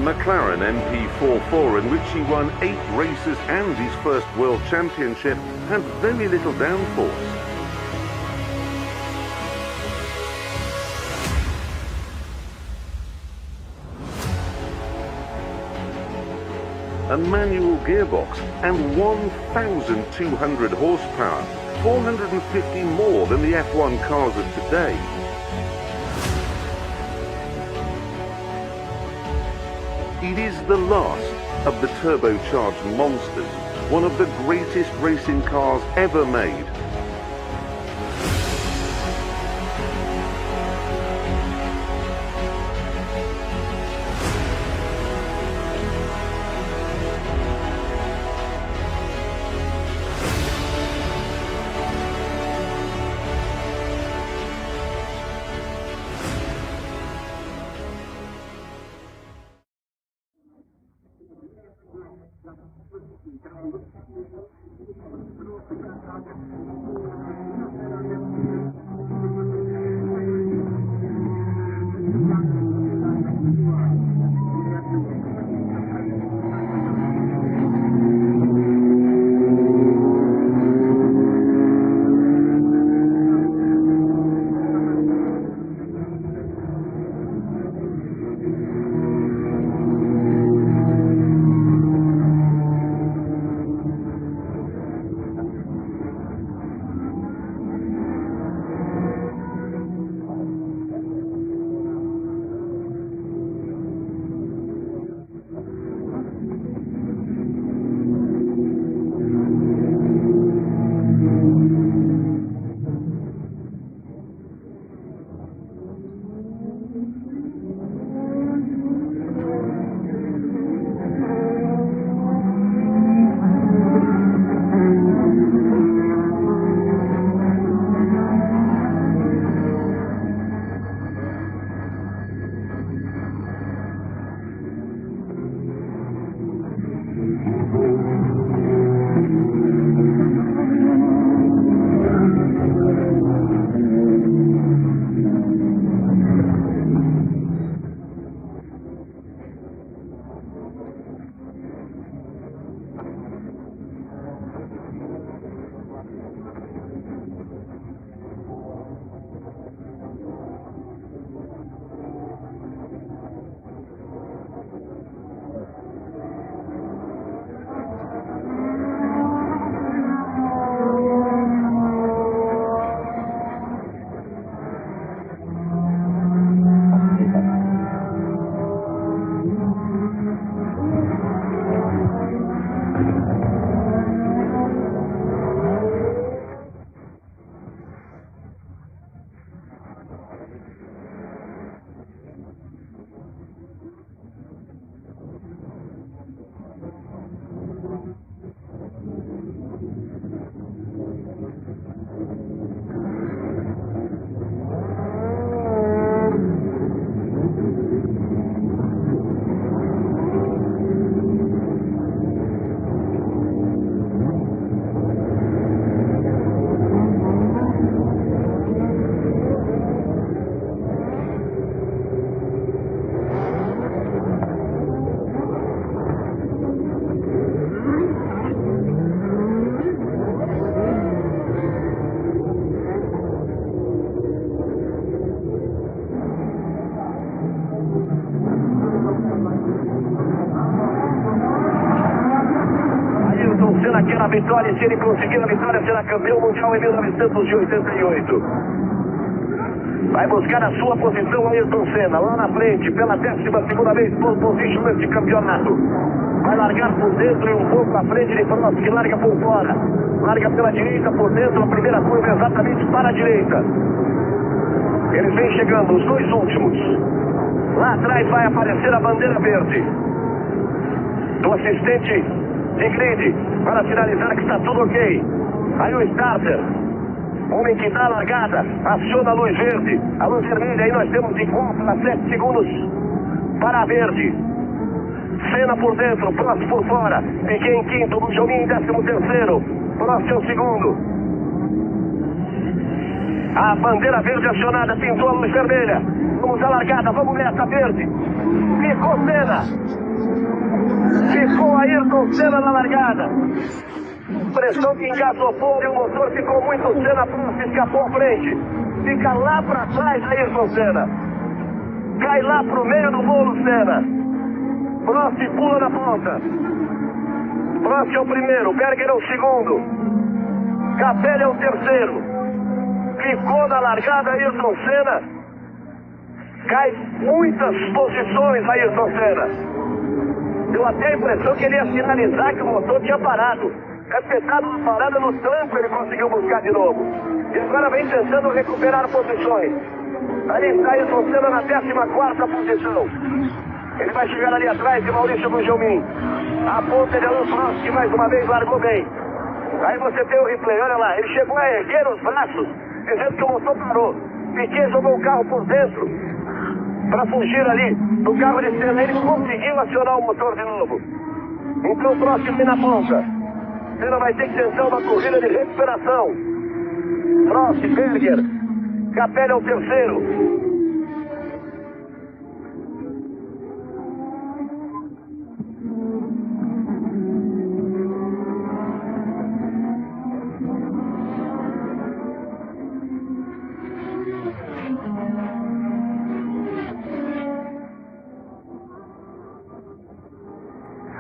McLaren MP44, in which he won 8 races and his first World Championship, had very little downforce. A manual gearbox and 1,200 horsepower, 450 more than the F1 cars of today. It is the last of the turbocharged monsters, one of the greatest racing cars ever made. A vitória, e se ele conseguir a vitória, será campeão mundial em 1988. Vai buscar a sua posição Ayrton Senna, lá na frente, pela 12ª vez, pole position neste campeonato. Vai largar por dentro e um pouco à frente de Prost, que larga por fora. Larga pela direita, por dentro, a primeira curva exatamente para a direita. Eles vêm chegando, os dois últimos. Lá atrás vai aparecer a bandeira verde do assistente de grid, para sinalizar que está tudo ok. Aí o starter, homem que dá a largada, aciona a luz verde, a luz vermelha, aí nós temos de 4 a 7 segundos para a verde. Senna por dentro, Prost por fora, Piquet em quinto, Bujomin em 13º, Prost é o segundo. A bandeira verde acionada, pintou a luz vermelha. Vamos à largada, vamos nessa, verde. Ficou Senna. Ficou Ayrton Senna na largada. Pressão que engasopou e o motor ficou muito Senna próximo, escapou à frente. Fica lá pra trás Ayrton Senna. Cai lá pro meio do bolo Senna. Prost pula na ponta. Prost é o primeiro, Berger é o segundo. Capelli é o terceiro. Ficou na largada Ayrton Senna. Cai muitas posições Ayrton Senna. Deu até a impressão que ele ia sinalizar que o motor tinha parado. Capetado uma parada no tranco, ele conseguiu buscar de novo. E agora vem tentando recuperar posições. Ali está Ayrton Senna na 14ª posição. Ele vai chegar ali atrás de Maurício Gugelmin. A ponta de Alain Prost, que mais uma vez largou bem. Aí você tem o replay, olha lá. Ele chegou a erguer os braços, dizendo que o motor parou. Piquet jogou o carro por dentro para fugir ali do carro de Senna. Ele conseguiu acionar o motor de novo. Então o Prost vem na ponta. Senna vai ter que tentar uma corrida de recuperação. Prost, Berger, Capelli é o terceiro.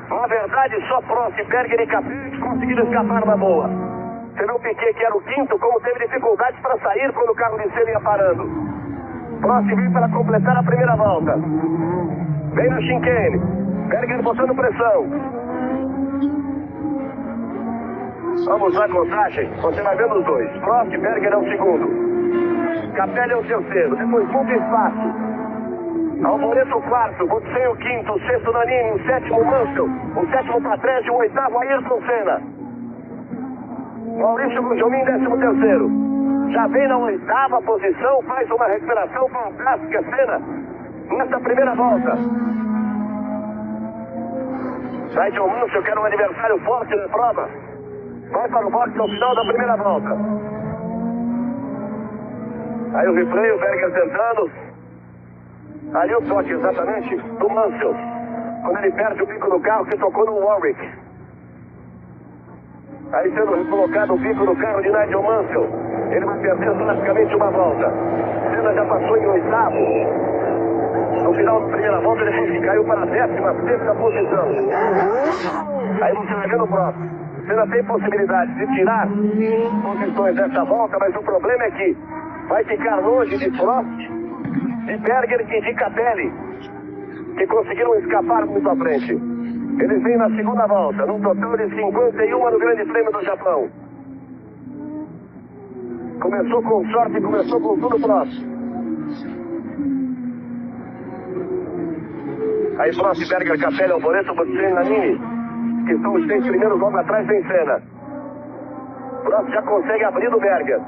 Na verdade, só Prost, Berger e Capelli conseguiram escapar na boa. Senão o Piquet, que era o quinto, como teve dificuldades para sair quando o carro de Senna ia parando. Prost vem para completar a primeira volta. Vem na chicane. Berger botando pressão. Vamos na contagem. Você vai vendo os dois. Prost, Berger é o segundo. Capelli é o terceiro. Depois muito espaço. Alboreto o quarto, Butsen o quinto, o sexto Nannini, o sétimo Mansell, o sétimo Patrese, o oitavo Ayrton Senna. Maurício Gugelmin, 13º. Já vem na 8ª posição, faz uma recuperação fantástica Senna nesta primeira volta. Sai de Mansell, que era um adversário forte na prova. Vai para o boxe ao final da primeira volta. Aí o replay, o Berger tentando. Ali o toque exatamente do Mansell, quando ele perde o bico do carro que tocou no Warwick. Aí sendo recolocado o bico do carro de Nigel Mansell, ele vai perder praticamente uma volta. Senna já passou em 8º. No final da primeira volta ele caiu para a 16ª posição. Aí você vai vendo o próximo. Senna tem possibilidade de tirar posições dessa volta, mas o problema é que vai ficar longe de Prost, de Berger e de Capelli, que conseguiram escapar muito à frente. Eles vêm na segunda volta, num total de 51 no Grande Prêmio do Japão. Começou com sorte, começou com tudo Prost. Aí Prost, Berger, Capelli, Alboreto, Butsen, Nannini, que são os 6 primeiros, logo atrás vem Senna. Prost já consegue abrir do Berger.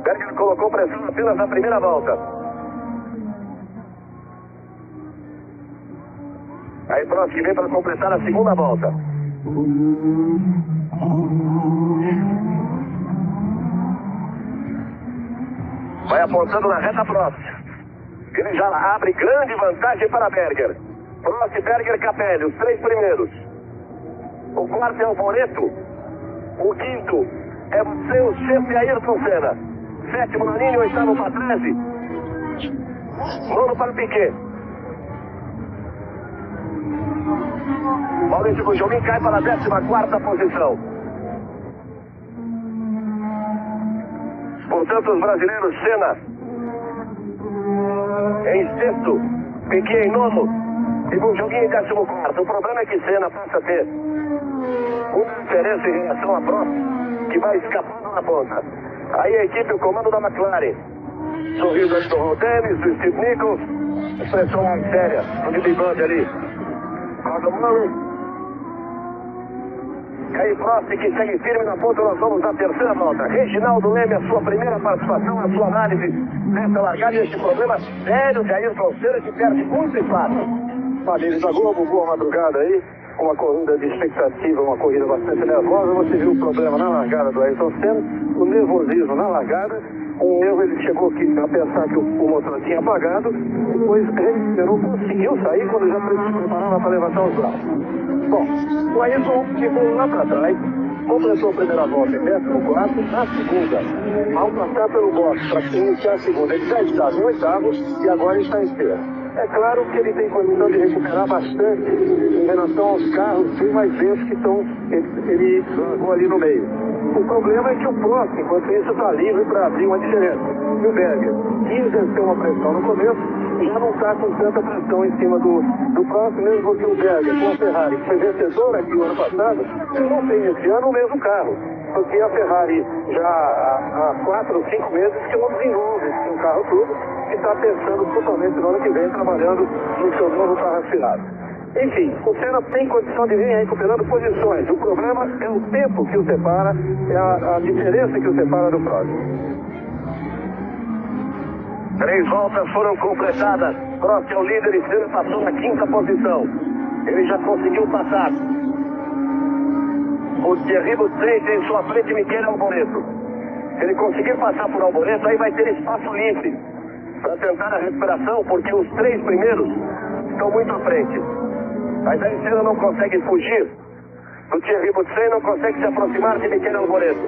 Berger colocou pressão apenas na primeira volta. Aí Prost vem para completar a segunda volta. Vai apontando na reta Prost. Ele já abre grande vantagem para Berger. Prost, Berger, Capelli, os 3 primeiros. O quarto é Alboreto. O quinto é o sexto e Ayrton Senna. 7º Nannini, 8º Patrese. 9º para Piquet. Maurício Gugelmin cai para a 14ª posição. Portanto, os brasileiros Senna em sexto, Piquet em nono e Gugelmin em 14º. O problema é que Senna passa a ter uma diferença em relação a Prost, que vai escapando na ponta. Aí a equipe, o comando da McLaren. Sorriso ali do Ron Dennis, do Steve Nichols. Expressão mais séria, do Billy Bud ali. Gordon Murray. E aí Prost, que segue firme na ponta, nós vamos na terceira volta. Reginaldo Leme, a sua primeira participação, a sua análise nessa largada e esse problema sério de Ayrton Senna, que perde muito espaço. Família da Globo, boa madrugada aí. uma corrida de expectativa, uma corrida bastante nervosa. Você viu o problema na largada do Ayrton Senna, o nervosismo na largada. Um erro, ele chegou aqui a pensar que o motor tinha apagado, depois recuperou, conseguiu sair quando já preparava para levantar os braços. Bom, o Ayrton ficou lá para trás, completou a primeira volta em 14º, na segunda, ao passar pelo box para iniciar a segunda, ele já está no 8º e agora está em terceiro. É claro que ele tem condição de recuperar bastante em relação aos carros bem mais lentos que estão, ele largou ali no meio. O problema é que o próximo, enquanto isso, está livre para abrir uma diferença. E o Berger, que exerceu uma pressão no começo, já não está com tanta pressão em cima do próximo, mesmo porque o Berger, com a Ferrari, que foi vencedor aqui o ano passado, não tem esse ano o mesmo carro. Porque a Ferrari já há 4 ou 5 meses que não desenvolve um carro tudo e está pensando totalmente no ano que vem, trabalhando no seu novo carro aspirado. Enfim, o Senna tem condição de vir recuperando posições. O problema é o tempo que o separa, é a diferença que o separa do próximo. 3 voltas foram completadas. Prost é o líder e Senna passou na 5ª posição. Ele já conseguiu passar o Thierry Boutsen tem em sua frente Michele Alboreto. Se ele conseguir passar por Alboreto, aí vai ter espaço livre para tentar a recuperação, porque os 3 primeiros estão muito à frente. Mas aí Senna não consegue fugir do Thierry Boutsen, não consegue se aproximar de Michele Alboreto.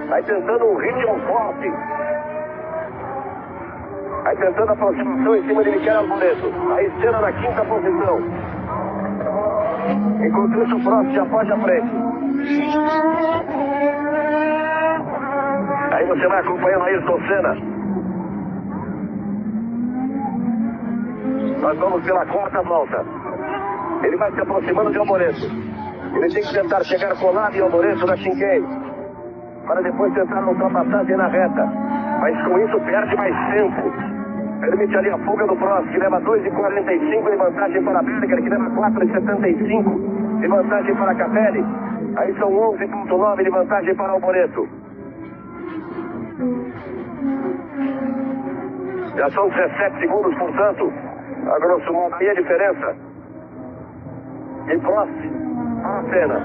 Vai tentando um ritmo forte. Vai tentando a aproximação em cima de Michele Alboreto. Aí Senna na 5ª posição. Enquanto isso, o Prost já pode à frente. Aí você vai acompanhando Ayrton Senna. Nós vamos pela 4ª volta. Ele vai se aproximando de Alboreto. Ele tem que tentar chegar colado em Alboreto na chicane, para depois tentar uma ultrapassagem na reta. Mas com isso perde mais tempo. Permite ali a fuga do Prost, que leva 2,45 de vantagem para Berger, que leva 4,75 de vantagem para Capelli. Aí são 11,9 de vantagem para Alboreto. Já são 17 segundos, portanto, a grosso modo aí a diferença. E Prost para Senna.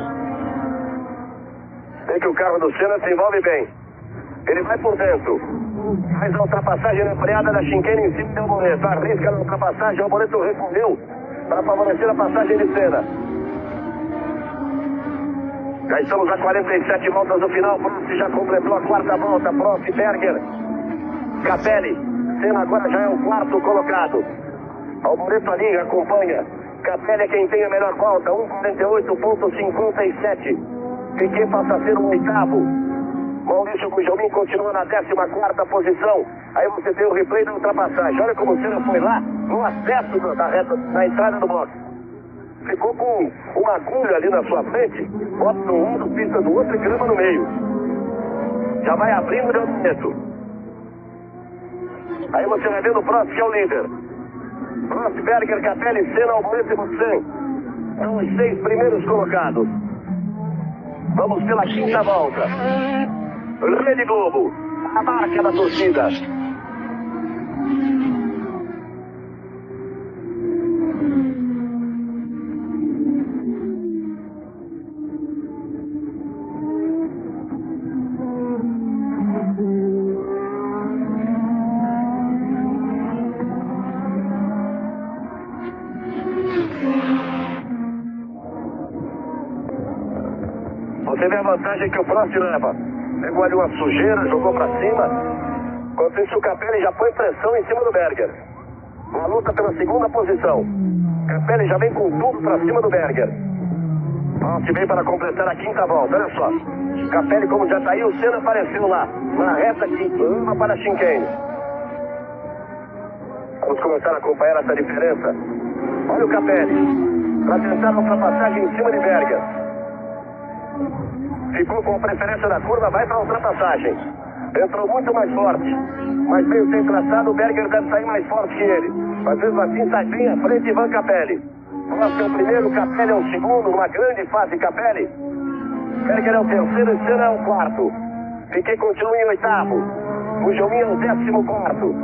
Vê que o carro do Senna se envolve bem. Ele vai por dentro. Faz a ultrapassagem na freada da chicane em cima de Alboreto. Arrisca na ultrapassagem, Alboreto recolheu para favorecer a passagem de Senna. Já estamos a 47 voltas do final. Prost já completou a 4ª volta. Prost, Berger, Capelli. Senna agora já é o 4º colocado. Alboreto ali acompanha. Capelli é quem tem a melhor volta. 1,48,57. Piquet passa a ser o 8º. Maurício Gugelmin continua na 14ª posição. Aí você tem o replay da ultrapassagem. Olha como o Senna foi lá no acesso da reta, na entrada do box. Ficou com uma agulha ali na sua frente, bota de um lado, pista do outro e grama no meio. Já vai abrindo de Alboreto. Aí você vai vendo o Prost, que é o líder. Prost, Berger, Capelli, Senna, Alboreto e Boutsen. São os 6 primeiros colocados. Vamos pela 5ª volta. Rede Globo, a marca da torcida. Você vê a vantagem que o Prost leva. Pegou ali uma sujeira, jogou pra cima. Enquanto isso, o Capelli já põe pressão em cima do Berger. Uma luta pela 2ª posição. Capelli já vem com tudo pra cima do Berger. Prost vem para completar a 5ª volta. Olha só. Capelli, como já tá aí, o Senna apareceu lá, na reta que leva para a chicane. Vamos começar a acompanhar essa diferença. Olha o Capelli, para tentar uma ultrapassagem em cima de Berger. Ficou com a preferência da curva, vai para a ultrapassagem. Entrou muito mais forte, mas meio sem traçado, o Berger deve sair mais forte que ele. Mas mesmo assim sai bem à frente Ivan Capelli. Prost é o primeiro, Capelli é o segundo, numa grande fase Capelli. Berger é o terceiro e Senna é o 4º. Piquet continua em 8º. O Gugelmin é o 14º.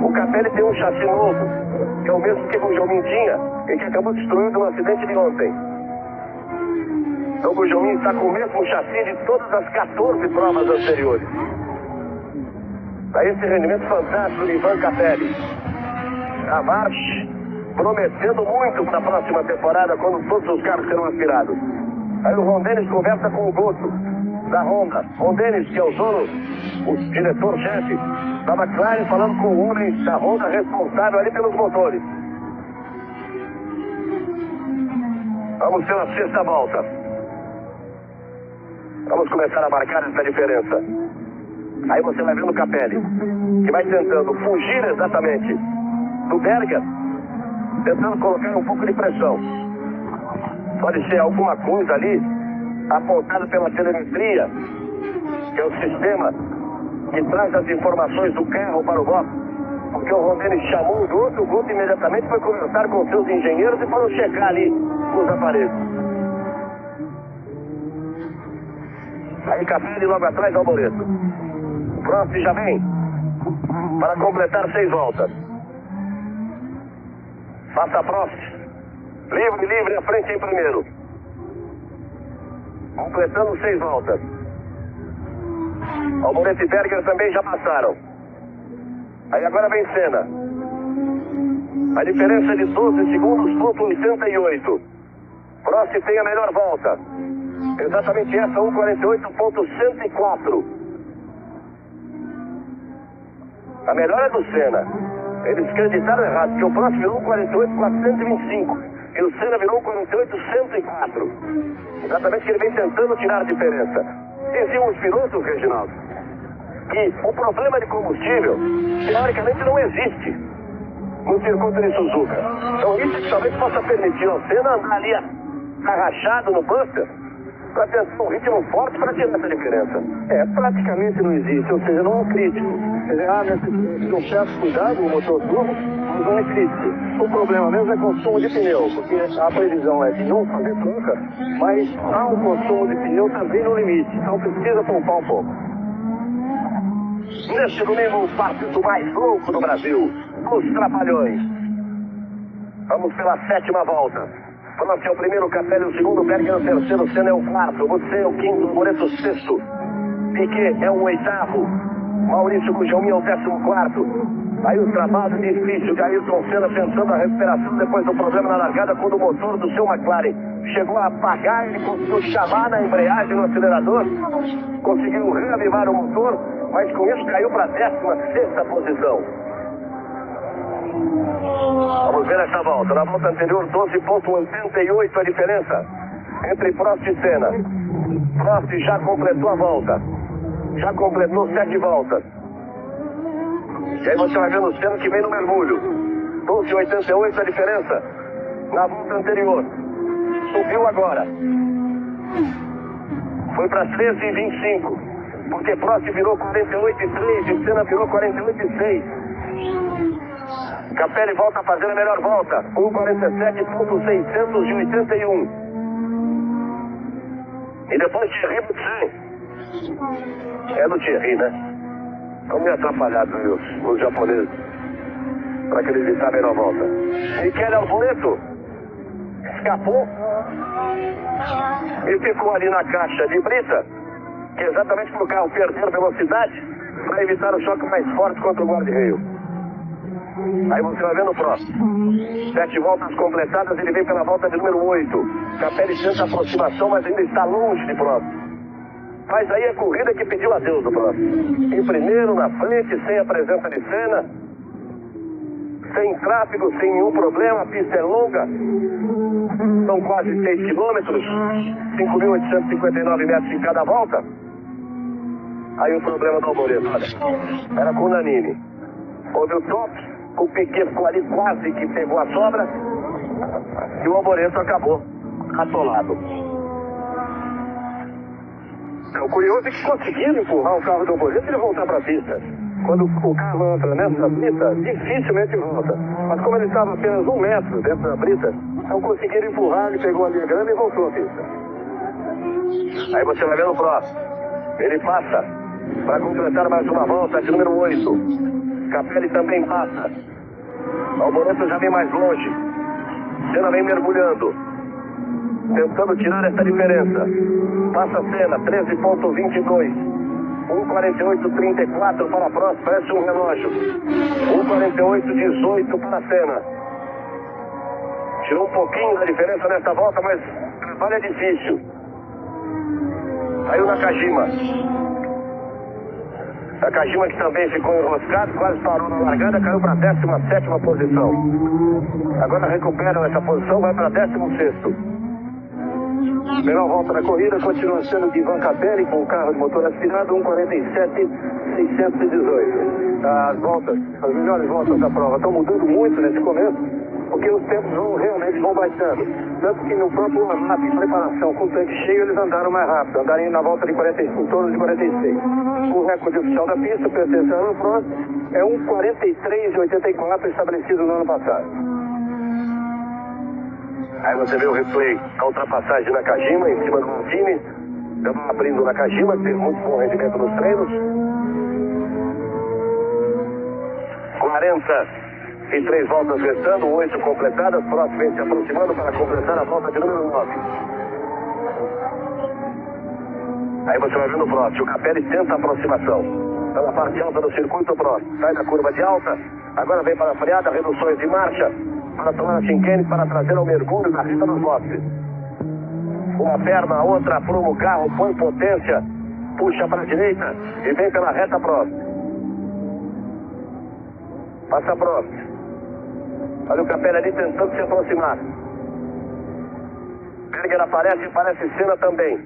O Capelli tem um chassi novo, que é o mesmo que o Gugelmin tinha e que acabou destruindo no acidente de ontem. Então o Jominho está com o mesmo chassi de todas as 14 provas anteriores. Daí esse rendimento fantástico de Ivan Capelli. A marcha prometendo muito para a próxima temporada, quando todos os carros serão aspirados. Aí o Ron Dennis conversa com o Goto da Honda. Ron Dennis, que é o dono, o diretor-chefe da McLaren, falando com o homem da Honda responsável ali pelos motores. Vamos pela sexta volta. Vamos começar a marcar essa diferença. Aí você vai vendo o Capelli, que vai tentando fugir exatamente do Berger, tentando colocar um pouco de pressão. Pode ser alguma coisa ali apontada pela telemetria, que é o sistema que traz as informações do carro para o box, porque o Ron Dennis chamou o Goto imediatamente foi conversar com seus engenheiros e foram checar ali os aparelhos. Aí Capelli logo atrás ao Moreto. Prost já vem para completar 6 voltas. Passa Prost. Livre à frente em primeiro. Completando 6 voltas. Alboreto e Berger também já passaram. Aí agora vem Senna. A diferença é de 12 segundos, ponto 88. Prost tem a melhor volta. Exatamente essa, 1:48.104. A melhor é do Senna. Eles acreditaram errado, porque o Prost virou 1:48.425 e o Senna virou 1:48.104. Exatamente que ele vem tentando tirar a diferença. Diziam os pilotos, Reginaldo, que o problema de combustível, teoricamente, não existe no circuito de Suzuka. Então isso que talvez possa permitir ao Senna andar ali arrachado no Buster para tentar um ritmo forte para tirar essa diferença. Praticamente não existe, ou seja, não é um crítico. Quer dizer, necessita um certo cuidado no motor turbo, mas não é crítico. O problema mesmo é consumo de pneu, porque a previsão é de não fazer troca, mas há um consumo de pneu também no limite, então precisa poupar um pouco. Neste domingo, o partido mais louco do Brasil, os Trapalhões. Vamos pela 7ª volta. Prost é o primeiro, Capelli o segundo, Berger é o terceiro, Senna é o quarto, você é o quinto, Moreto o sexto, Piquet é o oitavo, Maurício Gugelmin é o 14º. Aí o trabalho difícil de Ayrton Senna pensando a recuperação depois do problema na largada, quando o motor do seu McLaren chegou a apagar, ele conseguiu chamar na embreagem no acelerador, conseguiu reavivar o motor, mas com isso caiu para a 16ª posição. Vamos ver essa volta. Na volta anterior, 12.88 a diferença entre Prost e Senna. Prost já completou a volta. Já completou 7 voltas. E aí você vai vendo o Senna que vem no mergulho. 12.88 a diferença na volta anterior. Subiu agora. Foi para 13.25. Porque Prost virou 48.3 e Senna virou 48.6. Capelli volta a fazer a melhor volta, 1:47.681. E depois Thierry Boutsen. É do Thierry, né? Estão meio atrapalhados os japoneses para acreditar a melhor volta. Michele Alboreto escapou e ficou ali na caixa de brita, que é exatamente para o carro perder velocidade para evitar o choque mais forte contra o guarda-reio. Aí você vai vendo o próximo. 7 voltas completadas, ele vem pela volta de número 8. Capelli tenta aproximação, mas ainda está longe de próximo. Mas aí a corrida que pediu adeus do próximo. Em primeiro, na frente, sem a presença de Senna. Sem tráfego, sem nenhum problema, a pista é longa. São quase 6 quilômetros, 5.859 metros em cada volta. Aí o problema do Alboreto, olha, era com o Nannini. Houve o toque. O Piquet ficou ali quase que pegou a sobra e o Alboreto acabou atolado. O curioso é que conseguiram empurrar o carro do Alboreto e ele voltar para a pista. Quando o carro entra nessa brita, dificilmente volta. Mas como ele estava apenas 1 metro dentro da brita, então conseguiram empurrar, ele pegou ali a grama e voltou à pista. Aí você vai ver no próximo. Ele passa para completar mais uma volta de número 8. Capelli também passa. Alboreto já vem mais longe. Senna vem mergulhando. tentando tirar essa diferença. Passa a Senna, 13.22. 1:48.34 para a próxima, parece um relógio. 1:48.18 para a Senna. Tirou um pouquinho da diferença nessa volta, mas o trabalho é difícil. Saiu Nakajima. Nakajima, que também ficou enroscado, quase parou na largada, caiu para a 17ª posição. Agora recupera essa posição, vai para a 16º. Melhor volta da corrida continua sendo de Ivan Capelli com o carro de motor aspirado, 1:47.618. As melhores voltas da prova estão mudando muito nesse começo, porque os tempos realmente vão baixando. Tanto que no próprio mapa de preparação com o tanque cheio, eles andaram mais rápido, andaram na volta de 45, em torno de 46. O recorde oficial da pista, pertencendo ao Frost, é 1:43.84, estabelecido no ano passado. Aí você vê o replay, a ultrapassagem de Nakajima em cima do Montini. Estamos abrindo Nakajima, que tem muito bom rendimento nos treinos. 43 voltas restando, 8 completadas. Frost vem se aproximando para completar a volta de número 9. Aí você vai vendo o Frost, o Capelli tenta a aproximação. Está na parte alta do circuito, o Frost sai da curva de alta, agora vem para a freada, reduções de marcha, para tomar a chicane, para trazer ao mergulho na reta dos boxes. Uma perna, a outra apruma o carro, põe potência, puxa para a direita e vem pela reta próxima. Passa próximo. Olha o Capelli ali tentando se aproximar. Berger aparece e aparece Senna também.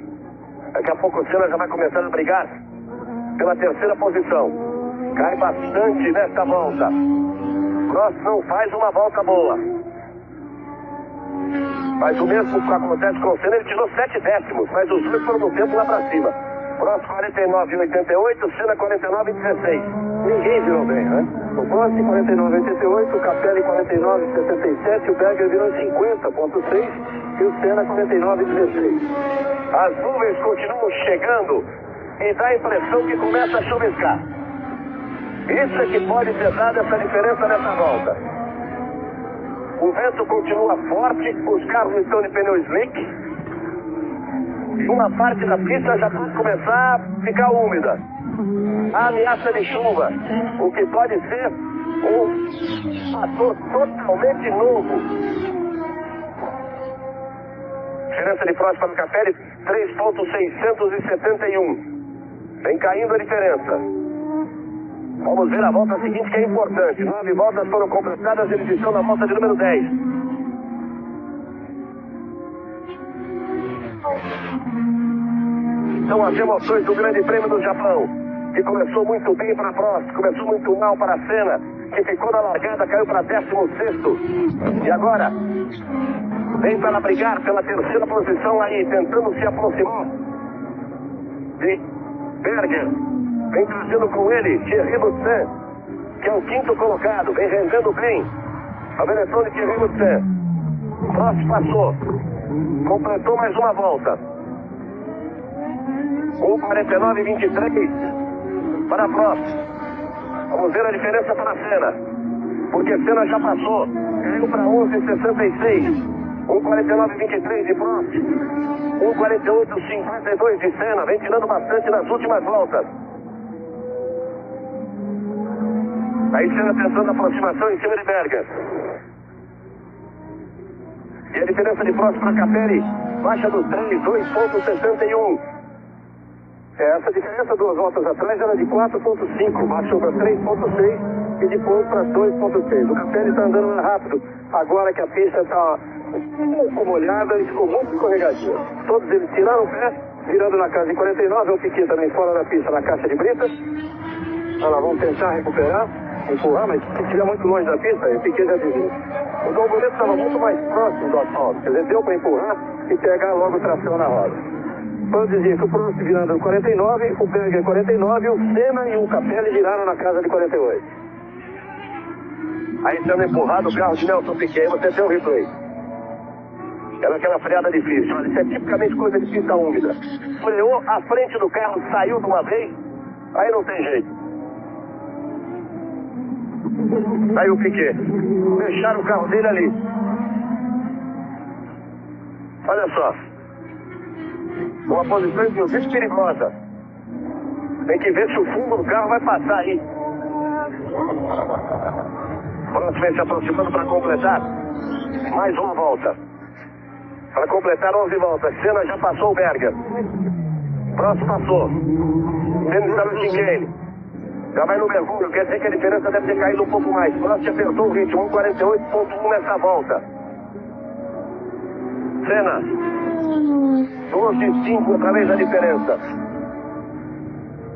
Daqui a pouco o Senna já vai começar a brigar pela 3ª posição. Cai bastante nesta volta. Frost não faz uma volta boa. Mas o mesmo que acontece com o Senna, ele tirou 7 décimos, mas os dois foram no tempo lá pra cima. Frost 49,88, Senna 49,16. Ninguém virou bem, né? O Frost 49,88, o Capelli 49,67, o Berger virou 50,6 e o Senna 49,16. As nuvens continuam chegando e dá a impressão que começa a chuviscar. Isso é que pode ter dado essa diferença nessa volta. O vento continua forte, os carros estão de pneu slick. E uma parte da pista já pode começar a ficar úmida. A ameaça de chuva, o que pode ser um fator totalmente novo. Diferença de Frost para o Capelli, 3.671. Vem caindo a diferença. Vamos ver a volta seguinte, que é importante. 9 voltas foram completadas, eles estão na volta de número 10. São as emoções do Grande Prêmio do Japão, que começou muito bem para Frost, começou muito mal para a Senna, que ficou na largada, caiu para 16º. E agora vem para brigar pela 3ª posição aí, tentando se aproximar de Berger. Vem trazendo com ele Thierry Boutsen, que é o 5º colocado, vem rendendo bem a Benetton de Thierry Boutsen. Frost passou, completou mais uma volta. 1:49.23 para Frost. Vamos ver a diferença para a Senna, porque Senna já passou, caiu para 11:66. 1:49.23 de Frost. 1:48.52 de Senna, vem tirando bastante nas últimas voltas. Aí Senna tentando a aproximação em cima de Berger. E a diferença de Frost para Capelli baixa dos 3, 2.61. Essa diferença 2 voltas atrás era de 4.5, baixou para 3.6 e depois para 2.6. O Capelli está andando mais rápido, agora que a pista está um pouco molhada e ficou muito escorregadia. Todos eles tiraram o pé, virando na casa de 49, o Piquet também fora da pista na caixa de britas. Olha, vamos tentar recuperar, empurrar, mas se estiver muito longe da pista, o Piquet já desvia. O Dolgoreto estava muito mais próximo do asfalto, quer dizer, deu para empurrar e pegar logo tração na roda. Pode dizer que o Prost virando no 49, o Berger 49, o Senna e o Capelli viraram na casa de 48. Aí sendo empurrado o carro de Nelson Piquet, você tem um replay. Era aquela freada difícil, olha, isso é tipicamente coisa de pista úmida. Freou, a frente do carro saiu de uma vez, aí não tem jeito. Aí o Piquet, deixaram o carro dele ali. Olha só. Uma posição, inclusive, perigosa. Tem que ver se o fundo do carro vai passar aí. Próximo vem se aproximando para completar. Mais uma volta. Para completar 11 voltas. Senna já passou o Berger. Próximo passou. Senna está no chicane. Já vai no mergulho. Quer dizer que a diferença deve ter caído um pouco mais. Próximo apertou o ritmo. 1:48.1 nessa volta. Senna. 12,5 outra vez a diferença.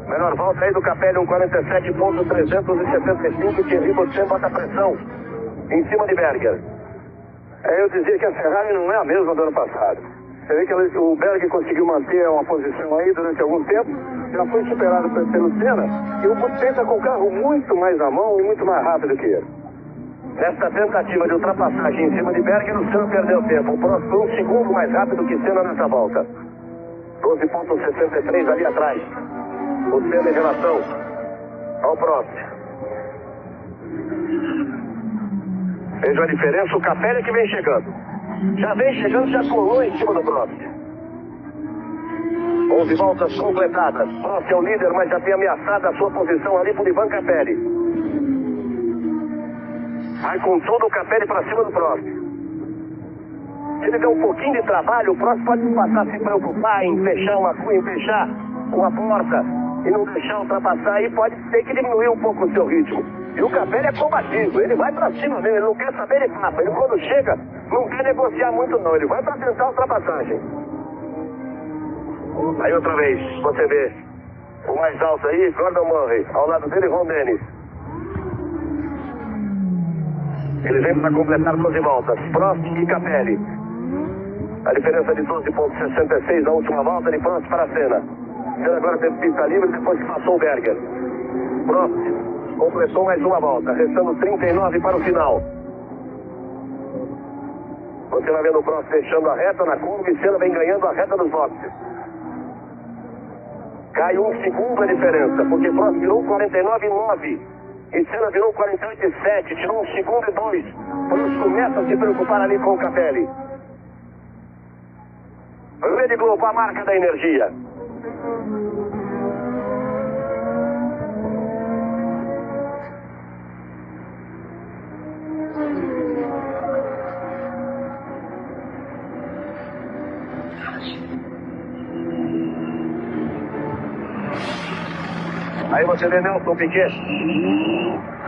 Menor volta aí do Capelli, 1:47.375. Que você bota pressão em cima de Berger. Eu dizia que a Ferrari não é a mesma do ano passado. Você vê que o Berger conseguiu manter uma posição aí durante algum tempo, já foi superado pelo Senna, e o Button está com o carro muito mais na mão e muito mais rápido que ele. Nesta tentativa de ultrapassagem em cima de Berger, o Senna perdeu tempo. O Prost foi 1 segundo mais rápido que Senna nessa volta. 12,63 ali atrás. O Senna em relação ao Prost. Veja a diferença, o Capelli que vem chegando. Já vem chegando, já colou em cima do Prost. 11 voltas completadas. Prost é o líder, mas já tem ameaçado a sua posição ali por Ivan Capelli. Vai com tudo o Capelli para cima do Prost. Se ele der um pouquinho de trabalho, o Prost pode passar a se preocupar em fechar uma porta e não deixar ultrapassar, e pode ter que diminuir um pouco o seu ritmo. E o Capelli é combativo, ele vai pra cima mesmo, ele não quer saber de papo. Ele quando chega, não quer negociar muito não, ele vai pra tentar a ultrapassagem. Aí outra vez, você vê o mais alto aí, Gordon Murray, ao lado dele, Ron Dennis. Ele vem para completar 12 voltas, Prost e Capelli. A diferença de 12,66 na última volta de Prost para a Senna. Senna agora teve pista livre depois que passou o Berger. Prost completou mais uma volta, restando 39 para o final. Você vai vendo o Prost fechando a reta na curva e Senna vem ganhando a reta dos boxes. Cai 1 segundo a diferença, porque Prost virou 49,9 e Senna virou 48,7, tirou 1 segundo e 2. Prost começa a se preocupar ali com o Capelli. Rede Globo, a marca da energia. Aí você vê Nelson Piquet.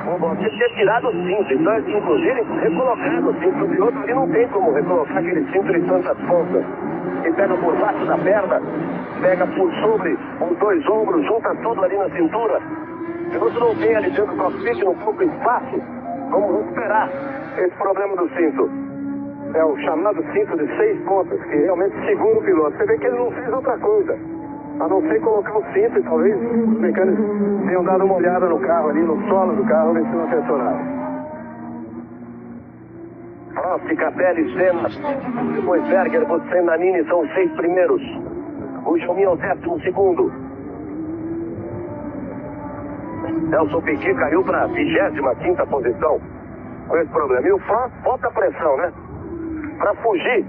O Bonte tinha tirado o cinto, então inclusive recolocado o cinto. O piloto ali não tem como recolocar aquele cinto de tantas pontas. E pega por baixo da perna, pega por sobre os 2 ombros, junta tudo ali na cintura. O piloto não tem ali dentro do cockpit, no pouco espaço. Vamos recuperar esse problema do cinto. É o chamado cinto de 6 pontas, que realmente segura o piloto. Você vê que ele não fez outra coisa, a não ser colocar o cinto, e talvez os mecânicos tenham dado uma olhada no carro ali, no solo do carro, ver se não tensionaram. Prost, Capelli, Senna, depois Berger, Button, Nannini são os 6 primeiros. O Jomin é o 12º. Nelson Piquet caiu para a 25ª posição com esse problema. E o Prost bota pressão, né? Para fugir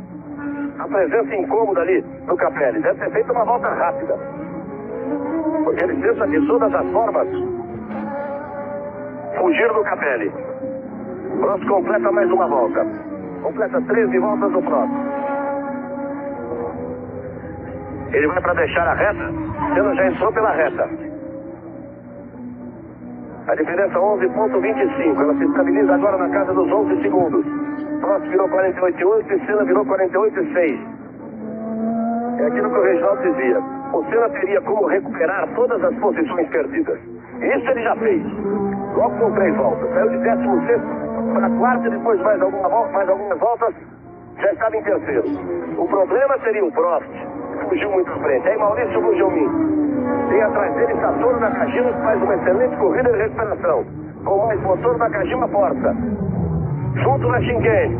a presença incômoda ali do Capelli. Deve ter feito uma volta rápida, porque ele tenta de todas as formas fugir do Capelli. Prost completa mais uma volta. Completa 13 voltas do Prost. Ele vai para deixar a reta. Senna já entrou pela reta. A diferença 11,25. Ela se estabiliza agora na casa dos 11 segundos. Prost virou 48,8 e Senna virou 48,6. É aquilo que o Reginaldo dizia. O Senna teria como recuperar todas as posições perdidas. Isso ele já fez. Logo com 3 voltas. Saiu de 16º para 4º e depois mais algumas voltas já estava em 3º. O problema seria o Prost, que fugiu muito à frente. Aí Maurício Bujomin. Tem atrás dele Satoru Nakajima, que faz uma excelente corrida de recuperação. Com mais motor, Nakajima força. Junto na chicane.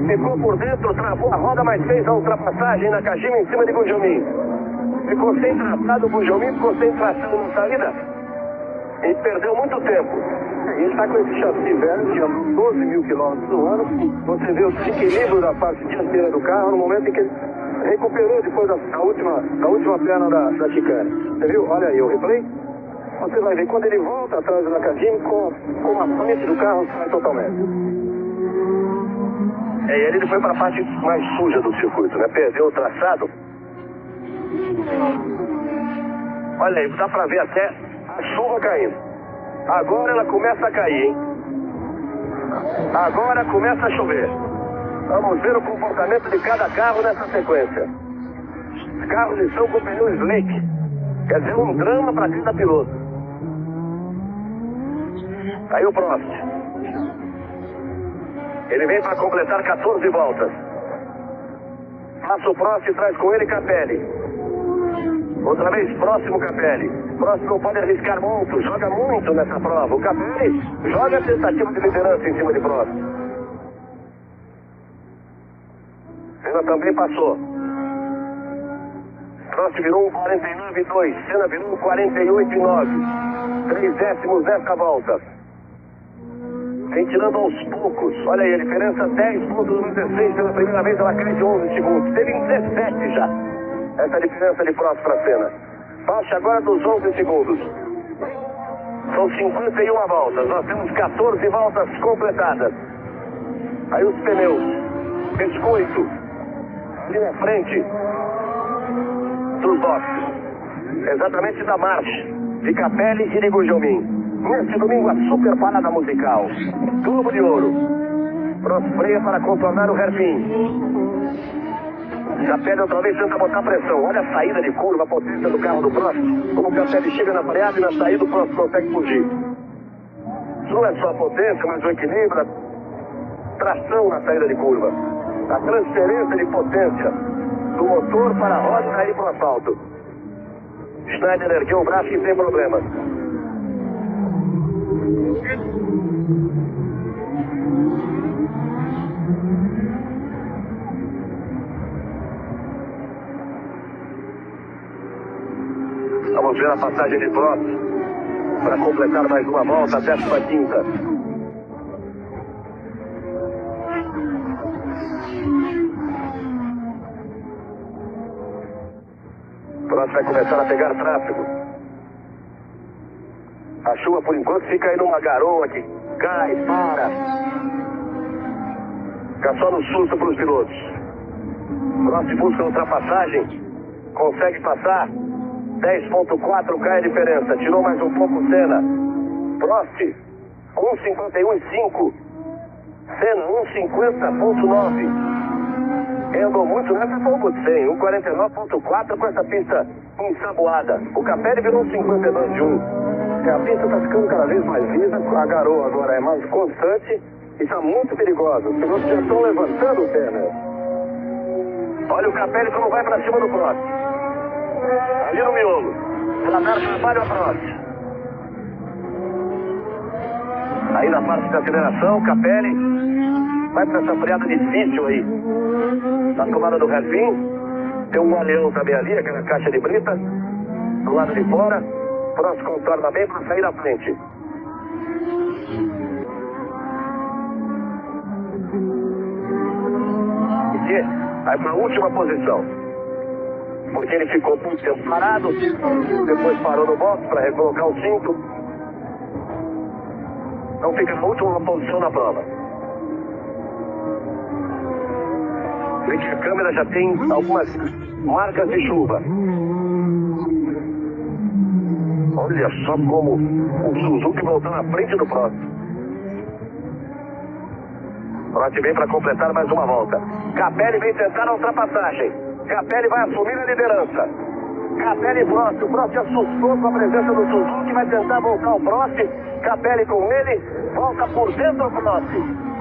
Ficou por dentro, travou a roda, mas fez a ultrapassagem. Nakajima em cima de Bujomin. Ficou sem traçado o Bujomin, ficou sem tração na saída. e perdeu muito tempo. Ele está com esse chassi velho, que andou 12 mil quilômetros no ano. Você vê o desequilíbrio da parte dianteira do carro no momento em que ele recuperou depois da última perna da chicane. Você viu? Olha aí o replay. Você vai ver quando ele volta atrás da cabine, com a frente do carro sai totalmente. E aí ele foi para a parte mais suja do circuito, né? Perdeu o traçado. Olha aí, dá para ver até a chuva caindo. Agora ela começa a cair, hein? Agora começa a chover. Vamos ver o comportamento de cada carro nessa sequência. Os carros estão com pneu slick. Quer dizer, um drama para cada piloto. Aí o Prost. Ele vem para completar 14 voltas. Passa o Prost e traz com ele Capelli. Outra vez, próximo Capelli. Prost não pode arriscar muito, joga muito nessa prova. O Capelli joga a tentativa de liderança em cima de Prost. Senna também passou. Prost virou um 49,2. Senna virou um 48,9. 3 décimos nessa volta. Vem tirando aos poucos. Olha aí, a diferença 10,96. Pela primeira vez ela cai de 11 segundos. Teve em 17 já. Essa diferença de Prost para Senna. Baixa agora dos 11 segundos. São 51 voltas. Nós temos 14 voltas completadas. Aí os pneus. Biscoito. Ali na frente dos boxes. Exatamente da marcha de Capelli e de Gugelmin. Neste domingo a super parada musical. Globo de Ouro. Prost freia para contornar o hairpin. Capelli outra vez tenta botar pressão. Olha a saída de curva, a potência do carro do Prost. Como o Capelli chega na freada e na saída o Prost consegue fugir. Não é só a potência, mas o equilíbrio, a tração na saída de curva. A transferência de potência do motor para a roda e cair para o asfalto. Schneider ergueu o braço e sem problemas. Vamos ver a passagem de Prost para completar mais uma volta, a 15ª. Prost vai começar a pegar tráfego. A chuva por enquanto fica aí numa garoa que cai, para. Fica só no susto para os pilotos. Prost busca ultrapassagem, consegue passar. 10,4 cai a diferença. Tirou mais um pouco Senna. Prost 1,51,5. Senna 1,50,9. Andou muito nessa pouco de 100. 1,49,4 com essa pista ensaboada. O Capelli virou 52,1. A pista está ficando cada vez mais lisa. A garoa agora é mais constante e está muito perigosa. Os pilotos já estão levantando o pé, né? Olha o Capelli como vai para cima do Prost. Ali no miolo, para dar trabalho a Prost. Aí na parte da aceleração, Capelli vai para essa freada difícil aí. Na tomada do hairpin, tem um galeão também ali, aquela caixa de brita, do lado de fora. Prost contorna bem para sair à frente. E vai para a última posição. Porque ele ficou muito tempo parado, depois parou no box para recolocar o cinto. Então fica na última posição na prova. Vê que a câmera já tem algumas marcas de chuva. Olha só como o Suzuki voltou na frente do Prost. Prost vem para completar mais uma volta. Capelli vem tentar a ultrapassagem. Capelli vai assumir a liderança. Capelli e Prost. O Prost assustou com a presença do Suzuki. Vai tentar voltar o Prost. Capelli com ele. Volta por dentro o Prost.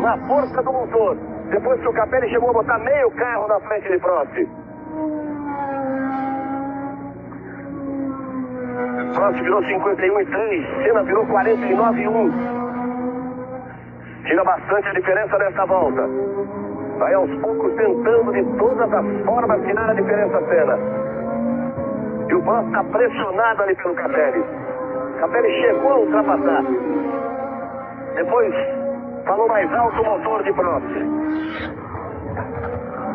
Na força do motor. Depois que o Capelli chegou a botar meio carro na frente de Prost. Prost virou 51,3. Senna virou 49,1. Tira bastante a diferença nessa volta. Vai aos poucos tentando de todas as formas tirar a diferença Senna. E o Prost está pressionado ali pelo Capelli. Capelli chegou a ultrapassar. Depois falou mais alto o motor de Prost.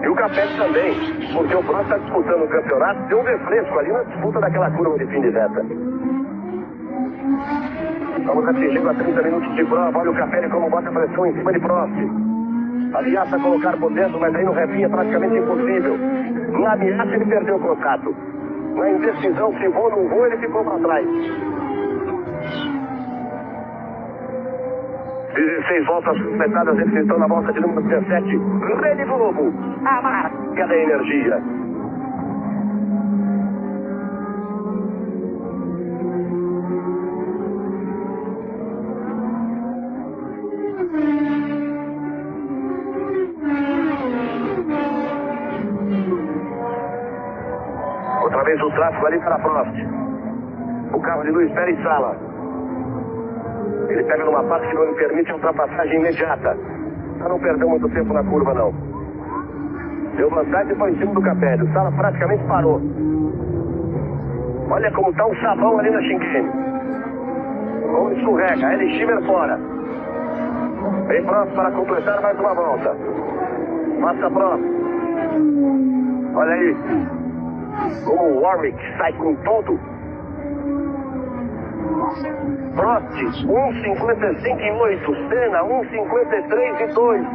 E o Capelli também, porque o Prost está disputando o campeonato, deu um refresco ali na disputa daquela curva de fim de reta. Estamos atingindo a 30 minutos de prova. Olha o Capelli como bota a pressão em cima de Prost. Ameaça colocar por dentro, mas aí no revinho é praticamente impossível. Na ameaça ele perdeu o contato. Na indecisão, se vou ou não vou, ele ficou para trás. 16 voltas completadas, eles estão na volta de número 17. Rede Globo, a marca da energia. Outra vez o tráfego ali para Prost. O carro de Luiz Pérez Sala. Ele pega numa parte que não lhe permite a ultrapassagem imediata. Para não perder muito tempo na curva, não. Deu vantagem e foi em cima do Capelli. O Sala praticamente parou. Olha como está um sabão ali na chicane. Como escorrega. Ele Schimmer fora. Vem Prost para completar mais uma volta. Passa Prost. Olha aí. Como o Warwick sai com tudo. Prost, 1,55,8. Senna, 1,53,2.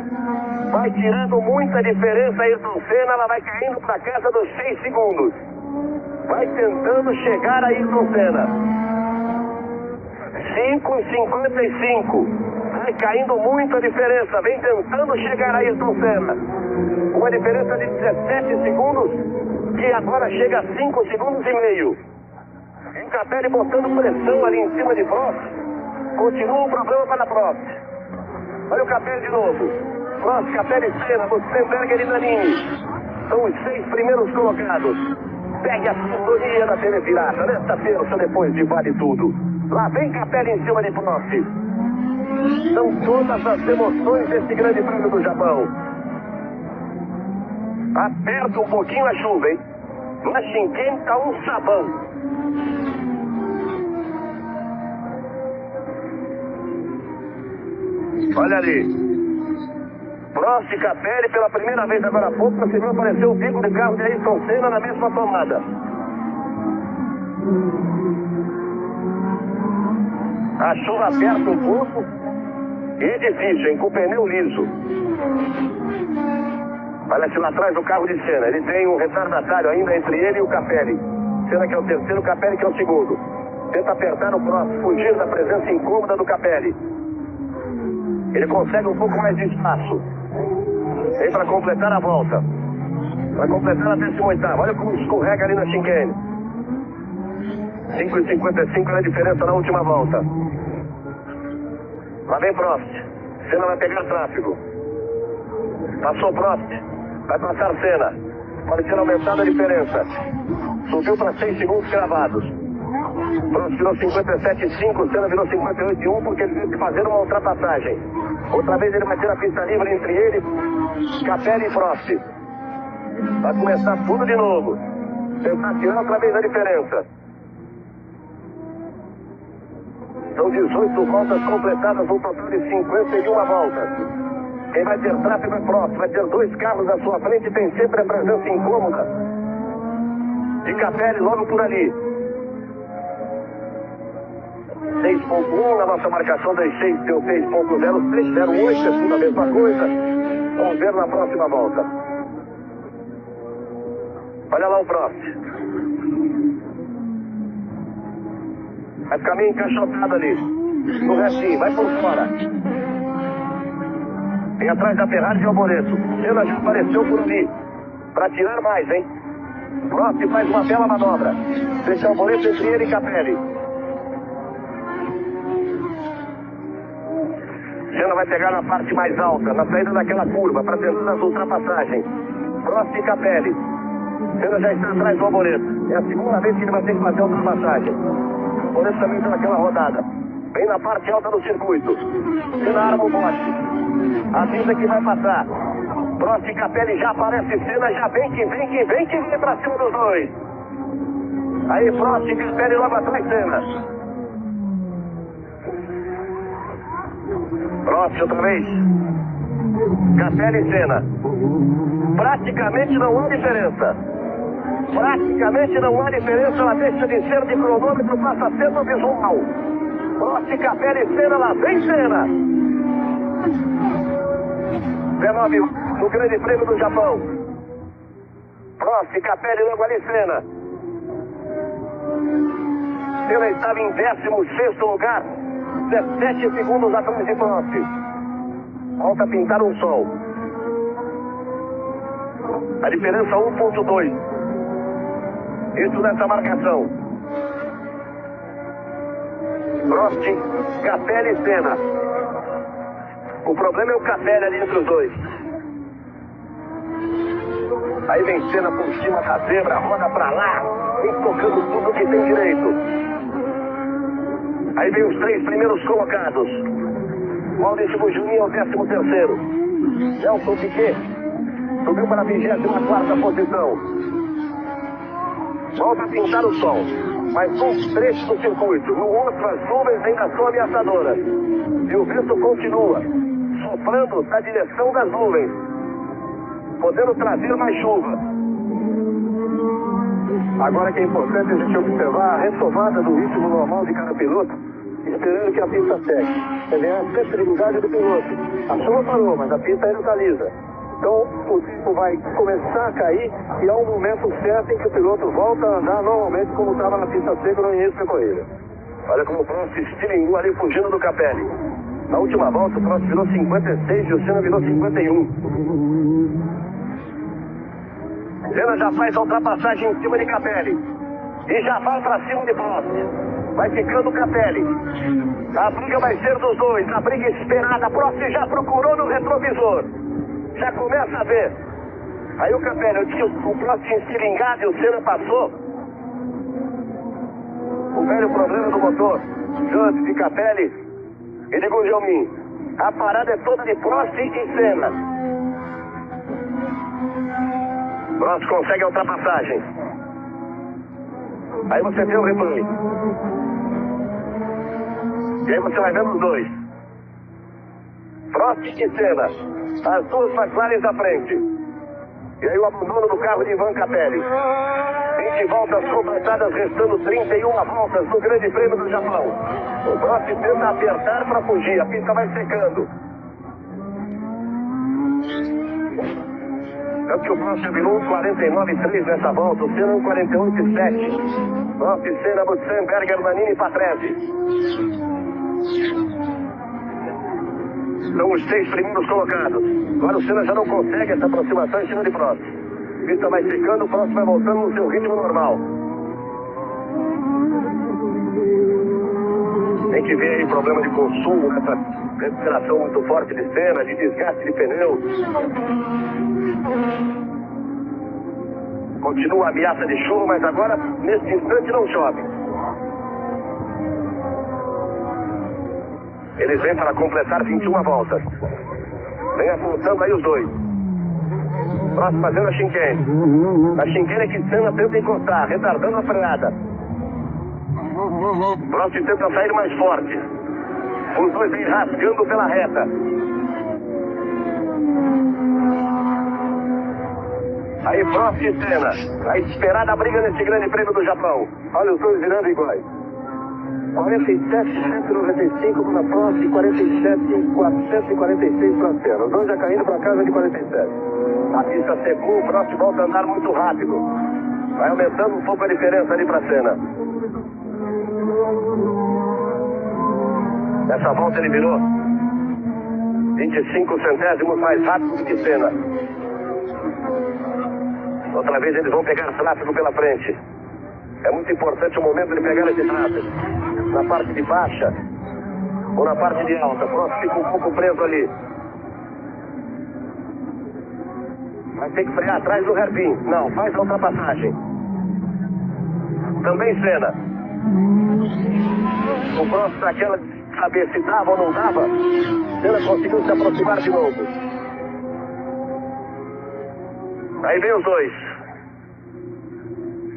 Vai tirando muita diferença Ayrton Senna. Ela vai caindo para casa dos 6 segundos. Vai tentando chegar a Ayrton Senna. 5,55. Vai caindo muita diferença. Vem tentando chegar a Ayrton Senna. Uma diferença de 17 segundos. Que agora chega a 5 segundos e meio. E o Capelli botando pressão ali em cima de Prost. Continua o problema para Prost. Olha o Capelli de novo. Prost, Capelli, Senna, Luxemburgo e Danini. São os 6 primeiros colocados. Pegue a sintonia da TV Pirata nesta terça depois de Vale Tudo. Lá vem Capelli em cima de Prost. São todas as emoções desse grande prêmio do Japão. Aperta um pouquinho a chuva, hein? Na chicane está um sabão. Olha ali. Prost e Capelli pela primeira vez agora há pouco. Você viu aparecer o bico de carro de Ayrton Senna na mesma tomada. A chuva aperta um pouco. E é difícil, hein? Com o pneu liso. Olha-se lá atrás do carro de Senna. Ele tem um retardatário ainda entre ele e o Capelli. Senna que é o terceiro, Capelli que é o segundo. Tenta apertar o Prost, fugir da presença incômoda do Capelli. Ele consegue um pouco mais de espaço. Vem para completar a volta. Para completar a 18ª. Olha como escorrega ali na chicane. 5,55 é a diferença na última volta. Lá vem Prost. Senna vai pegar tráfego. Passou Prost. Vai passar Senna. Pode ser aumentada a diferença. Subiu para 6 segundos cravados. Prost virou 57,5. Senna virou 58,1 porque ele teve que fazer uma ultrapassagem. Outra vez ele vai ter a pista livre entre ele, Capelli e Prost. Vai começar tudo de novo. Tentar tirar outra vez a diferença. São 18 voltas completadas, um total de 51 voltas. Quem vai ter tráfego é Prost, vai ter 2 carros à sua frente e tem sempre a presença incômoda de Capelli logo por ali. 6.1 na nossa marcação das 6, deu 6.0, 308, é tudo a mesma coisa. Vamos ver na próxima volta. Olha lá o Prost. Vai ficar meio encaixotado ali. No restinho, vai por fora. Vem atrás da Ferrari de Alboreto. Senna já apareceu por ali. Para tirar mais, hein? Prost faz uma bela manobra. Deixa Alboreto entre ele e Capelli. Senna vai pegar na parte mais alta, na saída daquela curva, para tentar as ultrapassagens. Prost e Capelli. Senna já está atrás do Alboreto. É a segunda vez que ele vai ter que fazer a ultrapassagem. O Alboreto também está naquela rodada. Bem na parte alta do circuito. Senna arma o bote. Avisa que vai passar. Prost e Capelli já aparece. Senna já vem que vem, que vem, que vem para cima dos dois. Aí Prost e Capelli logo atrás Senna. Prost outra vez. Capelli e Senna. Praticamente não há diferença. Praticamente não há diferença. Ela deixa de ser de cronômetro, passa a ser no visual. Prost, Capelli e Senna, lá vem Senna. 19 no Grande Prêmio do Japão. Prost, Capelli, logo ali Senna. Senna estava em 16º lugar, 17 segundos atrás de Prost. Volta a pintar um sol. A diferença 1.2. Isso nessa marcação. Prost, Capelli e Senna. O problema é o Capelli ali entre os dois. Aí vem Senna por cima da zebra, roda pra lá, vem tocando tudo que tem direito. Aí vem os 3 primeiros colocados. Maurício Juninho é o 13º. Nelson Piquet subiu para a 24ª posição. Volta a pintar o sol. Mais um trecho do circuito. No outro, as nuvens ainda são ameaçadoras. E o vento continua soprando na direção das nuvens, podendo trazer mais chuva. Agora que é importante a gente observar a retomada do ritmo normal de cada piloto, esperando que a pista seque. Quer dizer, a flexibilidade do piloto. A chuva parou, mas a pista ainda está lisa. Então o tempo vai começar a cair e há um momento certo em que o piloto volta a andar normalmente como estava na pista seca no início da corrida. Olha como o Prost estilingou ali fugindo do Capelli. Na última volta o Prost virou 56 e o Senna virou 51. Senna já faz a ultrapassagem em cima de Capelli. E já vai para cima de Prost. Vai ficando Capelli. A briga vai ser dos dois. A briga esperada. Prost já procurou no retrovisor. Já começa a ver. Aí o Capelli, eu disse o Prost tinha estilingado e o Senna passou. O velho problema do motor. Antes de Capelli e de Gugelmin. A parada é toda de Prost e Senna. Prost consegue a ultrapassagem. Aí você tem o replay. E aí você vai vendo os dois. Prost e Senna. As duas McLarens à frente. E aí o abandono do carro de Ivan Capelli. 20 voltas completadas, restando 31 voltas no Grande Prêmio do Japão. O Prost tenta apertar para fugir. A pista vai secando. É que o Prost virou 1:49.3 nessa volta. O Senna 1:48.7. Prost, Senna, Butsen, Berger, Nannini e Patrese. São os 6 primeiros colocados. Agora o Senna já não consegue essa aproximação em cima de Prost. A pista vai secando, o Prost vai voltando no seu ritmo normal. Tem que ver aí problema de consumo, essa respiração muito forte de Senna, de desgaste de pneu. Continua a ameaça de chuva, mas agora, nesse instante, não chove. Eles vêm para completar 21 voltas. Vem apontando aí os dois. Prost fazendo a chicane. A chicane é que Senna tenta encostar, retardando a freada. Prost tenta sair mais forte. Os dois vêm rasgando pela reta. Aí Prost e Senna. A esperada briga nesse Grande Prêmio do Japão. Olha os dois virando iguais. 47,195 para Prost e 47,446 para Senna. Os dois já caindo para casa de 47. A pista secou, o Prost volta a andar muito rápido. Vai aumentando um pouco a diferença ali para Senna. Nessa volta ele virou 25 centésimos mais rápido do que Senna. Outra vez eles vão pegar tráfego pela frente. É muito importante o momento de pegar esse tráfego. Na parte de baixa ou na parte de alta. Prost fica um pouco preso ali. Vai ter que frear atrás do hairpin. Não, faz a ultrapassagem. Também Senna. O Prost naquela de saber se dava ou não dava, Senna conseguiu se aproximar de novo. Aí vem os dois.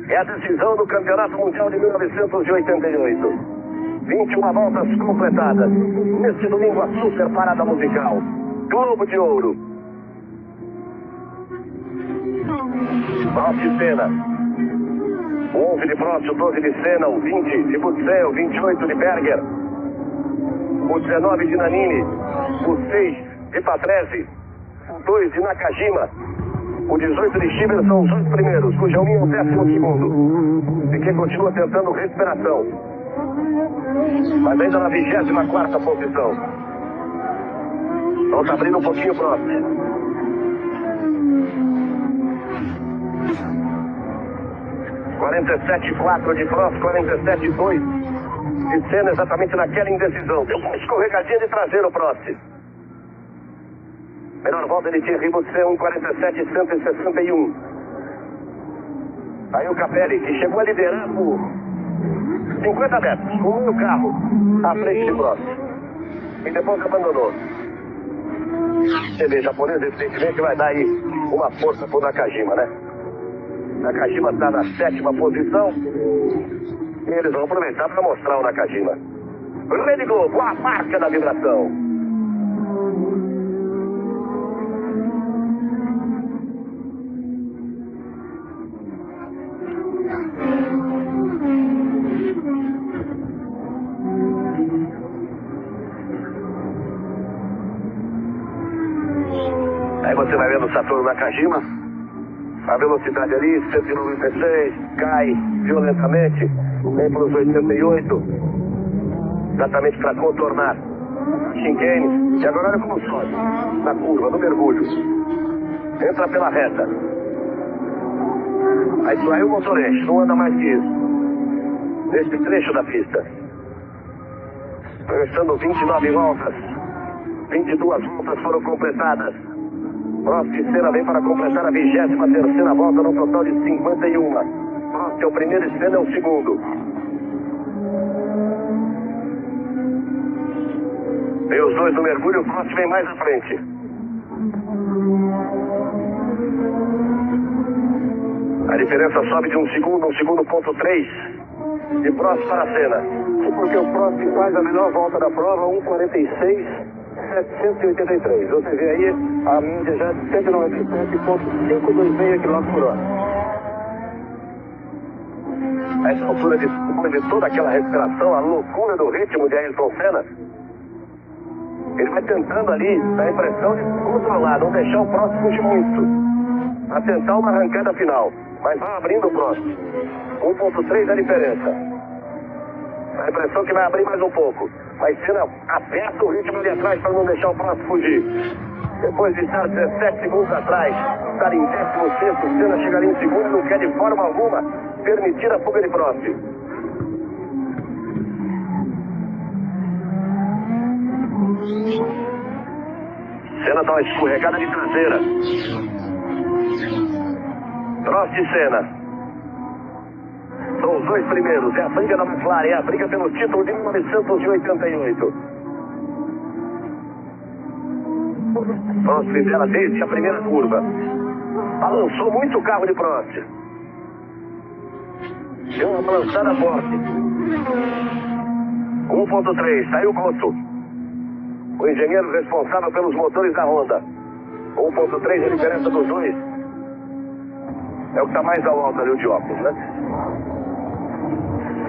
É a decisão do Campeonato Mundial de 1988. 21 voltas completadas. Neste domingo, a super parada musical. Globo de Ouro. Prost e Senna. O 11 de Prost, o 12 de Senna, o 20 de Butzel, o 28 de Berger, o 19 de Nannini, o 6 de Patrese, o 2 de Nakajima, o 18 de Schieber são os 8 primeiros, o Xiaomi é o 12º. E quem continua tentando recuperação. Mas ainda na 24ª posição. Então tá abrindo um pouquinho o Prost. 47,4 de Prost, 47,2 de Senna, exatamente naquela indecisão. Deu uma escorregadinha de traseiro, Prost. Melhor volta ele tinha Ribucet, 1,47,161. Aí o Capelli, que chegou a liderar por 50 metros, com o carro à frente de Prost. E depois abandonou. TV japonês, evidentemente, vai dar aí uma força pro Nakajima, né? Nakajima está na 7ª posição. E eles vão aproveitar para mostrar o Nakajima. Rede Globo, a marca da vibração. Aí você vai vendo o Satoru Nakajima. A velocidade ali, 196, cai violentamente, vem para os 88, exatamente para contornar Shinken. E agora olha como sobe, na curva, no mergulho. Entra pela reta. Aí saiu o motor eixo, não anda mais que isso. Neste trecho da pista. Restando 29 voltas, 22 voltas foram completadas. Prost e Senna vem para completar a 23ª volta no total de 51. Prost é o primeiro e Senna é o segundo. Vem os dois no mergulho, o Prost vem mais à frente. A diferença sobe de 1 segundo, 1 segundo ponto 3 de Prost para Senna. Porque o Prost faz a melhor volta da prova, 1,46,783. Você vê aí a mídia já de 197,526 km/h. A essa altura, depois de toda aquela recuperação, a loucura do ritmo de Ayrton Senna, ele vai tentando ali, dá a impressão de controlar, não deixar o Prost fugir muito, a tentar uma arrancada final, mas vai abrindo o Prost. 1,3 a diferença. A impressão que vai abrir mais um pouco. Mas Senna aperta o ritmo ali atrás para não deixar o Prost fugir. Depois de estar 17 segundos atrás, estar em 16º, Senna chegaria em segundo e não quer de forma alguma permitir a fuga de Prost. Senna dá uma escorregada de traseira. Prost e Senna. São os dois primeiros, é a briga da McLaren, é a briga pelo título de 1988. Prost lidera desde a primeira curva. Balançou muito o carro de Prost. Deu uma balançada forte. 1,3, saiu o Couto. O engenheiro responsável pelos motores da Honda. 1,3 a diferença dos dois. É o que está mais ao alto ali, o de óculos, né?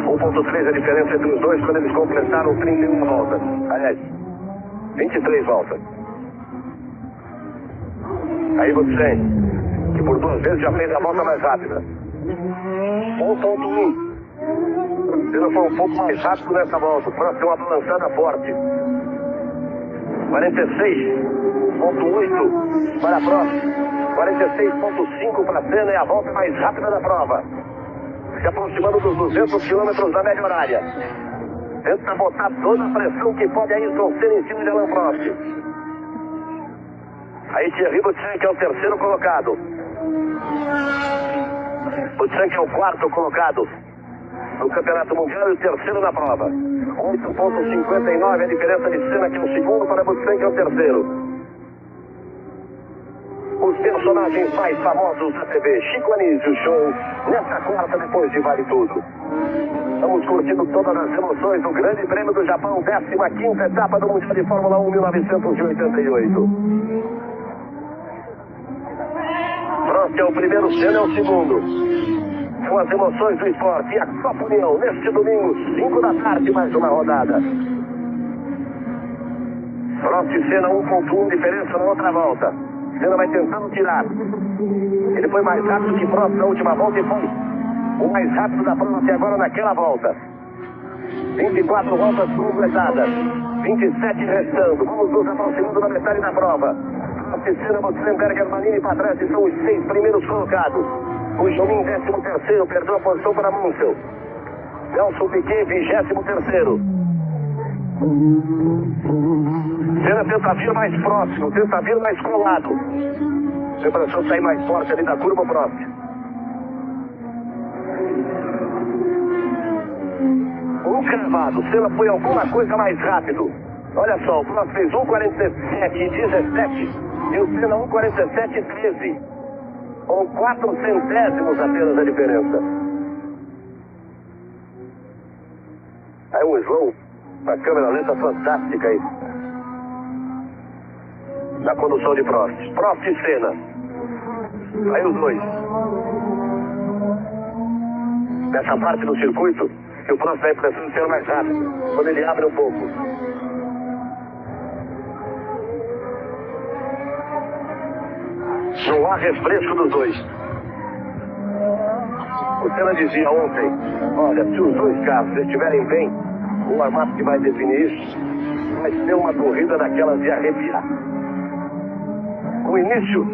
1,3 a diferença entre os dois quando eles completaram 31 voltas. Aliás, 23 voltas. Aí você tem, que por 2 vezes já fez a volta mais rápida. 1,1. Ele foi um pouco mais rápido nessa volta. O Prost deu uma balançada forte. 46,8 para Prost. 46,5 para Senna, é a volta mais rápida da prova. Se aproximando dos 200 km da média horária. Tenta botar toda a pressão que pode Ayrton Senna em cima de Alain Prost. Aí Thierry Boutsen, que é o terceiro colocado. Boutsen, que é o quarto colocado no Campeonato Mundial e o terceiro na prova. 8,59 a diferença de Senna, que é o segundo, para Boutsen, que é o terceiro. Os personagens mais famosos da TV. Chico Anísio Show, nesta quarta depois de Vale Tudo. Estamos curtindo todas as emoções do Grande Prêmio do Japão, 15ª etapa do Mundial de Fórmula 1 1988. Prost é o primeiro, Senna é o segundo. São as emoções do esporte e a Copa União, neste domingo, 5 da tarde, mais uma rodada. Prost e Senna, 1.1 diferença na outra volta. Senna vai tentando tirar. Ele foi mais rápido que Prost na última volta e foi o mais rápido da prova até agora naquela volta. 24 voltas completadas, 27 restando. Vamos nos aproximando da metade da prova. Prost e Senna, Moslenberger, Manini para trás, são os 6 primeiros colocados. O Jomin, 13º, perdeu a posição para Mansell. Nelson Piquet, 23º. Senna tenta vir mais próximo, tenta vir mais colado. A impressão de sair mais forte ali da curva próxima. Cravado, Senna foi alguma coisa mais rápido. Olha só, o Prost fez 1:47:17 e o Senna 1:47:13. Com 4 centésimos apenas a diferença. Aí um slow, uma câmera lenta fantástica aí. Na condução de Prost. Prost e Senna. Aí os dois. Nessa parte do circuito, que o Prost dá a impressão de ser mais rápido, quando ele abre um pouco. Não há refresco dos dois. O Senna dizia ontem, olha, se os dois carros estiverem bem, o armado que vai definir isso vai ser uma corrida daquelas de arrepiar. O início,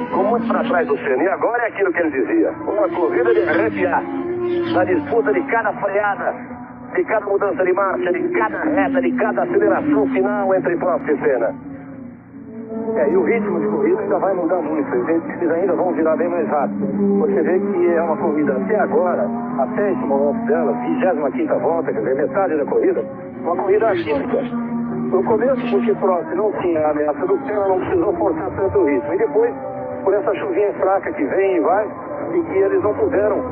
ficou muito para trás do Senna, e agora é aquilo que ele dizia, uma corrida de arrepiar. Na disputa de cada freada, de cada mudança de marcha, de cada reta, de cada aceleração final entre Prost e Senna. E o ritmo de corrida ainda vai mudar muito. Eles ainda vão virar bem mais rápido. Você vê que é uma corrida até agora, até esse momento dela, 25ª volta, quer dizer, metade da corrida, uma corrida atípica. No começo, porque Prost não tinha a ameaça do Senna, não precisou forçar tanto o ritmo. E depois, por essa chuvinha fraca que vem e vai, e que eles não puderam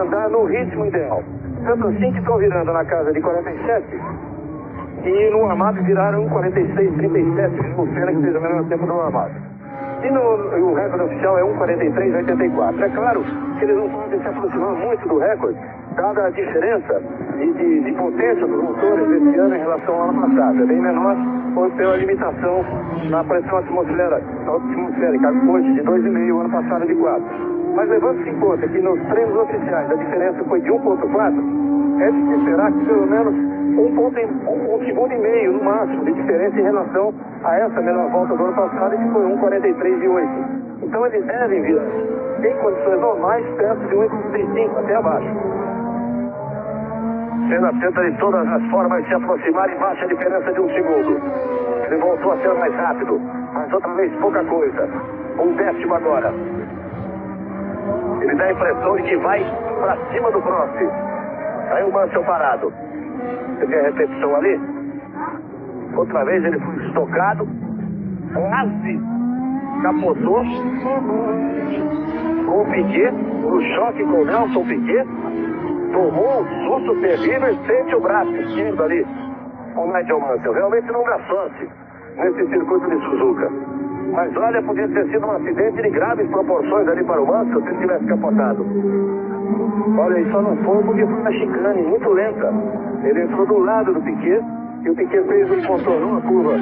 andar no ritmo ideal. Tanto assim que estão virando na casa de 47 e no armado viraram 1:46:37, o Senna que fez o menor tempo do armado. E o recorde oficial é 1:43:84. É claro que eles não podem se aproximar muito do recorde, dada a diferença de potência dos motores desse ano em relação ao ano passado. É bem menor pela limitação na pressão atmosférica, hoje de 2,5, o ano passado de 4. Mas levando-se em conta que nos treinos oficiais a diferença foi de 1,4, é de se esperar que pelo menos um segundo e meio no máximo de diferença em relação a essa menor volta do ano passado, que foi 1:43:8. Então eles devem vir em condições normais perto de 1:45 até abaixo. Senna tenta de todas as formas se aproximar e baixa a diferença de 1 segundo. Ele voltou a ser mais rápido, mas outra vez pouca coisa. 1/10 agora. Ele dá a impressão de que vai para cima do Prost. Aí o Mansell parado. Você vê a repetição ali? Outra vez ele foi estocado, quase capotou com o Piquet, no choque com o Nelson Piquet, tomou um susto terrível e sente o braço esquerdo ali. O Nigel Mansell realmente não dá sorte nesse circuito de Suzuka. Mas olha, podia ter sido um acidente de graves proporções ali para o Mansell se ele tivesse capotado. Olha, e só não foi porque foi uma chicane muito lenta. Ele entrou do lado do Piquet e o Piquet fez um contorno na curva,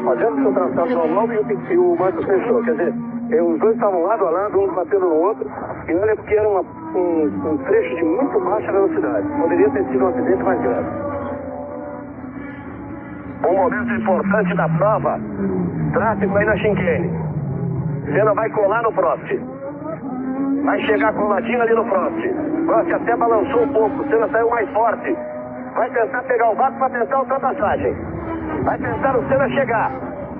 fazendo seu traçado normal, e o Mansell fechou. Quer dizer, os dois estavam lado a lado, um batendo no outro, e olha porque era um trecho de muito baixa velocidade. Poderia ter sido um acidente mais grave. Um momento importante da prova, tráfego aí na chicane. Senna vai colar no Prost. Vai chegar coladinho ali no Prost. Prost até balançou um pouco, Senna saiu mais forte. Vai tentar pegar o vácuo para tentar a ultrapassagem. Vai tentar o Senna chegar.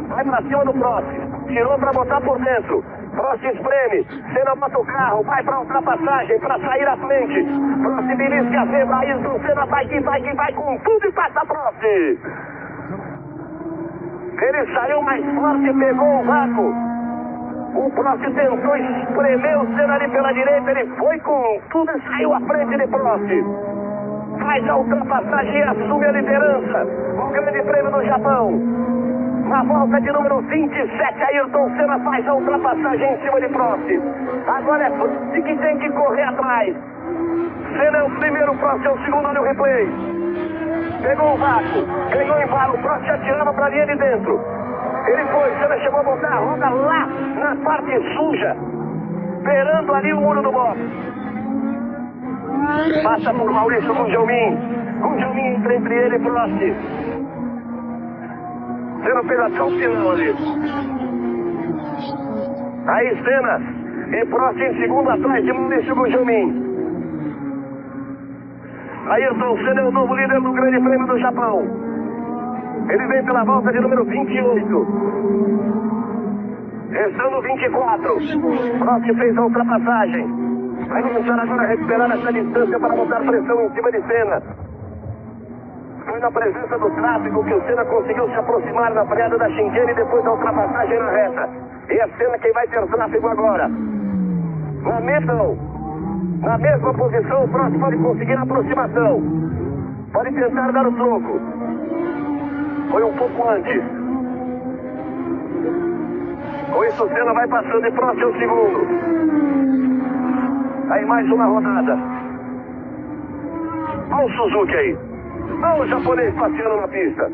Vai para cima do Prost. Tirou para botar por dentro. Prost espreme. Senna bota o carro. Vai para ultrapassagem, para sair à frente. Prost belisca a zebra. Ayrton Senna vai com tudo e passa Prost. Ele saiu mais forte e pegou o vácuo. O Prost tentou espremer o Senna ali pela direita. Ele foi com tudo e saiu à frente de Prost. faz a ultrapassagem e assume a liderança. O Grande Prêmio do Japão. Na volta de número 27, Ayrton Senna faz a ultrapassagem em cima de Prost. Agora é Prost que tem que correr atrás. Senna é o primeiro, Prost é o segundo, olha o replay. Pegou o vácuo, ganhou em embalo, Prost atirava para a linha de dentro. Ele foi, Senna chegou a botar a roda lá na parte suja, beirando ali o muro do box. Passa por Maurício Gugelmin. Gugelmin entra entre ele e Prost. Senna fez até o final ali. Aí Senna e Prost em segundo atrás de Maurício Gugelmin. Ayrton Senna é o novo líder do Grande Prêmio do Japão. Ele vem pela volta de número 28. Restando 24. Prost fez a ultrapassagem. Vai começar agora a recuperar essa distância para botar pressão em cima de Senna. Foi na presença do tráfego que o Senna conseguiu se aproximar na freada da chicane depois da ultrapassagem na reta. E é Senna quem vai ter tráfego agora. Na mesma posição, o Prost pode conseguir a aproximação. Pode tentar dar o troco. Foi um pouco antes. Com isso, o Senna vai passando e Prost é o segundo. Aí mais uma rodada. Olha o Suzuki aí. Olha o japonês passeando na pista.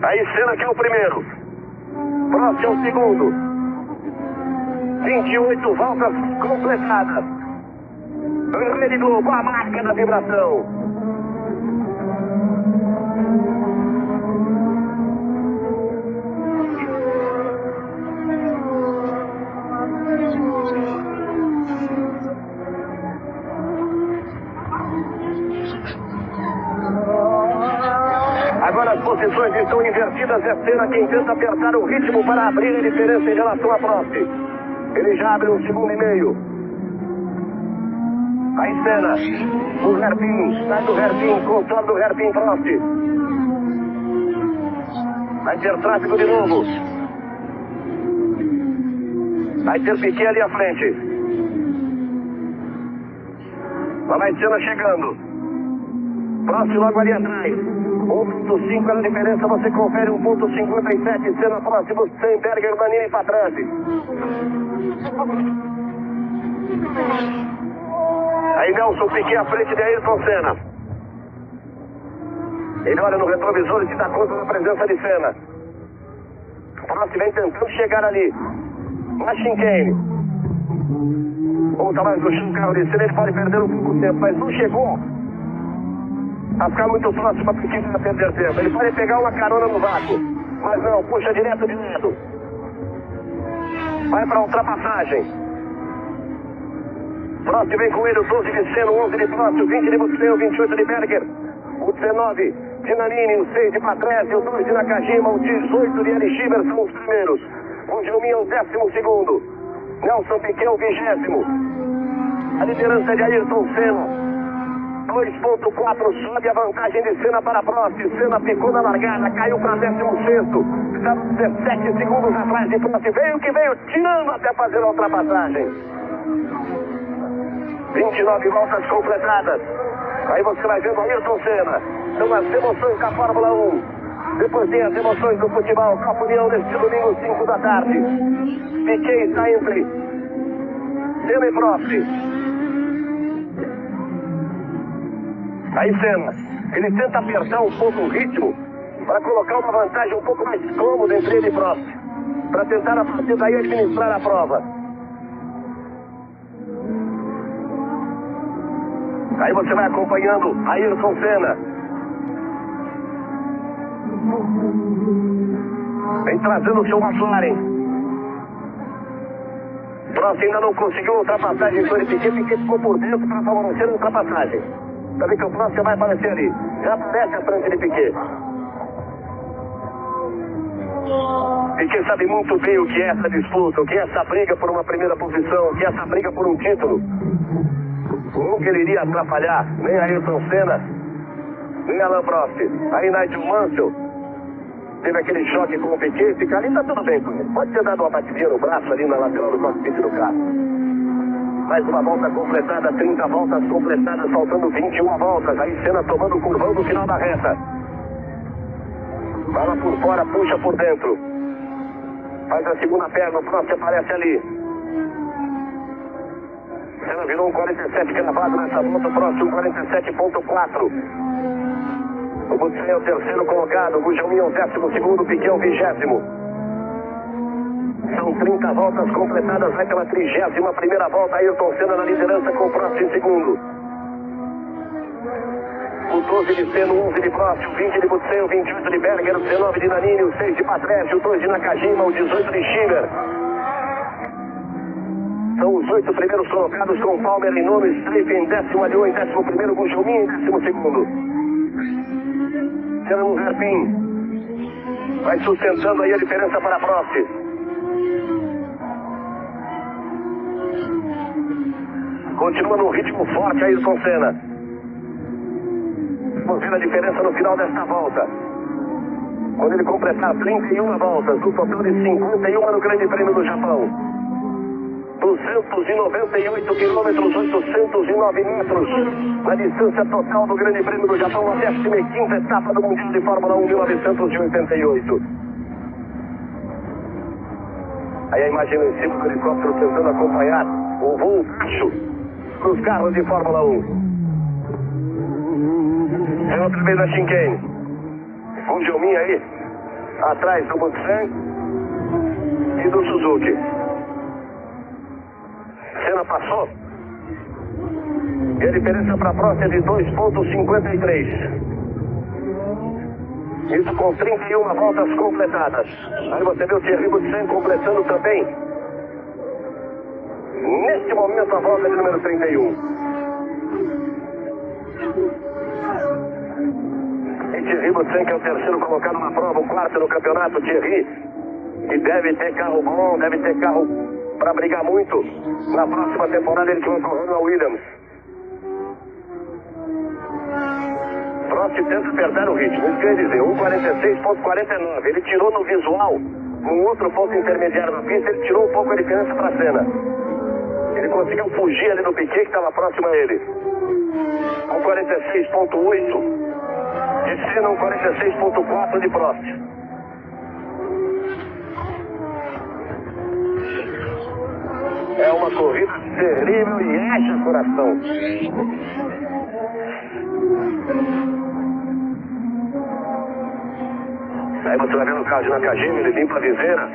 Aí Senna que é o primeiro. Prost é o segundo. 28 voltas completadas. Rede Globo, a marca da vibração. Agora as posições estão invertidas. É Senna quem tenta apertar o ritmo para abrir a diferença em relação a Prost. Ele já abre um segundo e meio. Aí Senna, o Hairpin, sai do Hairpin, contorna do Hairpin Prost. Vai ter tráfego de novo. Vai ter Piquet ali à frente. Lá vai Senna chegando. Prost logo ali atrás. 1.5 era a diferença, você confere 1.57, Senna próximo, Steinberger, Manini para trás. Aí Nelson Piquet à frente de Ayrton Senna. Ele olha no retrovisor e se dá conta da presença de Senna. Prost vem tentando chegar ali. Na chicane. Volta mais no chão, carro de Senna, ele pode perder um pouco de tempo, mas não chegou a ficar muito próximo para Piquet para perder tempo. Ele pode pegar uma carona no vácuo, mas não, puxa direto de lado. Vai para a ultrapassagem. Prost vem com ele, o 12 de Senna, o 11 de Prost, o 20 de Buscamos, o 28 de Berger, o 19 de Nannini, o 6 de Patrese, o 2 de Nakajima, o 18 de Eli Schieber são os primeiros. O Gelmin é o 12º. Nelson Piquet é o 20º. A liderança de Ayrton Senna. 2.4, sobe a vantagem de Senna para Prost. Senna ficou na largada, caiu para 16º. Está 17 segundos atrás de Prost. Veio que veio, tirando até fazer a ultrapassagem. 29 voltas completadas. Aí você vai vendo Ayrton Senna. São as emoções da Fórmula 1. Depois tem as emoções do futebol. Copa União neste domingo, 5 da tarde. Piquet está entre Senna e Prost. Aí Senna, ele tenta apertar um pouco o ritmo para colocar uma vantagem um pouco mais cômoda entre ele e Prost, para tentar a partir daí administrar a prova. Aí você vai acompanhando Ayrton Senna. Vem trazendo o seu McLaren. Prost ainda não conseguiu ultrapassagem sobre Piquet, Piquet ficou por dentro para favorecer a ultrapassagem. Sabe que o Prost já vai aparecer ali. Já aparece à frente de Piquet. Piquet sabe muito bem o que é essa disputa, o que é essa briga por uma primeira posição, o que é essa briga por um título. Nunca ele iria atrapalhar nem Ayrton Senna, nem Alain Prost. Aí Nigel Mansell teve aquele choque com o Piquet, fica ali, tá tudo bem com ele. Pode ter dado uma batidinha no braço ali na lateral do cockpit do carro. Mais uma volta completada, 30 voltas completadas, faltando 21 voltas. Aí Senna tomando o curvão do final da reta. Bala por fora, puxa por dentro. Faz a segunda perna, o Prost aparece ali. Senna virou um 47 cravado nessa volta, o Prost um 47.4. O Butsen é o terceiro colocado, o Gugelmin é o 12º, o Piquet é o 20º. São 30 voltas completadas, vai pela 31ª volta, Ayrton Senna na liderança com o Prost em segundo. O 12 de Senna, o 11 de Prost, o 20 de Butsen, o 28 de Berger, o 19 de Nannini, o 6 de Patrese, o 2 de Nakajima, o 18 de Schiller. São os 8 primeiros colocados com Palmer em nono, Streif em 10º, Alliot em 11º, Gugelmin em 12º. Senna no hairpin. Vai sustentando aí a diferença para Prost. Continua num ritmo forte Ayrton Senna. Vamos ver a diferença no final desta volta. Quando ele completar 31 voltas, no total de 51 no Grande Prêmio do Japão. 298 quilômetros, 809 metros. Na distância total do Grande Prêmio do Japão, a 15ª etapa do Mundial de Fórmula 1 1988. Aí a imagem lá em cima do helicóptero tentando acompanhar o voo baixo dos carros de Fórmula 1. É o primeiro da chicane. O Gugelmin aí, atrás do Butsen e do Suzuki. Senna passou. E a diferença para a Prost é de 2,53. Isso com 31 voltas completadas. Aí você vê o Thierry Butsen completando também. Neste momento a volta de número 31. E Thierry Butsen, que é o terceiro colocado na prova, o quarto no campeonato. Thierry, que deve ter carro bom, deve ter carro para brigar muito. Na próxima temporada ele que vai correr na Williams. Prost tenta apertar o ritmo, isso quer dizer, 1,46.49. Ele tirou no visual, num outro ponto intermediário na pista, ele tirou um pouco a diferença para a Senna. Ele conseguiu fugir ali do Piquet, que estava próximo a ele. 1,46.8 de Senna, 1,46.4 de Prost. É uma corrida terrível e haja coração. Aí você vai vendo o carro de Nakajima, ele limpa a viseira.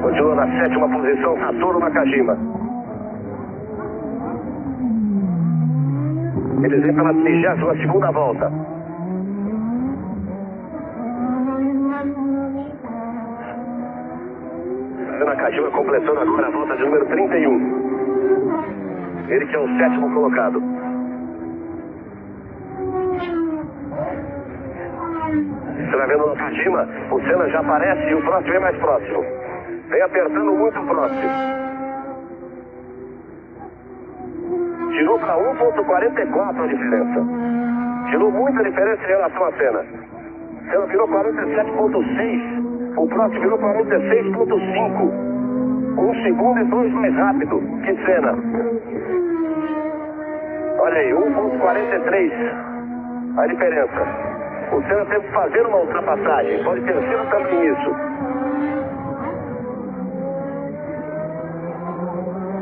Continua na 7ª posição, Satoru Nakajima. Eles vêm pela 32ª volta. Nakajima completando agora a volta de número 31. Ele que é o 7º colocado. Você vai vendo o Nakajima, o Senna já aparece e o Prost vem mais próximo. Vem apertando muito o Prost. Tirou para 1,44 a diferença. Tirou muita diferença em relação à Senna. Senna virou 47,6. O Prost virou 46,5. 1 segundo e 2 mais rápido que Senna. Olha aí, 1,43 a diferença. O Senna teve que fazer uma ultrapassagem. Pode ter sido também isso.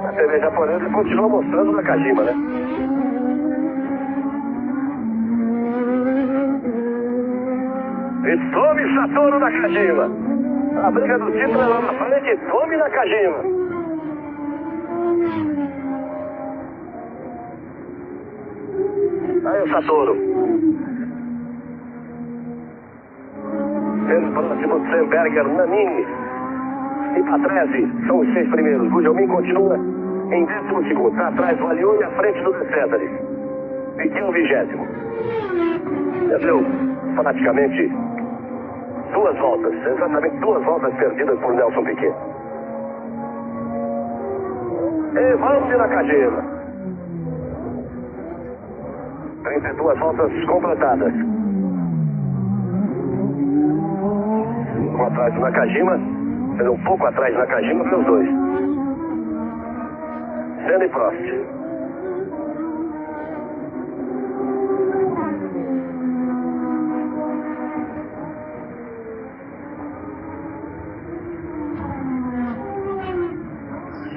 A TV japonesa continua mostrando Nakajima, né? E tome Satoru Nakajima. A briga do título é lá na frente. Tome Nakajima. Aí o Satoru. Sendo próximo de Berger, Nannini e Patrese são os 6 primeiros. Gugelmin continua em 12º. Está atrás do Alliot e à frente do DESSA. Piquet o 20º. Entendeu? Fanaticamente 2 voltas. Exatamente 2 voltas perdidas por Nelson Piquet. E vamos de Nakajima. 32 voltas completadas. Atrás do Nakajima, Um pouco atrás na caixinha, os dois. Senna e Prost.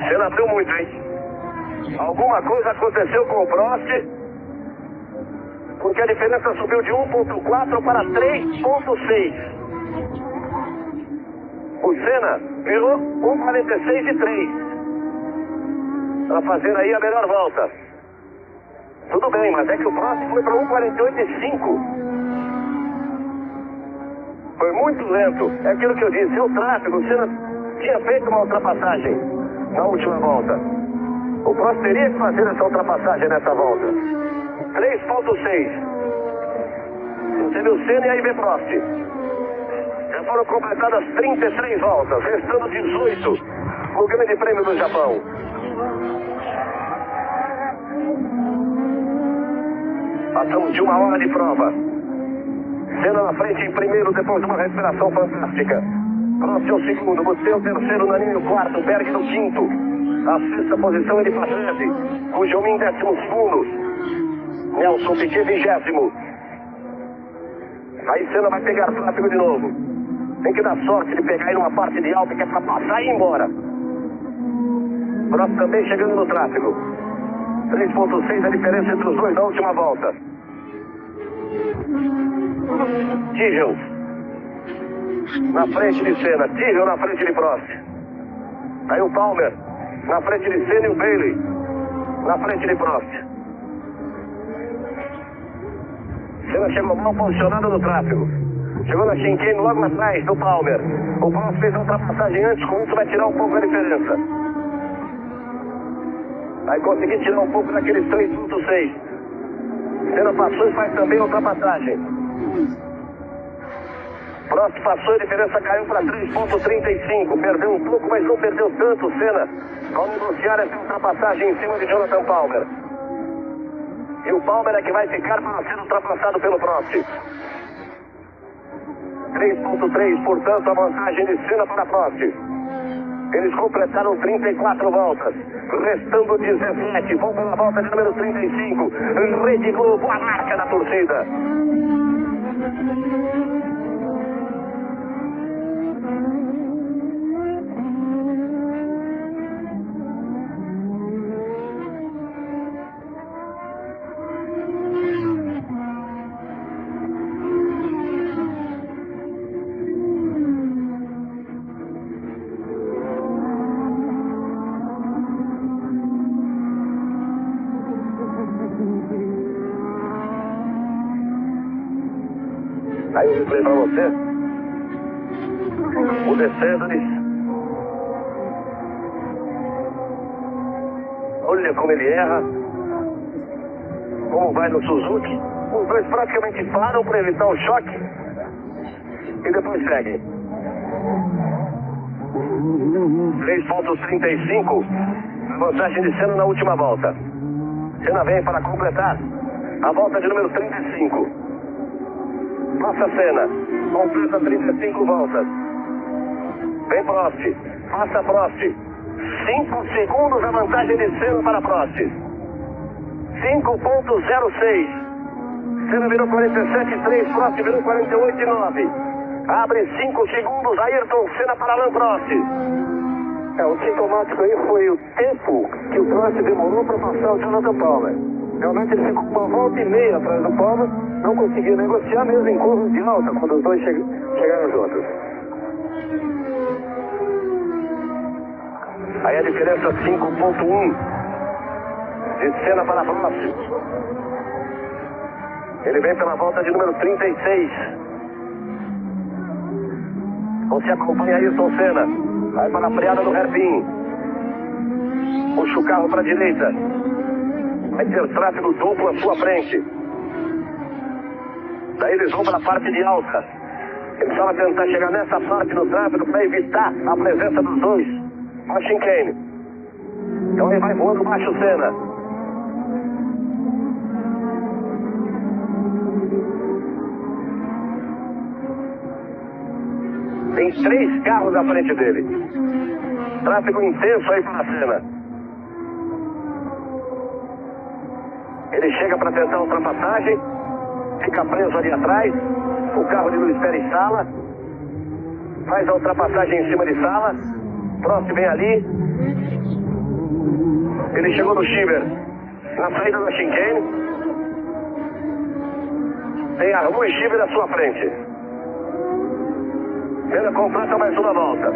Senna abriu muito, hein? Alguma coisa aconteceu com o Prost, porque a diferença subiu de 1.4 para 3.6. O Senna virou 1.46.3 para fazer aí a melhor volta. Tudo bem, mas é que o Prost foi para 1.48.5. Foi muito lento. É aquilo que eu disse, é o tráfego. O Senna tinha feito uma ultrapassagem na última volta. O Prost teria que fazer essa ultrapassagem nessa volta. 3.6. Você viu o Senna e aí vem Prost. Já foram completadas 33 voltas, restando 18 no Grande Prêmio do Japão. Passamos de 1 hora de prova. Senna na frente em primeiro, depois de uma recuperação fantástica. Prost é o segundo, você é o terceiro, Nani o quarto, Berg no quinto. A sexta posição ele Patrese, Gujomin 12º. Nelson Piquet 20º. Aí Senna vai pegar tráfego de novo. Tem que dar sorte de pegar aí numa parte de alta que é pra passar e ir embora. Prost também chegando no tráfego. 3.6 a diferença entre os dois na última volta. Tijel na frente de Senna, Tijel na frente de Prost. Aí o Palmer na frente de Senna e o Bailey na frente de Prost. Senna chegou mal posicionado no tráfego. Chegou na chicane logo atrás do Palmer. O Prost fez a ultrapassagem antes, com isso vai tirar um pouco a diferença. Vai conseguir tirar um pouco daqueles 3.6. Senna passou e faz também a ultrapassagem. Prost passou e a diferença caiu para 3.35. Perdeu um pouco, mas não perdeu tanto Senna ao negociar essa ultrapassagem em cima de Jonathan Palmer. E o Palmer é que vai ficar para ser ultrapassado pelo Prost. 3.3, portanto, a vantagem de Senna para Prost. Eles completaram 34 voltas, restando 17. Vão pela volta de número 35. Rede Globo, a marca da torcida. Aí eu replay pra você. O DeSantis. Olha como ele erra. Como vai no Suzuki. Os dois praticamente param para evitar o choque. E depois seguem. 3.35. Vantagem de Senna na última volta. Senna vem para completar a volta de número 35. Passa Senna, completa 35 voltas. Vem Prost, passa Prost. 5 segundos a vantagem de Senna para Prost. 5.06. Senna virou 47.3, Prost virou 48.9. Abre 5 segundos, Ayrton Senna para Alain Prost. O sintomático aí foi o tempo que o Prost demorou para passar o Jonathan Palmer. Realmente ele ficou uma volta e meia atrás do Palmer. Não conseguiu negociar mesmo em curvas de alta, quando os dois chegaram juntos. Aí a diferença 5.1 de Senna para Prost. Ele vem pela volta de número 36. Você acompanha Ayrton Senna. Vai para a freada do hairpin. Puxa o carro para a direita. Vai ter tráfego duplo à sua frente. Daí eles vão para a parte de alta. Ele precisava tentar chegar nessa parte do tráfego para evitar a presença dos dois. Uma chicane. Então ele vai voando baixo Senna. Tem 3 carros à frente dele. Tráfego intenso aí pela cena. Ele chega para tentar a ultrapassagem. Fica preso ali atrás. O carro de Luiz Pérez Sala. Faz a ultrapassagem em cima de Sala. Próximo vem ali. Ele chegou no Schieber. Na saída da chicane. Tem Arlu e Schieber à sua frente. Ele completa mais uma volta.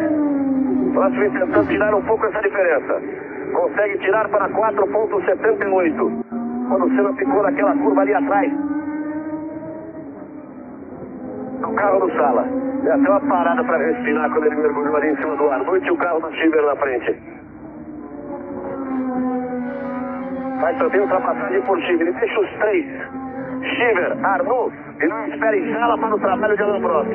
Próximo tentando tirar um pouco essa diferença. Consegue tirar para 4,78. Quando o Senna ficou naquela curva ali atrás. O carro do Sala. Deu até uma parada para respirar quando ele mergulhou ali em cima do Arlu e tinha o carro do Schieber na frente. Faz também ultrapassagem por Schieber. Ele deixa os 3. Schieber, Arlu e Luiz Pérez Sala para o trabalho de Alain Prost.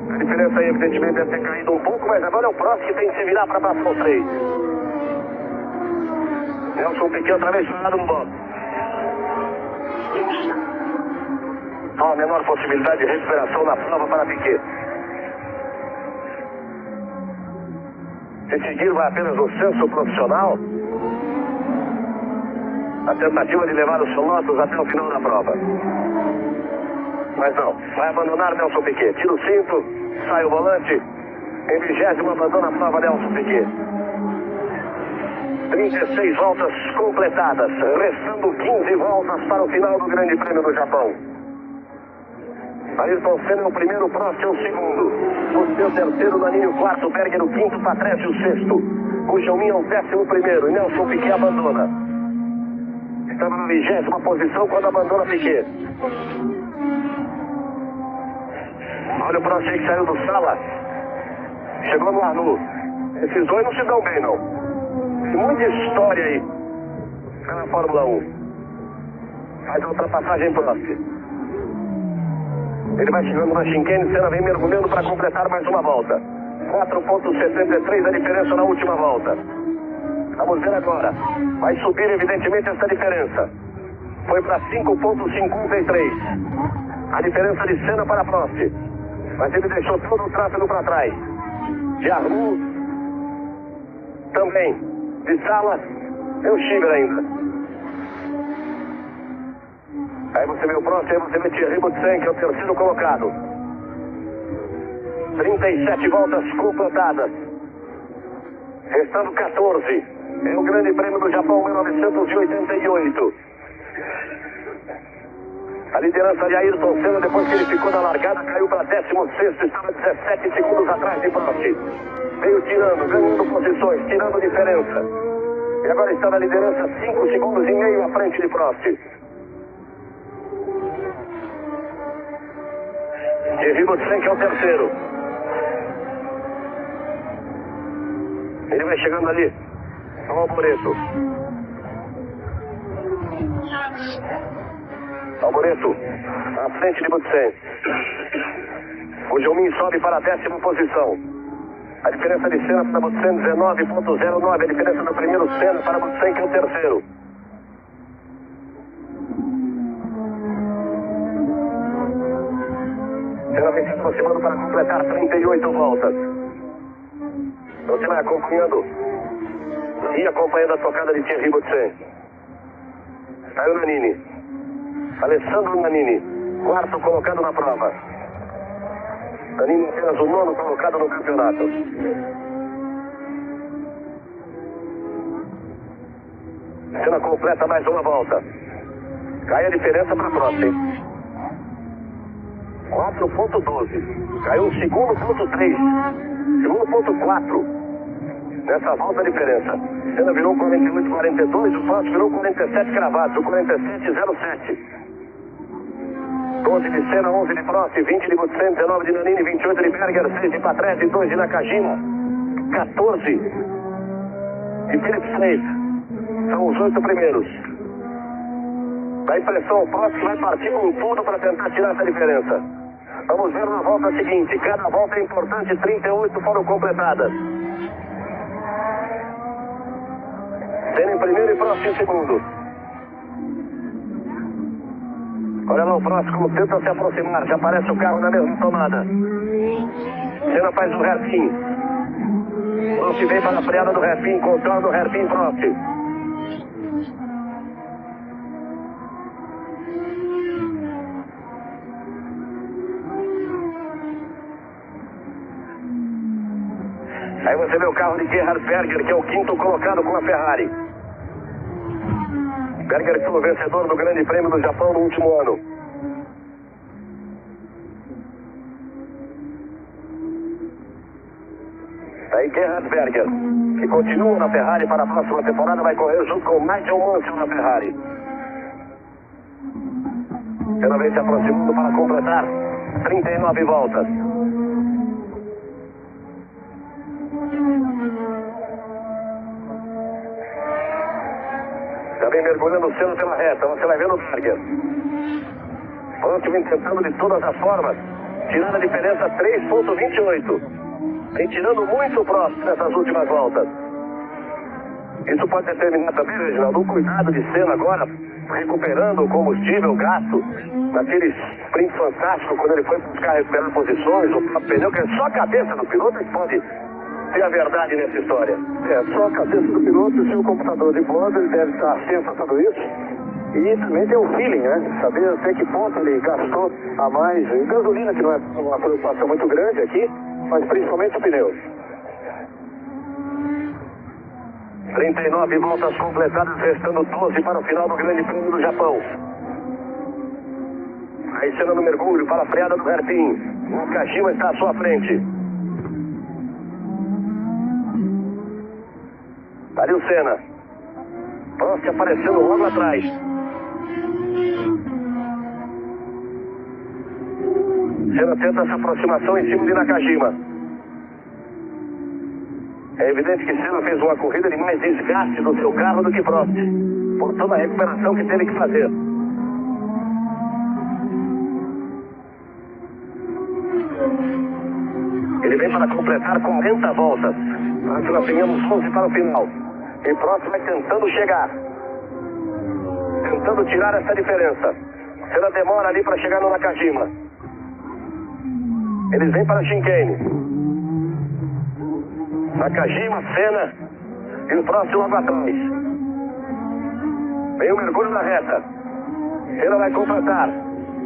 A diferença aí, evidentemente, deve ter caído um pouco, mas agora é o Prost que tem que se virar para passar os 3. Nelson Piquet outra vez parado no box. Não há a menor possibilidade de recuperação na prova para Piquet. Se seguir vai apenas o senso profissional. A tentativa de levar os pilotos até o final da prova. Mas não, vai abandonar Nelson Piquet. Tira o cinto, sai o volante. Em 20º abandona a prova Nelson Piquet. 36 voltas completadas, restando 15 voltas para o final do Grande Prêmio do Japão. Ayrton Senna é o primeiro, Prost é o segundo. O seu terceiro, Nani o quarto, Berger o quinto, Patrese o sexto. O Jaumin é o 11º e Nelson Piquet abandona. Estava na 20ª posição quando abandona Piquet. Olha o Prost aí que saiu do Sala. Chegou no Arlu. Esses dois não se dão bem, não. Tem muita história aí na Fórmula 1. Faz a ultrapassagem Prost. Ele vai chegando na chicane, Senna vem mergulhando para completar mais uma volta. 4,73 a diferença na última volta. Vamos ver agora. Vai subir evidentemente essa diferença. Foi para 5,53. A diferença de Senna para Prost. Mas ele deixou todo o tráfego para trás. De Arlu também. De Sala. E o Schieber ainda. Aí você vê o Prost, aí você vê Thierry Boutsen, que é o terceiro colocado. 37 voltas completadas. Restando 14. É o Grande Prêmio do Japão 1988. A liderança de Ayrton Senna, depois que ele ficou na largada, caiu para 16º, estava 17 segundos atrás de Prost. Veio tirando, ganhando posições, tirando diferença. E agora está na liderança 5 segundos e meio à frente de Prost. Thierry Boutsen, que é o terceiro. Ele vai chegando ali. Ao Alboreto. Alboreto, à frente de Boutsen. O Jaumin sobe para a 10ª posição. A diferença de Senna para Boutsen, 19,09. A diferença do primeiro Senna para Boutsen, que é o terceiro. Senna vem se aproximando para completar 38 voltas. Você vai acompanhando e acompanhando a tocada de Thierry Boutsen. Está aí o Nannini. Alessandro Nannini, quarto colocado na prova. Nannini apenas o 9º colocado no campeonato. Senna completa mais uma volta. Cai a diferença para a próxima. 4,12. Caiu o segundo ponto 3. Segundo ponto 4. Nessa volta a diferença. Senna virou 48,42. O Prost virou 47 cravados. O 47,07. 12 de Senna, 11 de Prost, 20 de Boutsen, 19 de Nannini, 28 de Berger, 6 de Patrese, 2 de Nakajima, 14 de Philips 3. São os 8 primeiros. Dá impressão, o Prost vai partir com tudo para tentar tirar essa diferença. Vamos ver na volta seguinte. Cada volta é importante, 38 foram completadas. Senna em primeiro e Prost em segundo. Olha lá o próximo, tenta se aproximar, já aparece o carro na mesma tomada. Senna faz o hairpin. Prost vem para a freada do hairpin, controla o hairpin Prost. Aí você vê o carro de Gerhard Berger, que é o quinto colocado com a Ferrari. Berger foi o vencedor do Grande Prêmio do Japão no último ano. Aí Gerhard Berger, que continua na Ferrari para a próxima temporada, vai correr junto com Nigel Mansell na Ferrari. Senna vem se aproximando para completar 39 voltas. Já vem mergulhando o Senna pela reta, você vai vendo o Berger. Prost vem tentando de todas as formas tirar a diferença 3,28. Vem tirando muito o Prost nessas últimas voltas. Isso pode determinar também, Reginaldo, o cuidado de Senna agora, recuperando o combustível gasto naquele sprint fantástico, quando ele foi buscar recuperar posições, o próprio pneu, que é só a cabeça do piloto que pode ter a verdade nessa história. É só a cabeça do piloto e o seu computador de bordo, ele deve estar atento a tudo isso. E também tem o feeling, né? Saber até que ponto ele gastou a mais em gasolina, que não é uma preocupação muito grande aqui, mas principalmente o pneu. 39 voltas completadas, restando 12 para o final do Grande Prêmio do Japão. Aí Senna no mergulho para a freada do hairpin. Nakajima está à sua frente. Ali o Senna. Prost aparecendo logo atrás. Senna tenta essa aproximação em cima de Nakajima. É evidente que Senna fez uma corrida de mais desgaste do seu carro do que Prost, por toda a recuperação que teve que fazer. Ele vem para completar 40 voltas, para que nós tenhamos 11 para o final. E Prost vai tentando chegar, tentando tirar essa diferença. Senna demora ali para chegar no Nakajima. Eles vêm para a chicane. Nakajima, Senna e o Prost logo atrás. Vem o mergulho na reta. Senna vai completar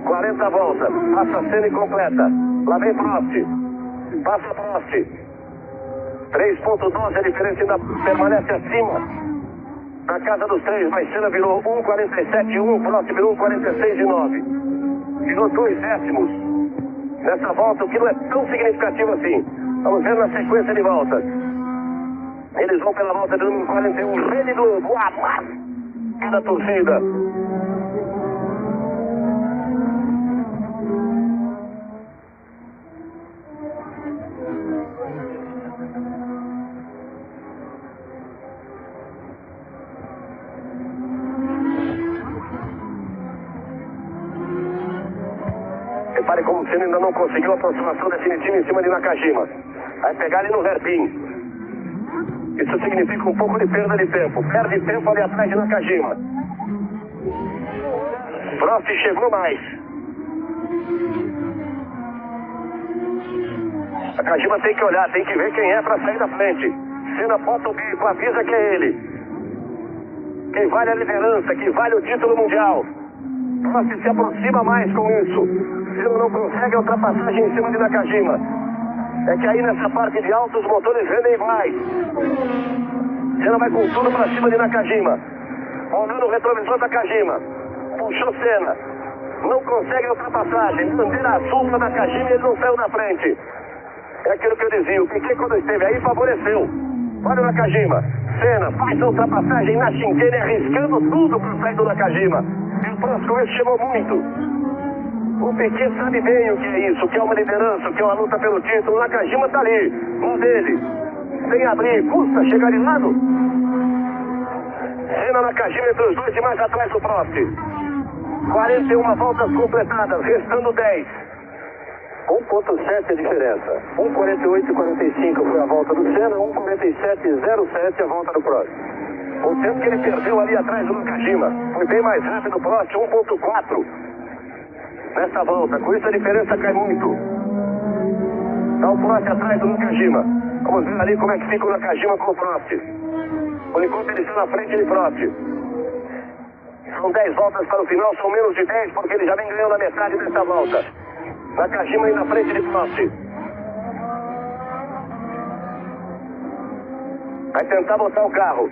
40 voltas. Passa Senna e completa. Lá vem Prost. Passa Prost. 3,12 a diferença ainda permanece acima da casa dos 3, mas Senna virou 1,47,1, Prost virou 1,46,9. Virou 2 décimos nessa volta, o que não é tão significativo assim. Vamos ver na sequência de voltas. Eles vão pela volta de número 41, Rede Globo, a da torcida. Repare como o Senna ainda não conseguiu a aproximação definitiva em cima de Nakajima. Vai pegar ele no hairpin. Isso significa um pouco de perda de tempo. Perde tempo ali atrás de Nakajima. Prost chegou mais. Nakajima tem que olhar, tem que ver quem é para sair da frente. Senna bota o bico, avisa que é ele. Quem vale a liderança, que vale o título mundial. Prost se aproxima mais com isso. Senna não consegue a ultrapassagem em cima de Nakajima. É que aí nessa parte de alto os motores rendem iguais. Senna vai com tudo para cima de Nakajima. Olhando o retrovisor da Nakajima. Puxou Senna. Não consegue a ultrapassagem. Bandeira azul para Nakajima e ele não saiu da frente. É aquilo que eu dizia. O Piquet quando esteve aí favoreceu. Olha o Nakajima. Senna faz a ultrapassagem na chicane, arriscando tudo para sair do Nakajima. E o Prost com isso chegou muito. O Piquet sabe bem o que é isso, o que é uma liderança, o que é uma luta pelo título. O Nakajima está ali, um dele, sem abrir, custa chegar de lado. Senna, Nakajima entre os dois e mais atrás do Prost. 41 voltas completadas, restando 10. 1,7 a diferença. 1,48,45 foi a volta do Senna, 1,47,07 a volta do Prost. O tempo que ele perdeu ali atrás do Nakajima foi bem mais rápido o Prost, 1,4. nessa volta. Com isso a diferença cai muito. Está o Prost atrás do Nakajima. Vamos ver ali como é que fica o Nakajima com o Prost. Por enquanto ele está na frente de Prost. São 10 voltas para o final, são menos de 10 porque ele já vem ganhando a metade dessa volta. Nakajima aí na frente de Prost. Vai tentar botar o carro.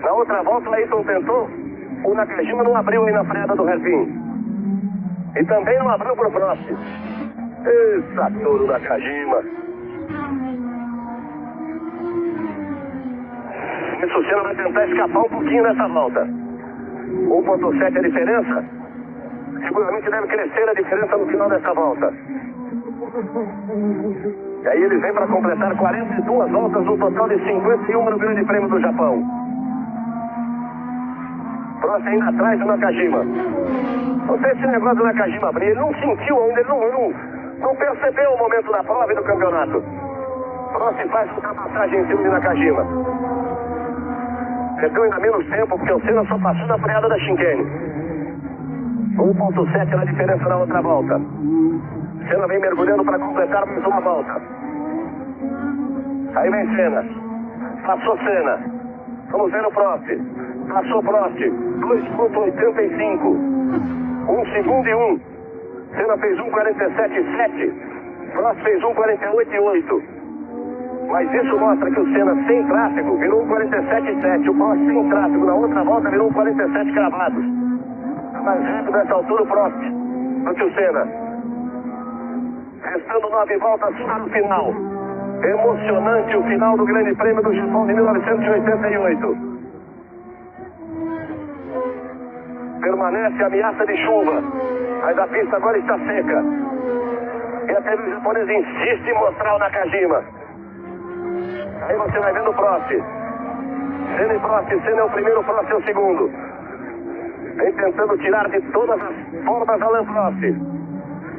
Na outra volta o Ayrton tentou. O Nakajima não abriu aí na freada do hairpin. E também não abriu para o Prost. Eita, touro Nakajima. Isso, o Senna vai tentar escapar um pouquinho nessa volta. 1.7 a diferença. Seguramente deve crescer a diferença no final dessa volta. E aí ele vem para completar 42 voltas, no total de 51 no Grande Prêmio do Japão. Prost ainda atrás do Nakajima. Não sei se esse negócio do Nakajima abrir, ele não sentiu ainda, ele não percebeu o momento da prova e do campeonato. Prost faz ultrapassagem em cima de Nakajima. Perdeu ainda menos tempo, porque o Senna só passou na freada da chicane. 1.7 na diferença na outra volta. Senna vem mergulhando para completar mais uma volta. Aí vem Senna. Passou Senna. Vamos ver o Prost. Passou Prost. 2.85. 1 segundo e 1. Senna fez 1.47.7. Prost fez 1.48.8. Mas isso mostra que o Senna sem tráfego virou 1.47.7. O Prost sem tráfego na outra volta virou 1.47 cravados. Está mais rápido nessa altura o Prost do que o Senna. Restando 9 voltas para o final. Emocionante o final do Grande Prêmio do Japão de 1988. Permanece a ameaça de chuva, mas a pista agora está seca. E até o japonês insiste em mostrar o Nakajima. Aí você vai vendo o Prost. Senna e Prost. Senna é o primeiro, Prost é o segundo. Vem tentando tirar de todas as formas Alain Prost.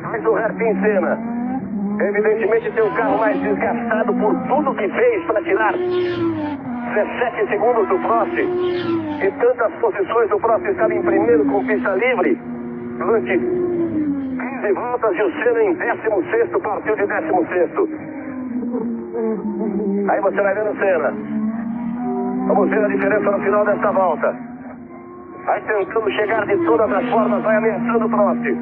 Faz o hairpin Senna. Evidentemente tem o carro mais desgastado por tudo que fez para tirar 17 segundos do Prost. E tantas posições do Prost estava em primeiro com pista livre durante 15 voltas e o Senna em 16º, partiu de 16º. Aí você vai vendo o Senna. Vamos ver a diferença no final desta volta. Vai tentando chegar de todas as formas, vai ameaçando o Prost.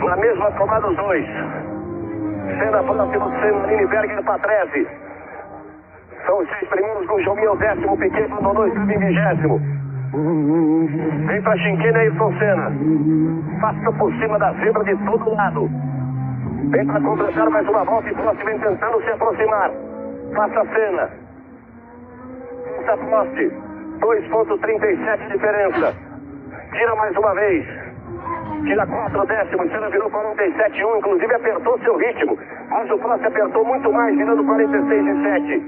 Na mesma tomada os dois. Senna próximo, Senna, Lindbergh para 13. São os 6 primeiros com o João, o 10º, Piquet abandonou, estava em 20º. Vem para Chinquene, Ayrton Senna. Passa por cima da zebra de todo lado. Vem para completar mais uma volta e Prost vem tentando se aproximar. Passa Senna. Passa Prost. 2.37 de diferença. Tira mais uma vez. Tira 4 décimos. Senna virou 47.1. Inclusive apertou seu ritmo. Mas o Prost apertou muito mais, virando 46.7.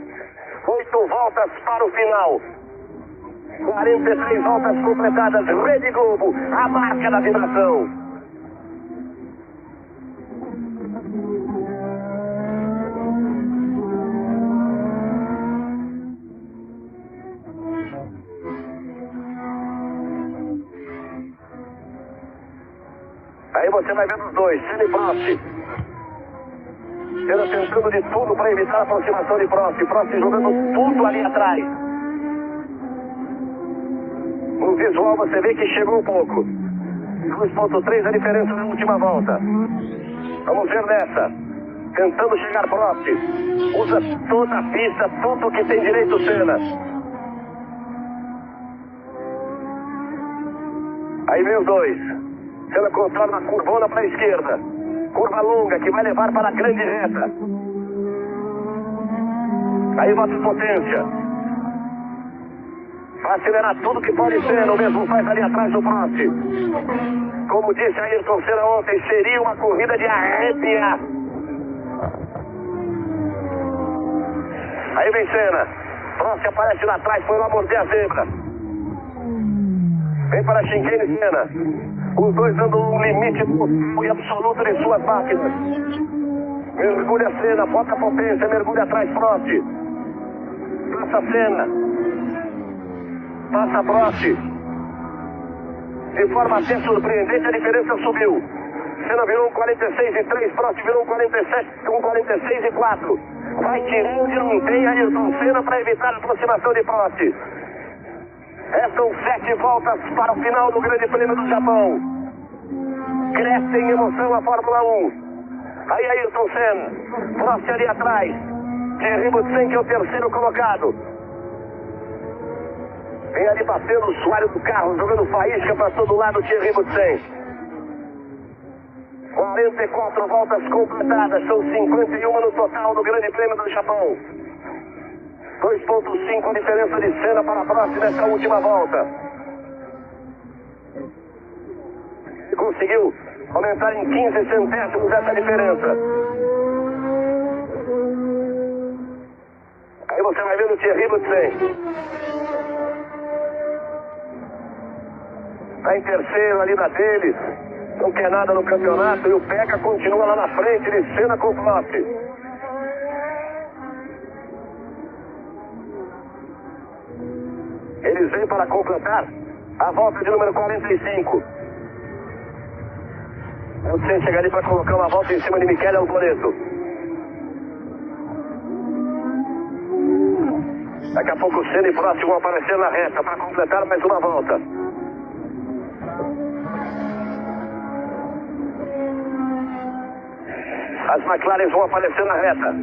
8 voltas para o final. 43 voltas completadas. Rede Globo, a marca da vibração. Aí você vai vendo os dois, Senna e Prost. Senna tentando de tudo para evitar a aproximação de Prost. Prost jogando tudo ali atrás. No visual você vê que chegou um pouco. 2.3 a diferença na última volta. Vamos ver nessa. Tentando chegar Prost. Usa toda a pista, tudo que tem direito Senna. Aí vem os dois. Senna controla a curvona para a esquerda. Curva longa que vai levar para a grande reta. Aí bota potência. Vai acelerar tudo que pode ser. O mesmo faz ali atrás do Prost. Como disse Ayrton Senna ontem, seria uma corrida de arrepiar. Aí vem Senna. Prost aparece lá atrás, foi lá morder a zebra. Vem para a Chinquene Senna. Os dois dando um limite total e absoluto de suas máquinas. Mergulha Senna, bota a potência, mergulha atrás Prost. Passa Senna. Passa Prost. de forma até surpreendente, a diferença subiu. Senna virou um 46,3, Prost virou um 46,4. Vai tirando e não tem Ayrton Senna para evitar a aproximação de Prost. Restam 7 voltas para o final do Grande Prêmio do Japão. Cresce em emoção a Fórmula 1. Aí Ayrton Senna, Prost ali atrás. Thierry Boutsen, que é o terceiro colocado. Vem ali batendo o soalho do carro, jogando faísca para todo lado, Thierry Boutsen. 44 voltas completadas, são 51 no total do Grande Prêmio do Japão. 2,5 a diferença de Senna para Prost nessa última volta. Ele conseguiu aumentar em 15 centésimos essa diferença. Aí você vai vendo o Thierry Boutsen. Está em terceiro ali na deles. Não quer nada no campeonato e o Pega continua lá na frente de Senna com Prost. Eles vêm para completar a volta de número 45. O Senna chega ali para colocar uma volta em cima de Michele Alboreto. Daqui a pouco o Senna e Prost vão aparecer na reta para completar mais uma volta. As McLaren vão aparecer na reta.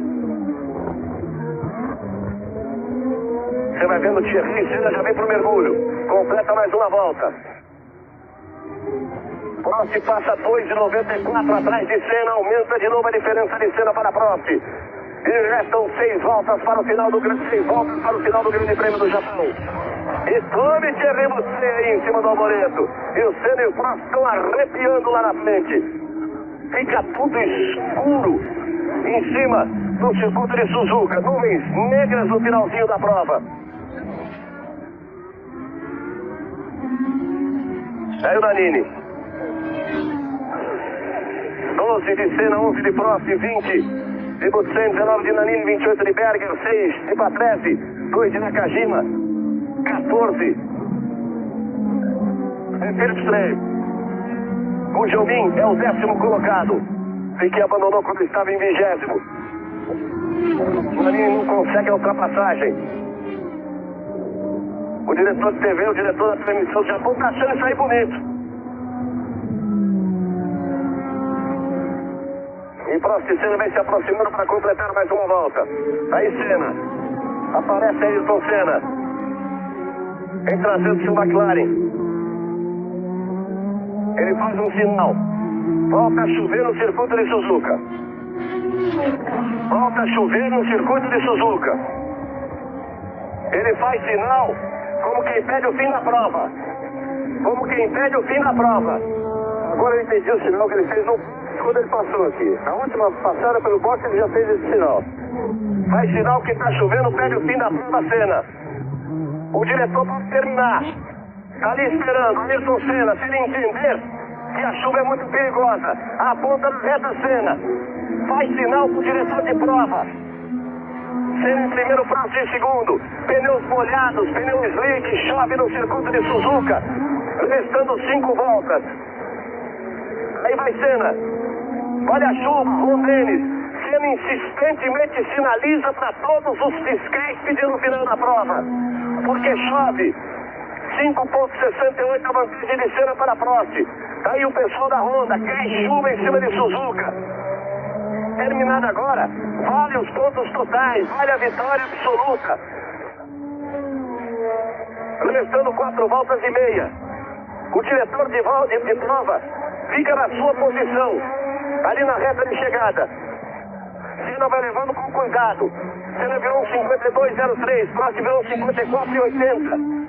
Você vai vendo o Thierry, Senna já vem pro mergulho. Completa mais uma volta. Prost passa 2,94 atrás de Senna. Aumenta de novo a diferença de Senna para Prost. E restam 6 voltas para o final do Grande Prêmio do Japão. E tome Thierry Boutsen aí em cima do Alboreto. E o Senna e o Prost estão arrepiando lá na frente. Fica tudo escuro em cima do circuito de Suzuka. Nuvens negras no finalzinho da prova. Aí o Nannini. 12 de Senna, 11 de Prost, 20 de Boutsen, 19 de Nannini, 28 de Berger, 6 de Patrese, 2 de Nakajima, 14 de Philipsen. O Jobim é o 10º colocado. Piquet abandonou quando estava em 20º. O Nannini não consegue a ultrapassagem. O diretor de TV, o diretor da transmissão do Japão está achando isso aí bonito. E Prost e Senna vem se aproximando para completar mais uma volta. Aí Senna. Aparece Ayrton Senna. Vem trazendo seu McLaren. Ele faz um sinal. Volta a chover no circuito de Suzuka. Volta a chover no circuito de Suzuka. Ele faz sinal como quem pede o fim da prova. Como quem pede o fim da prova. Agora eu entendi o sinal que ele fez quando ele passou aqui. Na última passada pelo boxe ele já fez esse sinal. Faz sinal que está chovendo, pede o fim da prova, Senna. O diretor pode terminar. Está ali esperando, Ayrton Senna, se ele entender que a chuva é muito perigosa, aponta na reta Senna, faz sinal para o diretor de prova. Senna em primeiro, Prost em segundo, pneus molhados, pneu slick, chove no circuito de Suzuka, restando 5 voltas. Aí vai Senna, olha a chuva, Ron Dennis. Senna insistentemente sinaliza para todos os fiscais pedindo o final da prova, porque chove. 5,68 a vantagem de Senna para Prost. Tá aí o pessoal da Honda, cai chuva em cima de Suzuka. Terminado agora, vale os pontos totais, vale a vitória absoluta. Restando 4 voltas e meia. O diretor de prova fica na sua posição, ali na reta de chegada. Senna vai levando com cuidado. Senna virou um 52,03, Prost virou um 54,80.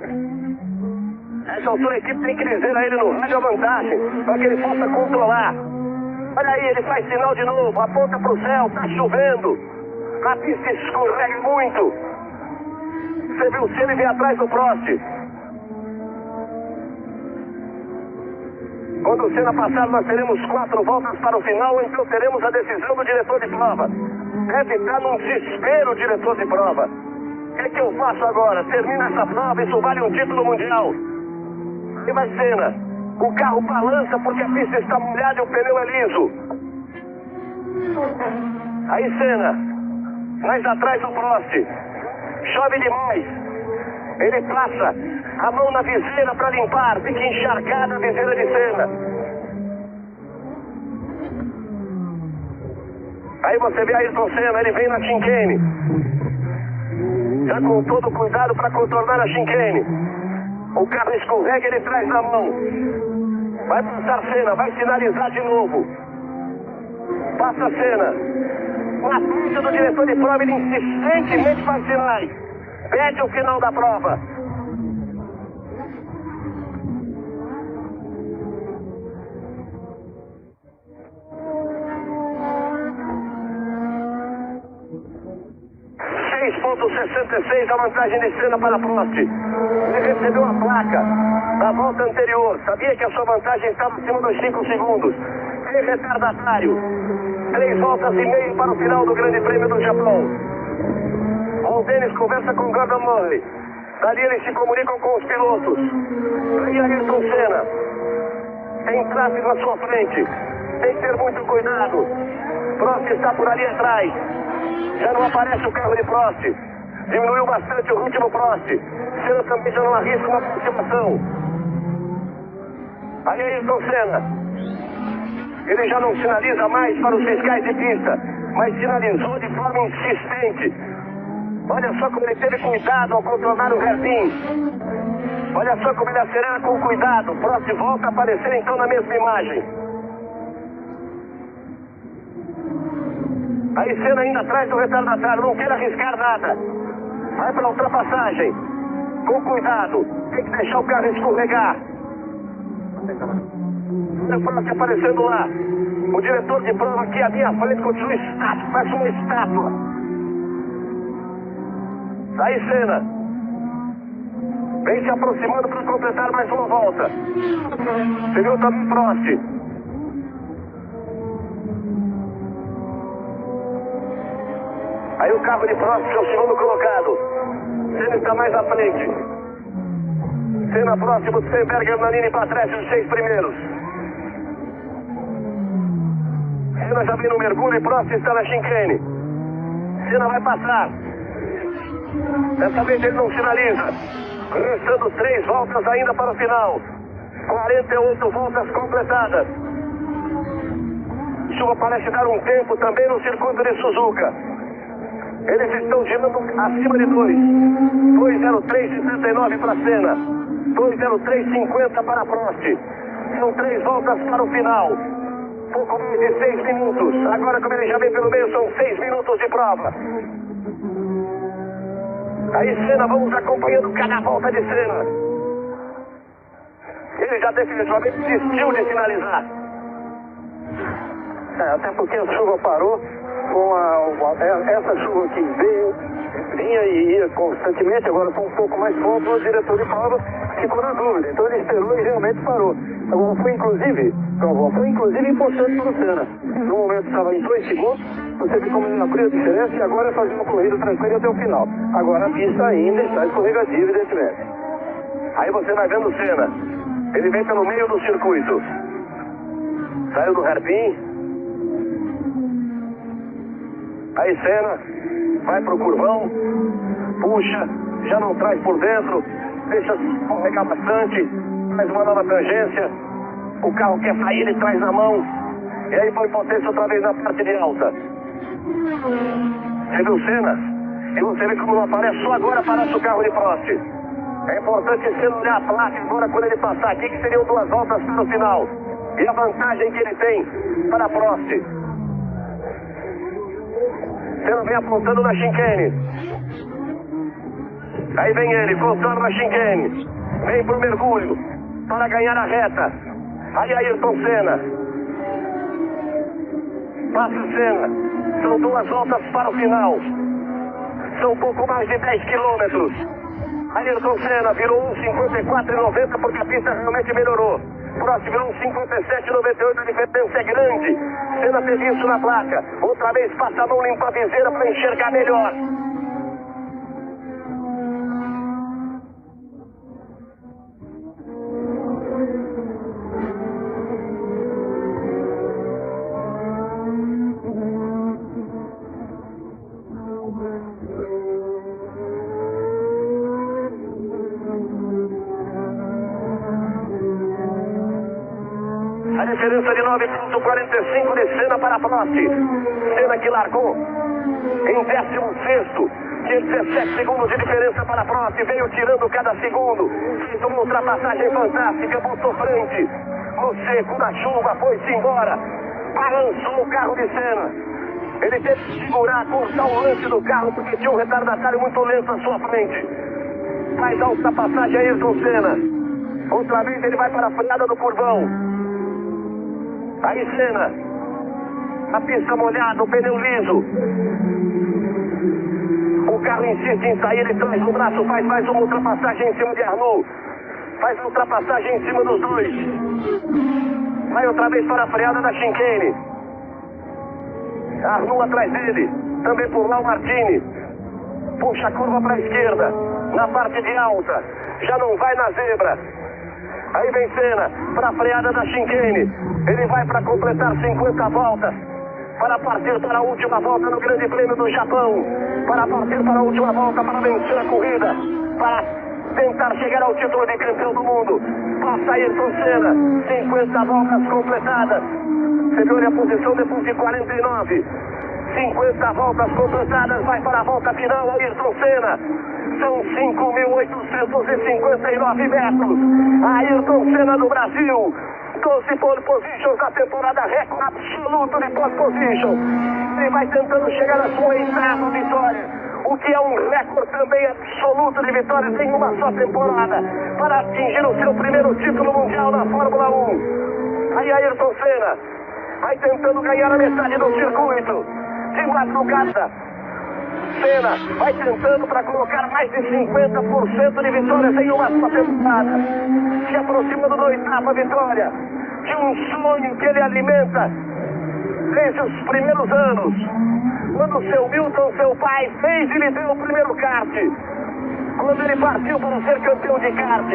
Nessa altura a equipe tem que dizer a ele no rádio a vantagem, para que ele possa controlar. Olha aí, ele faz sinal de novo, aponta para o céu, está chovendo. A pista escorrega muito. Você viu o Senna vir atrás do Prost. Quando o Senna passar, nós teremos 4 voltas para o final, ou então teremos a decisão do diretor de prova. Deve estar num desespero o diretor de prova. O que é que eu faço agora? Termina essa prova, isso vale um título mundial. E vai Senna. O carro balança porque a pista está molhada e o pneu é liso. Aí Senna, mais atrás do Prost. Chove demais. Ele passa a mão na viseira para limpar, fica encharcada a viseira de Senna. Aí você vê Ayrton Senna, ele vem na chicane. Já com todo cuidado para contornar a chicane. O carro escorrega, ele traz na mão. Vai passar Senna, vai sinalizar de novo. Passa Senna. Na pista do diretor de prova, ele insistentemente faz sinais. Pede o final da prova. .66 a vantagem de Senna para Prost. Ele recebeu a placa da volta anterior. Sabia que a sua vantagem estava acima dos 5 segundos. Tem retardatário. 3 voltas e meio para o final do Grande Prêmio do Japão. Paul Dennis conversa com Gordon Murray. Dali eles se comunicam com os pilotos. Aí Ayrton Senna. Tem tráfego à sua frente. Tem que ter muito cuidado. Prost está por ali atrás. Já não aparece o carro de Prost. Diminuiu bastante o ritmo Prost. Senna também já não arrisca uma aproximação. Aí Ayrton Senna. Ele já não sinaliza mais para os fiscais de pista, mas sinalizou de forma insistente. Olha só como ele teve cuidado ao contornar o hairpin. Olha só como ele acelera com cuidado. Prost volta a aparecer então na mesma imagem. Aí Senna ainda atrás do retardatário, não quer arriscar nada. Vai para a ultrapassagem. Com cuidado, tem que deixar o carro escorregar. Olha o Prost aparecendo lá. O diretor de prova aqui à minha frente continua estático, parece uma estátua. Aí Senna. Vem se aproximando para completar mais uma volta. Você viu também Prost. Aí o carro de Prost, que é o segundo colocado. Senna está mais à frente. Senna próximo, Stenberger, Nannini e Patrese, os 6 primeiros. Senna já vem no mergulho e Prost está na chicane. Senna vai passar. Dessa vez ele não sinaliza. Restando 3 voltas ainda para o final. 48 voltas completadas. Chuva parece dar um tempo também no circuito de Suzuka. Eles estão girando acima de 2. 2:03:79 para Senna. 2:03:50 para Prost. São 3 voltas para o final. Pouco mais de 6 minutos. Agora, como ele já vem pelo meio, são 6 minutos de prova. Aí Senna, vamos acompanhando cada volta de Senna. Ele já definitivamente desistiu de finalizar. Até porque a chuva parou. Essa chuva que vinha e ia constantemente, agora foi um pouco mais forte, o diretor de prova ficou na dúvida. Então ele esperou e realmente parou. Agora foi inclusive importante para o Senna. No momento estava em 2 segundos, você vê como ele abriu a diferença e agora é fazer uma corrida tranquila até o final. Agora a pista ainda está escorregadia, evidentemente. Aí você vai vendo o Senna. Ele vem pelo meio do circuito. Saiu do hairpin. Aí Senna vai pro curvão, puxa, já não traz por dentro, deixa escorregar bastante, faz uma nova tangência, o carro quer sair, ele traz na mão, e aí põe potência outra vez na parte de alta. Você viu Senna? E você vê como não aparece, só agora aparece o carro de Prost. É importante Senna olhar a placa agora quando ele passar aqui, que seriam 2 voltas para o final. E a vantagem que ele tem para Prost. Senna vem apontando na chicane. Aí vem ele, voltando na chicane. Vem pro mergulho para ganhar a reta. Aí Ayrton Senna. Passa Senna. São 2 voltas para o final. São pouco mais de 10 quilômetros. Ayrton Senna virou 1:54:90 porque a pista realmente melhorou. Próximo 1:57:98, a diferença é grande. Senna teve isso na placa. Outra vez passa a mão, limpa a viseira para enxergar melhor. diferença de 9,45 de Senna para Prost. Senna que largou em 16º, tinha 17 segundos de diferença para Prost, veio tirando cada segundo, fez uma ultrapassagem fantástica, botou frente no seco, na chuva, foi-se embora, balançou o carro de Senna. Ele teve que segurar, cortar o lance do carro, porque tinha um retardatário muito lento à sua frente. Faz a ultrapassagem a Ayrton Senna. Outra vez ele vai para a freada do curvão. Aí Senna, a pista molhada, o pneu liso. O carro insiste em sair, ele traz no braço, faz mais uma ultrapassagem em cima de Arnoux. Faz uma ultrapassagem em cima dos dois. Vai outra vez para a freada da chicane. Arnoux atrás dele, também por lá o Martini. Puxa a curva para a esquerda, na parte de alta, já não vai na zebra. Aí vem Senna para a freada da chicane. Ele vai para completar 50 voltas, para partir para a última volta no Grande Prêmio do Japão, para partir para a última volta, para vencer a corrida, para tentar chegar ao título de campeão do mundo. Passa Ayrton Senna, 50 voltas completadas. Você viu a posição depois de 49. 50 voltas completadas, vai para a volta final, Ayrton Senna. São 5.859 metros. Ayrton Senna do Brasil. 12 pole positions na temporada, recorde absoluto de pole position. Ele vai tentando chegar à sua 8ª vitória, o que é um recorde também absoluto de vitórias em uma só temporada, para atingir o seu primeiro título mundial na Fórmula 1. Aí Ayrton Senna vai tentando ganhar a metade do circuito de madrugada. Senna vai tentando para colocar mais de 50% de vitórias em uma só temporada, se aproximando da 8ª vitória, de um sonho que ele alimenta desde os primeiros anos, quando seu Milton, seu pai, fez e lhe deu o primeiro kart, quando ele partiu para ser campeão de kart.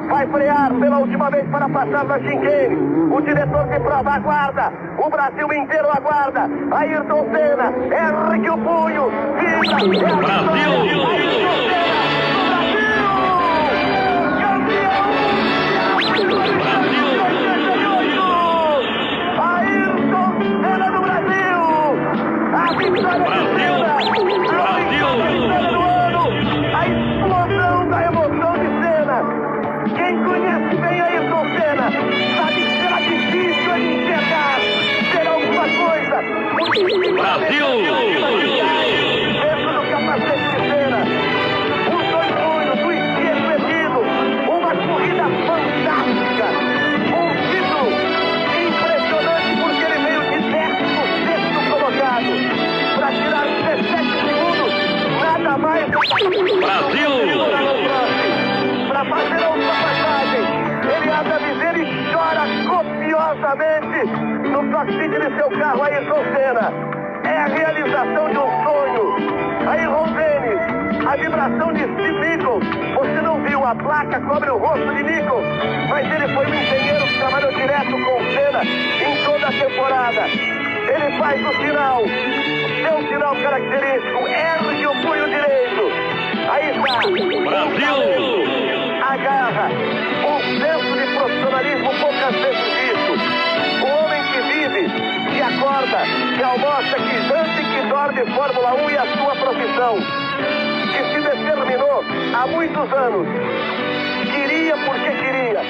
Vai frear pela última vez para passar na chicane. O diretor de prova aguarda. O Brasil inteiro aguarda. Ayrton Senna, ergue o punho. Vibra, Brasil! Ayrton Senna, Ayrton Senna do Brasil! A vitória de Senna! A vitória do ano! A explosão da emoção de Senna! Quem conhece bem Ayrton Senna sabe que será difícil ele enxergar, ter alguma coisa. Brasil! Dentro do capacete de Senna, os dois punhos, o esquerdo erguido, uma corrida fantástica, um título impressionante porque ele veio de 16º colocado para tirar 17 segundos, nada mais. Brasil! Para fazer a ultrapassagem, ele abre a viseira e chora copiosamente no cockpit de seu carro. Ayrton Senna, é a realização de um sonho. Aí Rondenes, a vibração de Steve Nichols. Você não viu, a placa cobre o rosto de Nichols, mas ele foi um engenheiro que trabalhou direto com Senna em toda a temporada. Ele faz o sinal, seu sinal característico, ergue o punho direito. Aí está, Brasil! Agarra, um senso de profissionalismo poucas vezes visto. O homem que vive, que acorda, que almoça, que janta e que dorme Fórmula 1 e a sua profissão, que se determinou há muitos anos, queria porque queria.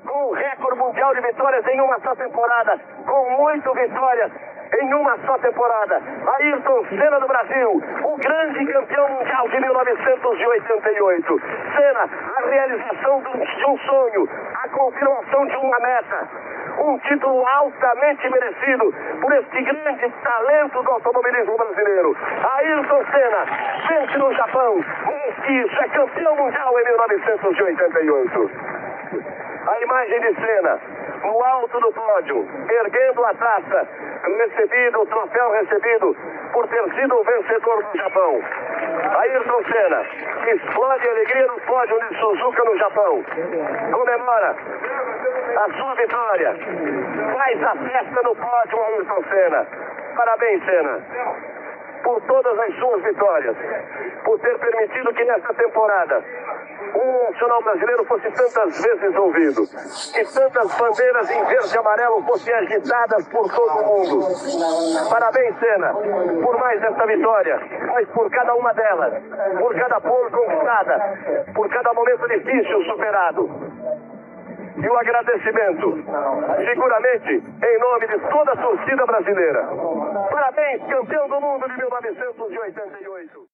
Com um recorde mundial de vitórias em uma só temporada, com 8 vitórias em uma só temporada. Ayrton Senna do Brasil, o grande campeão mundial de 1988. Senna, a realização de um sonho, a confirmação de uma meta. Um título altamente merecido por este grande talento do automobilismo brasileiro. Ayrton Senna vence no Japão, isso, é campeão mundial em 1988. A imagem de Senna no alto do pódio, erguendo a taça, recebido, o troféu recebido por ter sido o vencedor do Japão. Ayrton Senna explode a alegria no pódio de Suzuka no Japão. Comemora a sua vitória. Faz a festa no pódio, Ayrton Senna. Parabéns, Senna. por todas as suas vitórias, por ter permitido que nesta temporada o nacional brasileiro fosse tantas vezes ouvido, que tantas bandeiras em verde e amarelo fossem agitadas por todo o mundo. Parabéns, Senna, por mais esta vitória, mas por cada uma delas, por cada pole conquistada, por cada momento difícil superado. E o agradecimento, seguramente, em nome de toda a torcida brasileira. Parabéns, campeão do mundo de 1988.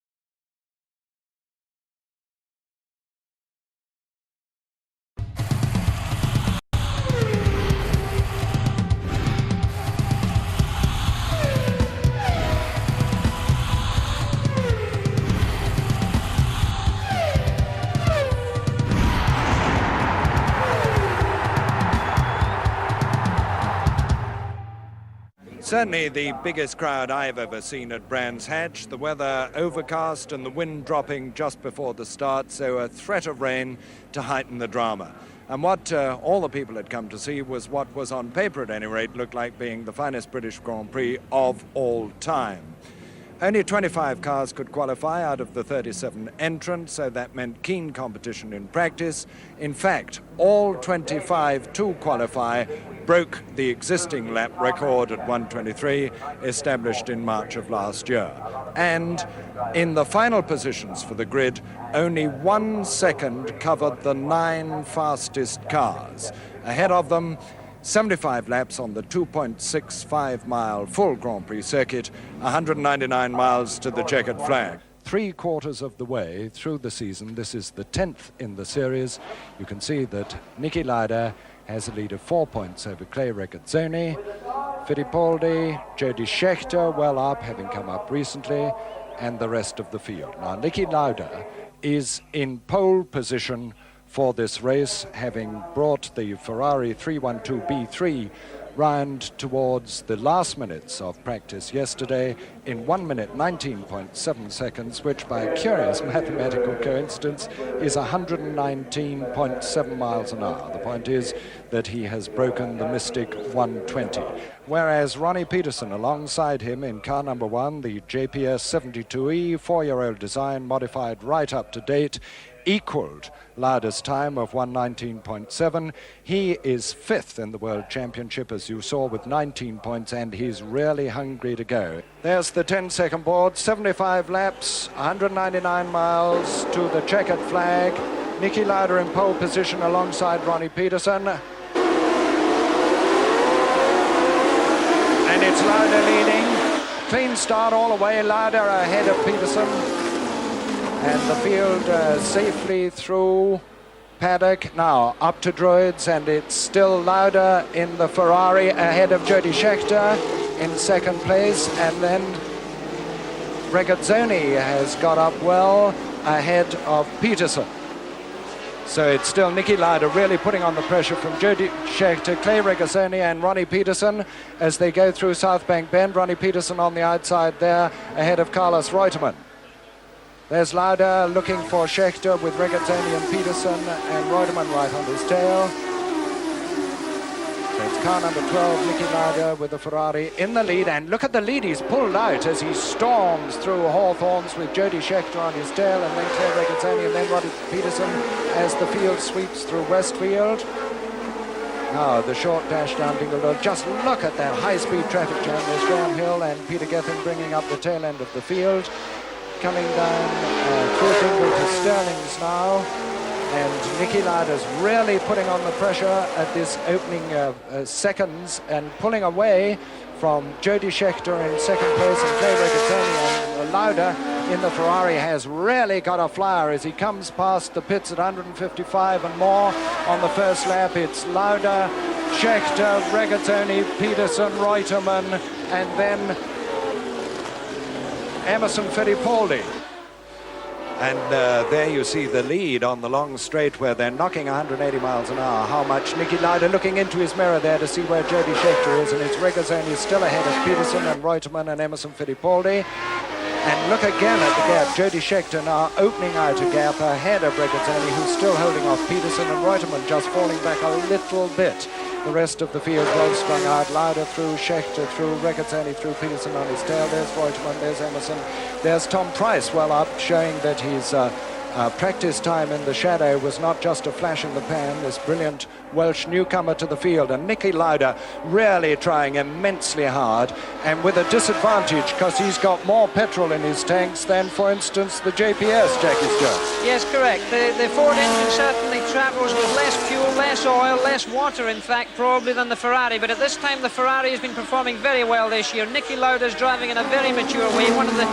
Certainly the biggest crowd I've ever seen at Brands Hatch. The weather overcast and the wind dropping just before the start, so a threat of rain to heighten the drama. And what all the people had come to see was what was on paper at any rate looked like being the finest British Grand Prix of all time. Only 25 cars could qualify out of the 37 entrants, so that meant keen competition in practice. In fact, all 25 to qualify broke the existing lap record at 1:23, established in March of last year. And in the final positions for the grid, only 1 second covered the 9 fastest cars. Ahead of them, 75 laps on the 2.65-mile full Grand Prix circuit, 199 miles to the checkered flag. 3/4 of the way through the season, this is the 10th in the series. You can see that Niki Lauda has a lead of 4 points over Clay Regazzoni. Fittipaldi, Jody Scheckter well up, having come up recently, and the rest of the field. Now, Niki Lauda is in pole position for this race, having brought the Ferrari 312B3 round towards the last minutes of practice yesterday in 1 minute 19.7 seconds, which by a curious mathematical coincidence is 119.7 miles an hour. The point is that he has broken the mystic 120. Whereas Ronnie Peterson alongside him in car number 1, the JPS 72E, 4-year-old design, modified right up to date, equaled Lauda's time of 119.7. He is 5th in the World Championship, as you saw, with 19 points, and he's really hungry to go. There's the 10-second board, 75 laps, 199 miles to the checkered flag. Niki Lauda in pole position alongside Ronnie Peterson. And it's Lauda leading. Clean start all the way, Lauda ahead of Peterson. And the field safely through paddock. Now up to Druids, and it's still Lauda in the Ferrari ahead of Jody Scheckter in second place. And then Regazzoni has got up well ahead of Peterson. So it's still Niki Lauda really putting on the pressure from Jody Scheckter, Clay Regazzoni and Ronnie Peterson as they go through South Bank Bend. Ronnie Peterson on the outside there ahead of Carlos Reutemann. There's Lauda looking for Scheckter with Regazzoni and Peterson, and Reutemann right on his tail. So it's car number 12, Niki Lauda with the Ferrari in the lead, and look at the lead he's pulled out as he storms through Hawthorns with Jody Scheckter on his tail, and then Claire Regazzoni, and then Ronnie Peterson as the field sweeps through Westfield. Now the short dash down Dingledale. Just look at that high-speed traffic jam. There's Graham Hill and Peter Gethin bringing up the tail end of the field. Coming down through Dingle to Sterling's now, and Niki Lauda's really putting on the pressure at this opening seconds and pulling away from Jody Scheckter in second place and Clay Regazzoni, and Lauda in the Ferrari has really got a flyer as he comes past the pits at 155 and more on the first lap. It's Lauda, Scheckter, Regazzoni, Peterson, Reutemann, and then Emerson Fittipaldi. And there you see the lead on the long straight where they're knocking 180 miles an hour. How much? Niki Lauda looking into his mirror there to see where Jody Scheckter is, and it's Regazzoni still ahead of Peterson and Reutemann and Emerson Fittipaldi. And look again at the gap. Jody Scheckter now opening out a gap ahead of Regazzoni, who's still holding off Peterson, and Reutemann just falling back a little bit. The rest of the field well strung out. Lauda through, Schechter through, Regazzoni through, Peterson on his tail. There's Reutemann, there's Emerson, there's Tom Price well up, showing that his practice time in the shadow was not just a flash in the pan. This brilliant Welsh newcomer to the field, and Niki Lauda really trying immensely hard, and with a disadvantage because he's got more petrol in his tanks than, for instance, the JPS, Jackie Stewart. Yes, correct. The Ford engine certainly travels with less fuel, less oil, less water, in fact, probably than the Ferrari, but at this time the Ferrari has been performing very well this year. Niki Lauda's driving in a very mature way, one of the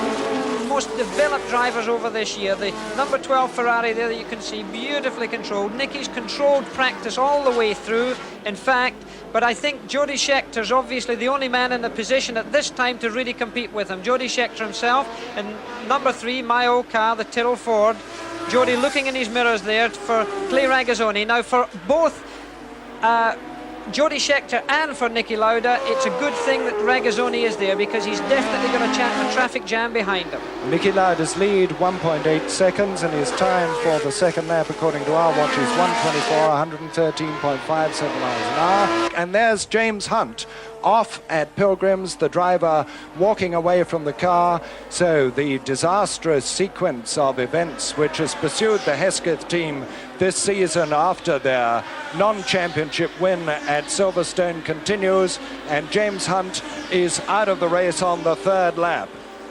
most developed drivers over this year. The number 12 Ferrari there that you can see, beautifully controlled. Nicky's controlled practice all the way through, in fact, but I think Jody Schechter's obviously the only man in the position at this time to really compete with him. Jody Schechter himself, and number 3, my old car, the Tyrrell Ford. Jody looking in his mirrors there for Clay Regazzoni. Now for both Jody Schechter and for Niki Lauda, it's a good thing that Regazzoni is there, because he's definitely going to chat a traffic jam behind him. Niki Lauda's lead 1.8 seconds, and his time for the second lap according to our watch is 1:24, 113.57 miles an hour. And there's James Hunt off at Pilgrims, the driver walking away from the car. So the disastrous sequence of events which has pursued the Hesketh team this season after their non-championship win at Silverstone continues, and James Hunt is out of the race on the third lap.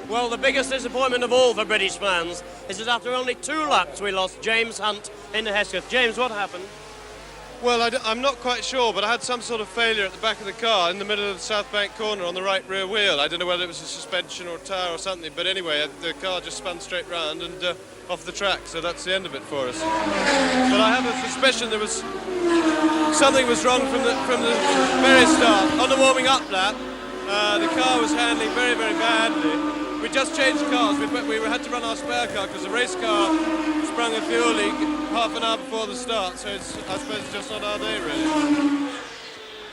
Well, the biggest disappointment of all for British fans is that after only 2 laps we lost James Hunt into Hesketh. James, what happened? Well, I'm not quite sure, but I had some sort of failure at the back of the car in the middle of the South Bank corner on the right rear wheel. I don't know whether it was a suspension or a tyre or something, but anyway, the car just spun straight round and off the track, so that's the end of it for us. But I have a suspicion there was something was wrong from the very start. On the warming up lap, the car was handling very, very badly. We just changed cars. We had to run our spare car because the race car sprung a fuel leak half an hour before the start, so I suppose it's just not our day, really.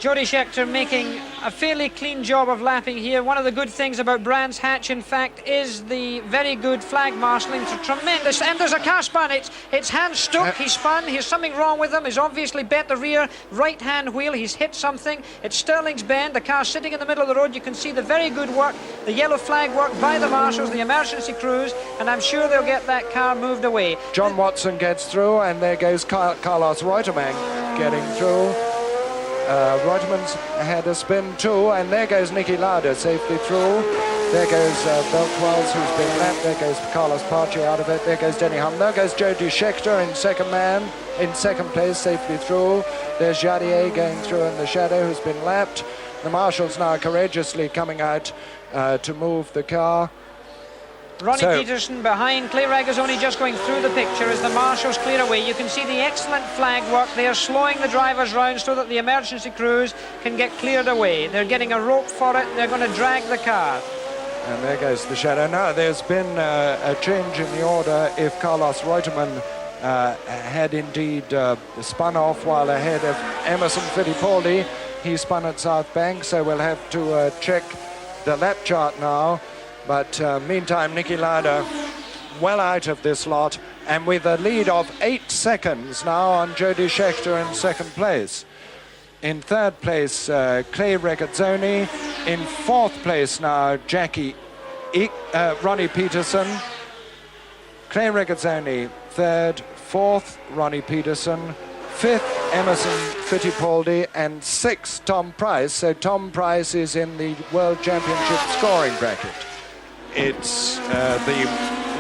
Jody Schechter making a fairly clean job of lapping here. One of the good things about Brands Hatch, in fact, is the very good flag marshalling. It's a tremendous, and there's a car spun. It's hand stuck. He spun. There's something wrong with him. He's obviously bent the rear right-hand wheel. He's hit something. It's Sterling's bend. The car's sitting in the middle of the road. You can see the very good work, the yellow flag work by the marshals, the emergency crews, and I'm sure they'll get that car moved away. John Watson gets through, and there goes Carlos Reutemann getting through. Reutemann's had a spin too, and there goes Niki Lauda safely through. There goes Beltwells, who's been lapped. There goes Carlos Pace out of it. There goes Denny Hum. There goes Jody Schechter in second place, safely through. There's Jadier going through in the shadow, who's been lapped. The marshals now courageously coming out to move the car. Ronnie Peterson behind, Clay Regazzoni just going through the picture as the marshals clear away. You can see the excellent flag work. They are slowing the drivers round so that the emergency crews can get cleared away. They're getting a rope for it. They're going to drag the car. And there goes the shadow. Now, there's been a change in the order. If Carlos Reutemann had indeed spun off while ahead of Emerson Fittipaldi, he spun at South Bank, so we'll have to check the lap chart now. But meantime, Niki Lauda well out of this lot, and with a lead of 8 seconds now on Jody Schechter in second place. In third place, Clay Regazzoni. In fourth place now, Ronnie Peterson. Clay Regazzoni third, fourth, Ronnie Peterson, fifth, Emerson Fittipaldi, and sixth, Tom Price. So Tom Price is in the World Championship scoring bracket. It's the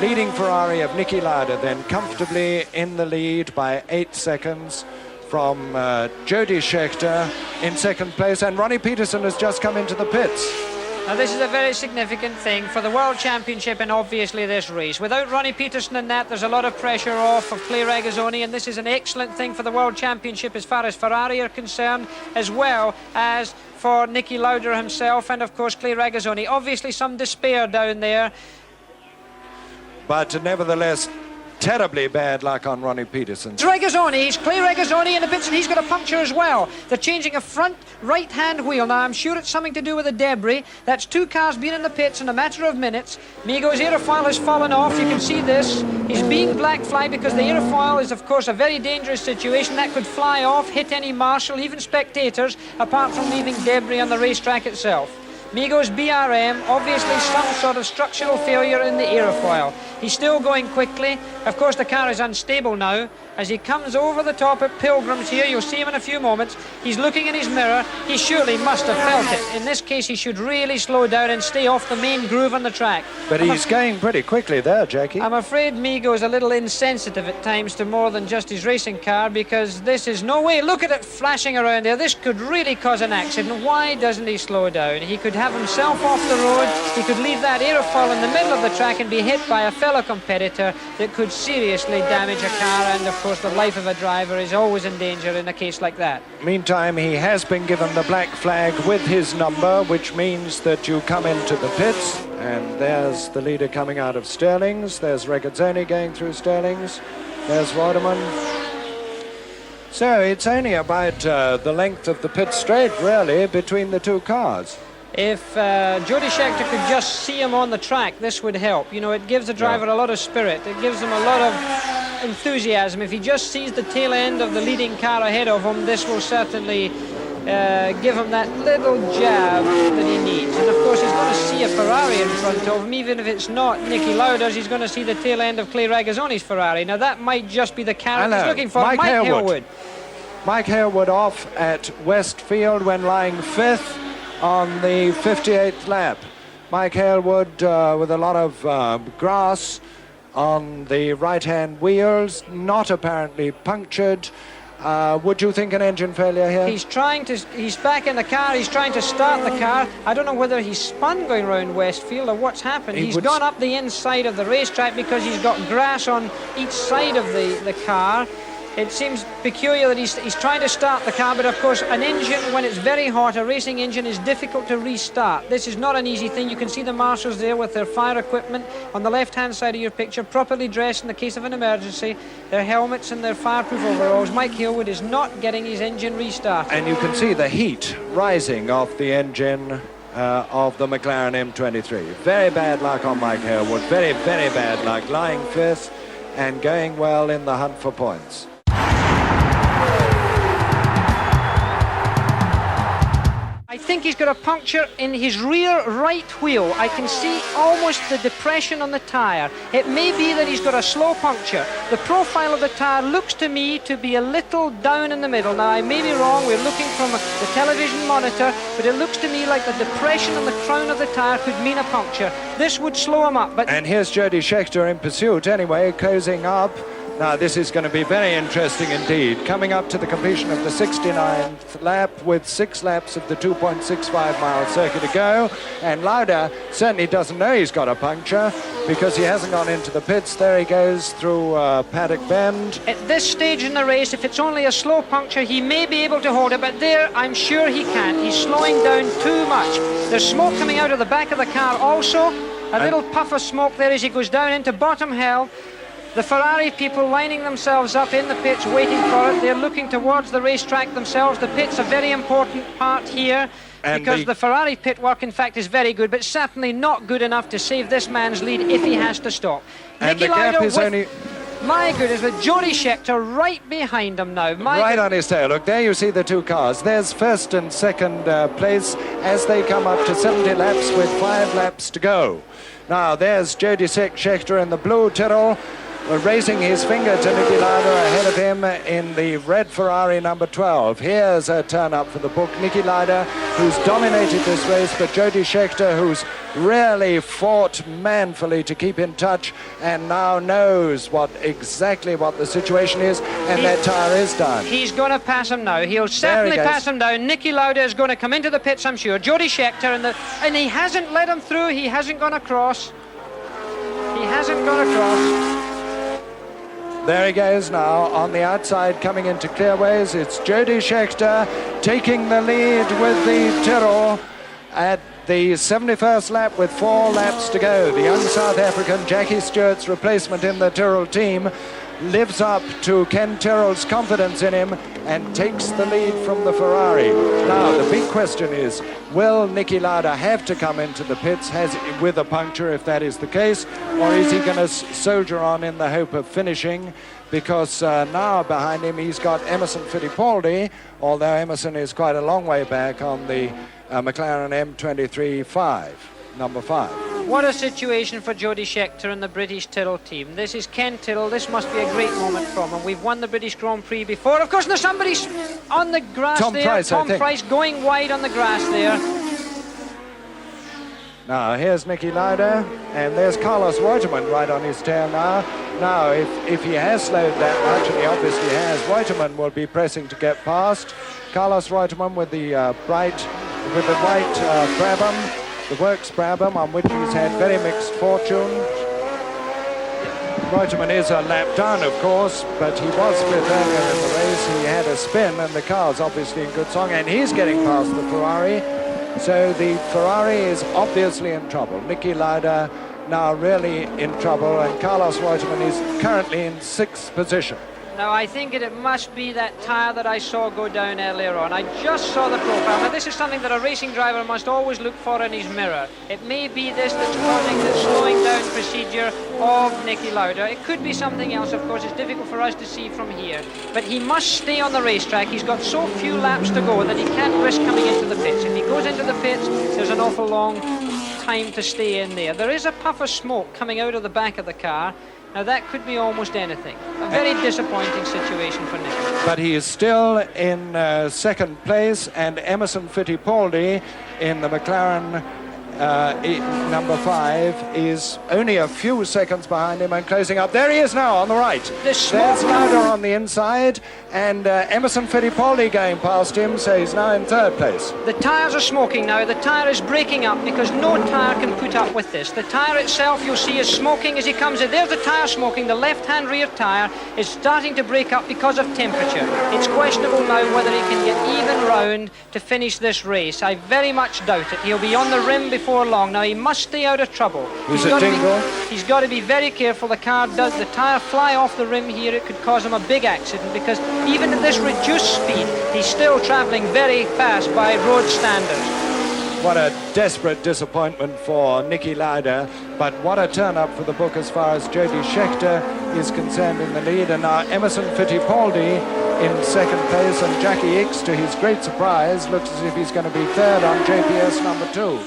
leading Ferrari of Niki Lauda then comfortably in the lead by 8 seconds from Jody Schechter in second place, and Ronnie Peterson has just come into the pits. Now this is a very significant thing for the World Championship and obviously this race. Without Ronnie Peterson in that, there's a lot of pressure off of Clay Regazzoni, and this is an excellent thing for the World Championship as far as Ferrari are concerned, as well as for Niki Lauda himself and of course Clay Regazzoni. Obviously some despair down there. But nevertheless, terribly bad luck on Ronnie Peterson. It's Clay Regazzoni in the pits, and he's got a puncture as well. They're changing a front right-hand wheel. Now, I'm sure it's something to do with the debris. That's 2 cars being in the pits in a matter of minutes. Migo's aerofoil has fallen off. You can see this. He's being black flagged because the aerofoil is, of course, a very dangerous situation. That could fly off, hit any marshal, even spectators, apart from leaving debris on the racetrack itself. Migo's BRM, obviously some sort of structural failure in the aerofoil. He's still going quickly. Of course, the car is unstable now. As he comes over the top at Pilgrims here, you'll see him in a few moments. He's looking in his mirror. He surely must have felt it. In this case, he should really slow down and stay off the main groove on the track. But he's going pretty quickly there, Jackie. I'm afraid Migo's a little insensitive at times to more than just his racing car, because this is no way. Look at it flashing around there. This could really cause an accident. Why doesn't he slow down? He could have himself off the road. He could leave that aerofoil in the middle of the track and be hit by a fellow competitor that could seriously damage a car, and of course the life of a driver is always in danger in a case like that. Meantime, he has been given the black flag with his number, which means that you come into the pits, and there's the leader coming out of Sterling's. There's Regazzoni going through Sterling's. There's Roderman. So it's only about the length of the pit straight, really, between the 2 cars. If Jody Scheckter could just see him on the track, this would help. You know, it gives the driver a lot of spirit. It gives him a lot of enthusiasm. If he just sees the tail end of the leading car ahead of him, this will certainly give him that little jab that he needs. And of course, he's going to see a Ferrari in front of him. Even if it's not Niki Lauda's, he's going to see the tail end of Clay Regazzoni's Ferrari. Now, that might just be the car he's looking for. Mike Harewood. Mike Harewood off at Westfield when lying 5th on the 58th lap. Mike Harewood with a lot of grass on the right-hand wheels, not apparently punctured. Would you think an engine failure here? He's back in the car, he's trying to start the car. I don't know whether he's spun going round Westfield or what's happened. He's gone up the inside of the racetrack because he's got grass on each side of the car. It seems peculiar that he's trying to start the car, but of course an engine, when it's very hot, a racing engine, is difficult to restart. This is not an easy thing. You can see the marshals there with their fire equipment on the left-hand side of your picture, properly dressed in the case of an emergency, their helmets and their fireproof overalls. Mike Harewood is not getting his engine restarted. And you can see the heat rising off the engine of the McLaren M23. Very bad luck on Mike Harewood. Very, very bad luck. Lying 5th and going well in the hunt for points. I think he's got a puncture in his rear right wheel. I can see almost the depression on the tyre. It may be that he's got a slow puncture. The profile of the tyre looks to me to be a little down in the middle. Now, I may be wrong. We're looking from the television monitor, but it looks to me like the depression on the crown of the tyre could mean a puncture. This would slow him up. But and here's Jody Scheckter in pursuit anyway, closing up. Now, this is going to be very interesting indeed. Coming up to the completion of the 69th lap with 6 laps of the 2.65-mile circuit to go. And Lauda certainly doesn't know he's got a puncture because he hasn't gone into the pits. There he goes through Paddock Bend. At this stage in the race, if it's only a slow puncture, he may be able to hold it, but there, I'm sure he can't. He's slowing down too much. There's smoke coming out of the back of the car also. A little puff of smoke there as he goes down into bottom hell. The Ferrari people lining themselves up in the pits waiting for it. They're looking towards the racetrack themselves. The pit's a very important part here because the Ferrari pit work, in fact, is very good, but certainly not good enough to save this man's lead if he has to stop. And the gap is only... My goodness, with Jody Scheckter right behind him now. Right on his tail. Look, there you see the 2 cars. There's first and second place as they come up to 70 laps with 5 laps to go. Now, there's Jody Scheckter in the blue Tyrrell, raising his finger to Niki Lauda ahead of him in the red Ferrari number 12. Here's a turn up for the book. Niki Lauda, who's dominated this race, but Jody Scheckter, who's really fought manfully to keep in touch and now knows exactly what the situation is, and that tyre is done. He's going to pass him now. He'll certainly pass him down. Niki Lauda is going to come into the pits, I'm sure. Jody Scheckter, and he hasn't let him through. He hasn't gone across. He hasn't gone across. There he goes now on the outside coming into clearways. It's Jody Scheckter taking the lead with the Tyrrell at the 71st lap with 4 laps to go. The young South African, Jackie Stewart's replacement in the Tyrrell team, lives up to Ken Tyrrell's confidence in him and takes the lead from the Ferrari. Now, the big question is, will Niki Lauda have to come into the pits with a puncture if that is the case, or is he going to soldier on in the hope of finishing? Because now behind him he's got Emerson Fittipaldi, although Emerson is quite a long way back on the McLaren M23-5, number 5. What a situation for Jody Scheckter and the British Tyrrell team. This is Ken Tyrrell. This must be a great moment from him. We've won the British Grand Prix before. Of course, there's somebody on the grass there. Tom Price going wide on the grass there. Now, here's Niki Lauda, and there's Carlos Reutemann right on his tail now. Now, if he has slowed that much, and he obviously has, Reutemann will be pressing to get past. Carlos Reutemann with the white Brabham, the Works Brabham, on which he's had very mixed fortune. Reutemann is a lap down, of course, but he was split earlier in the race. He had a spin, and the car's obviously in good song, and he's getting past the Ferrari. So the Ferrari is obviously in trouble. Niki Lauda now really in trouble, and Carlos Reutemann is currently in 6th position. Now, I think it must be that tyre that I saw go down earlier on. I just saw the profile. Now, this is something that a racing driver must always look for in his mirror. It may be this that's causing the slowing down procedure of Niki Lauda. It could be something else, of course. It's difficult for us to see from here. But he must stay on the racetrack. He's got so few laps to go that he can't risk coming into the pits. If he goes into the pits, there's an awful long time to stay in there. There is a puff of smoke coming out of the back of the car. Now, that could be almost anything. A very disappointing situation for Nick. But he is still in 2nd place, and Emerson Fittipaldi in the McLaren number 5 is only a few seconds behind him and closing up. There he is now on the right. There's Lauda on the inside, and Emerson Fittipaldi going past him, so he's now in 3rd place. The tyres are smoking now. The tyre is breaking up because no tyre can put up with this. The tyre itself, you'll see, is smoking as he comes in. There's the tyre smoking. The left-hand rear tyre is starting to break up because of temperature. It's questionable now whether he can get even round to finish this race. I very much doubt it. He'll be on the rim before long. Now, he must stay out of trouble. He's got to be very careful. The tyre fly off the rim here. It could cause him a big accident because even at this reduced speed, he's still travelling very fast by road standards. What a desperate disappointment for Niki Lauda, but what a turn-up for the book as far as Jody Scheckter is concerned in the lead. And now Emerson Fittipaldi in 2nd place, and Jackie Ickx, to his great surprise, looks as if he's going to be 3rd on JPS number 2.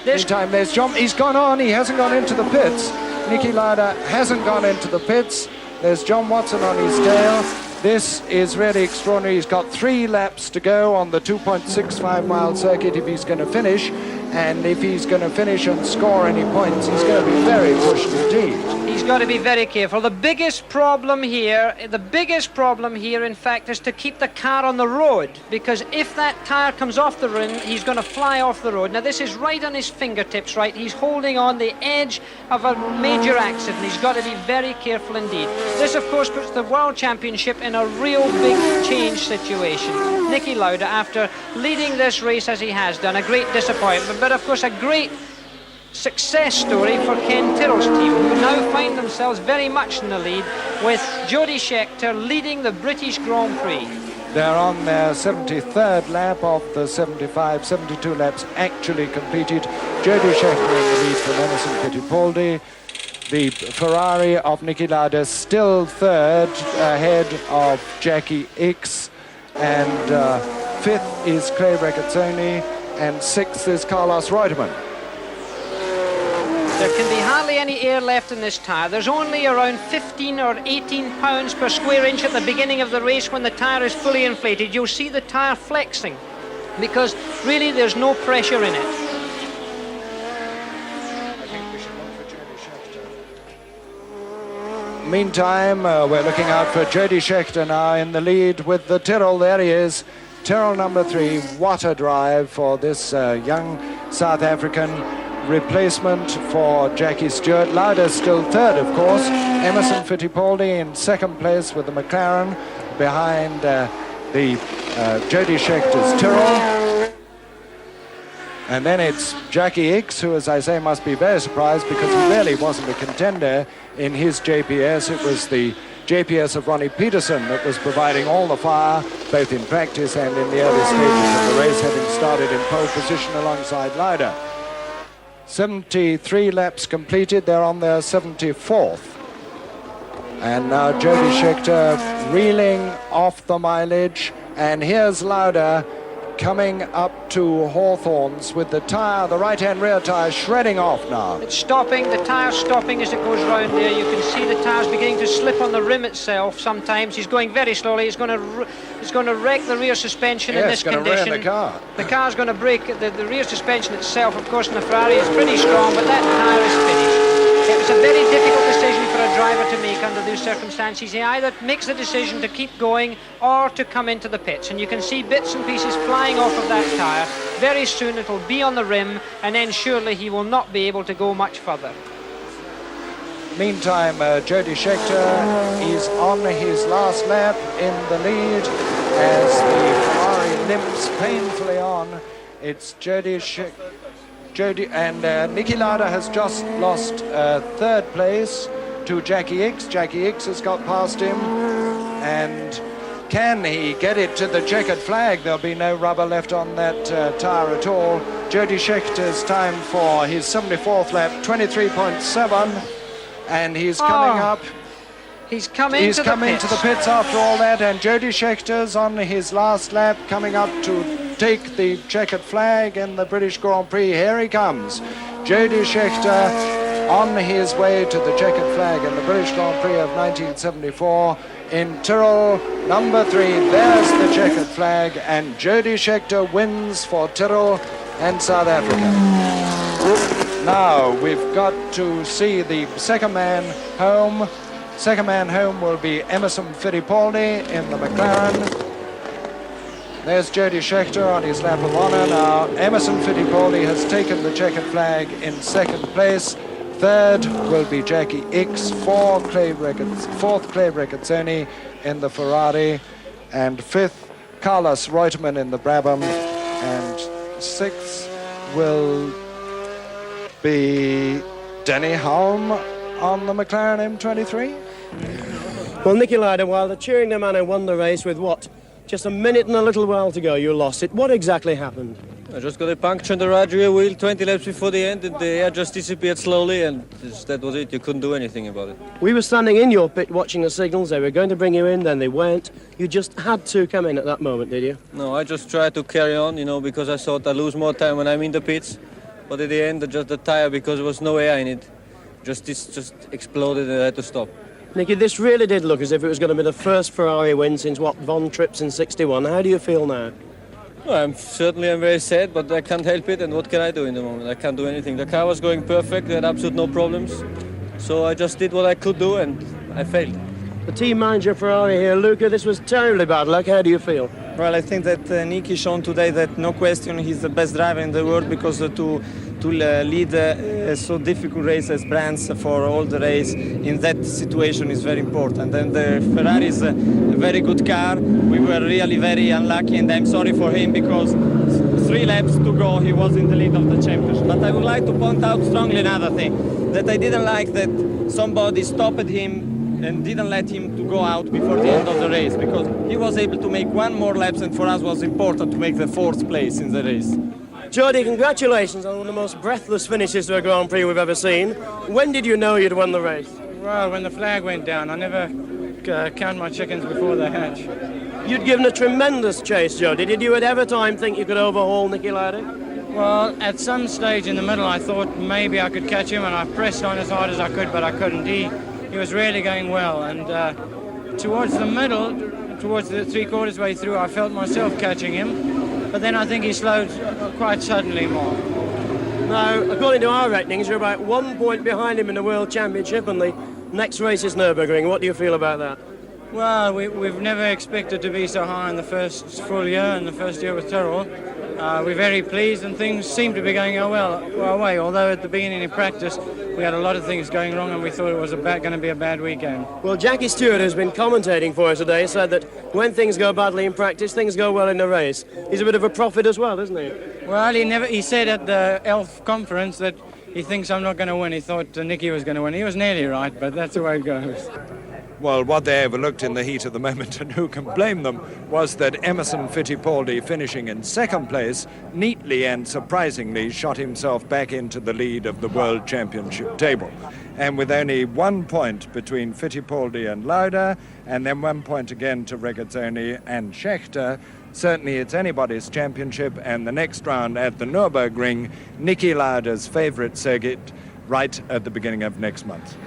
Meantime, there's John. He's gone on. He hasn't gone into the pits. Niki Lauda hasn't gone into the pits. There's John Watson on his tail. This is really extraordinary. He's got 3 laps to go on the 2.65-mile circuit if he's going to finish. And if he's going to finish and score any points, he's going to be very pushed indeed. He's got to be very careful. The biggest problem here, in fact, is to keep the car on the road, because if that tyre comes off the rim, he's going to fly off the road. Now, this is right on his fingertips, right? He's holding on the edge of a major accident. He's got to be very careful indeed. This, of course, puts the World Championship in a real big change situation. Niki Lauda, after leading this race as he has done, a great disappointment, but of course a great success story for Ken Tyrrell's team, who now find themselves very much in the lead with Jody Scheckter leading the British Grand Prix. They're on their 73rd lap of the 72 laps actually completed. Jody Scheckter in the lead from Emerson Fittipaldi. The Ferrari of Niki Lauda still 3rd ahead of Jackie Ickx, and 5th is Clay Regazzoni, and 6th is Carlos Reutemann. There can be hardly any air left in this tyre. There's only around 15 or 18 pounds per square inch at the beginning of the race when the tyre is fully inflated. You'll see the tyre flexing because really there's no pressure in it. I think we should look for Jody Scheckter. Meantime, we're looking out for Jody Scheckter now in the lead with the Tyrrell. There he is. Tyrrell number 3. What a drive for this young South African. Replacement for Jackie Stewart. Lauda still 3rd, of course. Emerson Fittipaldi in 2nd place with the McLaren behind the Jody Scheckter's Tyrrell. And then it's Jackie Ickx, who, as I say, must be very surprised because he really wasn't a contender in his JPS. It was the JPS of Ronnie Peterson that was providing all the fire, both in practice and in the early stages of the race, having started in pole position alongside Lauda. 73 laps completed. They're on their 74th. And now Jody Scheckter reeling off the mileage. And here's Lauda coming up to Hawthorns with the tyre, the right-hand rear tyre, shredding off now. It's stopping, the tyre's stopping as it goes round there. You can see the tyre's beginning to slip on the rim itself sometimes. He's going very slowly. He's going to wreck the rear suspension in this condition. It's going to ruin the car. The car's going to break. The rear suspension itself, of course, in the Ferrari is pretty strong, but that tyre is finished. It was a very difficult decision for a driver to make under those circumstances. He either makes the decision to keep going or to come into the pits. And you can see bits and pieces flying off of that tyre. Very soon it'll be on the rim, and then surely he will not be able to go much further. Meantime, Jody Scheckter is on his last lap in the lead as the Ferrari limps painfully on. It's Jody Scheckter. And Niki Lauda has just lost third place to Jackie Ickx. Jackie Ickx has got past him. And can he get it to the checkered flag? There'll be no rubber left on that tyre at all. Jody Schecter's time for his 74th lap, 23.7. And he's coming up. He's come into the pits after all that. And Jody Schecter's on his last lap, coming up to take the checkered flag in the British Grand Prix. Here he comes. Jody Scheckter on his way to the checkered flag in the British Grand Prix of 1974 in Tyrrell, number 3. There's the checkered flag, and Jody Scheckter wins for Tyrrell and South Africa. Now we've got to see the second man home. Second man home will be Emerson Fittipaldi in the McLaren. There's Jody Scheckter on his lap of honor. Now Emerson Fittipaldi has taken the checkered flag in second place. Third will be Jackie Ickx, fourth Clay Regazzoni in the Ferrari, and fifth Carlos Reutemann in the Brabham, and sixth will be Denny Hulme on the McLaren M23. Well, Niki Lauda, while the cheering the man who won the race with what? Just a minute and a little while to go, you lost it. What exactly happened? I just got a puncture in the right rear wheel 20 laps before the end, and the air just disappeared slowly, and that was it. You couldn't do anything about it. We were standing in your pit watching the signals. They were going to bring you in, then they weren't. You just had to come in at that moment, did you? No, I just tried to carry on, you know, because I thought I lose more time when I'm in the pits. But at the end, just the tire, because there was no air in it, just exploded, and I had to stop. Niki, this really did look as if it was going to be the first Ferrari win since, what, Von Trips in '61. How do you feel now? Well, I'm very sad, but I can't help it, and what can I do in the moment? I can't do anything. The car was going perfect, they had absolutely no problems. So I just did what I could do, and I failed. The team manager Ferrari here, Luca, this was terribly bad luck. How do you feel? Well, I think that Niki shown today that no question he's the best driver in the world, because to lead a so difficult race as Brands for all the race in that situation is very important. And the Ferrari is a very good car. We were really very unlucky, and I'm sorry for him, because 3 laps to go he was in the lead of the championship. But I would like to point out strongly another thing, that I didn't like that somebody stopped him and didn't let him to go out before the end of the race, because he was able to make 1 more lap, and for us was important to make the 4th place in the race. Jody, congratulations on one of the most breathless finishes to a Grand Prix we've ever seen. When did you know you'd won the race? Well, when the flag went down. I never count my chickens before they hatch. You'd given a tremendous chase, Jody. Did you at every time think you could overhaul Niki Lauda? Well, at some stage in the middle I thought maybe I could catch him, and I pressed on as hard as I could, but I couldn't. He was really going well, and towards the middle, towards the 3/4 way through, I felt myself catching him. But then I think he slowed quite suddenly more. Now, according to our reckonings, you're about 1 point behind him in the World Championship, and the next race is Nürburgring. What do you feel about that? Well, we've never expected to be so high in the first full year, and the first year with Tyrrell. We're very pleased and things seem to be going our way, although at the beginning of practice we had a lot of things going wrong and we thought it was going to be a bad weekend. Well, Jackie Stewart, who's been commentating for us today, said that when things go badly in practice, things go well in the race. He's a bit of a prophet as well, isn't he? Well, he said at the ELF conference that he thinks I'm not going to win. He thought Nicky was going to win. He was nearly right, but that's the way it goes. Well, what they overlooked in the heat of the moment, and who can blame them, was that Emerson Fittipaldi, finishing in second place, neatly and surprisingly shot himself back into the lead of the World Championship table. And with only 1 point between Fittipaldi and Lauda, and then 1 point again to Regazzoni and Schechter, certainly it's anybody's championship, and the next round at the Nürburgring, Niki Lauda's favourite circuit, right at the beginning of next month.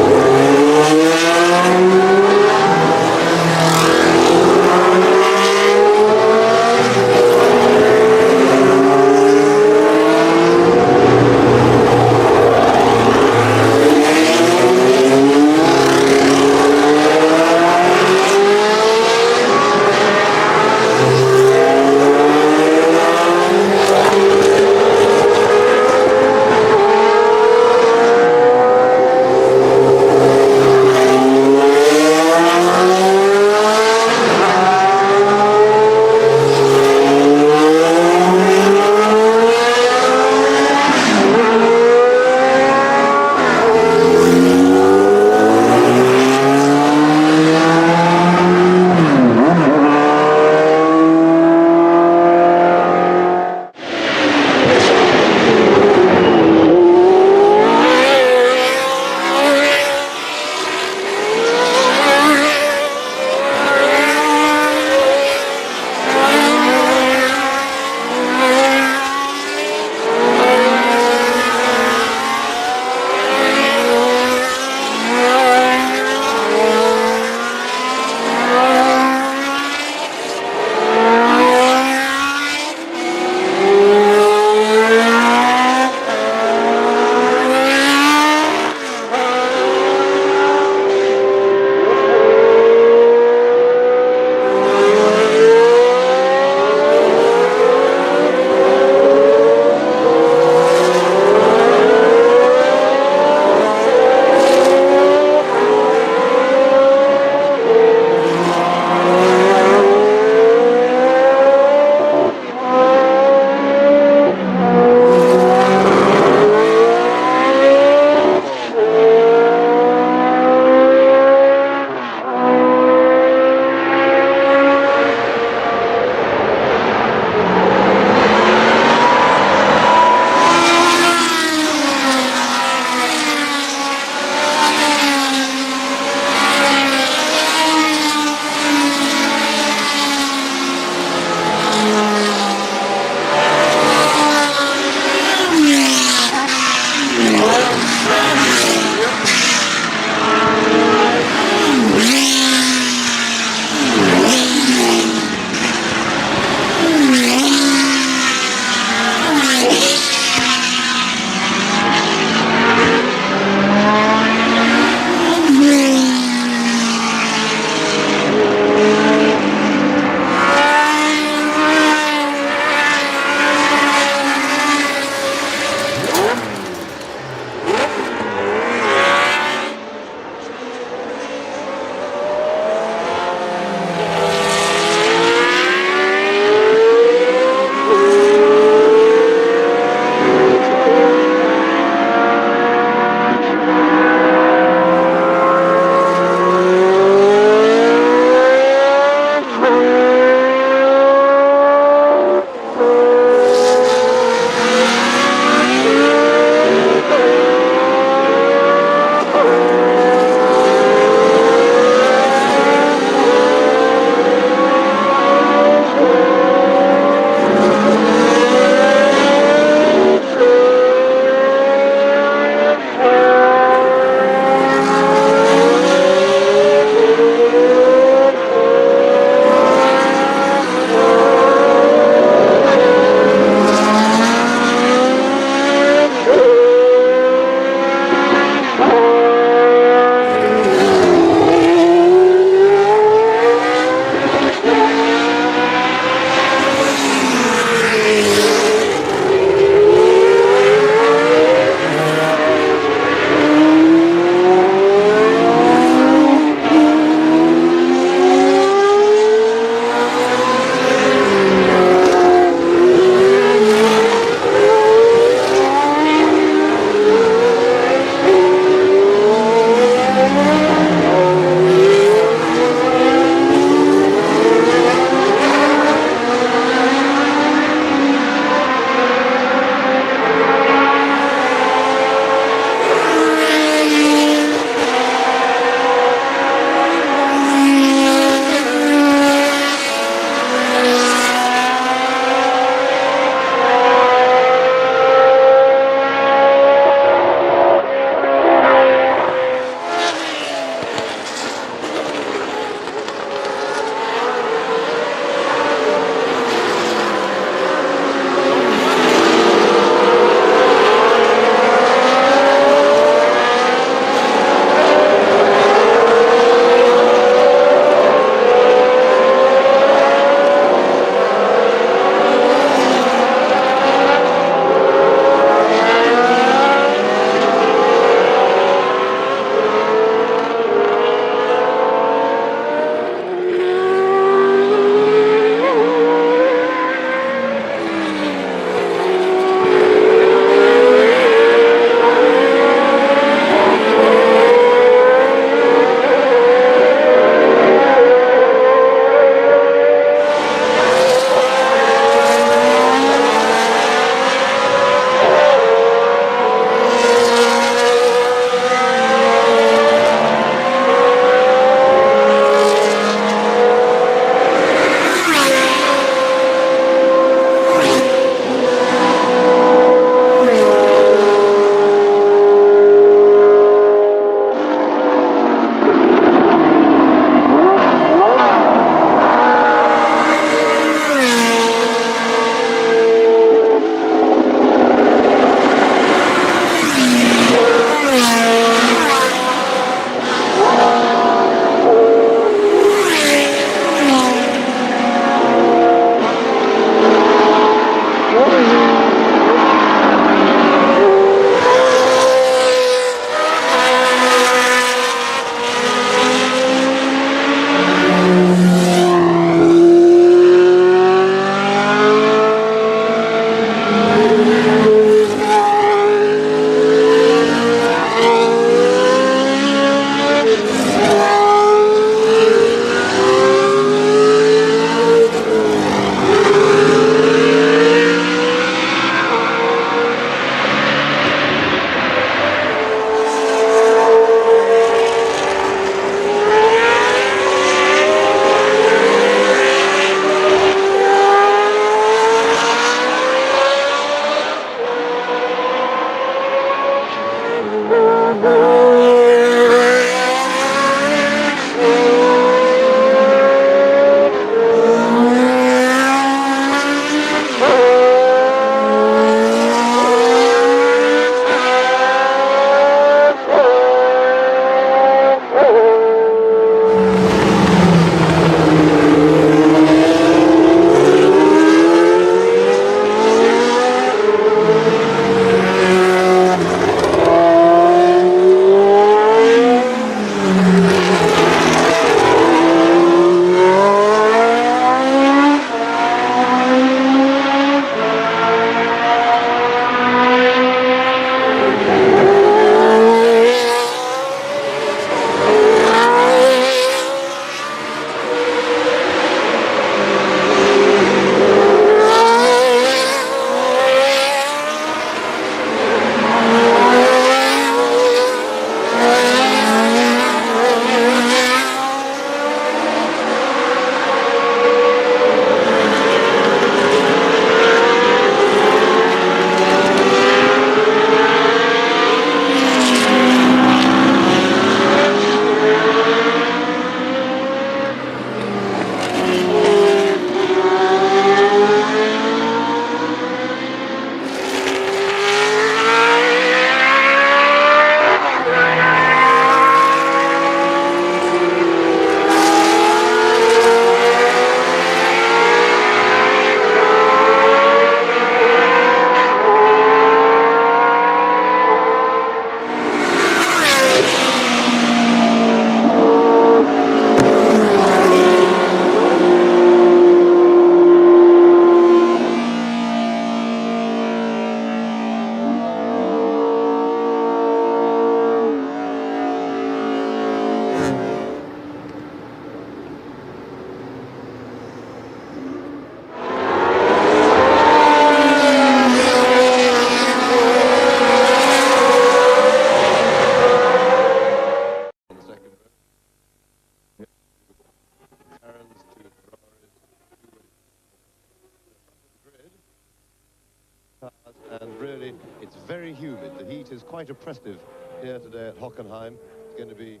very humid. The heat is quite oppressive here today at Hockenheim. It's going to be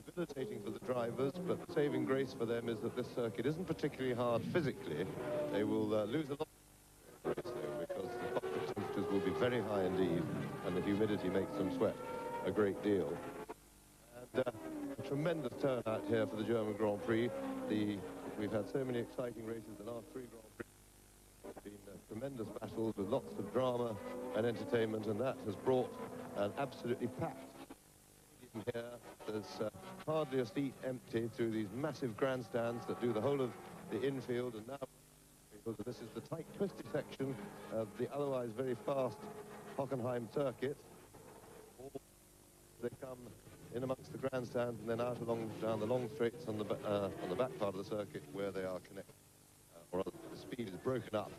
debilitating for the drivers, but the saving grace for them is that this circuit isn't particularly hard physically. They will lose a lot of race, though, because the cockpit temperatures will be very high indeed, and the humidity makes them sweat a great deal. And a tremendous turnout here for the German Grand Prix. We've had so many exciting races the last 3 Grand Prix. It's been tremendous battles with lots of drama and entertainment, and that has brought an absolutely packed stadium here. There's hardly a seat empty through these massive grandstands that do the whole of the infield, and now this is the tight, twisty section of the otherwise very fast Hockenheim circuit. They come in amongst the grandstands and then out down the long straights on the back part of the circuit where they are connected, or the speed is broken up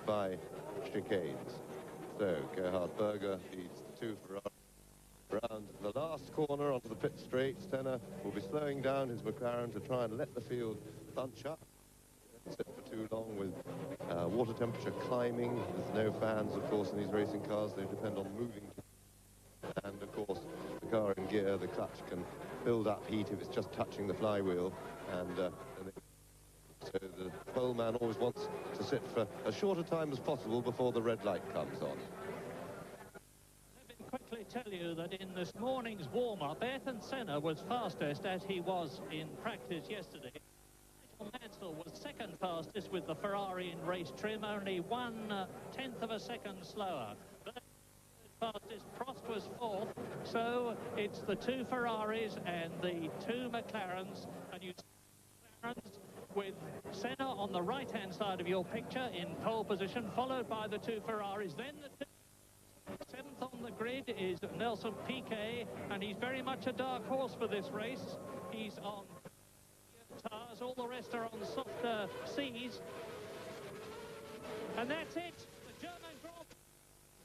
by chicanes. So Gerhard Berger leads the 2 Ferrari around the last corner onto the pit straight. Senna will be slowing down his McLaren to try and let the field bunch up. Sit for too long with water temperature climbing. There's no fans, of course, in these racing cars. They depend on moving. And, of course, the car in gear, the clutch can build up heat if it's just touching the flywheel. So the pole man always wants to sit for as short a time as possible before the red light comes on. Let me quickly tell you that in this morning's warm-up, Ayrton Senna was fastest as he was in practice yesterday. Mansell was second fastest with the Ferrari in race trim, only 1/10 of a second slower. Fastest, Prost was 4th, so it's the 2 Ferraris and the 2 McLarens, and you see McLarens with Senna on the right-hand side of your picture in pole position, followed by the 2 Ferraris. Then the 7th on the grid is Nelson Piquet, and he's very much a dark horse for this race. He's on tires, all the rest are on softer seas, and that's it. The German Grand Prix.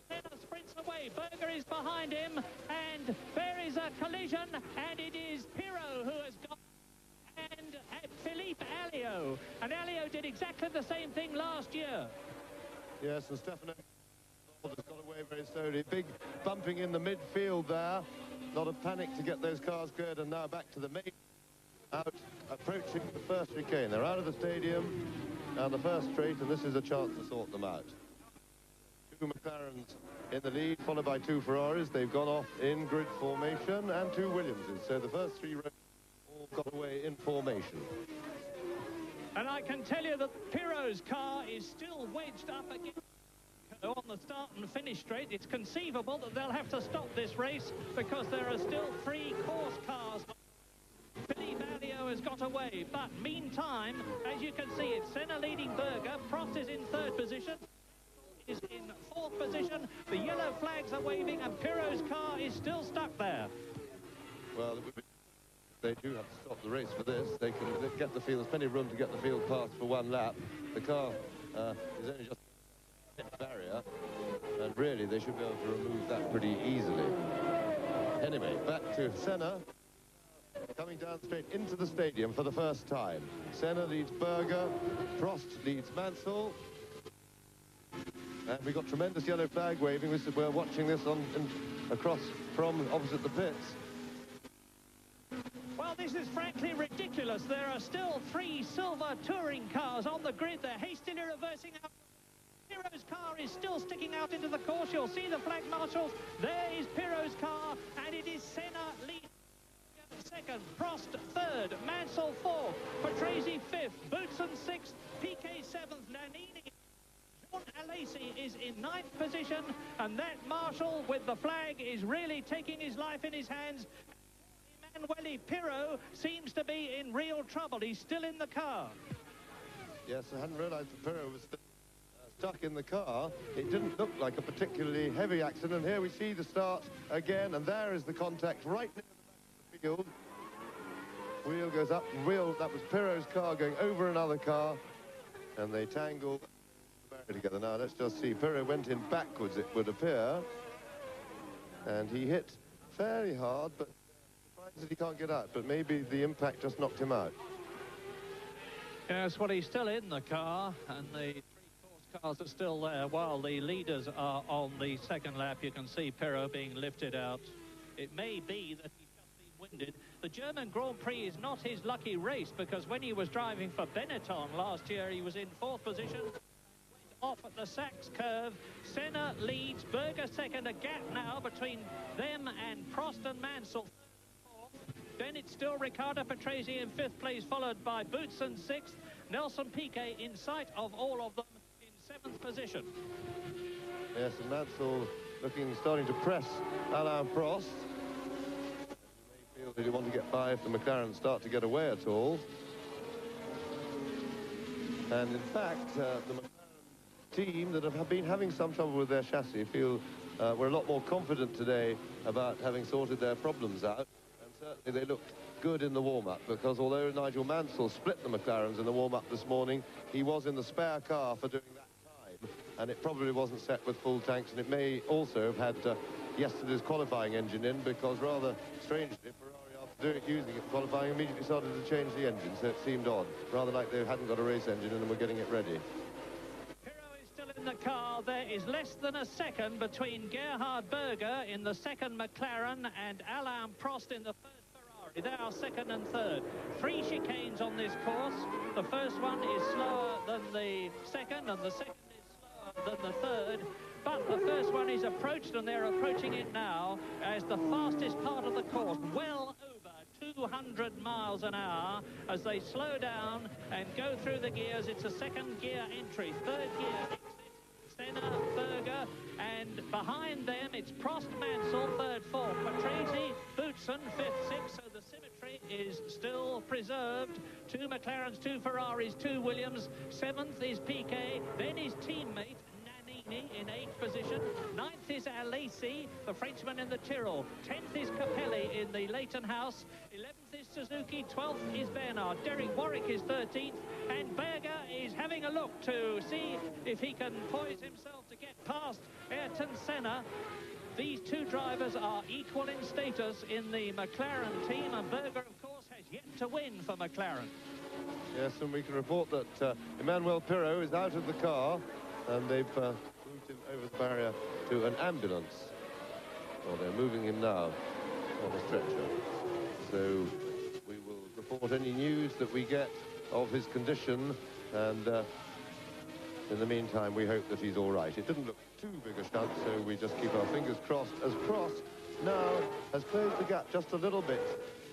Senna sprints away, Berger is behind him, and there is a collision, and it is Pirot who has got, and Philippe Alliot. And Alliot did exactly the same thing last year. Yes, and Stefano has got away very slowly. Big bumping in the midfield there. Not a panic to get those cars cleared, and now back to the main, out, approaching the first chicane. They're out of the stadium, down the first straight, and this is a chance to sort them out. 2 McLarens in the lead, followed by 2 Ferraris. They've gone off in grid formation, and 2 Williamses. So the first 3 rows all got away in formation. And I can tell you that Pirot's car is still wedged up against on the start and finish straight. It's conceivable that they'll have to stop this race because there are still 3 course cars. Philippe Alliot has got away, but meantime, as you can see, it's Senna leading Berger. Prost is in 3rd position. Is in 4th position. The yellow flags are waving, and Pirot's car is still stuck there. Well, they do have to stop the race for this. They can get the field. There's plenty of room to get the field past for 1 lap. The car is only just hit the barrier, and really they should be able to remove that pretty easily. Anyway, back to Senna. Coming down straight into the stadium for the first time. Senna leads Berger. Prost leads Mansell. And we've got tremendous yellow flag waving. We're watching this across from opposite the pits. Well, this is frankly ridiculous. There are still 3 silver touring cars on the grid. They're hastily reversing out. Pirot's car is still sticking out into the course. You'll see the flag marshals. There is Pirot's car, and it is Senna leading. 2nd, Prost 3rd, Mansell 4th, Patrese 5th, Boutsen 6th, Piquet 7th, Nannini. John Alesi is in 9th position, and that marshal with the flag is really taking his life in his hands. Emanuele Pirot seems to be in real trouble. He's still in the car. Yes, I hadn't realised that Pirot was stuck in the car. It didn't look like a particularly heavy accident. Here we see the start again, and there is the contact right near the back of the field. Wheel goes up, that was Pirot's car going over another car, and they tangled together. Now let's just see. Pirot went in backwards, it would appear, and he hit fairly hard, but surprised that he can't get out. But maybe the impact just knocked him out. Yes, well, he's still in the car, and the 3 course cars are still there while the leaders are on the second lap. You can see Perro being lifted out. It may be that he's just been winded. The German Grand Prix is not his lucky race, because when he was driving for Benetton last year, he was in 4th position. Off at the Sachs curve. Senna leads, Berger second, a gap now between them and Prost and Mansell. Then it's still Riccardo Patrese in 5th place, followed by Boutsen 6th, Nelson Piquet in sight of all of them in 7th position. Yes, and Mansell starting to press Alain Prost. He may feel that he want to get by if the McLaren start to get away at all. And in fact, the McLaren team that have been having some trouble with their chassis feel we're a lot more confident today about having sorted their problems out. And certainly they looked good in the warm-up, because although Nigel Mansell split the McLarens in the warm-up this morning, he was in the spare car for doing that time, and it probably wasn't set with full tanks, and it may also have had yesterday's qualifying engine in, because rather strangely Ferrari, after using it qualifying, immediately started to change the engine, so it seemed odd, rather like they hadn't got a race engine in and were getting it ready. In the car, there is less than a second between Gerhard Berger in the second McLaren and Alain Prost in the first Ferrari. They are second and third. 3 chicanes on this course. The first one is slower than the second, and the second is slower than the third. But the first one is approached, and they're approaching it now as the fastest part of the course, well over 200 miles an hour as they slow down and go through the gears. It's a second gear entry, third gear exit. Senna, Berger, and behind them it's Prost, Mansell, third, fourth, Patrese, Boutsen, fifth, sixth, so the symmetry is still preserved. 2 McLarens, 2 Ferraris, 2 Williams, 7th is Piquet, then his teammate in 8th position. 9th is Alesi, the Frenchman in the Tyrrell. 10th is Capelli in the Leighton House. 11th is Suzuki. 12th is Bernard. Derek Warwick is 13th. And Berger is having a look to see if he can poise himself to get past Ayrton Senna. These 2 drivers are equal in status in the McLaren team, and Berger, of course, has yet to win for McLaren. Yes, and we can report that Emmanuel Pirot is out of the car, and they've moved him over the barrier to an ambulance. Well, they're moving him now on a stretcher. So we will report any news that we get of his condition, and in the meantime, we hope that he's all right. It didn't look too big a stunt, so we just keep our fingers crossed, as Prost now has closed the gap just a little bit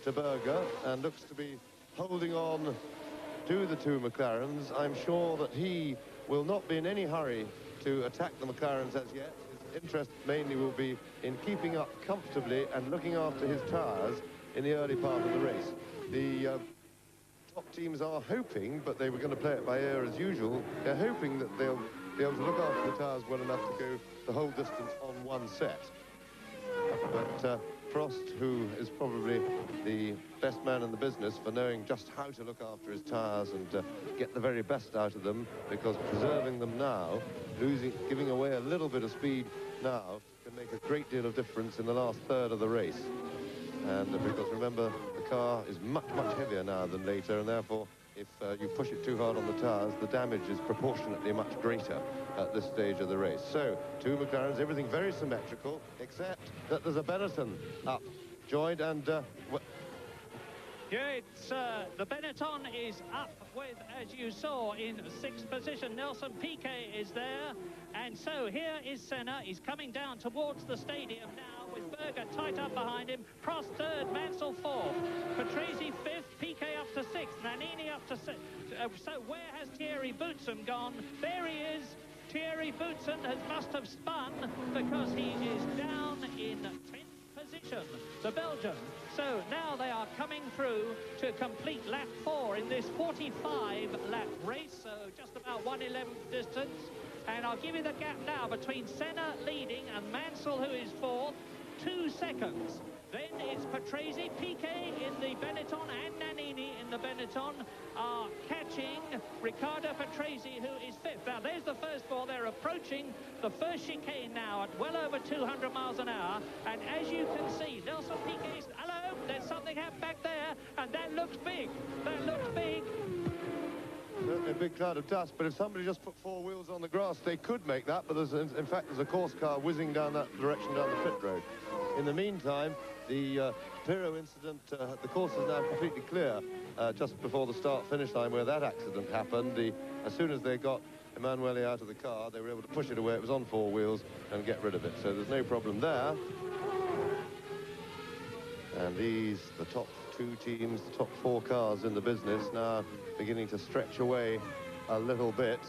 to Berger and looks to be holding on to the 2 McLarens. I'm sure that he will not be in any hurry to attack the McLarens as yet. His interest mainly will be in keeping up comfortably and looking after his tyres in the early part of the race. The top teams are hoping, but they were going to play it by ear as usual, they're hoping that they'll be able to look after the tyres well enough to go the whole distance on one set. But Prost, who is probably the best man in the business for knowing just how to look after his tyres and get the very best out of them, because preserving them now, giving away a little bit of speed now, can make a great deal of difference in the last third of the race. And because remember, the car is much, much heavier now than later, and therefore, if you push it too hard on the tyres, the damage is proportionately much greater at this stage of the race. So, 2 McLarens, everything very symmetrical, except that there's a Benetton up, joined, and yeah, it's the Benetton is up with, as you saw, in 6th position. Nelson Piquet is there, and so here is Senna. He's coming down towards the stadium now with Berger tight up behind him. Prost 3rd, Mansell 4th, Patrese 5th, Piquet up to 6th, Nannini up to 6th. So where has Thierry Boutsen gone? There he is. Thierry Boutsen must have spun, because he is down in 10th position, the Belgian. So now they are coming through to complete lap 4 in this 45-lap race, so just about 1/11th distance. And I'll give you the gap now between Senna leading and Mansell, who is 4th, 2 seconds. Then it's Patrese, Piquet in the Benetton, and Nannini in the Benetton are catching Riccardo Patrese, who is 5th. Now, there's the first 4. They're approaching the first chicane now at well over 200 miles an hour. And as you can see, Nelson Piquet's... Hello, there's something happened back there, and that looks big. That looks big. Certainly a big cloud of dust, but if somebody just put 4 wheels on the grass, they could make that, but in fact, there's a course car whizzing down that direction down the pit road. In the meantime, the Piro incident, the course is now completely clear just before the start-finish line where that accident happened. As soon as they got Emanuele out of the car, they were able to push it away. It was on 4 wheels and get rid of it, so there's no problem there. And the top 2 teams, the top 4 cars in the business now beginning to stretch away a little bit.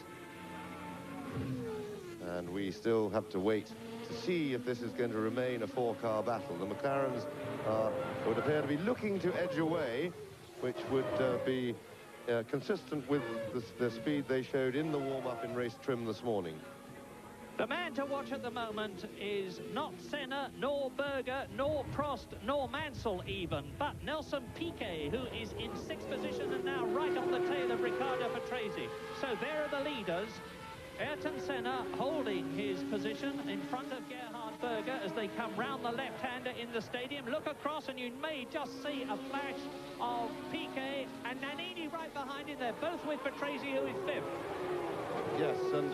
And we still have to wait to see if this is going to remain a 4-car battle. The McLarens would appear to be looking to edge away, which would be consistent with the speed they showed in the warm-up in race trim this morning. The man to watch at the moment is not Senna, nor Berger, nor Prost, nor Mansell even, but Nelson Piquet, who is in 6th position and now right on the tail of Riccardo Patrese. So there are the leaders. Ayrton Senna holding his position in front of Gerhard Berger as they come round the left-hander in the stadium. Look across and you may just see a flash of Piquet and Nannini right behind him. They're both with Patrese, who is 5th. Yes, and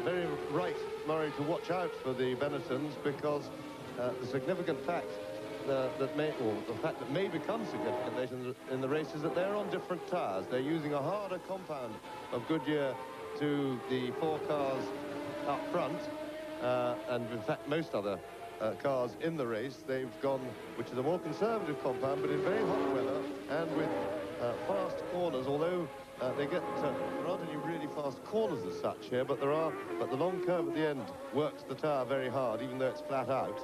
very right, Murray, to watch out for the Benettons, because the significant fact that may become significant in the race is that they're on different tyres. They're using a harder compound of Goodyear to the 4 cars up front, and in fact most other cars in the race, they've gone, which is a more conservative compound, but in very hot weather and with fast corners, although there aren't any really fast corners as such here, but the long curve at the end works the tyre very hard, even though it's flat out.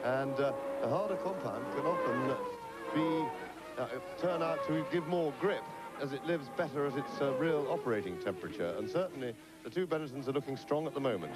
And a harder compound can often turn out to give more grip as it lives better at its real operating temperature. And certainly the 2 Benettons are looking strong at the moment.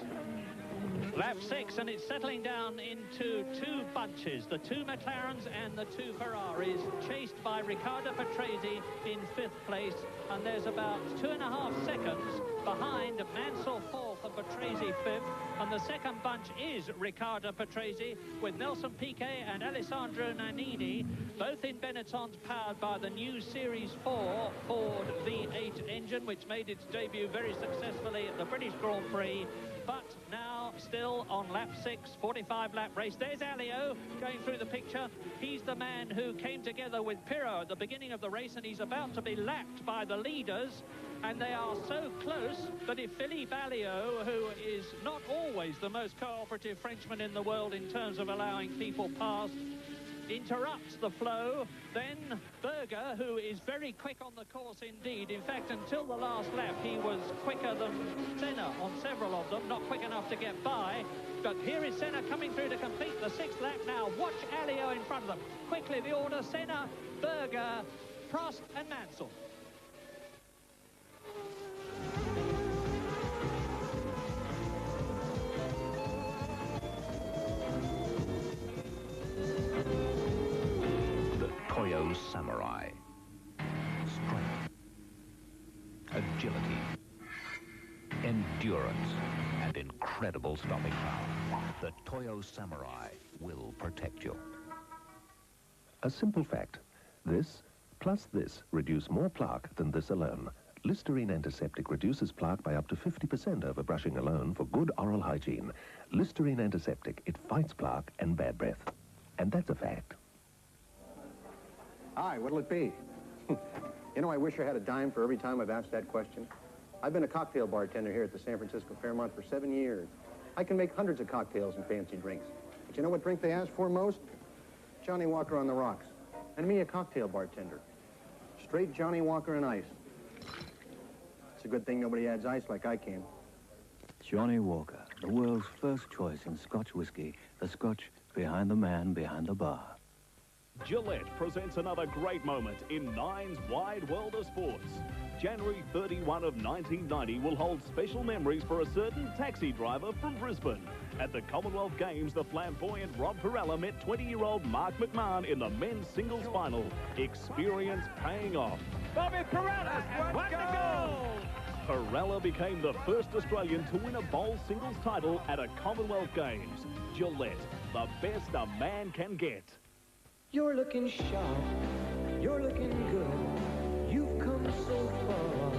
Lap 6, and it's settling down into 2 bunches, the 2 McLarens and the 2 Ferraris, chased by Riccardo Patrese in 5th place, and there's about 2.5 seconds behind Mansell 4th and Patrese 5th, and the second bunch is Riccardo Patrese with Nelson Piquet and Alessandro Nannini, both in Benettons powered by the new Series 4 Ford V8 engine, which made its debut very successfully at the British Grand Prix. But now still on lap 6, 45-lap race. There's Alio going through the picture. He's the man who came together with Pirro at the beginning of the race, and he's about to be lapped by the leaders. And they are so close that if Philippe Alliot, who is not always the most cooperative Frenchman in the world in terms of allowing people past, interrupts the flow, then Berger, who is very quick on the course indeed. In fact, until the last lap, he was quicker than Senna on several of them, not quick enough to get by. But here is Senna coming through to complete the 6th lap now. Watch Alliot in front of them. Quickly, the order: Senna, Berger, Prost and Mansell. Toyo Samurai. Strength, agility, endurance, and incredible stopping power. The Toyo Samurai will protect you. A simple fact. This plus this reduce more plaque than this alone. Listerine Antiseptic reduces plaque by up to 50% over brushing alone for good oral hygiene. Listerine Antiseptic, it fights plaque and bad breath. And that's a fact. Hi, what'll it be? You know, I wish I had a dime for every time I've asked that question. I've been a cocktail bartender here at the San Francisco Fairmont for 7 years. I can make hundreds of cocktails and fancy drinks. But you know what drink they ask for most? Johnny Walker on the rocks. And me, a cocktail bartender. Straight Johnny Walker and ice. It's a good thing nobody adds ice like I can. Johnny Walker, the world's first choice in Scotch whiskey, the Scotch behind the man behind the bar. Gillette presents another great moment in Nine's wide world of sports. January 31 of 1990 will hold special memories for a certain taxi driver from Brisbane. At the Commonwealth Games, the flamboyant Rob Perella met 20-year-old Mark McMahon in the men's singles final. Experience paying off. Bobby Perella, what a goal! Perella became the first Australian to win a bowl singles title at a Commonwealth Games. Gillette, the best a man can get. You're looking sharp, you're looking good, you've come so far,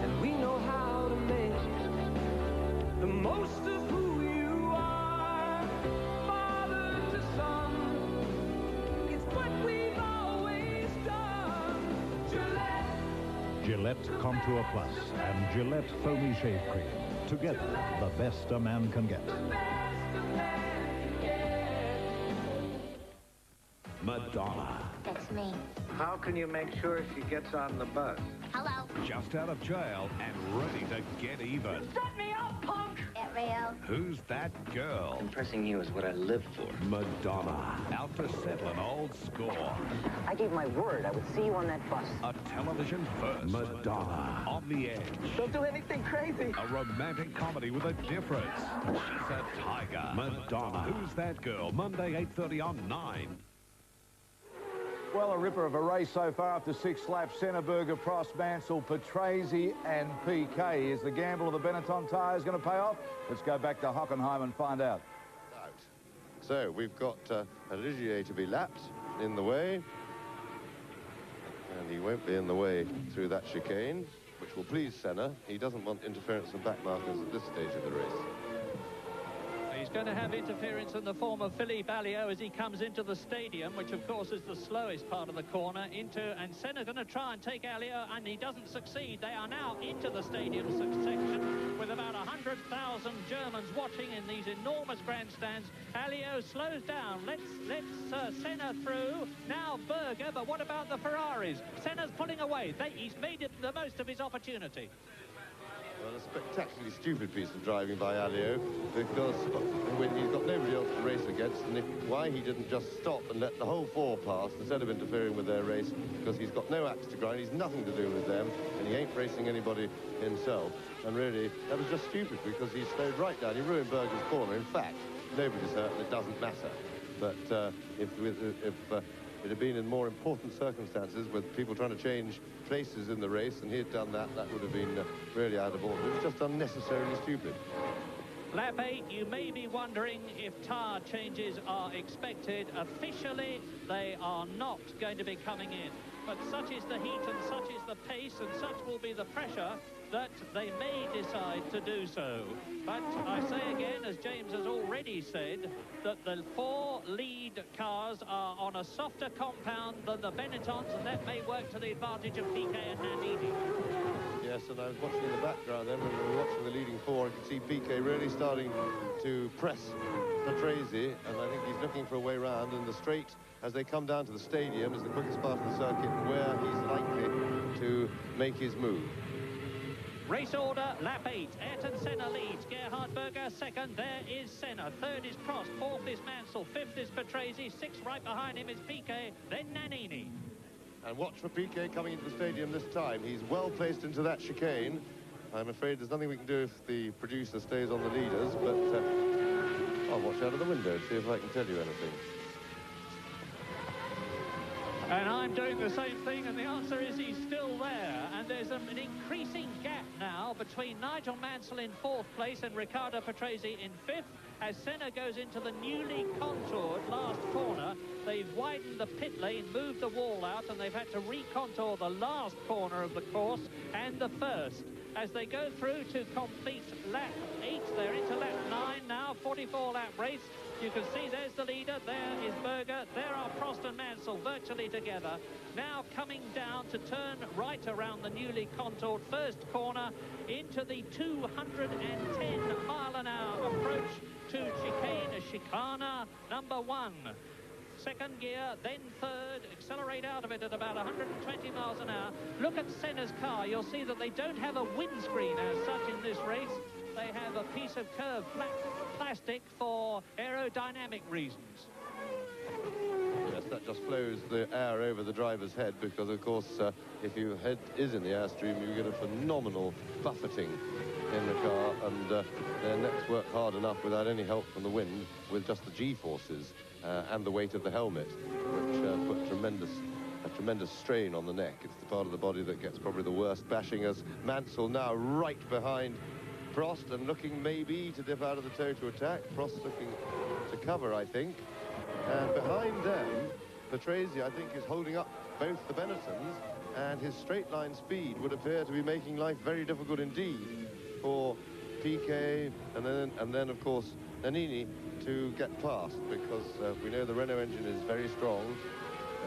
and Gillette Contour Plus and Gillette Foamy Shave Cream. Together, the best a man can get. Madonna. That's me. How can you make sure she gets on the bus? Hello. Just out of jail and ready to get even. Set me up, punk! Get real. Who's that girl? Impressing you is what I live for. Madonna. Out to settle an old score. I gave my word I would see you on that bus. A television first. Madonna. On the edge. Don't do anything crazy. A romantic comedy with a difference. She's a tiger. Madonna. Who's that girl? Monday, 8:30 on 9. Well, a ripper of a race so far after 6 laps. Senneberger, Prost, Mansell, Patrese and PK. Is the gamble of the Benetton tyres going to pay off? Let's go back to Hockenheim and find out. So we've got Olivier to be lapped in the way. And he won't be in the way through that chicane, which will please Senna. He doesn't want interference from back markers at this stage of the race. He's going to have interference in the form of Philippe Alliot as he comes into the stadium, which of course is the slowest part of the corner, and Senna's going to try and take Alliot, and he doesn't succeed. They are now into the stadium section with about 100,000 Germans watching in these enormous grandstands. Alliot slows down, lets Senna through. Now Berger, but what about the Ferraris? Senna's pulling away. He's made the most of his opportunity. Well, a spectacularly stupid piece of driving by Alliot, because when he's got nobody else to race against, and why he didn't just stop and let the whole 4 pass instead of interfering with their race, because he's got no axe to grind, he's nothing to do with them, and he ain't racing anybody himself. And really, that was just stupid, because he slowed right down. He ruined Berger's corner. In fact, nobody's hurt, and it doesn't matter. But if it had been in more important circumstances with people trying to change places in the race and he had done that, that would have been really out of order. It was just unnecessarily stupid. Lap 8, you may be wondering if tyre changes are expected. Officially, they are not going to be coming in. But such is the heat and such is the pace and such will be the pressure that they may decide to do so. But I say again, as James has already said, that the 4 lead cars are on a softer compound than the Benettons, and that may work to the advantage of PK and Nannini. Yes, and I was watching in the background then, when we were watching the leading 4, I could see PK really starting to press Patrese, and I think he's looking for a way round, and the straight, as they come down to the stadium, is the quickest part of the circuit where he's likely to make his move. Race order, lap 8. Ayrton Senna leads. Gerhard Berger second. There is Senna. Third is Prost. Fourth is Mansell. Fifth is Patrese. Sixth right behind him is PK. Then Nannini. And watch for PK coming into the stadium this time. He's well placed into that chicane. I'm afraid there's nothing we can do if the producer stays on the leaders, but I'll watch out of the window to see if I can tell you anything. And I'm doing the same thing, and the answer is he's still there. And there's an increasing gap now between Nigel Mansell in 4th place and Riccardo Patrese in 5th. As Senna goes into the newly contoured last corner, they've widened the pit lane, moved the wall out, and they've had to recontour the last corner of the course and the first. As they go through to complete lap 8, they're into lap 9 now, 44-lap race. You can see there's the leader, there is Berger, there are Prost and Mansell virtually together. Now coming down to turn right around the newly contoured first corner into the 210-mile-an-hour approach to chicane number 1. Second gear, then third, accelerate out of it at about 120 miles an hour. Look at Senna's car. You'll see that they don't have a windscreen as such in this race. They have a piece of curved flat plastic for aerodynamic reasons. Yes, that just flows the air over the driver's head because, of course, if your head is in the airstream, you get a phenomenal buffeting in the car, and their necks work hard enough without any help from the wind with just the G-forces and the weight of the helmet, which put a tremendous strain on the neck. It's the part of the body that gets probably the worst bashing, as Mansell now right behind Prost and looking maybe to dip out of the toe to attack. Prost looking to cover, I think. And behind them, Patrese, I think, is holding up both the Benettons, and his straight line speed would appear to be making life very difficult indeed for PK and then of course Nannini to get past, because we know the Renault engine is very strong,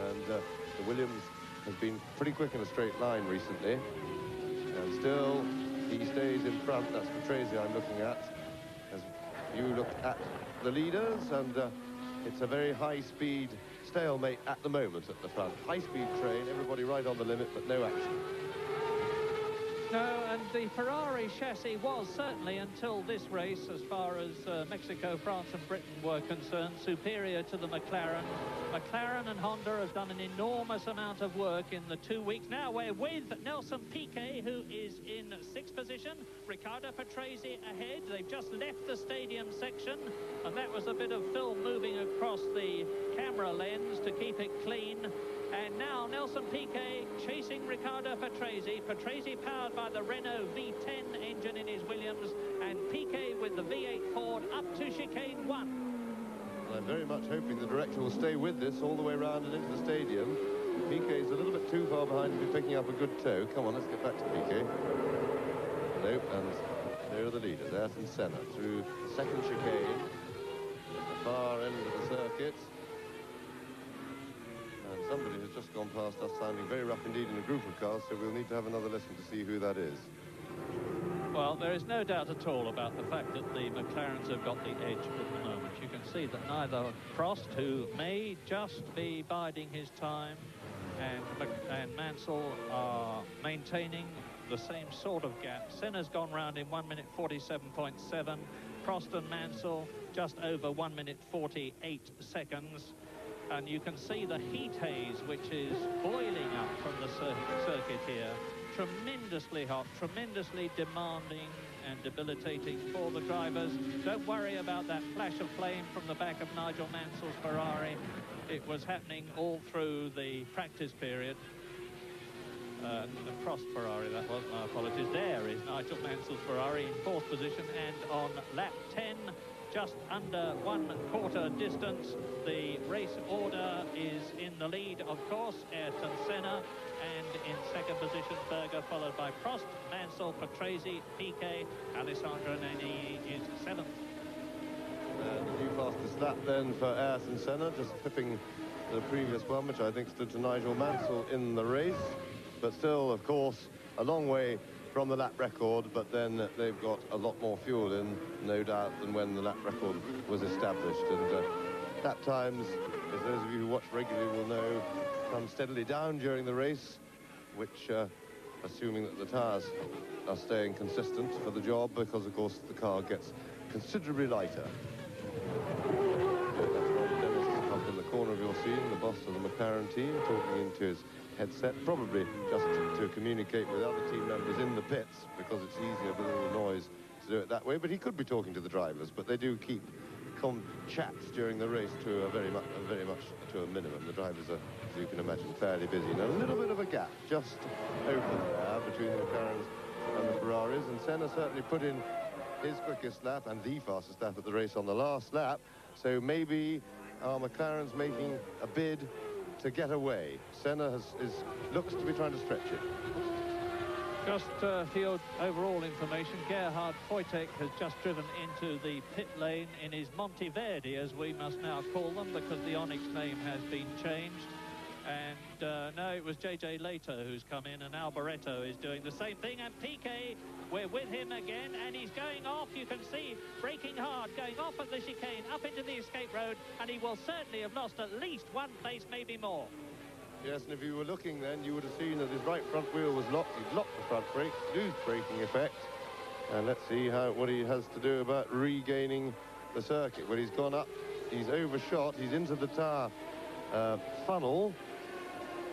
and the Williams has been pretty quick in a straight line recently. And still, he stays in front. That's Patrese I'm looking at. As you look at the leaders, and it's a very high-speed stalemate at the moment at the front. High-speed train, everybody right on the limit, but no action. No, and the Ferrari chassis was certainly, until this race, as far as Mexico, France and Britain were concerned, superior to the McLaren. McLaren and Honda have done an enormous amount of work in the 2 weeks. Now we're with Nelson Piquet, who is in 6th position. Riccardo Patrese ahead. They've just left the stadium section, and that was a bit of film moving across the camera lens to keep it clean. And now Nelson Piquet chasing Riccardo Patrese. Patrese powered by the Renault V10 engine in his Williams, and Piquet with the V8 Ford up to chicane 1. I'm very much hoping the director will stay with this all the way around and into the stadium. Piquet's a little bit too far behind to be picking up a good tow. Come on, let's get back to Piquet. Nope, and there are the leaders. Ayrton Senna through the second chicane at the far end of the circuit. And somebody has just gone past us, sounding very rough indeed in a group of cars, so we'll need to have another listen to see who that is. Well, there is no doubt at all about the fact that the McLarens have got the edge at the moment. You can see that neither Prost, who may just be biding his time, and Mansell are maintaining the same sort of gap. Senna's gone round in 1 minute 47.7. Prost and Mansell just over 1 minute 48 seconds. And you can see the heat haze, which is boiling up from the circuit here. Tremendously hot, tremendously demanding and debilitating for the drivers. Don't worry about that flash of flame from the back of Nigel Mansell's Ferrari. It was happening all through the practice period. The Prost Ferrari, that was, my apologies. There is Nigel Mansell's Ferrari in 4th position, and on lap 10, just under 1/4 distance, the race order is in the lead, of course, Ayrton Senna, and in 2nd position, Berger, followed by Prost, Mansell, Patrese, Piquet, Alessandro Nannini is 7th. The new fastest lap then for Ayrton Senna, just flipping the previous one, which I think stood to Nigel Mansell in the race. But still, of course, a long way from the lap record, but then they've got a lot more fuel in, no doubt, than when the lap record was established. And lap times, as those of you who watch regularly will know, come steadily down during the race, which, assuming that the tyres are staying consistent for the job, because, of course, the car gets considerably lighter. That's Ron Dennis up in the corner of your scene, the boss of the McLaren team, talking into his headset, probably just to communicate with other team members in the pits, because it's easier with all the noise to do it that way. But he could be talking to the drivers, but they do keep chats during the race to a very much to a minimum. The drivers are, as you can imagine, fairly busy. And a little bit of a gap just open there between the McLarens and the Ferraris, and Senna certainly put in his quickest lap and the fastest lap at the race on the last lap. So maybe our McLaren's making a bid to get away. Senna looks to be trying to stretch it. Just for your overall information, Gerhard Voitek has just driven into the pit lane in his Monteverdi, as we must now call them, because the Onyx name has been changed. And no, it was JJ Later who's come in, and Alboreto is doing the same thing. And Piquet, we're with him again, and he's going off. You can see, braking hard, going off at the chicane, up into the escape road, and he will certainly have lost at least 1 place, maybe more. Yes, and if you were looking then, you would have seen that his right front wheel was locked. He's locked the front brake, lose braking effect. And let's see what he has to do about regaining the circuit. Well, he's gone up, he's overshot, he's into the tyre funnel.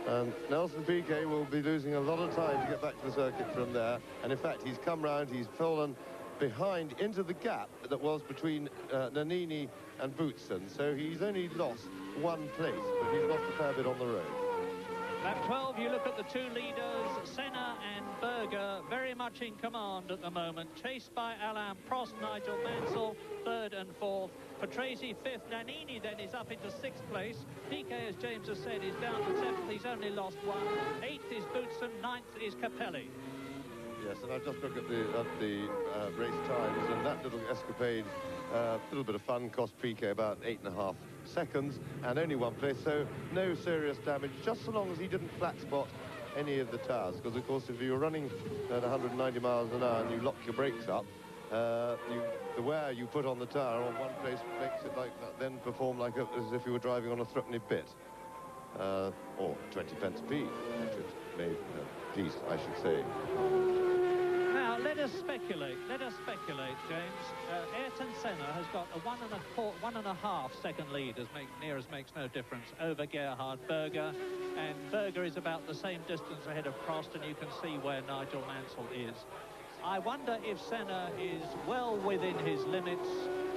And Nelson Piquet will be losing a lot of time to get back to the circuit from there. And in fact, he's come round, he's fallen behind into the gap that was between Nannini and Boutsen. So he's only lost 1 place, but he's lost a fair bit on the road. Lap 12, you look at the 2 leaders, Senna and Berger, very much in command at the moment, chased by Alain Prost, Nigel Mansell, 3rd and 4th. Patrese 5th, Nannini then is up into 6th place. Piquet, as James has said, is down to 7th, he's only lost 1. 8th is Boutsen, 9th is Capelli. Yes, and I've just looked at the race times, and that little escapade, a little bit of fun, cost Piquet about 8.5 seconds, and only 1 place, so no serious damage, just so long as he didn't flat spot any of the tires, because of course if you're running at 190 miles an hour and you lock your brakes up, the wear you put on the tire on one place makes it like that, then perform like as if you were driving on a threepenny bit, or 20 pence a piece, piece, I should say. Now, let us speculate, James. Ayrton Senna has got a 1.5 second lead, near as makes no difference, over Gerhard Berger, and Berger is about the same distance ahead of Prost, and you can see where Nigel Mansell is. I wonder if Senna is well within his limits,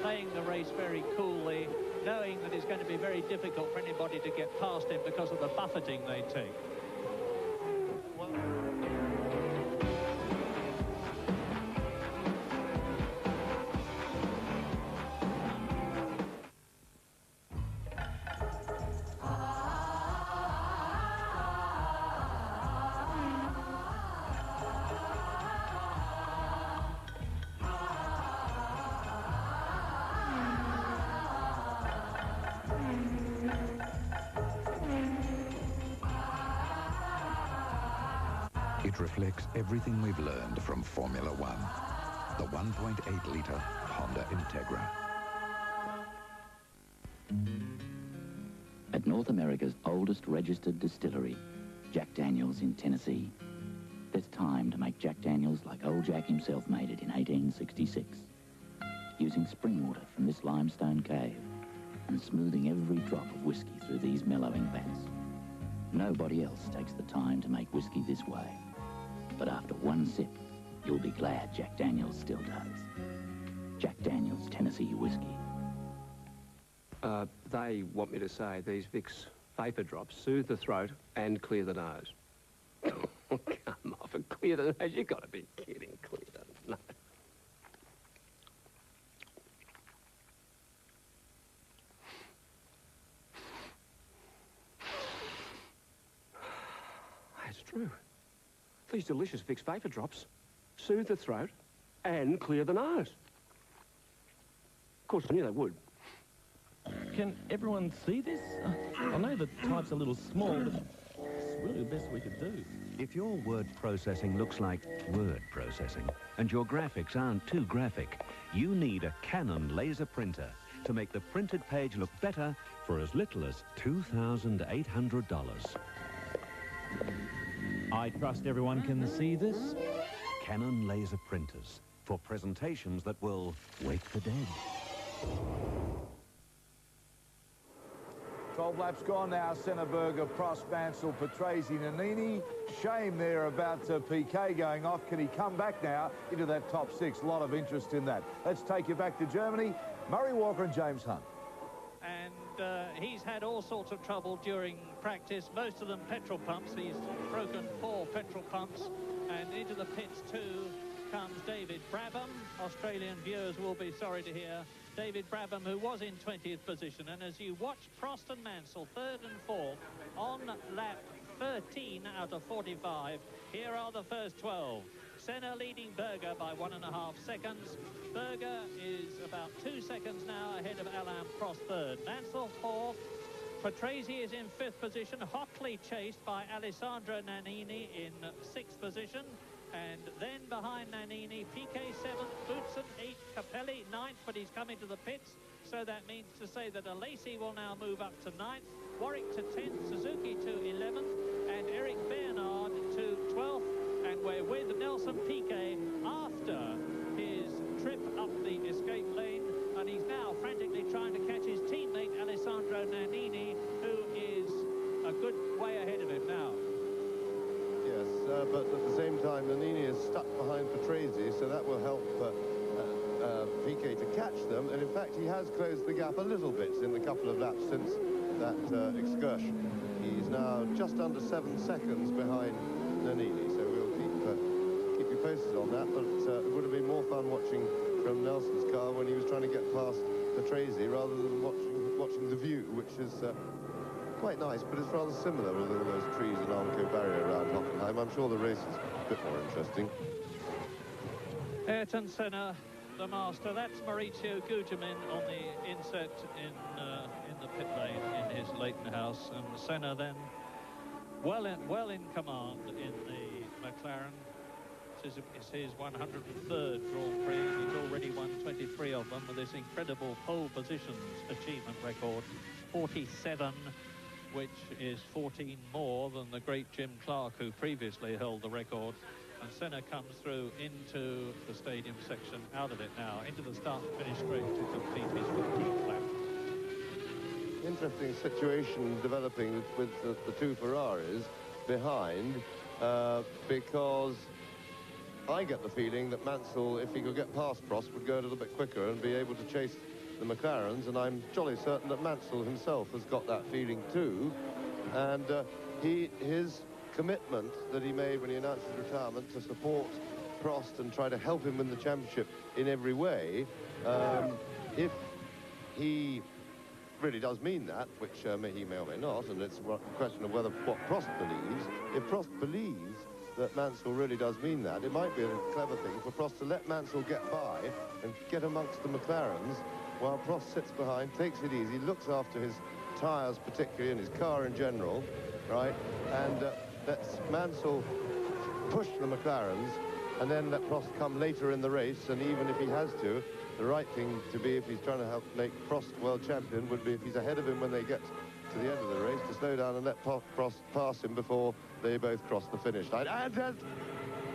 playing the race very coolly, knowing that it's going to be very difficult for anybody to get past him because of the buffeting they take. It reflects everything we've learned from Formula One. The 1.8-litre Honda Integra. At North America's oldest registered distillery, Jack Daniel's in Tennessee, there's time to make Jack Daniel's like old Jack himself made it in 1866, using spring water from this limestone cave and smoothing every drop of whiskey through these mellowing vats. Nobody else takes the time to make whiskey this way. But after one sip, you'll be glad Jack Daniel's still does. Jack Daniel's Tennessee whiskey. They want me to say these Vicks vapor drops soothe the throat and clear the nose. Come off and clear the nose. You've got to be kidding. Clear the nose. That's true. These delicious Vicks vapor drops soothe the throat and clear the nose. Of course, I knew they would. Can everyone see this? I know the type's a little small, but it's really the best we could do. If your word processing looks like word processing and your graphics aren't too graphic, you need a Canon laser printer to make the printed page look better for as little as $2,800. I trust everyone can see this. Canon laser printers for presentations that will wake the dead. 12 laps gone now. Senna, Berger, Prost, Mansell, Patrese, Nannini. Shame there about Piquet going off. Can he come back now into that top six? A lot of interest in that. Let's take you back to Germany. Murray Walker and James Hunt. And he's had all sorts of trouble during practice, most of them petrol pumps. He's broken 4 petrol pumps, and into the pits too comes David Brabham. Australian viewers will be sorry to hear David Brabham, who was in 20th position, and as you watch Prost and Mansell 3rd and 4th on lap 13 out of 45, here are the first 12. Senna leading Berger by 1.5 seconds. Berger is about 2 seconds now ahead of Alain Prost 3rd. Mansell 4th. Patrese is in 5th position, hotly chased by Alessandro Nannini in 6th position. And then behind Nannini, Piquet 7th, Boutsen 8th, Capelli 9th, but he's coming to the pits. So that means to say that Alesi will now move up to 9th, Warwick to 10th, Suzuki to 11th, and Eric Bernard to 12th. And we're with Nelson Piquet after his trip up the escape lane, and he's now frantically trying to catch his teammate Alessandro Nannini, who is a good way ahead of him now. Yes, but at the same time, Nannini is stuck behind Patrese, so that will help Piquet to catch them. And in fact, he has closed the gap a little bit in the couple of laps since that excursion. He's now just under 7 seconds behind Nannini, so we'll keep you posted on that. But it would have been more fun watching from Nelson's car when he was trying to get past Patrese rather than watching the view, which is quite nice, but it's rather similar with all those trees and Armco barrier around Hockenheim. I'm sure the race is a bit more interesting. Ayrton Senna, the master. That's Maurizio Gugelmin on the inset in the pit lane in his Leighton house. And Senna then well in command in the McLaren. It's his 103rd Grand Prix. He's already won 23 of them with this incredible pole positions achievement record, 47, which is 14 more than the great Jim Clark, who previously held the record. And Senna comes through into the stadium section, out of it now, into the start and finish straight to complete his 15th lap. Interesting situation developing with the two Ferraris behind, because I get the feeling that Mansell, if he could get past Prost, would go a little bit quicker and be able to chase the McLarens, and I'm jolly certain that Mansell himself has got that feeling too. And his commitment that he made when he announced his retirement to support Prost and try to help him win the championship in every way, if he really does mean that, which he may or may not, and it's a question of whether what Prost believes. If Prost believes that Mansell really does mean that, it might be a clever thing for Prost to let Mansell get by and get amongst the McLarens while Prost sits behind, takes it easy, looks after his tyres particularly and his car in general, right, and lets Mansell push the McLarens and then let Prost come later in the race. And even if he has to, the right thing to be, if he's trying to help make Prost world champion, would be, if he's ahead of him when they get to the end of the race, to slow down and let Prost pass him before they both cross the finish line.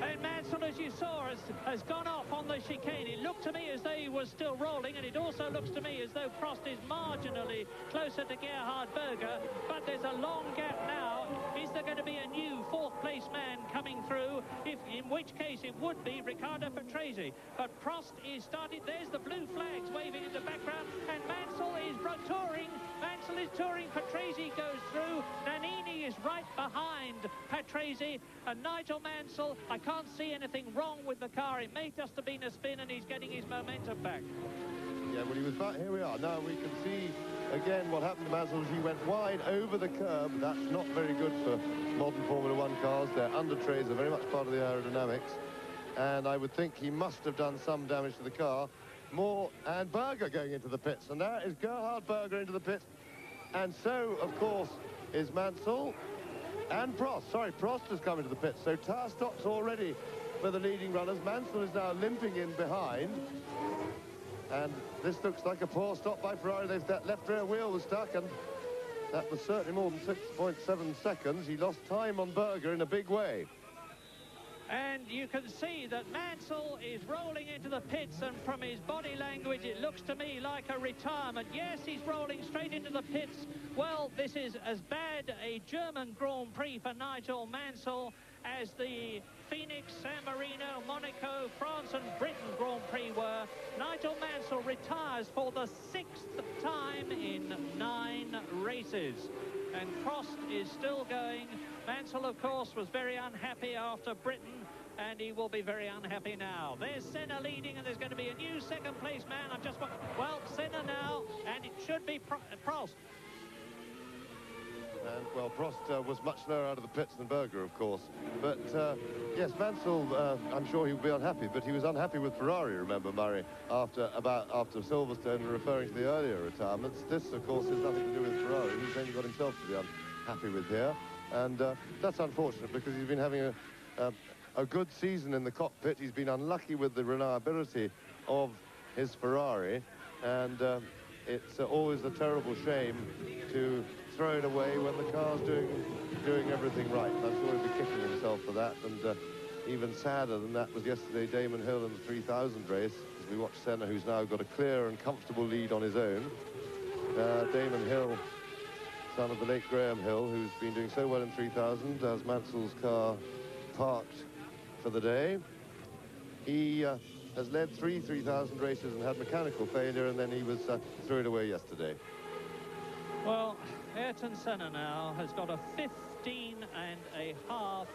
And Mansell, as you saw, has gone off on the chicane. It looked to me as though he was still rolling, and it also looks to me as though Prost is marginally closer to Gerhard Berger, but there's a long gap now. Is there going to be a new fourth-place man coming through? In which case it would be Riccardo Patrese. But Prost is started. There's the blue flags waving in the background, and Mansell is touring. Mansell is touring. Patrese goes through. Nannini is right behind Patrese, and Nigel Mansell, I can't see anything wrong with the car. It may just have been a spin, and he's getting his momentum back. Yeah, well, he was back. Here we are. Now we can see again what happened to Mansell as he went wide over the curb. That's not very good for modern Formula One cars. Their under trays are very much part of the aerodynamics, and I would think he must have done some damage to the car. More, and Berger going into the pits, and there is Gerhard Berger into the pits, and so of course is Mansell and Prost. Sorry, Prost has come into the pits, so tire stops already for the leading runners. Mansell is now limping in behind, and this looks like a poor stop by Ferrari. That left rear wheel was stuck, and that was certainly more than 6.7 seconds. He lost time on Berger in a big way. And you can see that Mansell is rolling into the pits, and from his body language it looks to me like a retirement. Yes, he's rolling straight into the pits. Well, this is as bad a German Grand Prix for Nigel Mansell as the Phoenix, San Marino, Monaco, France and Britain Grand Prix were. Nigel Mansell retires for the 6th time in 9 races. And Prost is still going. Mansell, of course, was very unhappy after Britain, and he will be very unhappy now. There's Senna leading, and there's going to be a new second-place man. I've just... Well, Senna now, and it should be Prost. And, well, Prost was much slower out of the pits than Berger, of course. But, yes, Mansell, I'm sure he will be unhappy, but he was unhappy with Ferrari, remember, Murray, after Silverstone, referring to the earlier retirements. This, of course, has nothing to do with Ferrari. He's only got himself to be unhappy with here. And that's unfortunate, because he's been having a good season in the cockpit. He's been unlucky with the reliability of his Ferrari, and it's always a terrible shame to throw it away when the car's doing everything right. And I'm sure he'll be kicking himself for that. And even sadder than that was yesterday Damon Hill in the 3000 race, as we watched Senna, who's now got a clear and comfortable lead on his own. Damon Hill, son of the late Graham Hill, who's been doing so well in 3000, has Mansell's car parked for the day. He has led 3 3000 races and had mechanical failure, and then he was threw it away yesterday. Well, Ayrton Senna now has got a 15.5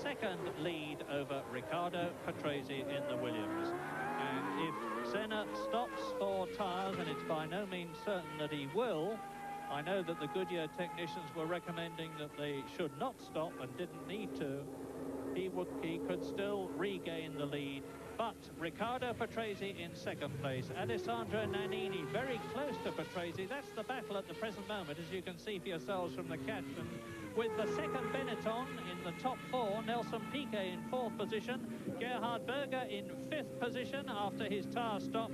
second lead over Riccardo Patrese in the Williams. And if Senna stops for tyres, and it's by no means certain that he will, I know that the Goodyear technicians were recommending that they should not stop and didn't need to. He could still regain the lead. But Riccardo Patrese in second place. Alessandro Nannini very close to Patrese. That's the battle at the present moment, as you can see for yourselves from the caption. with the second Benetton in the top four. Nelson Piquet in fourth position. Gerhard Berger in fifth position after his tyre stop.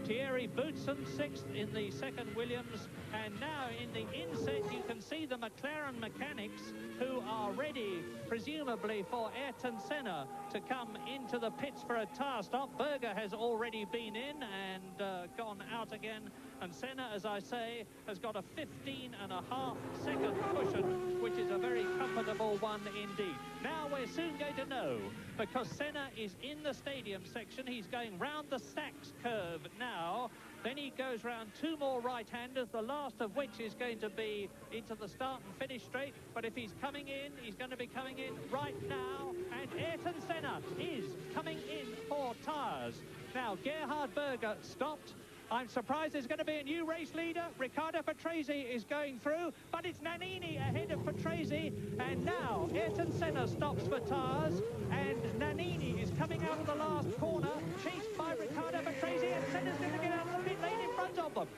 Thierry Boutsen sixth in the second Williams. And now in the inset you can see the McLaren mechanics who are ready, presumably for Ayrton Senna to come into the pits for a tyre stop. Berger has already been in and gone out again. And Senna, as I say, has got a 15.5-second cushion, which is a very comfortable one indeed. Now we're soon going to know, because Senna is in the stadium section. He's going round the Sachs curve now. Then he goes round two more right-handers, the last of which is going to be into the start and finish straight. But if he's coming in, he's going to be coming in right now. And Ayrton Senna is coming in for tyres. Now, Gerhard Berger stopped. I'm surprised there's going to be a new race leader. Riccardo Patrese is going through, but it's Nannini ahead of Patrese. And now Ayrton Senna stops for tyres, and Nannini is coming out of the last corner, chased by Riccardo Patrese, and Senna's going to get out of the pit lane in front of them.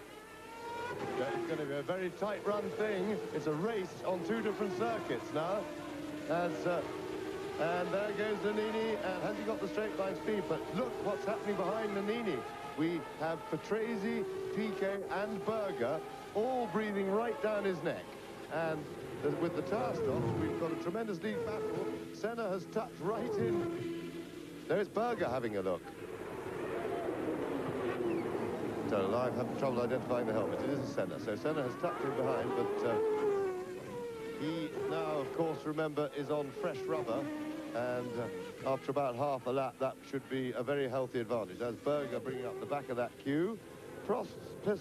It's going to be a very tight run thing. It's a race on two different circuits now. And there goes Nannini, and has he got the straight line speed? But look what's happening behind Nannini. We have Patrese, Piquet and Berger all breathing right down his neck. And with the tyre stops, we've got a tremendous lead battle. Senna has tucked right in. There's Berger having a look. So I've had trouble identifying the helmet. It is Senna. So Senna has tucked in behind, but he now, of course, remember, is on fresh rubber. And after about half a lap, that should be a very healthy advantage. As Berger bringing up the back of that queue, Prost's pit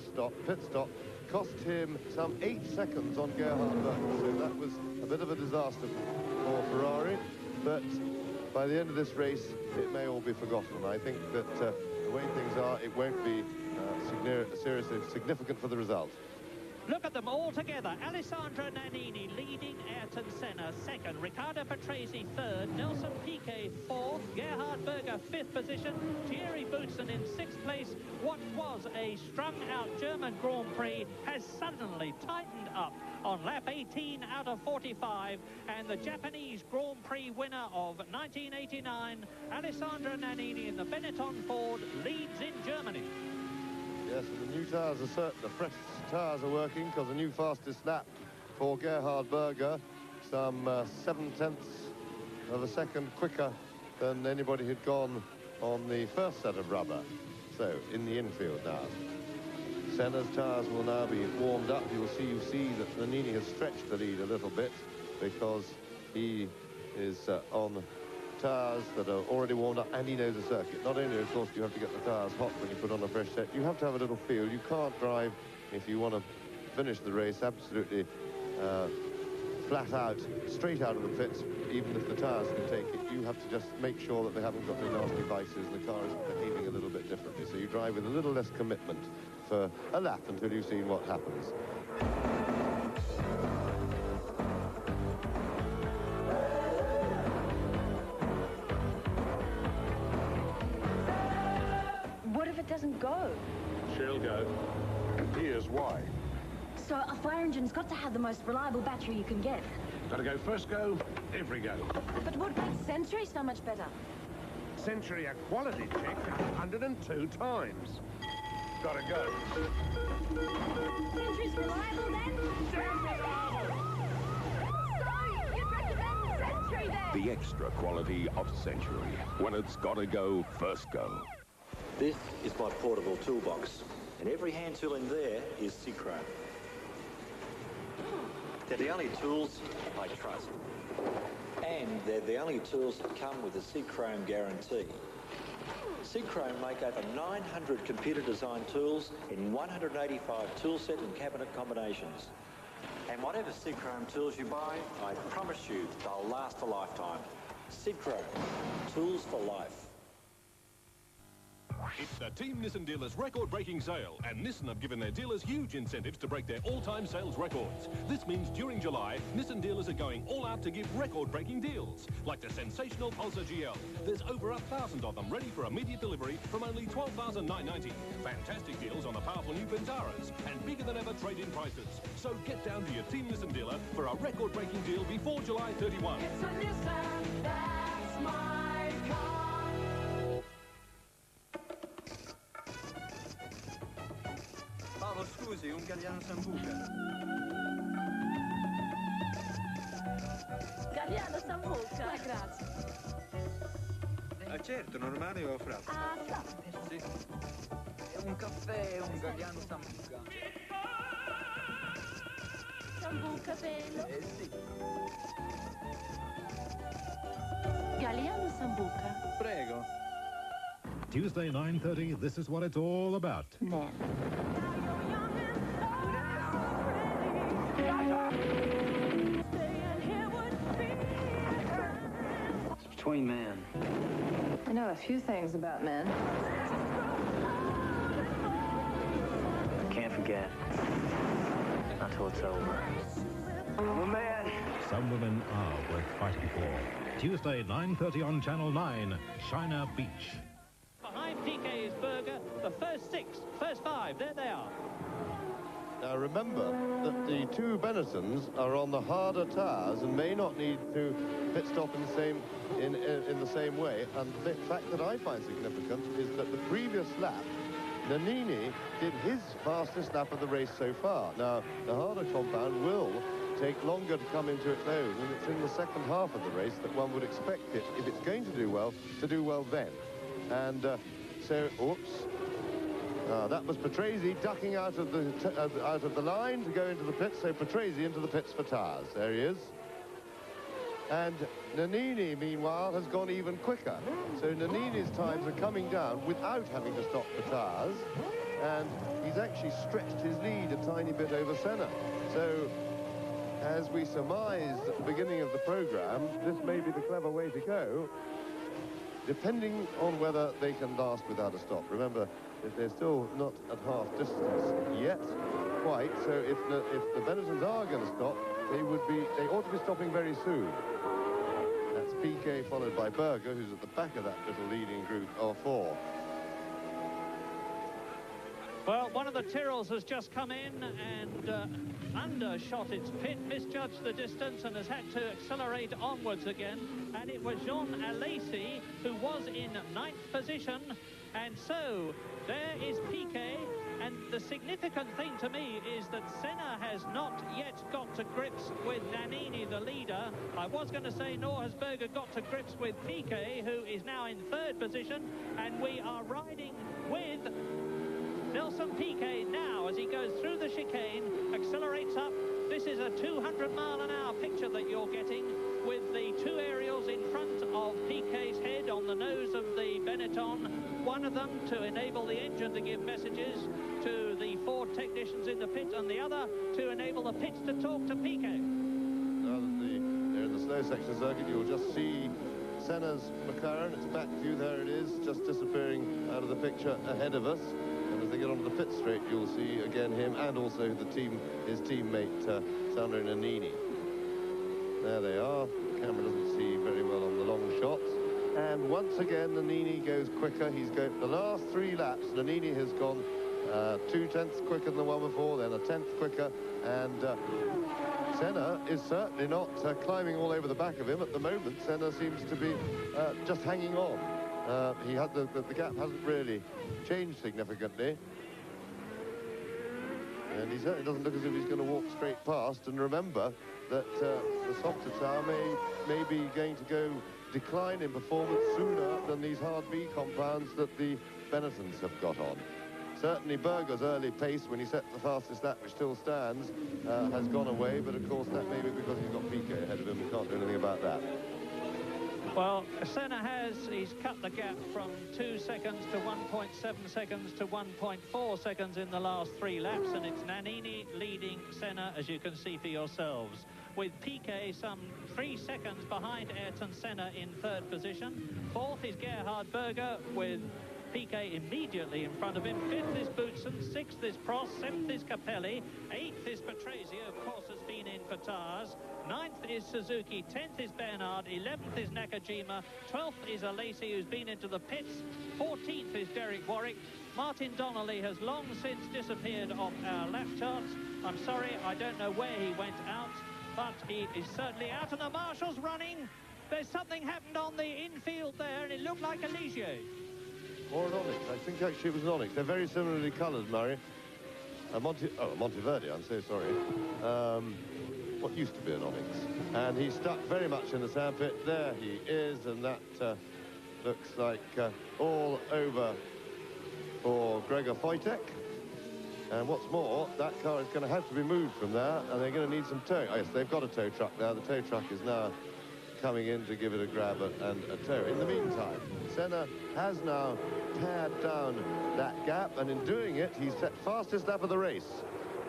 stop cost him some 8 seconds on Gerhard Berger. So that was a bit of a disaster for Ferrari. But by the end of this race, it may all be forgotten. I think that the way things are, it won't be seriously significant for the result. Look at them all together. Alessandro Nannini leading Ayrton Senna second. Riccardo Patrese third. Nelson Piquet fourth. Gerhard Berger fifth position. Thierry Boutsen in sixth place. What was a strung-out German Grand Prix has suddenly tightened up on lap 18 out of 45. And the Japanese Grand Prix winner of 1989, Alessandro Nannini in the Benetton Ford, leads in Germany. Yes, and the new tyres are certain. The fresh tyres are working because the new fastest lap for Gerhard Berger, some 7/10 of a second quicker than anybody had gone on the first set of rubber. So, in the infield now. Senna's tyres will now be warmed up. You see that Nannini has stretched the lead a little bit because he is on tyres that are already warmed up, and he knows the circuit. Not only, of course, do you have to get the tyres hot when you put on a fresh set, you have to have a little feel. You can't drive, if you want to finish the race, absolutely flat out, straight out of the pits, even if the tyres can take it. You have to just make sure that they haven't got any nasty vices and the car is behaving a little bit differently. So you drive with a little less commitment for a lap until you've seen what happens. Doesn't go. She'll go. Here's why. So a fire engine's got to have the most reliable battery you can get. Gotta go first go, every go. But what makes Century so much better? Century a quality check 102 times. Gotta go. Century's reliable then? So, you'd recommend Century then? The extra quality of Century. When it's gotta go, first go. This is my portable toolbox, and every hand tool in there is Chrome. They're the only tools I trust, and they're the only tools that come with a Chrome guarantee. Chrome make over 900 computer-designed tools in 185 toolset and cabinet combinations. And whatever Chrome tools you buy, I promise you they'll last a lifetime. Chrome, tools for life. It's the Team Nissan dealers' record-breaking sale, and Nissan have given their dealers huge incentives to break their all-time sales records. This means during July, Nissan dealers are going all out to give record-breaking deals, like the sensational Pulsar GL. There's over 1,000 of them ready for immediate delivery from only $12,990. Fantastic deals on the powerful new Ventaras, and bigger than ever trade-in prices. So get down to your Team Nissan dealer for a record-breaking deal before July 31. It's a Nissan, that's my car. Paolo, scusi, un Galliano Sambuca. Galliano Sambuca. Grazie. Certo, normale o fratto? Sì. Un caffè, un Galliano Sambuca. Sambuca bello. Sì. Galliano Sambuca. Prego. Tuesday, 9:30, this is what it's all about. Men. It's between men. I know a few things about men. I can't forget. Not till it's over. I'm a man. Some women are worth fighting for. Tuesday, 9:30 on Channel 9, China Beach. Behind PK is Berger, the first six, first five, there they are. Now remember that the two Benettons are on the harder tyres and may not need to pit stop in the same way. And the fact that I find significant is that the previous lap, Nannini did his fastest lap of the race so far. Now the harder compound will take longer to come into its own, and it's in the second half of the race that one would expect it, if it's going to do well then. And oops. That was Patrese ducking out of the line to go into the pits, so Patrese into the pits for tyres. There he is. And Nannini, meanwhile, has gone even quicker. So Nannini's times are coming down without having to stop for tyres, and he's actually stretched his lead a tiny bit over Senna. So, as we surmised at the beginning of the programme, this may be the clever way to go, depending on whether they can last without a stop. Remember, if they're still not at half distance yet, quite, so if the Benettons are going to stop, they ought to be stopping very soon. That's PK followed by Berger, who's at the back of that little leading group of four. Well, one of the Tyrrells has just come in and undershot its pit, misjudged the distance and has had to accelerate onwards again. And it was Jean Alesi who was in 9th position. And so there is PK. And the significant thing to me is that Senna has not yet got to grips with Nannini, the leader. I was going to say nor has Berger got to grips with PK, who is now in 3rd position. And we are riding with Nelson Piquet now as he goes through the chicane, accelerates up. This is a 200-mile-an-hour picture that you're getting with the two aerials in front of Piquet's head on the nose of the Benetton. One of them to enable the engine to give messages to the Ford technicians in the pit, and the other to enable the pits to talk to Piquet. Now that they're in the slow section circuit, you'll just see Senna's McLaren. It's back to you. There it is, just disappearing out of the picture ahead of us. And as they get onto the pit straight, you'll see again him and also his teammate Sandro Nannini. There they are. The camera doesn't see very well on the long shots. And once again, Nannini goes quicker. He's going the last 3 laps. Nannini has gone 2/10 quicker than the one before, then a 10th quicker, and Senna is certainly not climbing all over the back of him at the moment. Senna seems to be just hanging on. The gap hasn't really changed significantly. And he certainly doesn't look as if he's going to walk straight past. And remember that the softer tyre may be going to go decline in performance sooner than these hard B compounds that the Benettons have got on. Certainly Berger's early pace when he set the fastest lap, which still stands, has gone away. But of course that may be because he's got Piquet ahead of him. We can't do anything about that. Well, Senna he's cut the gap from 2 seconds to 1.7 seconds to 1.4 seconds in the last 3 laps, and it's Nannini leading Senna, as you can see for yourselves, with Piquet some 3 seconds behind Ayrton Senna in 3rd position. 4th is Gerhard Berger with Piquet immediately in front of him. 5th is Boutsen, 6th is Prost, 7th is Capelli, 8th is Patrese, of course, has been in for tires. 9th is Suzuki, 10th is Bernard, 11th is Nakajima, 12th is Alesi, who's been into the pits, 14th is Derek Warwick. Martin Donnelly has long since disappeared off our lap charts. I'm sorry, I don't know where he went out, but he is certainly out, and the marshal's running. There's something happened on the infield there, and it looked like a Ligier. Or an Onyx. I think actually it was an Onyx. They're very similarly coloured, Murray. Monteverde, I'm so sorry. What used to be an Onyx. And he's stuck very much in the sandpit. There he is, and that looks like all over for Gregor Wojtek. And what's more, that car is going to have to be moved from there, and they're going to need some tow. Oh, yes, they've got a tow truck now. The tow truck is now coming in to give it a grab and a tow. In the meantime, Senna has now pared down that gap, and in doing it, he's set fastest lap of the race.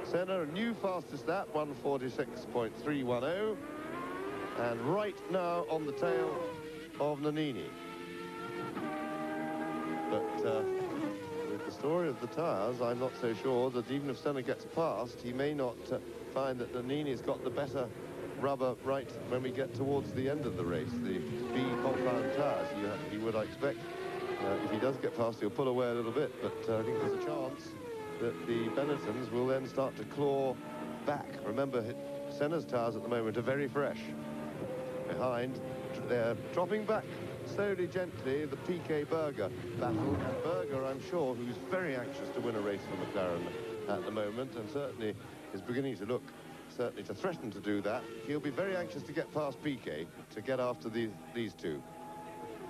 Senna, a new fastest lap, 1:46.310, and right now on the tail of Nannini. But with the story of the tyres, I'm not so sure that even if Senna gets past, he may not find that Nannini's got the better rubber right when we get towards the end of the race. The B compound tyres, he would, I expect, if he does get past, he'll pull away a little bit, but I think there's a chance that the Benettons will then start to claw back. Remember, Senna's tyres at the moment are very fresh. Behind, they're dropping back slowly, gently, the Piquet Berger battle. And Berger, I'm sure, who's very anxious to win a race for McLaren at the moment, and certainly is beginning to look, certainly to threaten to do that. He'll be very anxious to get past Piquet, to get after these two.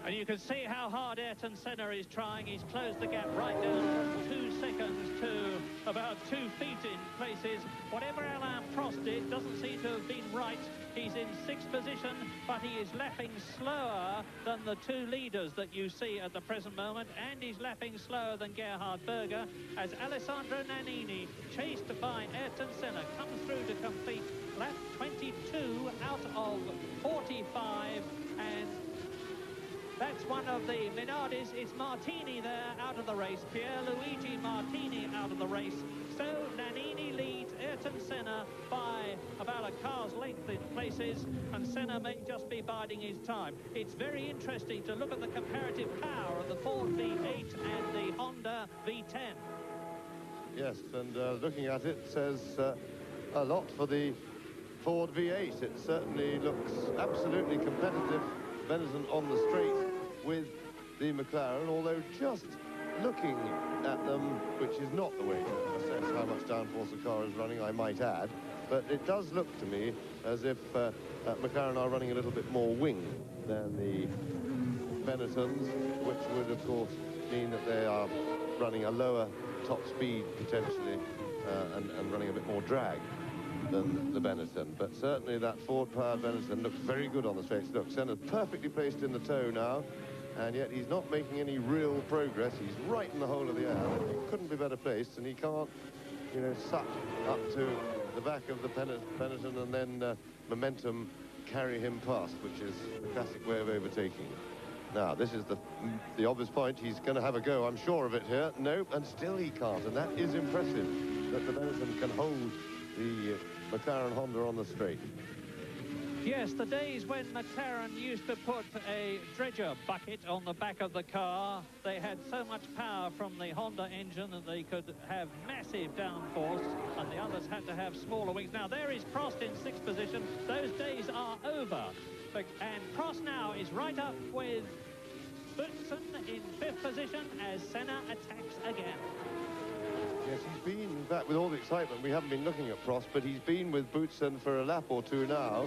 And you can see how hard Ayrton Senna is trying. He's closed the gap right down from 2 seconds to about 2 feet in places. Whatever Alain Prost did doesn't seem to have been right. He's in 6th position, but he is lapping slower than the 2 leaders that you see at the present moment, and he's lapping slower than Gerhard Berger as Alessandro Nannini, chased by Ayrton Senna, comes through to complete lap 22 out of 45, and that's one of the Minardis. It's Martini there out of the race. Pierluigi Martini out of the race. So Nannini leads Ayrton Senna by about a car's length in places, and Senna may just be biding his time. It's very interesting to look at the comparative power of the Ford V8 and the Honda V10. Yes, and looking at it says a lot for the Ford V8. It certainly looks absolutely competitive. Benetton on the straight with the McLaren, although just looking at them, which is not the way to assess how much downforce a car is running, I might add, but it does look to me as if McLaren are running a little bit more wing than the Benettons, which would, of course, mean that they are running a lower top speed, potentially, and running a bit more drag than the Benetton. But certainly that Ford-powered Benetton looks very good on the straights. Look, Senna's perfectly placed in the toe now, and yet he's not making any real progress. He's right in the hole of the air. He couldn't be better placed, and he can't, you know, suck up to the back of the Benetton and then momentum carry him past, which is the classic way of overtaking. Now, this is the obvious point. He's going to have a go, I'm sure of it here. Nope, and still he can't, and that is impressive, that the Benetton can hold the McLaren Honda on the straight. Yes, the days when McLaren used to put a dredger bucket on the back of the car, they had so much power from the Honda engine that they could have massive downforce, and the others had to have smaller wings. Now, there is Prost in 6th position. Those days are over. And Prost now is right up with Boutsen in 5th position as Senna attacks again. Yes, he's been, in fact, with all the excitement, we haven't been looking at Prost, but he's been with Boutsen for a lap or two now,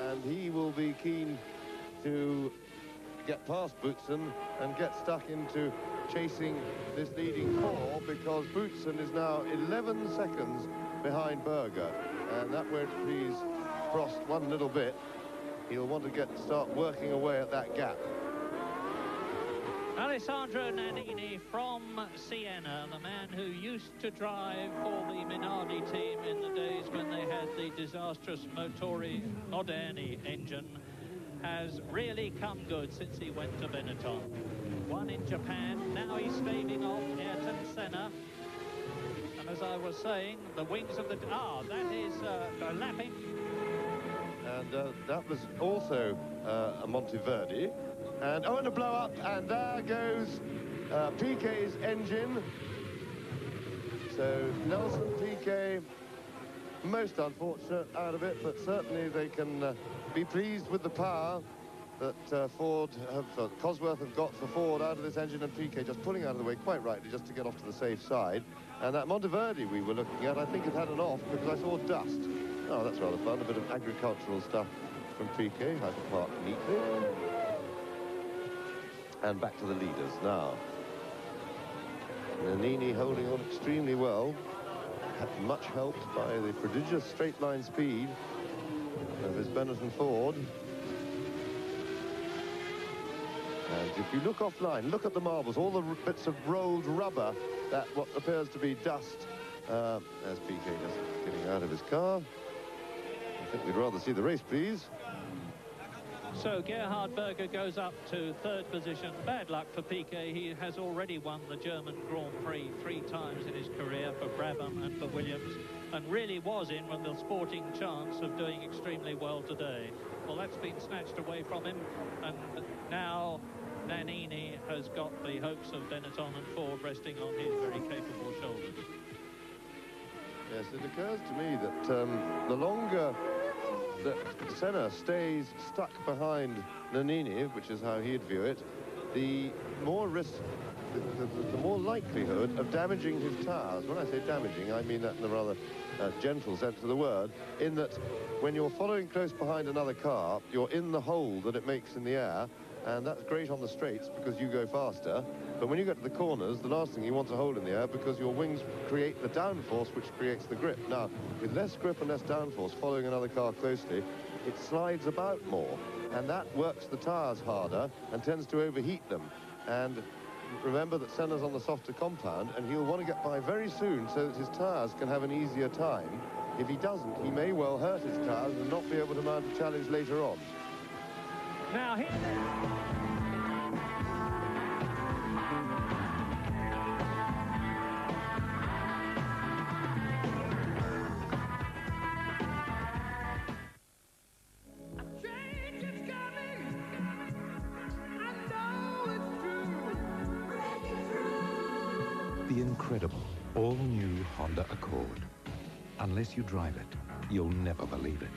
and he will be keen to get past Boutsen and get stuck into chasing this leading 4, because Boutsen is now 11 seconds behind Berger, and that won't please Prost one little bit. He'll want to start working away at that gap. Alessandro Nannini from Siena, the man who used to drive for the Minardi team in the days when they had the disastrous Motori Moderni engine, has really come good since he went to Benetton. won in Japan. Now he's staving off Ayrton Senna. And as I was saying, the wings of the... that is lapping. And that was also a Monteverdi. And a blow up, and there goes Piquet's engine. So Nelson Piquet, most unfortunate out of it, but certainly they can be pleased with the power that Cosworth have got for Ford out of this engine, and Piquet just pulling out of the way quite rightly just to get off to the safe side. And that Monteverdi we were looking at, I think it had an off because I saw dust. Oh, that's rather fun, a bit of agricultural stuff from Piquet, how to park neatly. And back to the leaders now. Nannini holding on extremely well, much helped by the prodigious straight line speed of his Benetton Ford. And if you look offline, look at the marbles, all the bits of rolled rubber, that what appears to be dust, as Piquet is getting out of his car. I think we'd rather see the race, please. So Gerhard Berger goes up to third position. Bad luck for Piquet. He has already won the German Grand Prix 3 times in his career for Brabham and for Williams, and really was in with the sporting chance of doing extremely well today. Well, that's been snatched away from him, and now Nannini has got the hopes of Benetton and Ford resting on his very capable shoulders. Yes, it occurs to me that the longer that Senna stays stuck behind Nannini, which is how he'd view it, the more risk, the more likelihood of damaging his tires. When I say damaging, I mean that in a rather gentle sense of the word, in that when you're following close behind another car, you're in the hole that it makes in the air, and that's great on the straights because you go faster. But when you get to the corners, the last thing you want is a hole in the air because your wings create the downforce which creates the grip. Now, with less grip and less downforce following another car closely, it slides about more, and that works the tires harder and tends to overheat them. And remember that Senna's on the softer compound, and he'll want to get by very soon so that his tires can have an easier time. If he doesn't, he may well hurt his tires and not be able to mount a challenge later on. Now here The incredible, all-new Honda Accord. Unless you drive it, you'll never believe it.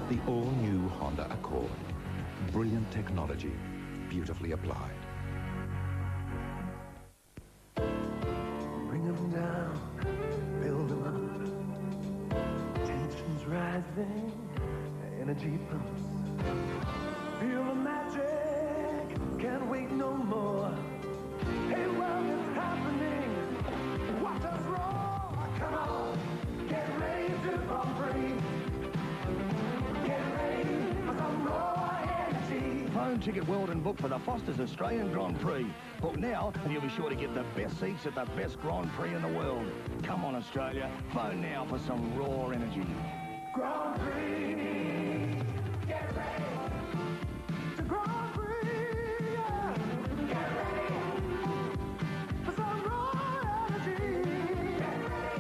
The all-new Honda Accord. Brilliant technology, beautifully applied. Bring them down, build them up. Tensions rising, energy pumps. Feel the magic, can't wait no more. Hey, well, it's happening. Watch us roar. Come on, get ready to bump free. Get ready for some raw energy. Phone ticket world and book for the Foster's Australian Grand Prix. Book now and you'll be sure to get the best seats at the best Grand Prix in the world. Come on, Australia. Phone now for some raw energy. Grand Prix. Get ready to Grand Prix. Yeah. Get ready for some raw energy. Get ready.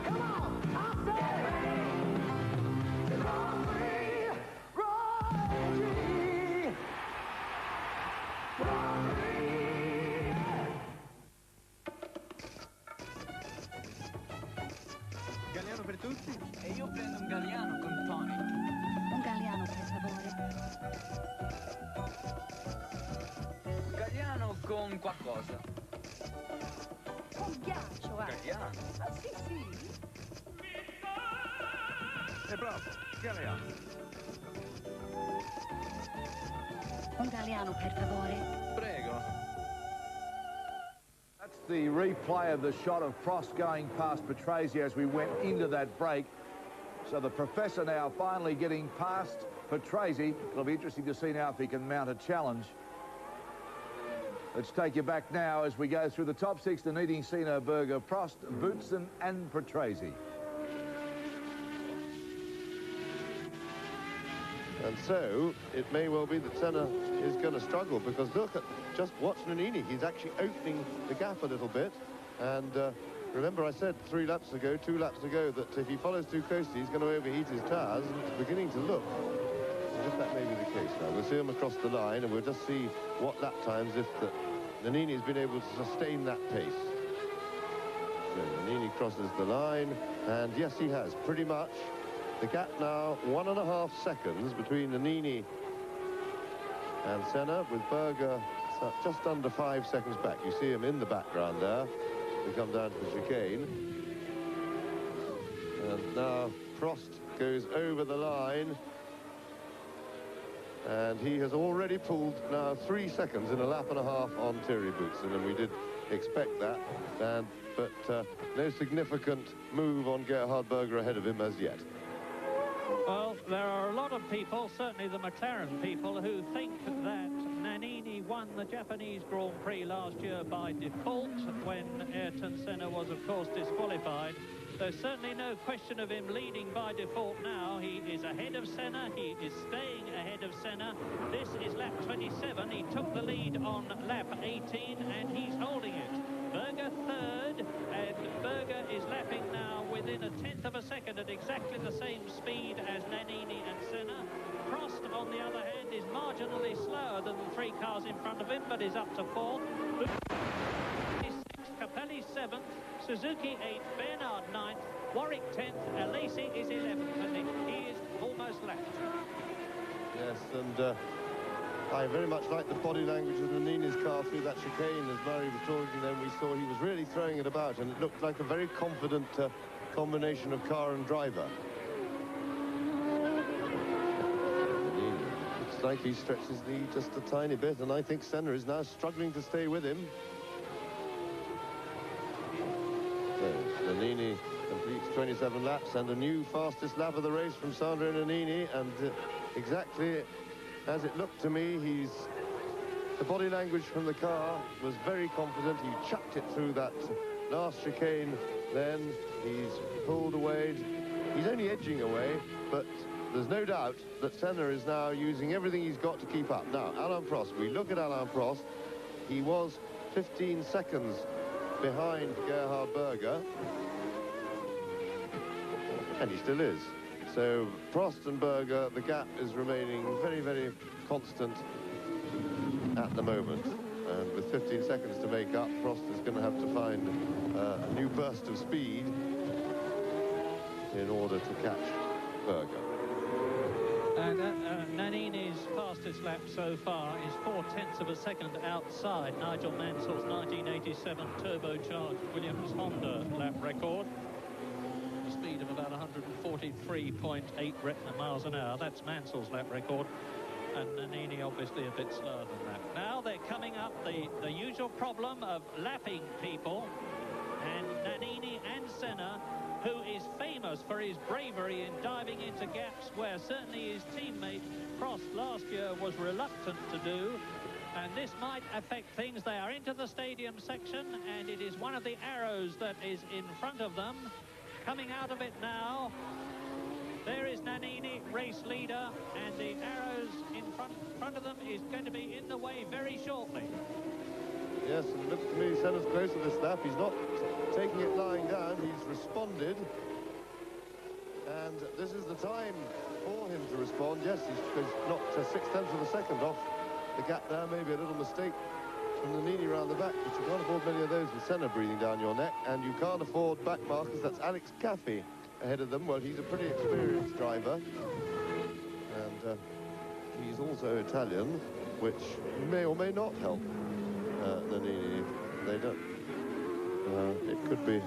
Come on, I say. Get ready to Grand Prix. Raw energy. Grand Prix. Galliano per tutti? E io prendo un Galliano con tonic. Un Galliano, per favore. Galliano con qualcosa. Con ghiaccio, Galliano? Ah, sì, sì. Bravo, Galliano. Un Galliano, per favore. Prego. That's the replay of the shot of Prost going past Patrese as we went into that break. So the professor now finally getting past Patrese. It'll be interesting to see now if he can mount a challenge. Let's take you back now as we go through the top 6, Dunedin, Sino, Berger, Prost, Boutsen and Patrese. And so it may well be that Senna is going to struggle, because look at, just watch Nannini. He's actually opening the gap a little bit. And remember I said 2 laps ago, that if he follows too closely, he's going to overheat his tyres, and it's beginning to look as if that may be the case now. We'll see him across the line, and we'll just see what lap times if Nannini has been able to sustain that pace. So Nannini crosses the line, and yes, he has, pretty much. The gap now 1.5 seconds between Nannini and Senna, with Berger just under 5 seconds back. You see him in the background there. We come down to the chicane. And now Prost goes over the line. And he has already pulled now 3 seconds in a lap and a half on Thierry Boutsen, and we did expect that. But no significant move on Gerhard Berger ahead of him as yet. Well, there are a lot of people, certainly the McLaren people, who think that Nannini won the Japanese Grand Prix last year by default when Ayrton Senna was, of course, disqualified. There's certainly no question of him leading by default now. He is ahead of Senna. He is staying ahead of Senna. This is lap 27. He took the lead on lap 18, and he's holding it. Berger third, and Berger is lapping now within 1/10 of a second at exactly the same speed as Nannini and Senna. Prost, on the other hand, is marginally slower than the 3 cars in front of him, but is up to 4th. Capelli 7th, Suzuki 8th, Bernard 9th, Warwick 10th, Alesi is 11th, and he is almost lapped. Yes, and I very much like the body language of Nannini's car through that chicane. As Murray was talking then, we saw he was really throwing it about, and it looked like a very confident combination of car and driver. Looks like he stretched his lead just a tiny bit, and I think Senna is now struggling to stay with him. So Nannini completes 27 laps, and a new fastest lap of the race from Sandro Nannini, and exactly as it looked to me, the body language from the car was very confident. He chucked it through that last chicane, then he's pulled away. He's only edging away, but there's no doubt that Senna is now using everything he's got to keep up. Now, Alain Prost, we look at Alain Prost. He was 15 seconds behind Gerhard Berger, and he still is. So Prost and Berger, the gap is remaining very, very constant at the moment. And with 15 seconds to make up, Prost is going to have to find a new burst of speed in order to catch Berger. And Nannini's fastest lap so far is 0.4 of a second outside Nigel Mansell's 1987 turbocharged Williams Honda lap record. A speed of about 143.8 miles an hour. That's Mansell's lap record. And Nannini obviously a bit slower than that. Now they're coming up the usual problem of lapping people. And Nannini and Senna, who is famous for his bravery in diving into gaps where certainly his teammate Prost last year was reluctant to do. And this might affect things. They are into the stadium section, and it is one of the arrows that is in front of them. Coming out of it now, there is Nannini, race leader, and the arrows in front of them is going to be in the way very shortly. Yes, and it looks to me Senna's close to this lap. He's not taking it lying down. He's responded. And this is the time for him to respond. Yes, he's knocked 0.6 of a second off the gap there. Maybe a little mistake from Nannini round the back, but you can't afford many of those with Senna breathing down your neck, and you can't afford back markers. That's Alex Caffey ahead of them. Well, he's a pretty experienced driver, and he's also Italian, which may or may not help Nannini. They don't. It could be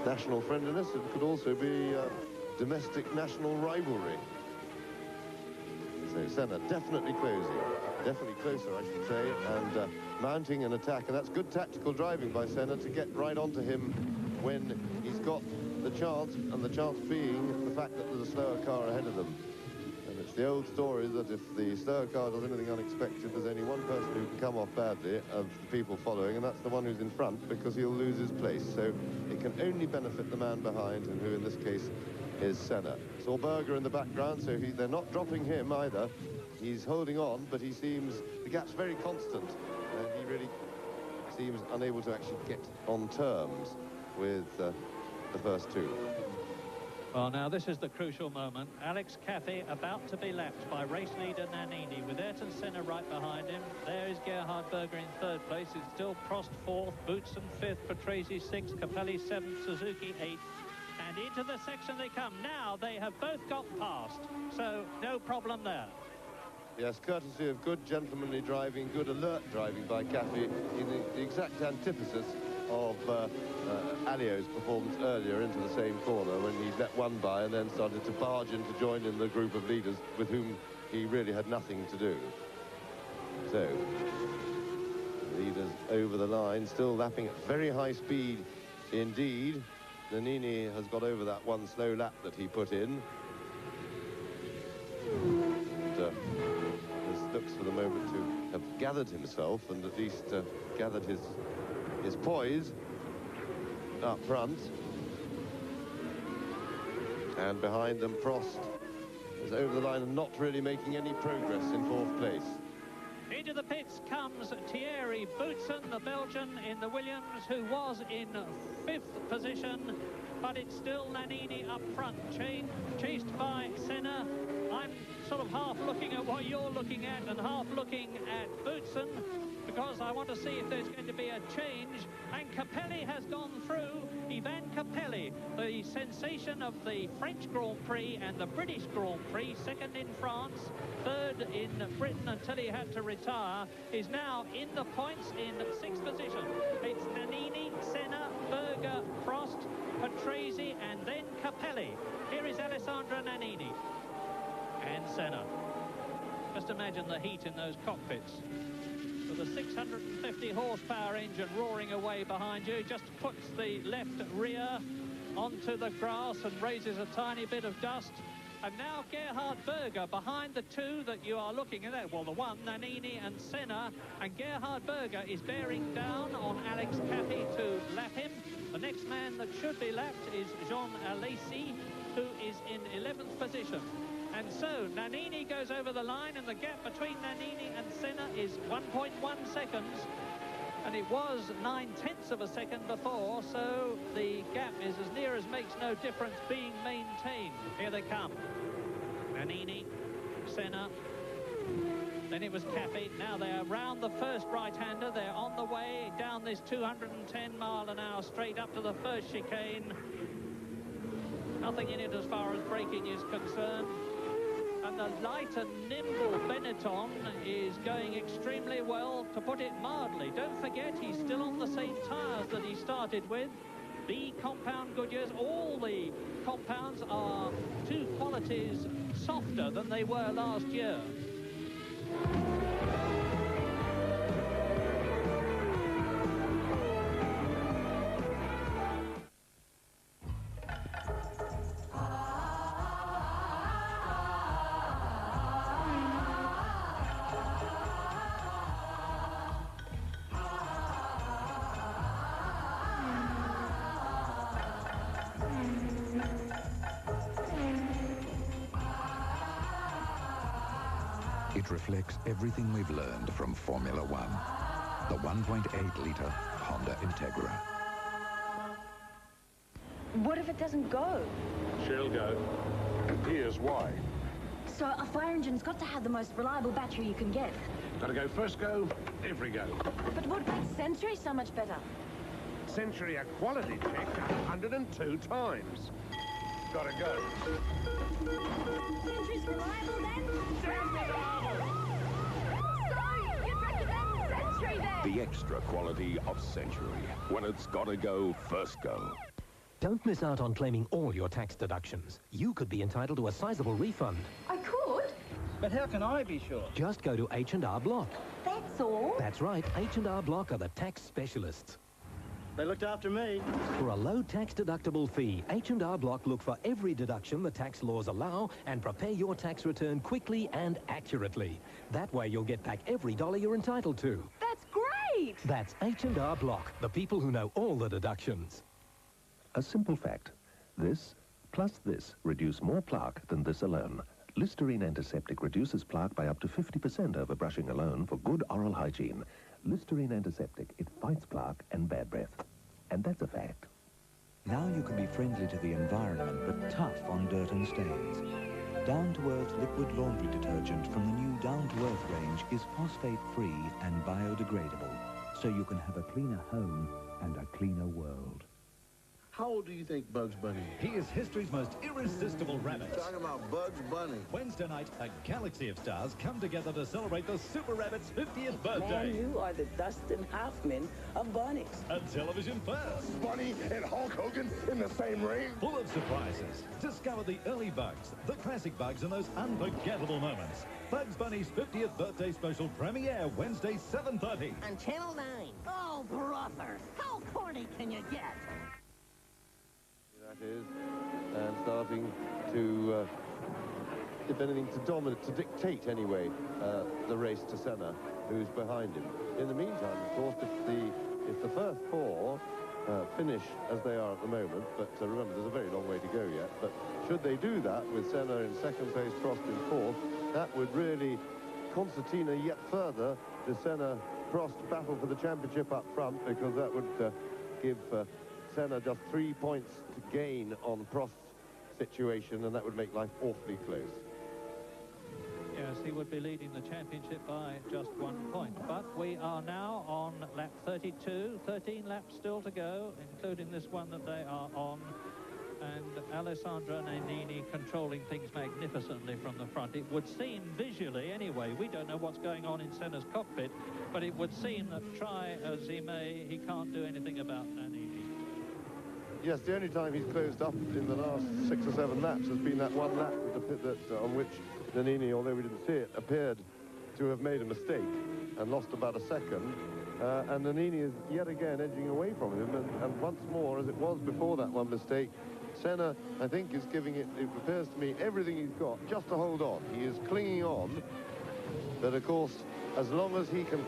national friendliness. It could also be domestic national rivalry. So Senna definitely closer, I should say, and mounting an attack, and that's good tactical driving by Senna to get right onto him when he's got the chance, and the chance being the fact that there's a slower car ahead of them. And it's the old story that if the slower car does anything unexpected, there's only one person who can come off badly of the people following, and that's the one who's in front, because he'll lose his place. So it can only benefit the man behind, and who in this case is Senna. Saw Berger in the background, so they're not dropping him either. He's holding on, but he seems, the gap's very constant, and he really seems unable to actually get on terms with the first two. Well, now this is the crucial moment. Alex Caffey about to be lapped by race leader Nannini, with Ayrton Senna right behind him. There is Gerhard Berger in third place. It's still Prost fourth, Boutsen fifth, Patrese sixth, Capelli seventh, Suzuki eighth. And into the section they come. Now they have both got past, so no problem there. Yes, courtesy of good gentlemanly driving, good alert driving by Caffey, in the exact antithesis of Alio's performance earlier into the same corner when he let one by and then started to barge in to join in the group of leaders with whom he really had nothing to do. So, leaders over the line, still lapping at very high speed indeed. Nannini has got over that one slow lap that he put in. And, this looks for the moment to have gathered himself and at least gathered his poise up front. And behind them, Prost is over the line and not really making any progress in fourth place. Into the pits comes Thierry Boutsen, the Belgian in the Williams, who was in fifth position, but it's still Nannini up front, chased by Senna. I'm sort of half looking at what you're looking at and half looking at Boutsen, because I want to see if there's going to be a change. And Capelli has gone through. Ivan Capelli, the sensation of the French Grand Prix and the British Grand Prix, second in France, third in Britain until he had to retire, is now in the points in sixth position. It's Nannini, Senna, Berger, Prost, Patrese, and then Capelli. Here is Alessandro Nannini and Senna. Just imagine the heat in those cockpits. With a 650 horsepower engine roaring away behind you, just puts the left rear onto the grass and raises a tiny bit of dust. And now Gerhard Berger behind the two that you are looking at. Well, the one, Nannini and Senna, and Gerhard Berger is bearing down on Alex Caffey to lap him. The next man that should be lapped is Jean Alesi, who is in 11th position. And so Nannini goes over the line, and the gap between Nannini and Senna is 1.1 seconds. And it was 9/10 of a second before, so the gap is as near as makes no difference being maintained. Here they come. Nannini, Senna, then it was Caffey. Now they're round the first right-hander. They're on the way down this 210-mile-an-hour straight up to the first chicane. Nothing in it as far as braking is concerned. And the light and nimble Benetton is going extremely well, to put it mildly. Don't forget, he's still on the same tyres that he started with. B compound Goodyears. All the compounds are 2 qualities softer than they were last year. It reflects everything we've learned from Formula One. The 1.8-litre Honda Integra. What if it doesn't go? She'll go. Here's why. So a fire engine's got to have the most reliable battery you can get. Gotta go first go, every go. But what makes Century so much better? Century a quality check 102 times. Gotta go. Century's reliable then? So, you'd recommend Century then? The extra quality of Century. When it's gotta go, first go. Don't miss out on claiming all your tax deductions. You could be entitled to a sizable refund. I could? But how can I be sure? Just go to H&R Block. That's all? That's right. H&R Block are the tax specialists. They looked after me. For a low tax-deductible fee, H&R Block look for every deduction the tax laws allow and prepare your tax return quickly and accurately. That way you'll get back every dollar you're entitled to. That's great! That's H&R Block, the people who know all the deductions. A simple fact. This Plus this reduce more plaque than this alone. Listerine Antiseptic reduces plaque by up to 50% over brushing alone for good oral hygiene. Listerine Antiseptic, it fights plaque and bad breath. And that's a fact. Now you can be friendly to the environment, but tough on dirt and stains. Down-to-Earth liquid laundry detergent from the new Down-to-Earth range is phosphate-free and biodegradable, so you can have a cleaner home and a cleaner world. How old do you think Bugs Bunny is? He is history's most irresistible rabbit. Talking about Bugs Bunny. Wednesday night, a galaxy of stars come together to celebrate the Super Rabbit's 50th birthday. Man, you are the Dustin Hoffman of bunnies. A television first. Bunny and Hulk Hogan in the same ring? Full of surprises. Discover the early Bugs, the classic Bugs, and those unforgettable moments. Bugs Bunny's 50th birthday special premiere Wednesday, 7:30. On Channel 9. Oh, brother, how corny can you get? That is, and starting to, if anything, to dominate, to dictate anyway, the race to Senna, who's behind him. In the meantime, of course, if the first four finish as they are at the moment, but remember, there's a very long way to go yet, but should they do that with Senna in second place, Prost in fourth, that would really concertina yet further the Senna-Prost battle for the championship up front, because that would give Senna just 3 points to gain on Prost's situation, and that would make life awfully close. Yes, he would be leading the championship by just 1 point. But we are now on lap 32, 13 laps still to go, including this one that they are on. And Alessandro Nannini controlling things magnificently from the front. It would seem visually, anyway, we don't know what's going on in Senna's cockpit, but it would seem that try as he may, he can't do anything about Nannini. Yes, the only time he's closed up in the last 6 or 7 laps has been that one lap on which Nannini, although we didn't see it, appeared to have made a mistake and lost about a second. And Nannini is yet again edging away from him, and once more, as it was before that one mistake, Senna, I think, is giving it appears to me, everything he's got just to hold on. He is clinging on, but of course, as long as he can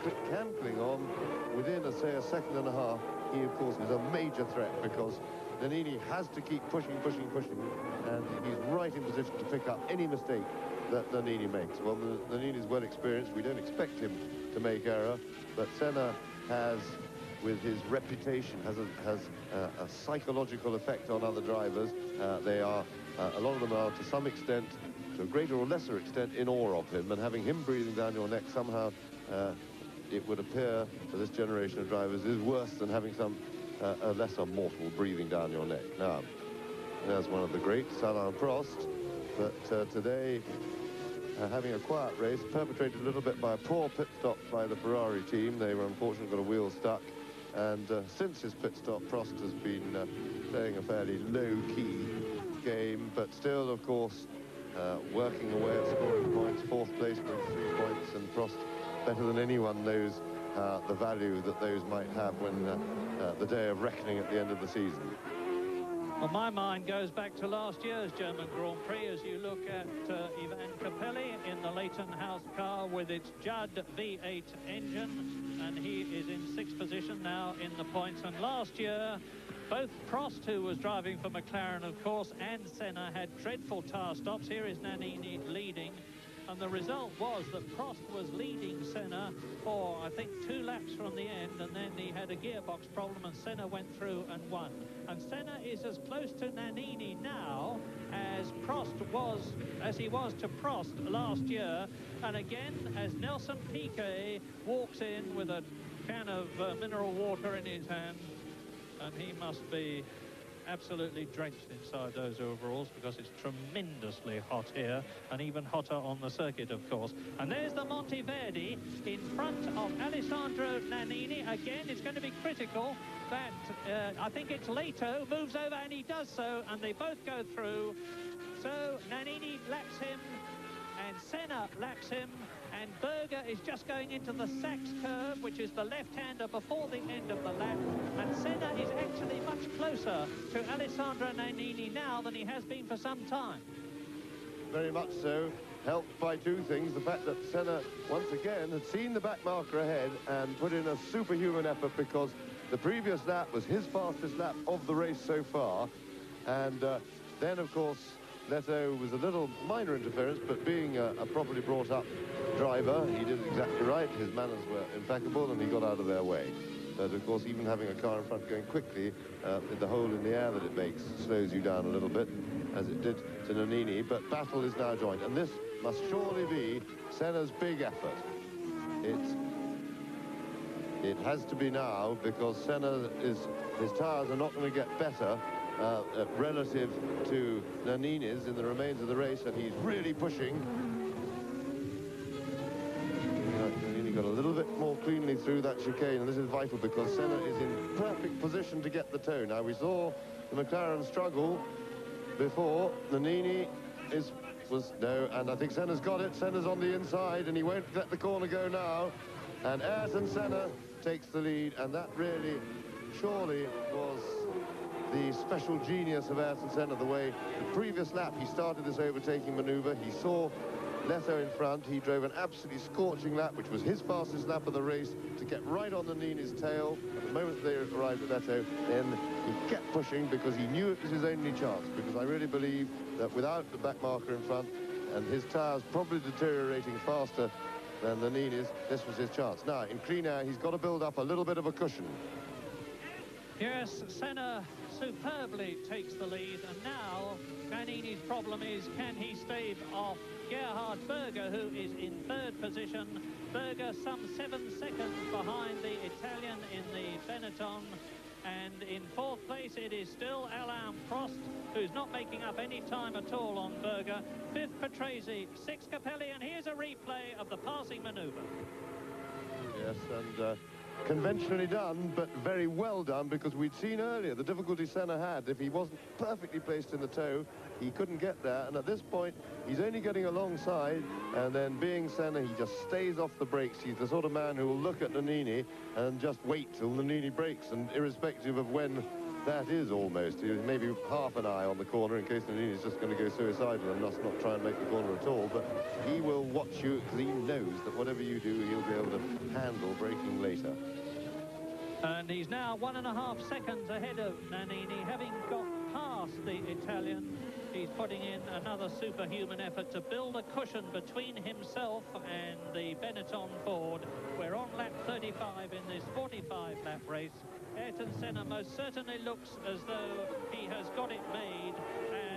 cling on, within, say, a second and a half, he, of course, is a major threat, because Nannini has to keep pushing, and he's right in position to pick up any mistake that Nannini makes. Well, Nannini's well experienced. We don't expect him to make error, but Senna has, with his reputation, has a psychological effect on other drivers. They are, a lot of them are, to some extent, to a greater or lesser extent, in awe of him, and having him breathing down your neck somehow, it would appear to this generation of drivers, is worse than having a lesser mortal breathing down your neck. Now, there's one of the greats, Alain Prost, but today, having a quiet race, perpetrated a little bit by a poor pit stop by the Ferrari team. They were unfortunately got a wheel stuck, and since his pit stop, Prost has been playing a fairly low-key game, but still, of course, working away at scoring points, 4th place with 3 points, and Prost, better than anyone, knows the value that those might have when the day of reckoning at the end of the season. Well, my mind goes back to last year's German Grand Prix as you look at Ivan Capelli in the Leighton House car with its Judd V8 engine, and he is in 6th position now in the points. And last year, both Prost, who was driving for McLaren, of course, and Senna had dreadful tyre stops. Here is Nannini leading. And the result was that Prost was leading Senna for, I think, 2 laps from the end, and then he had a gearbox problem, and Senna went through and won. And Senna is as close to Nannini now as he was to Prost last year. And again, as Nelson Piquet walks in with a can of mineral water in his hand, and he must be absolutely drenched inside those overalls because it's tremendously hot here, and even hotter on the circuit, of course. And there's the Monteverdi in front of Alessandro Nannini. Again, it's going to be critical that I think it's Leto moves over, and he does so, and they both go through. So Nannini laps him, and Senna laps him, and Berger is just going into the Sachs curve, which is the left-hander before the end of the lap, and Senna is actually much closer to Alessandro Nannini now than he has been for some time. Very much so, helped by 2 things. The fact that Senna, once again, had seen the back marker ahead and put in a superhuman effort, because the previous lap was his fastest lap of the race so far, and Then, of course, Leto was a little minor interference, but being a properly brought up driver, he did exactly right. His manners were impeccable, and he got out of their way. But, of course, even having a car in front going quickly, the hole in the air that it makes slows you down a little bit, as it did to Nannini. But battle is now joined, and this must surely be Senna's big effort. It has to be now, because his tyres are not going to get better relative to Nannini's in the remains of the race, and he's really pushing. Nannini got a little bit more cleanly through that chicane, and this is vital because Senna is in perfect position to get the toe. Now, we saw the McLaren struggle before. Nannini no, and I think Senna's got it. Senna's on the inside, and he won't let the corner go now. And Ayrton Senna takes the lead, and that really, surely, was the special genius of Ayrton Senna. The way the previous lap he started this overtaking maneuver, he saw Leto in front, he drove an absolutely scorching lap, which was his fastest lap of the race, to get right on Nannini's tail. At the moment they arrived at Leto, then he kept pushing because he knew it was his only chance, because I really believe that without the back marker in front, and his tyres probably deteriorating faster than Nannini's, this was his chance. Now, in clean air, he's got to build up a little bit of a cushion. Yes, Senna superbly takes the lead, and now Nannini's problem is, can he stave off Gerhard Berger, who is in third position. Berger some 7 seconds behind the Italian in the Benetton. And in fourth place, it is still Alain Prost, who's not making up any time at all on Berger. Fifth, Patrese. Sixth, Capelli. And here's a replay of the passing manoeuvre. Yes, and conventionally done, but very well done, because we'd seen earlier the difficulty Senna had. If he wasn't perfectly placed in the toe, he couldn't get there. And at this point, he's only getting alongside, and then being Senna, he just stays off the brakes. He's the sort of man who will look at Nannini and just wait till Nannini brakes, and irrespective of when that is almost, maybe half an eye on the corner in case Nannini's just going to go suicidal and not try and make the corner at all. But he will watch you because he knows that whatever you do, he'll be able to handle braking later. And he's now 1.5 seconds ahead of Nannini, having got past the Italian. He's putting in another superhuman effort to build a cushion between himself and the Benetton Ford. We're on lap 35 in this 45-lap race. Ayrton Senna most certainly looks as though he has got it made,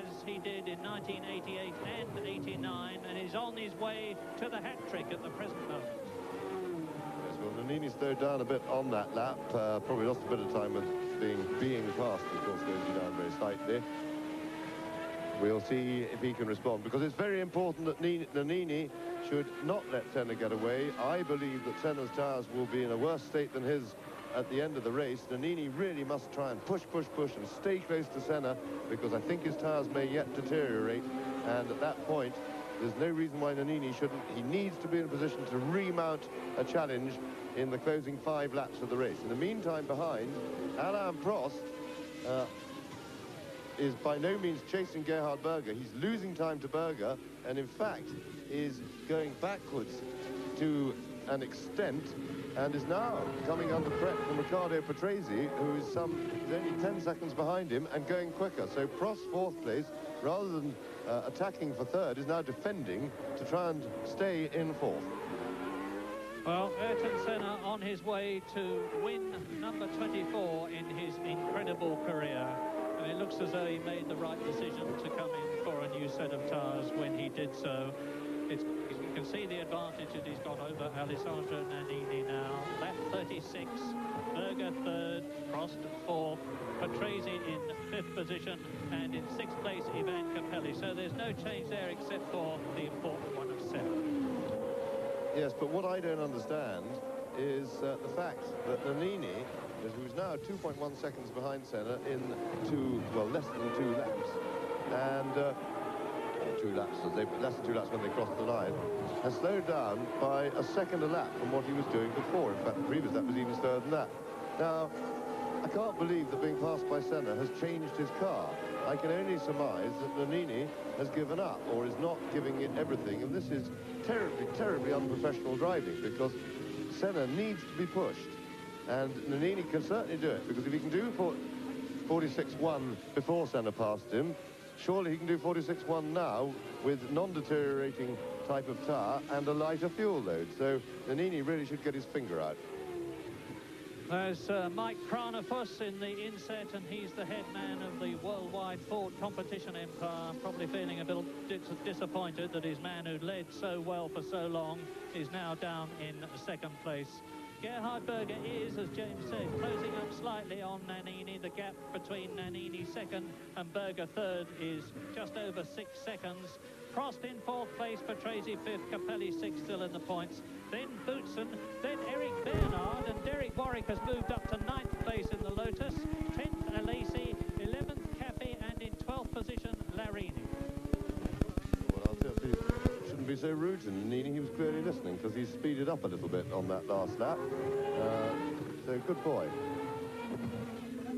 as he did in 1988 and 89, and is on his way to the hat-trick at the present moment. Well, Nannini slowed down a bit on that lap, probably lost a bit of time with being fast, of course, slows you down very slightly. We'll see if he can respond, because it's very important that Nannini should not let Senna get away. I believe that Senna's tyres will be in a worse state than his at the end of the race. Nannini really must try and push, and stay close to Senna, because I think his tyres may yet deteriorate, and at that point, there's no reason why Nannini shouldn't. He needs to be in a position to remount a challenge in the closing 5 laps of the race. In the meantime, behind, Alain Prost is by no means chasing Gerhard Berger. He's losing time to Berger, and in fact is going backwards to an extent, and is now coming under threat from Riccardo Patrese, who is only 10 seconds behind him and going quicker. So Prost, fourth place, rather than attacking for third, is now defending to try and stay in fourth. Well, Ayrton Senna on his way to win number 24 in his incredible career. And it looks as though he made the right decision to come in for a new set of tyres when he did so. You can see the advantage that he's got over Alessandro Nannini now. Lap 36, Berger third, Prost fourth, Patrese in fifth position, and in sixth place, Ivan Capelli. So there's no change there except for the important one of 7. Yes, but what I don't understand is the fact that Nannini, who's now 2.1 seconds behind Senna in less than 2 laps, and 2 laps, less than 2 laps when they crossed the line, has slowed down by a second a lap from what he was doing before. In fact, the previous lap was even slower than that. Now, I can't believe that being passed by Senna has changed his car. I can only surmise that Nannini has given up, or is not giving it everything, and this is terribly, terribly unprofessional driving, because Senna needs to be pushed, and Nannini can certainly do it, because if he can do 46.1 before Senna passed him, surely he can do 46.1 now with non-deteriorating type of tyre and a lighter fuel load. So Nannini really should get his finger out. There's Mike Kranefuss in the inset, and he's the head man of the worldwide Ford competition empire, probably feeling a bit disappointed that his man who led so well for so long is now down in second place. Gerhard Berger is, as James said, closing up slightly on Nannini. The gap between Nannini second and Berger third is just over 6 seconds. Prost in fourth place, Patrese fifth, Capelli sixth, still in the points. Then Boutsen, then Eric Bernard, and Derek Warwick has moved up to ninth place in the Lotus. 10th, Alesi, 11th, Caffey, and in 12th position, Larini. Well, I'll tell you, shouldn't be so rude to Nannini. He was clearly listening because he speeded up a little bit on that last lap. So good boy.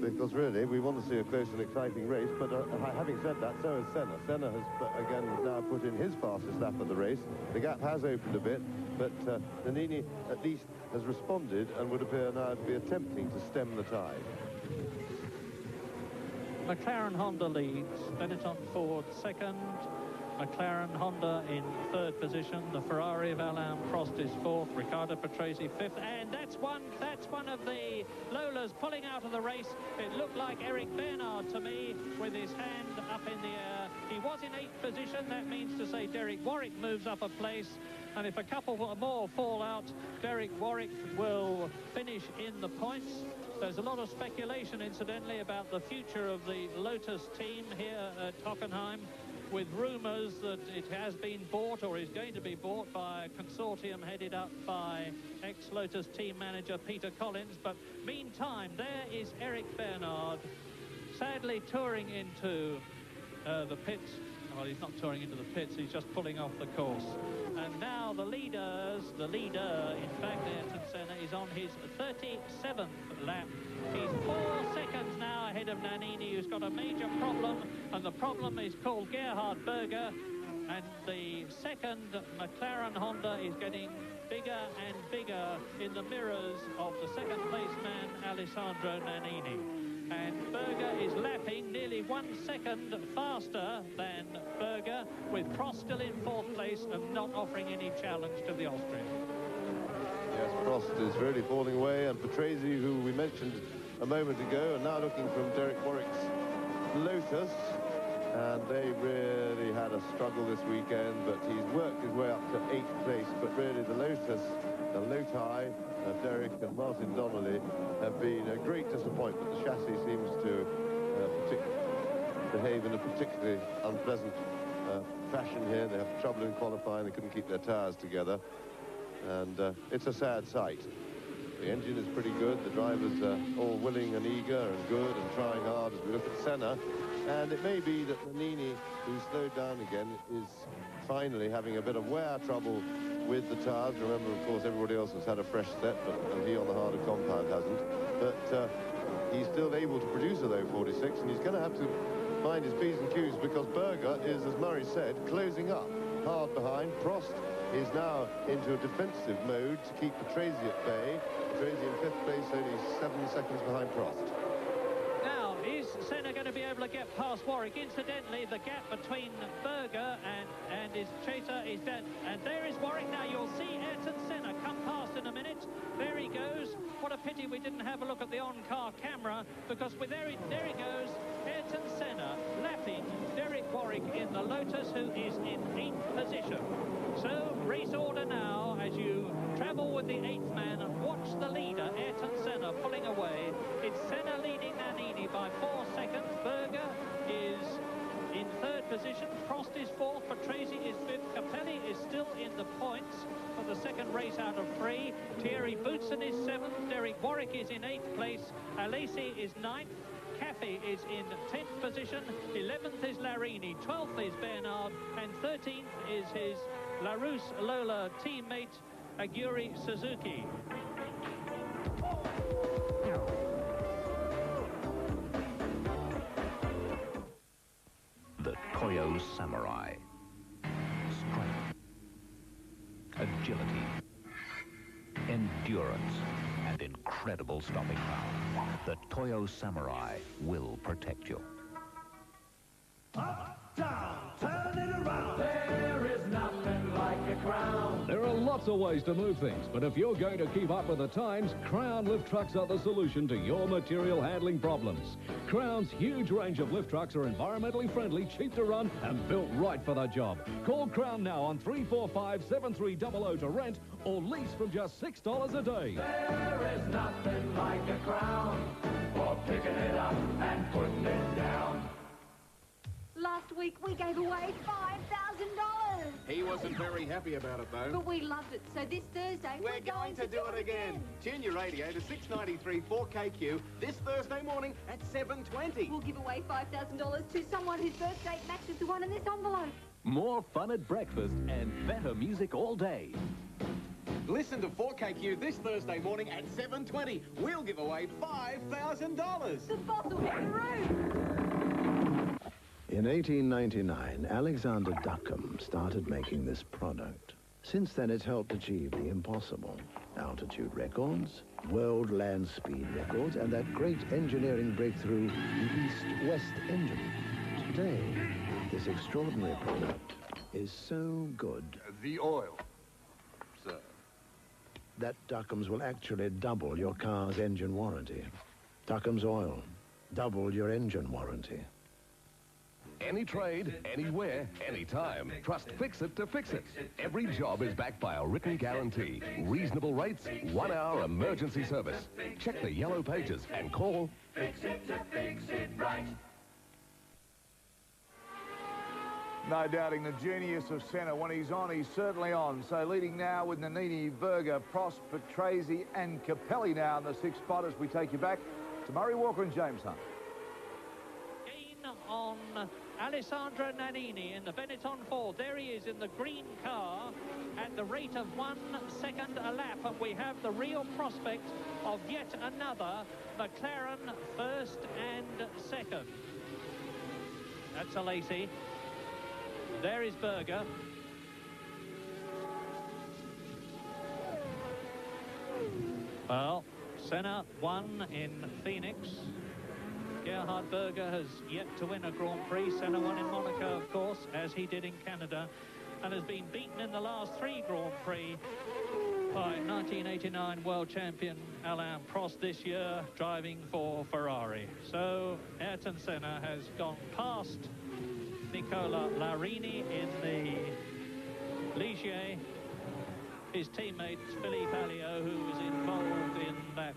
Because really, we want to see a close and exciting race, but having said that, so has Senna. Senna has, again, now put in his fastest lap of the race. The gap has opened a bit, but Nannini at least has responded and would appear now to be attempting to stem the tide. McLaren Honda leads, Benetton Ford second, McLaren Honda in third position, the Ferrari of Alain Prost is fourth, Riccardo Patrese fifth, and that's one of the Lolas pulling out of the race. It looked like Eric Bernard to me with his hand up in the air. He was in eighth position. That means to say Derek Warwick moves up a place, and if a couple more fall out, Derek Warwick will finish in the points. There's a lot of speculation, incidentally, about the future of the Lotus team here at Hockenheim, with rumours that it has been bought or is going to be bought by a consortium headed up by ex-Lotus team manager Peter Collins. But meantime, there is Eric Bernard, sadly touring into the pits. Well, he's not touring into the pits, he's just pulling off the course. And now the leader, in fact, Ayrton Senna, is on his 37th lap. He's 4 seconds now ahead of Nannini, who's got a major problem, and the problem is called Gerhard Berger. And the second McLaren Honda is getting bigger and bigger in the mirrors of the second place man, Alessandro Nannini. And Berger is lapping nearly 1 second faster than Berger, with Prost still in fourth place and not offering any challenge to the Austrian. Yes, Prost is really falling away, and Patrese, who we mentioned a moment ago, are now looking from Derek Warwick's Lotus, and they really had a struggle this weekend, but he's worked his way up to 8th place. But really the Lotus, the Loti, Derek and Martin Donnelly have been a great disappointment. The chassis seems to behave in a particularly unpleasant fashion here. They have trouble in qualifying, they couldn't keep their tyres together, and it's a sad sight. The engine is pretty good, the drivers are all willing and eager and good and trying hard as we look at Senna, and it may be that Nannini, who slowed down again, is finally having a bit of wear trouble with the tyres. Remember, of course, everybody else has had a fresh set, but he on the harder compound hasn't. But he's still able to produce a low 46, and he's going to have to mind his P's and Q's, because Berger is, as Murray said, closing up hard behind. Prost is now into a defensive mode to keep Patrese at bay. Patrese in fifth place, only 7 seconds behind Prost. Now, is Senna going to be able to get past Warwick? Incidentally, the gap between Berger and his chaser is dead. And there is Warwick now. You'll see Ayrton Senna come past in a minute. There he goes. What a pity we didn't have a look at the on-car camera, because there he goes, Ayrton Senna lapping Derek Warwick in the Lotus, who is in 8th position. So, race order now as you travel with the 8th man and watch the leader, Ayrton Senna, pulling away. It's Senna leading Nannini by 4 seconds. Berger is in third position. Prost is fourth. Patrese is fifth. Capelli is still in the points for the second race out of 3. Thierry Boutsen is seventh. Derek Warwick is in 8th place. Alesi is 9th. Caffey is in 10th position. 11th is Larini. 12th is Bernard. And 13th is his Larousse Lola teammate, Aguri Suzuki. The Toyo Samurai. Strength, agility, endurance, and incredible stopping power. The Toyo Samurai will protect you. Up, down, turn it around. There is nothing like a Crown. There are lots of ways to move things, but if you're going to keep up with the times, Crown lift trucks are the solution to your material handling problems. Crown's huge range of lift trucks are environmentally friendly, cheap to run, and built right for the job. Call Crown now on 345-7300 to rent or lease from just $6 a day. There is nothing like a Crown for picking it up and putting it down. Last week we gave away $5,000. He wasn't very happy about it, though. But we loved it, so this Thursday We're going to do it again. Tune your radio to 693 4KQ this Thursday morning at 7:20. We'll give away $5,000 to someone whose birth date matches the one in this envelope. More fun at breakfast and better music all day. Listen to 4KQ this Thursday morning at 7:20. We'll give away $5,000. The boss will hit the roof. In 1899, Alexander Duckham started making this product. Since then, it's helped achieve the impossible. Altitude records, world land speed records, and that great engineering breakthrough, the East-West engine. Today, this extraordinary product is so good. The oil, sir. That Duckham's will actually double your car's engine warranty. Duckham's Oil. Double your engine warranty. Any trade, anywhere, anytime. Trust Fix-It to fix it. Every job is backed by a written guarantee. Reasonable rates, 1-hour emergency service. Check the yellow pages and call Fix it to fix it right. No doubting the genius of Senna. When he's on, he's certainly on. So leading now with Nannini, Berger, Prost, Patrese and Capelli now in the sixth spot as we take you back to Murray Walker and James Hunt. On Alessandro Nannini in the Benetton Ford. There he is in the green car at the rate of 1 second a lap, and we have the real prospect of yet another McLaren first and second. That's a Lacey. There is Berger. Well, Senna won in Phoenix. Gerhard Berger has yet to win a Grand Prix. Senna won in Monaco, of course, as he did in Canada, and has been beaten in the last 3 Grand Prix by 1989 world champion Alain Prost this year, driving for Ferrari. So Ayrton Senna has gone past Nicola Larini in the Ligier. His teammate Philippe Alliot, who was involved in that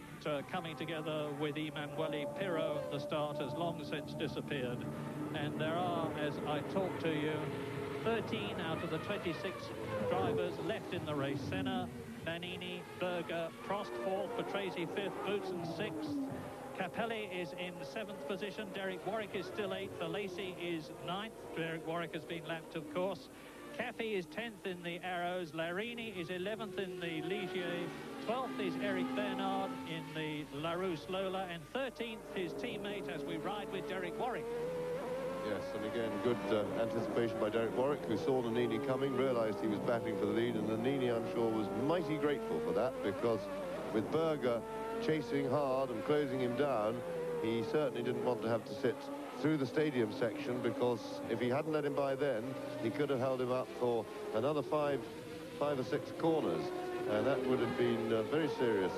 coming together with Emanuele Pirro at the start, has long since disappeared. And there are, as I talk to you, 13 out of the 26 drivers left in the race. Senna, Nannini, Berger, Prost 4th, Patrese 5th, Boutsen 6th. Capelli is in 7th position. Derek Warwick is still 8th. The Lacey is 9th. Derek Warwick has been lapped, of course. Caffey is 10th in the Arrows. Larini is 11th in the Ligier. 12th is Eric Bernard in the Larousse Lola. And 13th his teammate as we ride with Derek Warwick. Yes, and again, good anticipation by Derek Warwick, who saw Nannini coming, realised he was battling for the lead, and Nannini, I'm sure, was mighty grateful for that, because with Berger chasing hard and closing him down, he certainly didn't want to have to sit through the stadium section, because if he hadn't let him by then, he could have held him up for another five or six corners, and that would have been a very serious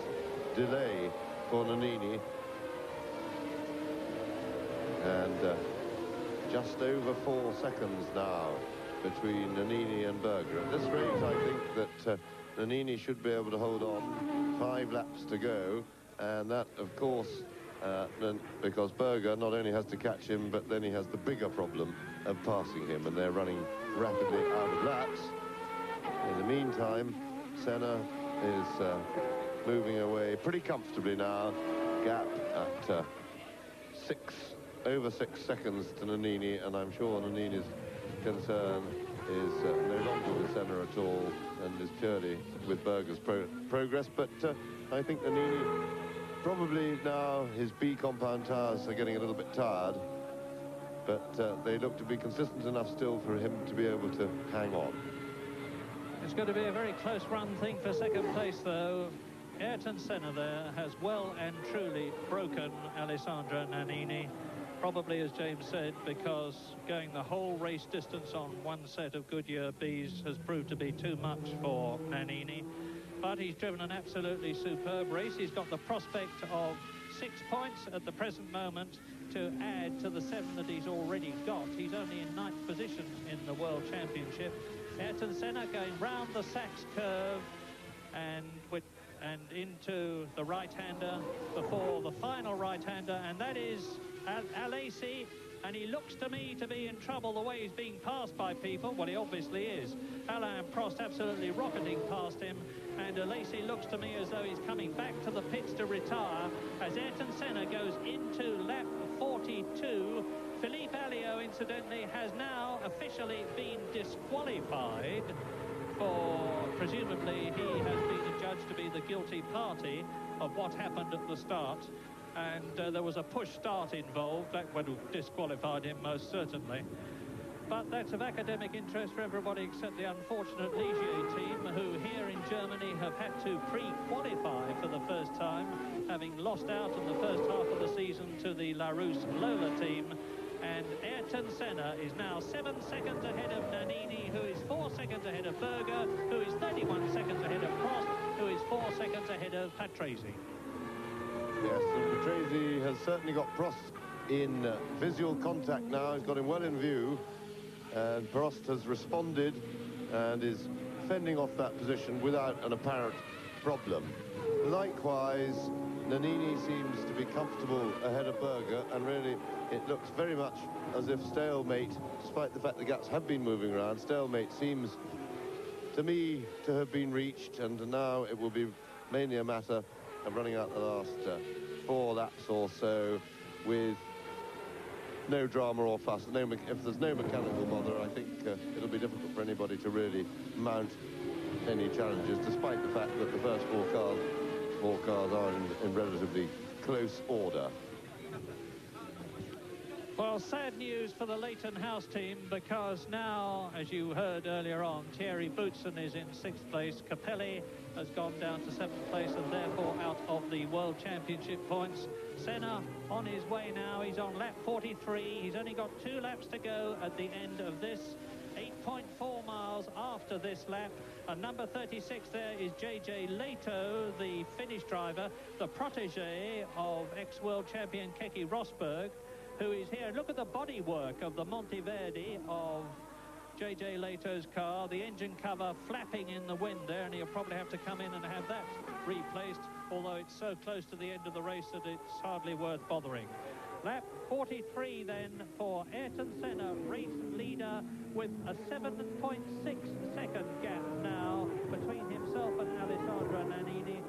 delay for Nannini. And just over 4 seconds now between Nannini and Berger. At this rate, I think that Nannini should be able to hold on. 5 laps to go, and that, of course, because Berger not only has to catch him, but then he has the bigger problem of passing him, and they're running rapidly out of laps. In the meantime, Senna is moving away pretty comfortably now. Gap at over 6 seconds to Nannini, and I'm sure Nannini's concern is no longer with Senna at all, and is purely with Berger's progress. But I think Nannini, probably now his B compound tires are getting a little bit tired, but they look to be consistent enough still for him to be able to hang on. It's going to be a very close run thing for second place, though. Ayrton Senna there has well and truly broken Alessandro Nannini. Probably, as James said, because going the whole race distance on one set of Goodyear Bs has proved to be too much for Nannini. But he's driven an absolutely superb race. He's got the prospect of 6 points at the present moment to add to the 7 that he's already got. He's only in 9th position in the World Championship. Ayrton Senna going round the Sachs curve and into the right-hander before the final right-hander, and that is Alesi, and he looks to me to be in trouble the way he's being passed by people. Well, he obviously is. Alain Prost absolutely rocketing past him, and Alesi looks to me as though he's coming back to the pits to retire as Ayrton Senna goes into lap 42. Philippe Alliot, incidentally, has now officially been disqualified for, presumably, he has been adjudged to be the guilty party of what happened at the start. And there was a push start involved. That would have disqualified him most certainly. But that's of academic interest for everybody except the unfortunate Ligier team, who here in Germany have had to pre-qualify for the first time, having lost out in the first half of the season to the Larousse Lola team. And Ayrton Senna is now 7 seconds ahead of Nannini, who is 4 seconds ahead of Berger, who is 31 seconds ahead of Prost, who is 4 seconds ahead of Patrese. Yes, and Patrese has certainly got Prost in visual contact now. He's got him well in view, and Prost has responded and is fending off that position without an apparent problem. Likewise, Nannini seems to be comfortable ahead of Berger, and really it looks very much as if stalemate, despite the fact the gaps have been moving around, stalemate seems to me to have been reached, and now it will be mainly a matter of running out the last 4 laps or so with no drama or fuss. If there's no mechanical bother, I think it'll be difficult for anybody to really mount any challenges, despite the fact that the first 4 cars are in relatively close order. Well, sad news for the Leighton House team, because now, as you heard earlier on, Thierry Boutsen is in 6th place. Capelli has gone down to 7th place and therefore out of the World Championship points. Senna on his way now. He's on lap 43. He's only got 2 laps to go at the end of this. 8.4 miles after this lap. And number 36 there is J.J. Leto, the Finnish driver, the protege of ex-world champion Keke Rosberg, who is here. Look at the bodywork of the Monteverdi of J.J. Leto's car. The engine cover flapping in the wind there, and he'll probably have to come in and have that replaced, although it's so close to the end of the race that it's hardly worth bothering. Lap 43 then for Ayrton Senna, race leader, with a 7.6 second gap now between himself and Alessandro Nannini,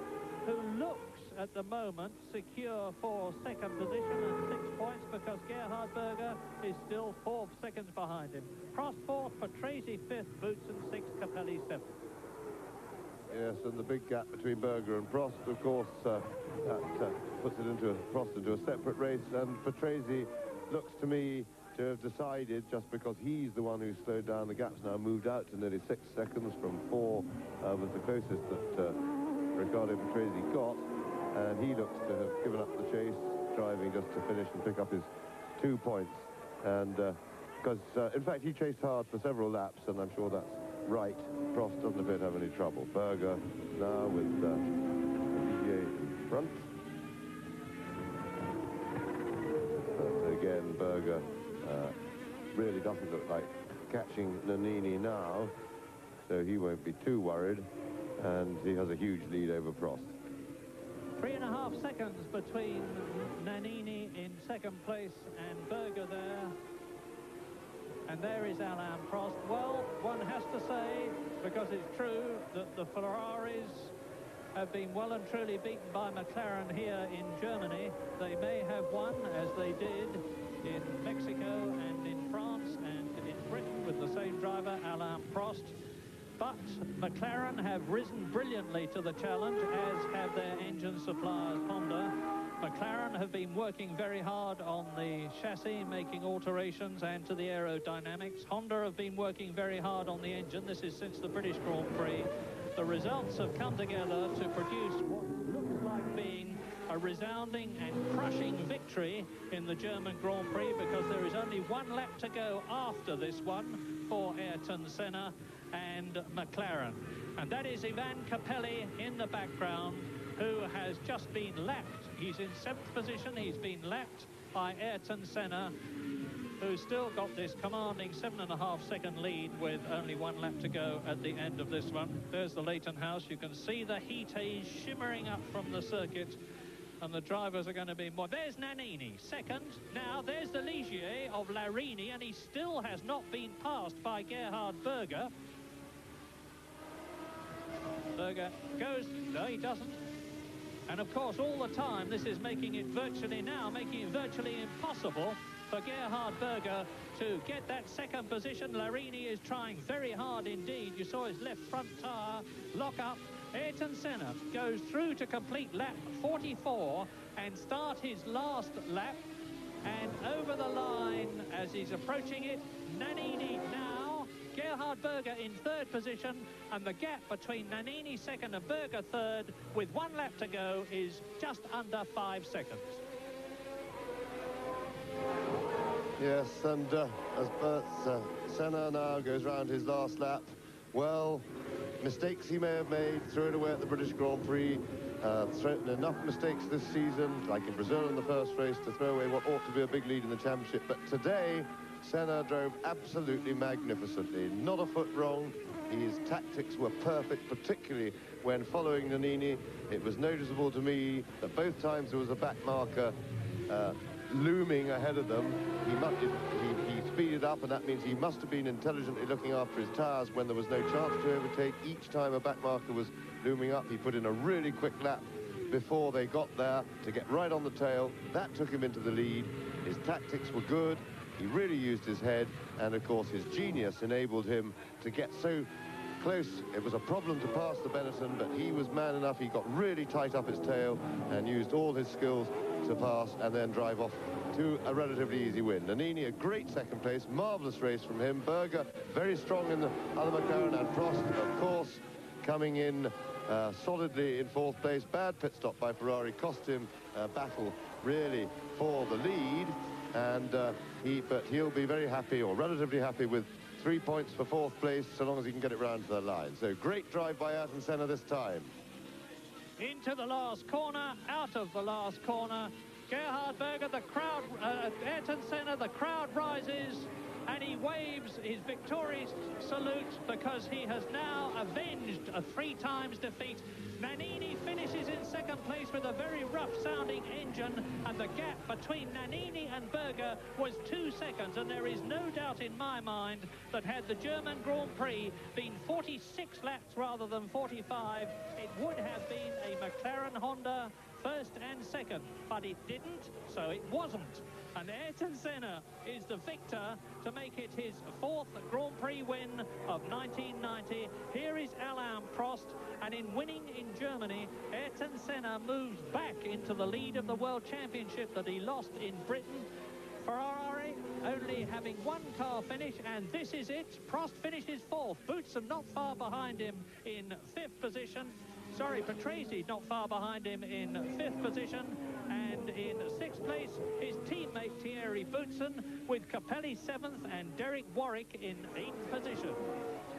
who looks at the moment secure for 2nd position and 6 points, because Gerhard Berger is still 4 seconds behind him. Prost 4th, Patrese 5th, Boutsen 6th, Capelli 7th. Yes, and the big gap between Berger and Prost, of course, that puts it into Prost into a separate race, and Patrese looks to me to have decided, just because he's the one who slowed down the gaps now, moved out to nearly 6 seconds from 4, was the closest that Riccardo Patrese got, and he looks to have given up the chase, driving just to finish and pick up his 2 points. And because, in fact, he chased hard for several laps, and I'm sure that's right. Prost doesn't appear to have any trouble. Berger now with Ligier in front. But again, Berger really doesn't look like catching Nannini now, so he won't be too worried, and he has a huge lead over Prost. 3.5 seconds between Nannini in 2nd place and Berger there. And there is Alain Prost. Well, one has to say, because it's true, that the Ferraris have been well and truly beaten by McLaren here in Germany. They may have won, as they did in Mexico and in France and in Britain with the same driver, Alain Prost. But McLaren have risen brilliantly to the challenge, as have their engine suppliers, Honda. McLaren have been working very hard on the chassis, making alterations, and to the aerodynamics. Honda have been working very hard on the engine. This is since the British Grand Prix. The results have come together to produce what looks like being a a resounding and crushing victory in the German Grand Prix, because there is only one lap to go after this one for Ayrton Senna and McLaren. And that is Ivan Capelli in the background, who has just been lapped. He's in 7th position. He's been lapped by Ayrton Senna, who's still got this commanding 7.5-second lead with only one lap to go at the end of this one. There's the Leighton House. You can see the heat haze shimmering up from the circuit, and the drivers are going to be more. There's Nannini, second. Now, there's the Ligier of Larini, and he still has not been passed by Gerhard Berger. Berger goes, no, he doesn't. And of course, all the time, this is making it virtually impossible for Gerhard Berger to get that second position. Larini is trying very hard indeed. You saw his left front tyre lock up. Ayrton Senna goes through to complete lap 44 and start his last lap. And over the line, as he's approaching it, Nannini now, Gerhard Berger in 3rd position, and the gap between Nannini 2nd and Berger 3rd, with 1 lap to go, is just under 5 seconds. Yes, and as Senna now goes round his last lap, well, mistakes he may have made, threw it away at the British Grand Prix, thrown enough mistakes this season, like in Brazil in the first race, to throw away what ought to be a big lead in the championship. But today, Senna drove absolutely magnificently. Not a foot wrong. His tactics were perfect, particularly when following Nannini. It was noticeable to me that both times there was a back marker looming ahead of them. He speeded up, and that means he must have been intelligently looking after his tyres when there was no chance to overtake. Each time a back marker was looming up, he put in a really quick lap before they got there to get right on the tail. That took him into the lead. His tactics were good. He really used his head, and of course his genius enabled him to get so close. It was a problem to pass the Benetton, but he was man enough. He got really tight up his tail and used all his skills to pass and then drive off to a relatively easy win. Nannini, a great second place, marvellous race from him. Berger, very strong in the other McLaren, and Prost, of course, coming in solidly in 4th place. Bad pit stop by Ferrari cost him a battle, really, for the lead. And but he'll be very happy, or relatively happy, with 3 points for 4th place, so long as he can get it round to the line. So great drive by Ayrton Senna this time. Into the last corner, out of the last corner, Gerhard Berger, the crowd, Ayrton Senna, the crowd rises, and he waves his victorious salute, because he has now avenged a 3 times defeat. Nannini finishes in 2nd place with a very rough-sounding engine, and the gap between Nannini and Berger was 2 seconds, and there is no doubt in my mind that had the German Grand Prix been 46 laps rather than 45, it would have been a McLaren Honda 1st and 2nd, but it didn't, so it wasn't. And Ayrton Senna is the victor to make it his 4th Grand Prix win of 1990. Here is Alain Prost, and in winning in Germany, Ayrton Senna moves back into the lead of the World Championship that he lost in Britain. Ferrari only having 1 car finish, and this is it. Prost finishes 4th. Boutsen not far behind him in 5th position. Sorry, Patrese not far behind him in 5th position. And in 6th place, his teammate Thierry Boutsen, with Capelli 7th and Derek Warwick in 8th position.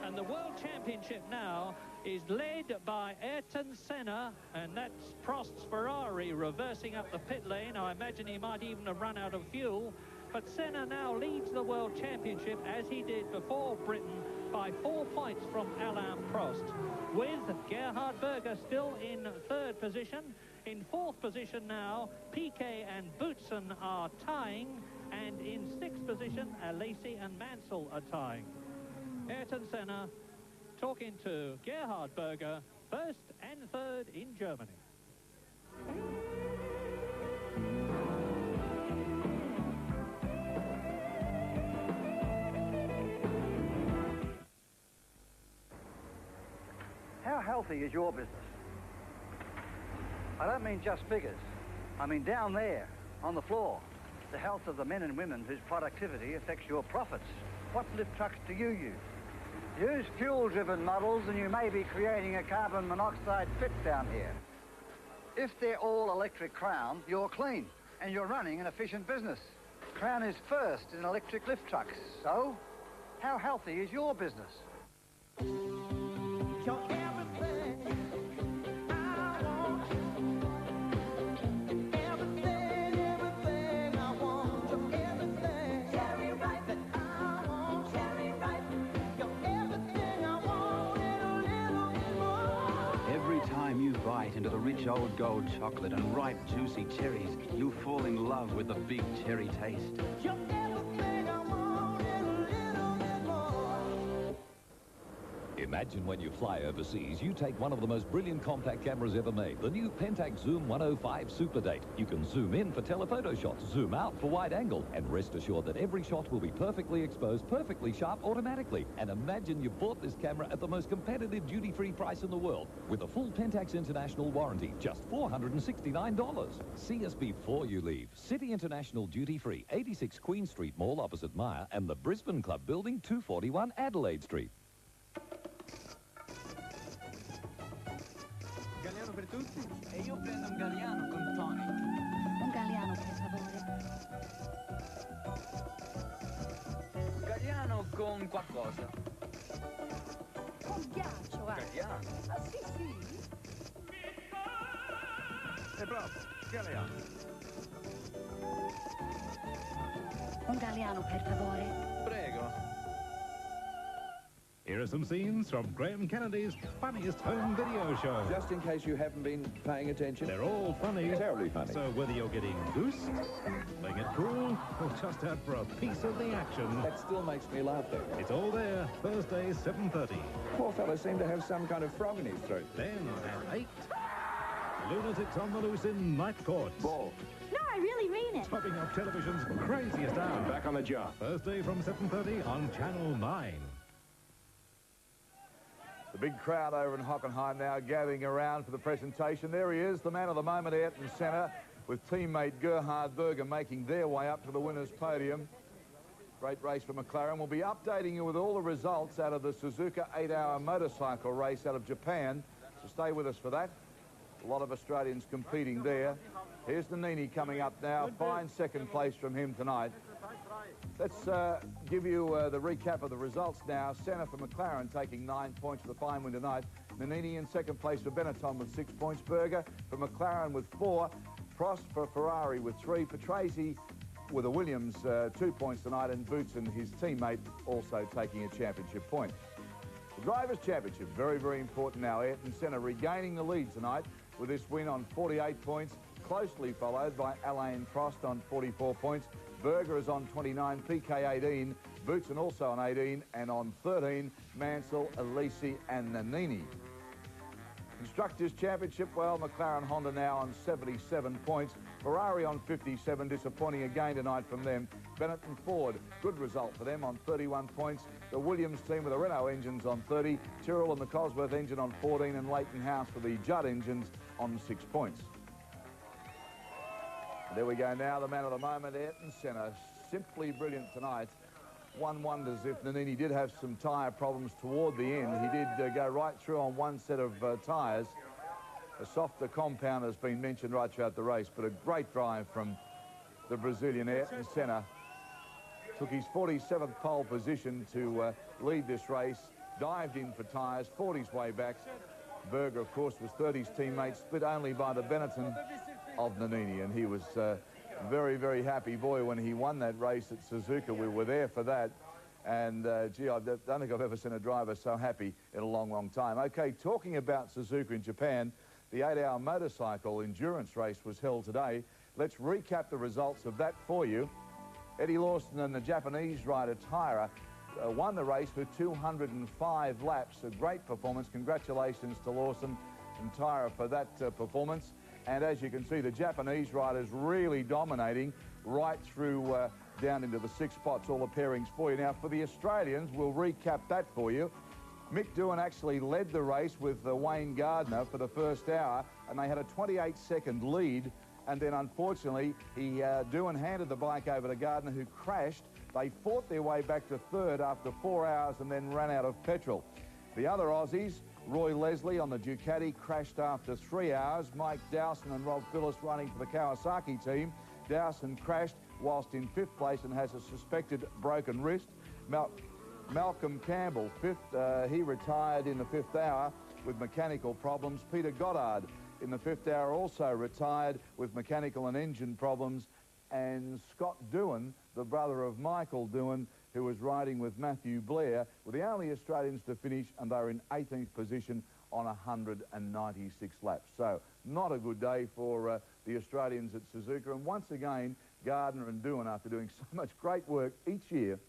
And the World Championship now is led by Ayrton Senna, and that's Prost's Ferrari reversing up the pit lane. I imagine he might even have run out of fuel. But Senna now leads the World Championship, as he did before Britain, by 4 points from Alain Prost, with Gerhard Berger still in 3rd position. In 4th position now, Piquet and Boutsen are tying, and in 6th position, Alesi and Mansell are tying. Ayrton Senna talking to Gerhard Berger, 1st and 3rd in Germany. How healthy is your business? I don't mean just figures. I mean down there, on the floor, the health of the men and women whose productivity affects your profits. What lift trucks do you use? Use fuel-driven models and you may be creating a carbon monoxide pit down here. If they're all electric Crown, you're clean and you're running an efficient business. Crown is first in electric lift trucks. So, how healthy is your business? Into the rich old gold chocolate and ripe juicy cherries, you fall in love with the big cherry taste. Imagine when you fly overseas, you take one of the most brilliant compact cameras ever made, the new Pentax Zoom 105 Super Date. You can zoom in for telephoto shots, zoom out for wide angle, and rest assured that every shot will be perfectly exposed, perfectly sharp automatically. And imagine you bought this camera at the most competitive duty-free price in the world, with a full Pentax International warranty, just $469. See us before you leave. City International duty-free, 86 Queen Street Mall opposite Myer, and the Brisbane Club Building, 241 Adelaide Street. Galliano per tutti? E io prendo un Galliano con tonic. Un Galliano, per favore. Galliano con qualcosa. Con ghiaccio, Galliano? Ah, sì, sì. È bravo, Galliano. Un Galliano, per favore. Prego. Here are some scenes from Graham Kennedy's funniest home video show. Just in case you haven't been paying attention. They're all funny. Terribly funny. So whether you're getting goosed, playing it cool, or just out for a piece of the action... That still makes me laugh, though. It's all there, Thursday, 7:30. Poor fellow seemed to have some kind of frog in his throat. Then at 8, lunatics on the loose in Night Court. Ball. No, I really mean it. Topping up television's craziest hour. Back on the job. Thursday from 7:30 on Channel 9. The big crowd over in Hockenheim now gathering around for the presentation. There he is, the man of the moment, Ayrton Senna, with teammate Gerhard Berger making their way up to the winner's podium. Great race for McLaren. We'll be updating you with all the results out of the Suzuka 8-hour motorcycle race out of Japan. So stay with us for that. A lot of Australians competing there. Here's Nannini coming up now. Fine second place from him tonight. Let's give you the recap of the results now. Senna for McLaren taking 9 points for the fine win tonight. Nannini in second place for Benetton with 6 points. Berger for McLaren with 4. Prost for Ferrari with 3. Patrese with a Williams 2 points tonight. And Boots and his teammate also taking a championship point. The Drivers' Championship, very, very important now. Ayrton Senna regaining the lead tonight with this win on 48 points. Closely followed by Alain Prost on 44 points. Berger is on 29, PK 18, Boutsen also on 18, and on 13, Mansell, Alesi and Nannini. Constructors' Championship, well, McLaren Honda now on 77 points. Ferrari on 57, disappointing again tonight from them. Benetton Ford, good result for them on 31 points. The Williams team with the Renault engines on 30. Tyrrell and the Cosworth engine on 14, and Leighton House for the Judd engines on 6 points. There we go now, the man of the moment, Ayrton Senna. Simply brilliant tonight. One wonders if Nannini did have some tyre problems toward the end. He did go right through on one set of tyres. A softer compound has been mentioned right throughout the race, but a great drive from the Brazilian Ayrton Senna. Took his 47th pole position to lead this race. Dived in for tyres, fought his way back. Berger, of course, was third. His teammates split only by the Benetton of Nannini, and he was very, very happy. Boy, when he won that race at Suzuka, we were there for that. And, gee, I don't think I've ever seen a driver so happy in a long, long time. OK, talking about Suzuka in Japan, the 8-hour motorcycle endurance race was held today. Let's recap the results of that for you. Eddie Lawson and the Japanese rider Taira won the race for 205 laps. A great performance. Congratulations to Lawson and Taira for that performance. And as you can see, the Japanese riders really dominating right through down into the 6 spots, all the pairings for you. Now, for the Australians, we'll recap that for you. Mick Doohan actually led the race with Wayne Gardner for the first hour, and they had a 28-second lead. And then, unfortunately, Doohan handed the bike over to Gardner, who crashed. They fought their way back to third after 4 hours and then ran out of petrol. The other Aussies, Roy Leslie on the Ducati crashed after 3 hours. Mike Dowson and Rob Phillips running for the Kawasaki team. Dowson crashed whilst in 5th place and has a suspected broken wrist. Malcolm Campbell, 5th, he retired in the 5th hour with mechanical problems. Peter Goddard in the 5th hour also retired with mechanical and engine problems. And Scott Doohan, the brother of Michael Doohan, who was riding with Matthew Blair, were the only Australians to finish, and they were in 18th position on 196 laps. So not a good day for the Australians at Suzuka. And once again, Gardner and Doohan, after doing so much great work each year,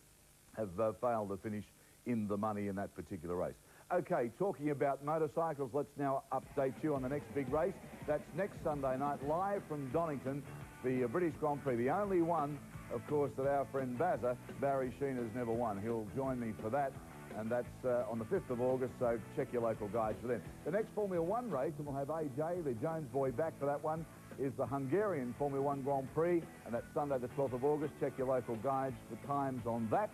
have failed to finish in the money in that particular race. Okay, talking about motorcycles, let's now update you on the next big race. That's next Sunday night, live from Donington, the British Grand Prix, the only one, of course, that our friend Bazza, Barry Sheen, has never won. He'll join me for that, and that's on the 5th of August, so check your local guides for them. The next Formula One race, and we'll have AJ, the Jones boy, back for that one, is the Hungarian Formula One Grand Prix, and that's Sunday the 12th of August. Check your local guides for times on that,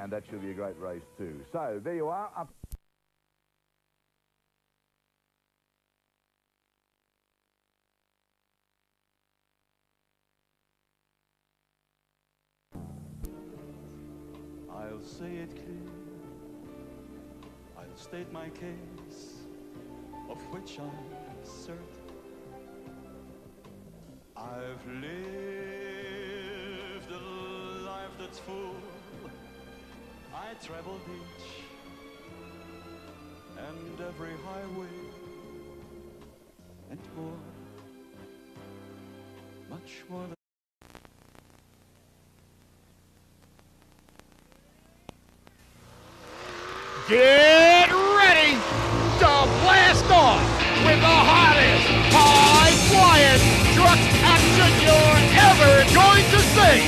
and that should be a great race too. So, there you are. I'll say it clear, I'll state my case, of which I'm certain. I've lived a life that's full, I traveled each and every highway, and more, much more than Get ready to blast off with the hottest, high-flying truck action you're ever going to see.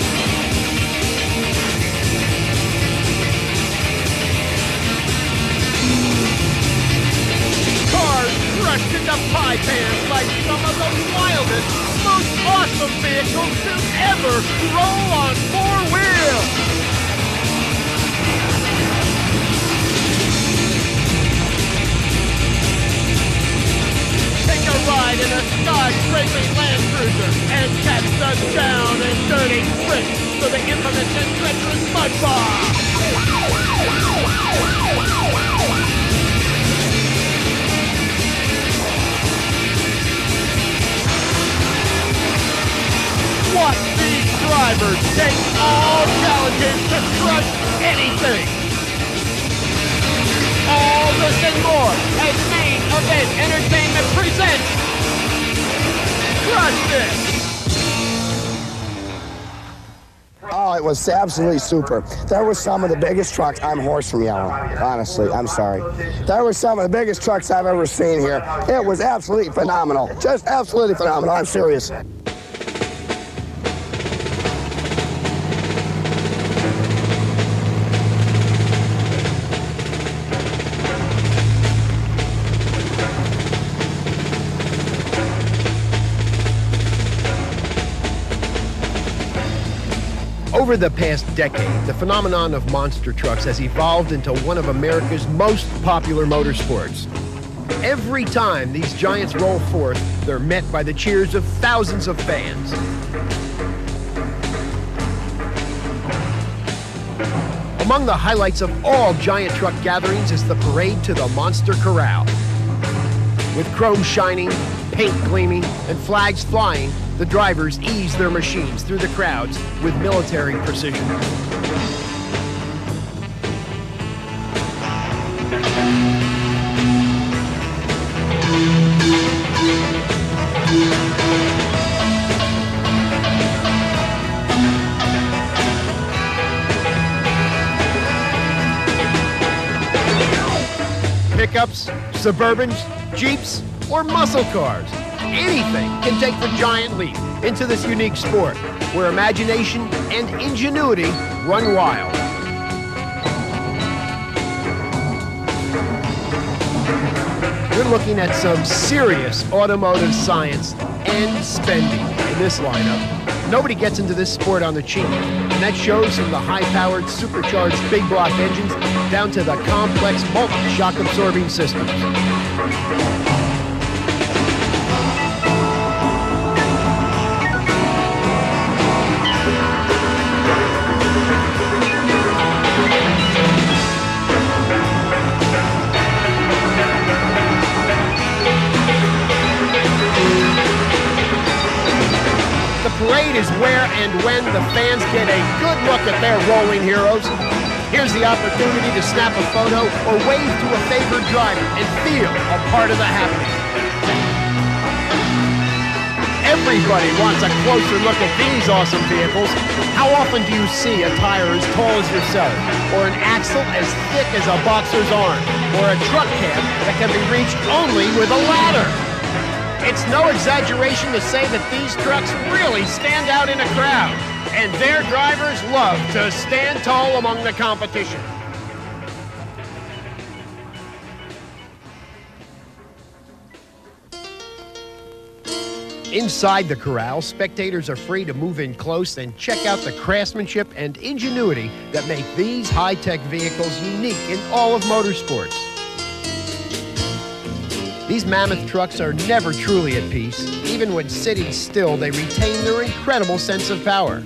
Cars crushed into pie pans by some of the wildest, most awesome vehicles to ever roll on 4 wheels. Ride in a sky-scraping Land Cruiser and catch the down and dirty sprint to the infamous and treacherous mud bar. Watch these drivers take all challenges to crush anything. All this and more as Main Event Entertainment presents Crush This! Oh, it was absolutely super. There were some of the biggest trucks. I'm hoarse from yelling, honestly. I'm sorry. There were some of the biggest trucks I've ever seen here. It was absolutely phenomenal. Just absolutely phenomenal. I'm serious. Over the past decade, the phenomenon of monster trucks has evolved into one of America's most popular motorsports. Every time these giants roll forth, they're met by the cheers of thousands of fans. Among the highlights of all giant truck gatherings is the parade to the Monster Corral. With chrome shining, paint gleaming, and flags flying, the drivers ease their machines through the crowds with military precision. Pickups, Suburbans, Jeeps, or muscle cars. Anything can take the giant leap into this unique sport where imagination and ingenuity run wild. We're looking at some serious automotive science and spending in this lineup. Nobody gets into this sport on the cheap. And that shows from the high-powered, supercharged big block engines down to the complex multi-shock absorbing systems. Parade is where and when the fans get a good look at their rolling heroes. Here's the opportunity to snap a photo or wave to a favored driver and feel a part of the happening. Everybody wants a closer look at these awesome vehicles. How often do you see a tire as tall as yourself, or an axle as thick as a boxer's arm, or a truck cab that can be reached only with a ladder? It's no exaggeration to say that these trucks really stand out in a crowd, and their drivers love to stand tall among the competition. Inside the corral, spectators are free to move in close and check out the craftsmanship and ingenuity that make these high-tech vehicles unique in all of motorsports. These mammoth trucks are never truly at peace. Even when sitting still, they retain their incredible sense of power.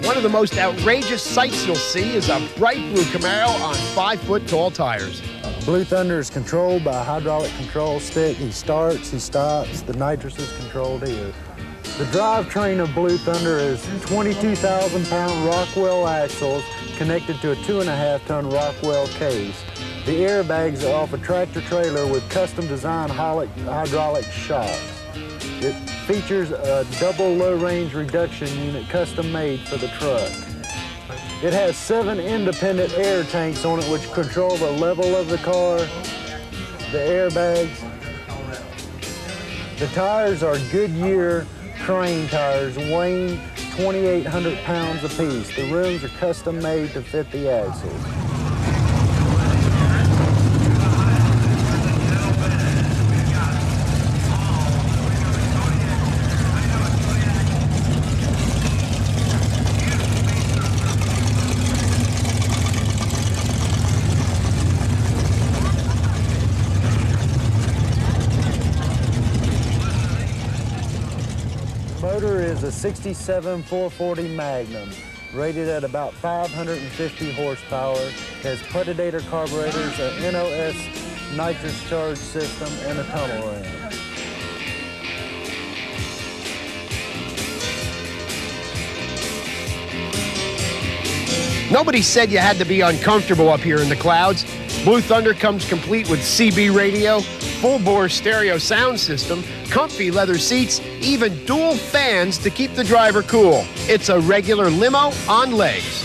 One of the most outrageous sights you'll see is a bright blue Camaro on 5-foot-tall tires. Blue Thunder is controlled by a hydraulic control stick. He starts, he stops, the nitrous is controlled here. The drivetrain of Blue Thunder is 22,000-pound Rockwell axles connected to a 2.5-ton Rockwell case. The airbags are off a tractor-trailer with custom-designed hydraulic shocks. It features a double low-range reduction unit custom-made for the truck. It has 7 independent air tanks on it which control the level of the car, the airbags. The tires are Goodyear Crane tires weighing 2,800 pounds apiece. The rims are custom-made to fit the axles. Is a 67 440 Magnum, rated at about 550 horsepower, has Predator carburetors, a NOS nitrous charge system, and a tunnel ram. Nobody said you had to be uncomfortable up here in the clouds. Blue Thunder comes complete with CB radio, full-bore stereo sound system, comfy leather seats, even dual fans to keep the driver cool. It's a regular limo on legs.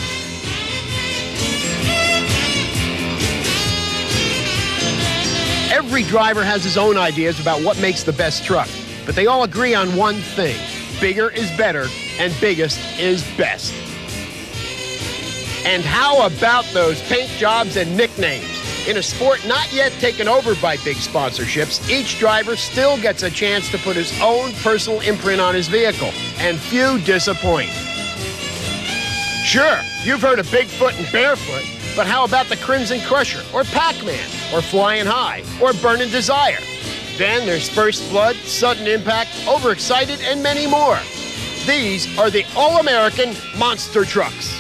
Every driver has his own ideas about what makes the best truck, but they all agree on one thing: bigger is better, and biggest is best. And how about those paint jobs and nicknames? In a sport not yet taken over by big sponsorships, each driver still gets a chance to put his own personal imprint on his vehicle, and few disappoint. Sure, you've heard of Bigfoot and Barefoot, but how about the Crimson Crusher, or Pac-Man, or Flying High, or Burning Desire? Then there's First Blood, Sudden Impact, Overexcited, and many more. These are the all-American monster trucks.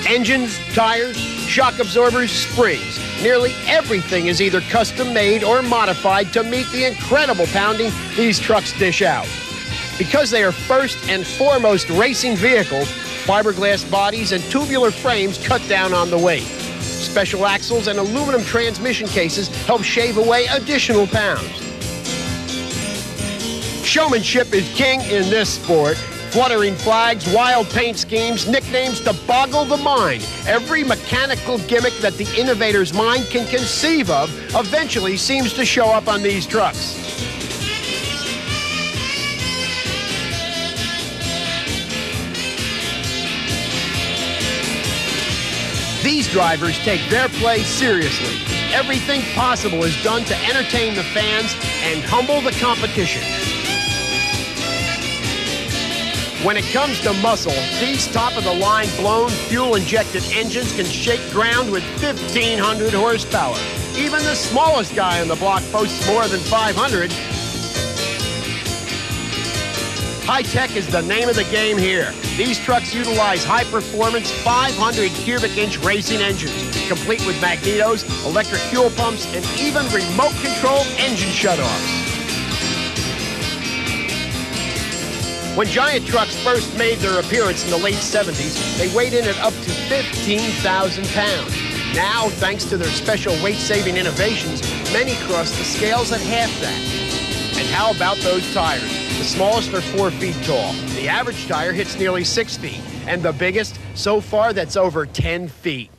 Engines, tires, shock absorbers, springs. Nearly everything is either custom-made or modified to meet the incredible pounding these trucks dish out. Because they are first and foremost racing vehicles, fiberglass bodies and tubular frames cut down on the weight. Special axles and aluminum transmission cases help shave away additional pounds. Showmanship is king in this sport. Fluttering flags, wild paint schemes, nicknames to boggle the mind. Every mechanical gimmick that the innovator's mind can conceive of eventually seems to show up on these trucks. These drivers take their play seriously. Everything possible is done to entertain the fans and humble the competition. When it comes to muscle, these top-of-the-line blown, fuel-injected engines can shake ground with 1,500 horsepower. Even the smallest guy on the block boasts more than 500. High-tech is the name of the game here. These trucks utilize high-performance 500 cubic-inch racing engines, complete with magnetos, electric fuel pumps, and even remote-controlled engine shutoffs. When giant trucks first made their appearance in the late 70s, they weighed in at up to 15,000 pounds. Now, thanks to their special weight-saving innovations, many cross the scales at half that. And how about those tires? The smallest are 4 feet tall. The average tire hits nearly 6 feet. And the biggest, so far, that's over 10 feet.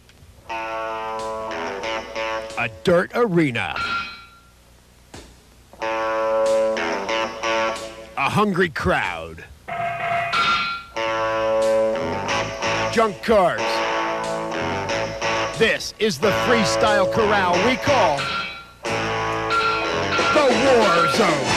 A dirt arena. A hungry crowd. Junk cars. This is the freestyle corral we call the War Zone.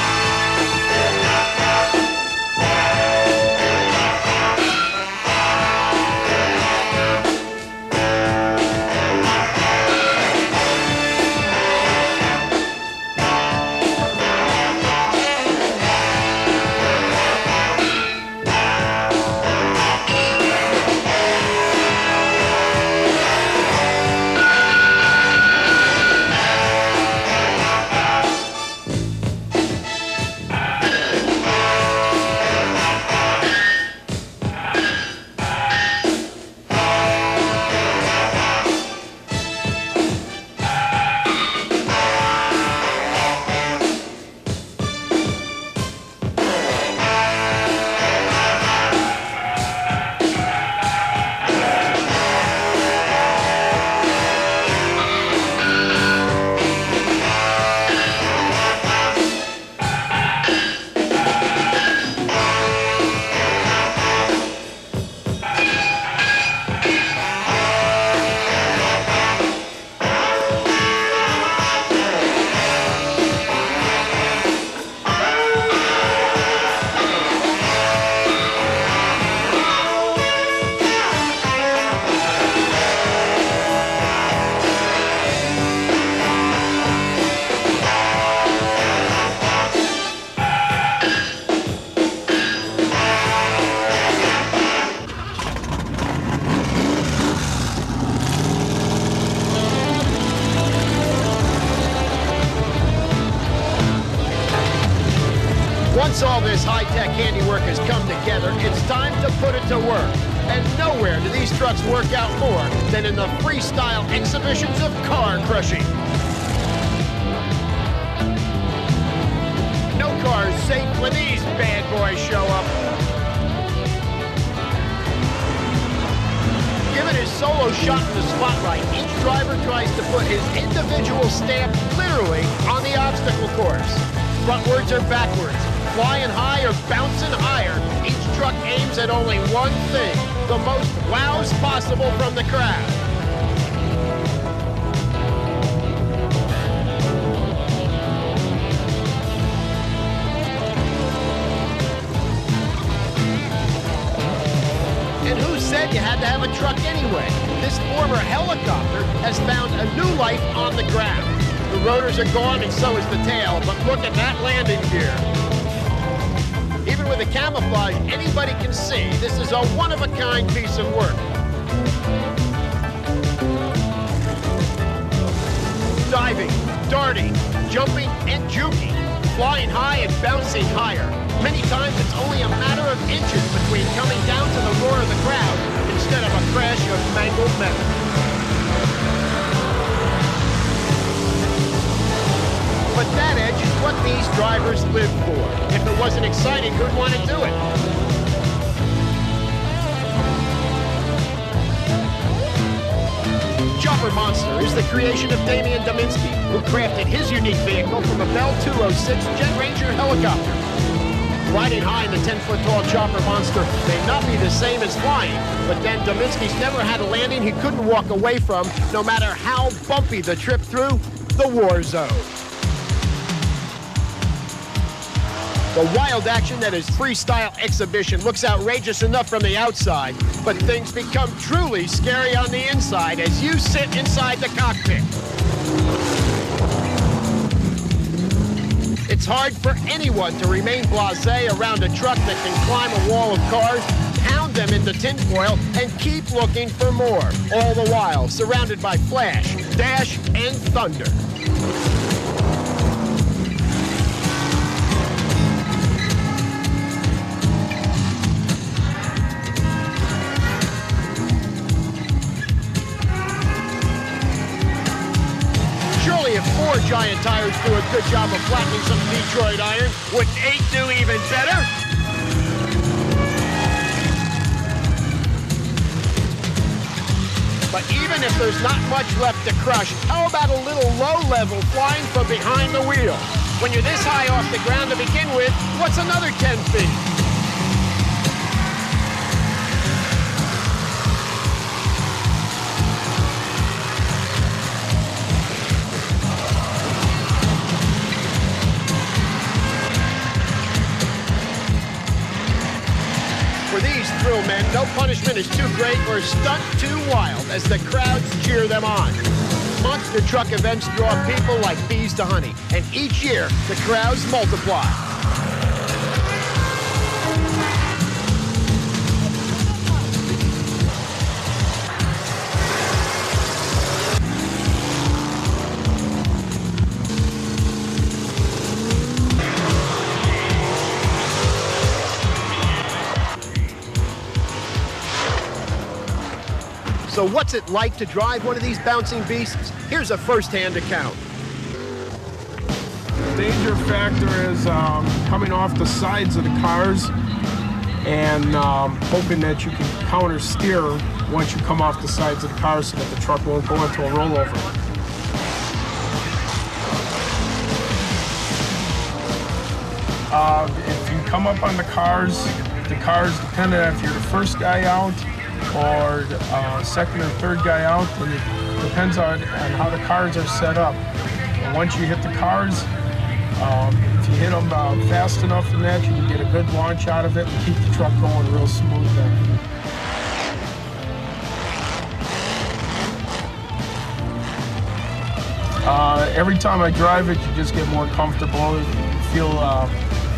Once all this high-tech handiwork has come together, it's time to put it to work. And nowhere do these trucks work out more than in the freestyle exhibitions of car crushing. No car is safe when these bad boys show up. Given his solo shot in the spotlight, each driver tries to put his individual stamp literally on the obstacle course. Frontwards or backwards, flying high or bouncing higher, each truck aims at only one thing, the most wows possible from the crowd. And who said you had to have a truck anyway? This former helicopter has found a new life on the ground. The rotors are gone and so is the tail, but look at that landing gear. Even with the camouflage, anybody can see this is a one-of-a-kind piece of work. Diving, darting, jumping, and juking, flying high and bouncing higher. Many times it's only a matter of inches between coming down to the roar of the crowd instead of a crash of mangled metal. But that edge is what these drivers live for. If it wasn't exciting, who'd want to do it? Chopper Monster is the creation of Damian Dominski, who crafted his unique vehicle from a Bell 206 Jet Ranger helicopter. Riding high in the 10-foot-tall Chopper Monster may not be the same as flying, but then Dominski's never had a landing he couldn't walk away from, no matter how bumpy the trip through the War Zone. The wild action that is freestyle exhibition looks outrageous enough from the outside, but things become truly scary on the inside as you sit inside the cockpit. It's hard for anyone to remain blasé around a truck that can climb a wall of cars, pound them into tinfoil, and keep looking for more, all the while surrounded by flash, dash, and thunder. Surely if 4 giant tires do a good job of flattening some Detroit iron, wouldn't 8 do even better? But even if there's not much left to crush, how about a little low-level flying from behind the wheel? When you're this high off the ground to begin with, what's another 10 feet? For these thrill men, no punishment is too great or a stunt too wild as the crowds cheer them on. Monster truck events draw people like bees to honey, and each year the crowds multiply. So what's it like to drive one of these bouncing beasts? Here's a first-hand account. The danger factor is coming off the sides of the cars and hoping that you can counter steer once you come off the sides of the car so that the truck won't go into a rollover. If you come up on the cars, depending on if you're the first guy out or second or third guy out, and it depends on how the cars are set up. And once you hit the cars, if you hit them fast enough in that, you can get a good launch out of it and keep the truck going real smooth then. Every time I drive it, you just get more comfortable. You feel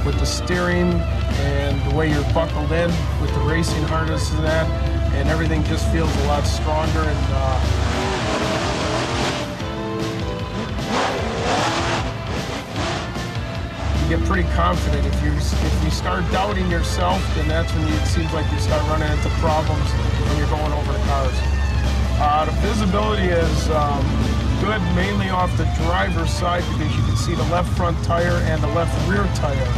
with the steering and the way you're buckled in with the racing harness and that, and everything just feels a lot stronger. And you get pretty confident. If you start doubting yourself, then that's when it seems like you start running into problems when you're going over the cars. The visibility is good mainly off the driver's side because you can see the left front tire and the left rear tire.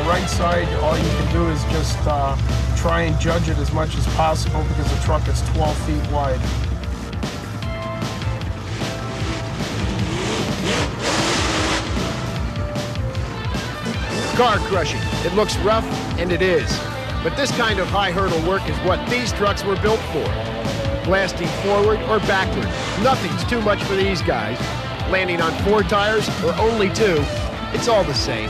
Right side, all you can do is just try and judge it as much as possible because the truck is 12 feet wide. Car crushing. It looks rough, and it is. But this kind of high hurdle work is what these trucks were built for. Blasting forward or backward. Nothing's too much for these guys. Landing on 4 tires or only 2, it's all the same.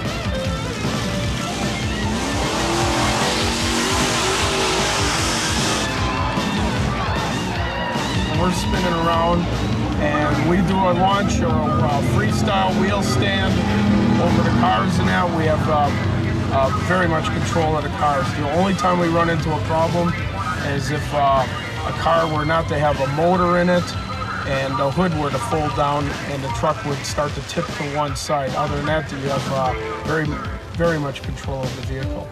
We're spinning around and we do a launch or a freestyle wheel stand over the cars and that. We have very much control of the cars. The only time we run into a problem is if a car were not to have a motor in it and the hood were to fold down and the truck would start to tip to one side. Other than that, you have very much control of the vehicle.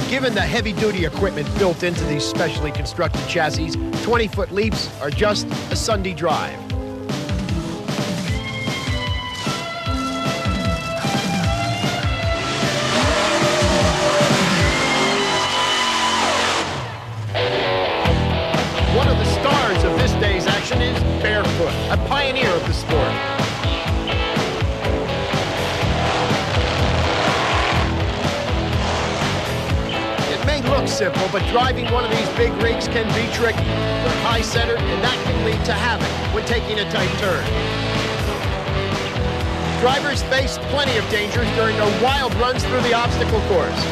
Given the heavy-duty equipment built into these specially constructed chassis, 20-foot leaps are just a Sunday drive. One of the stars of this day's action is Barefoot, a pioneer of the sport. simple, but driving one of these big rigs can be tricky. They're high-centered, and that can lead to havoc when taking a tight turn. Drivers face plenty of dangers during their wild runs through the obstacle course.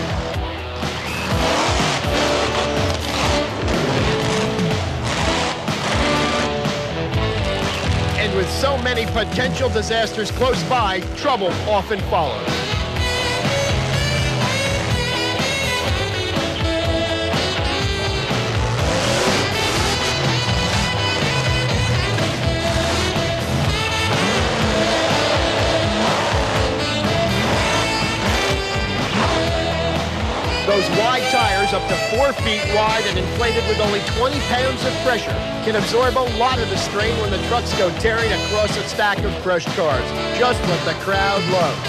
And with so many potential disasters close by, trouble often follows. Those wide tires, up to 4 feet wide and inflated with only 20 pounds of pressure, can absorb a lot of the strain when the trucks go tearing across a stack of crushed cars. Just what the crowd loves.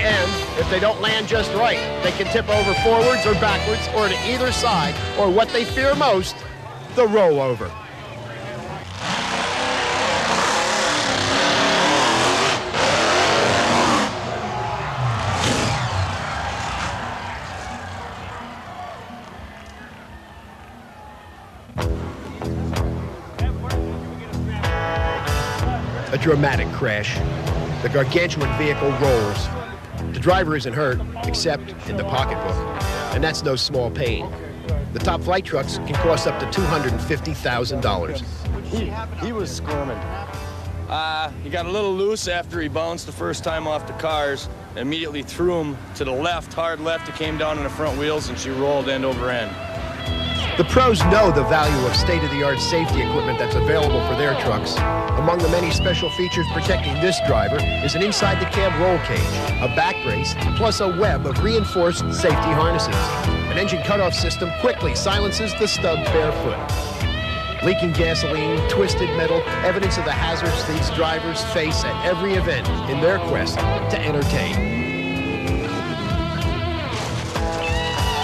And if they don't land just right, they can tip over forwards or backwards or to either side, or what they fear most, the rollover. A dramatic crash. The gargantuan vehicle rolls. The driver isn't hurt, except in the pocketbook. And that's no small pain. The top flight trucks can cost up to $250,000. He was squirming. He got a little loose after he bounced the first time off the cars. Immediately threw him to the left, hard left. It came down on the front wheels, and she rolled end over end. The pros know the value of state-of-the-art safety equipment that's available for their trucks. Among the many special features protecting this driver is an inside-the-cab roll cage, a back brace, plus a web of reinforced safety harnesses. An engine cutoff system quickly silences the stub bare foot. Leaking gasoline, twisted metal, evidence of the hazards these drivers face at every event in their quest to entertain.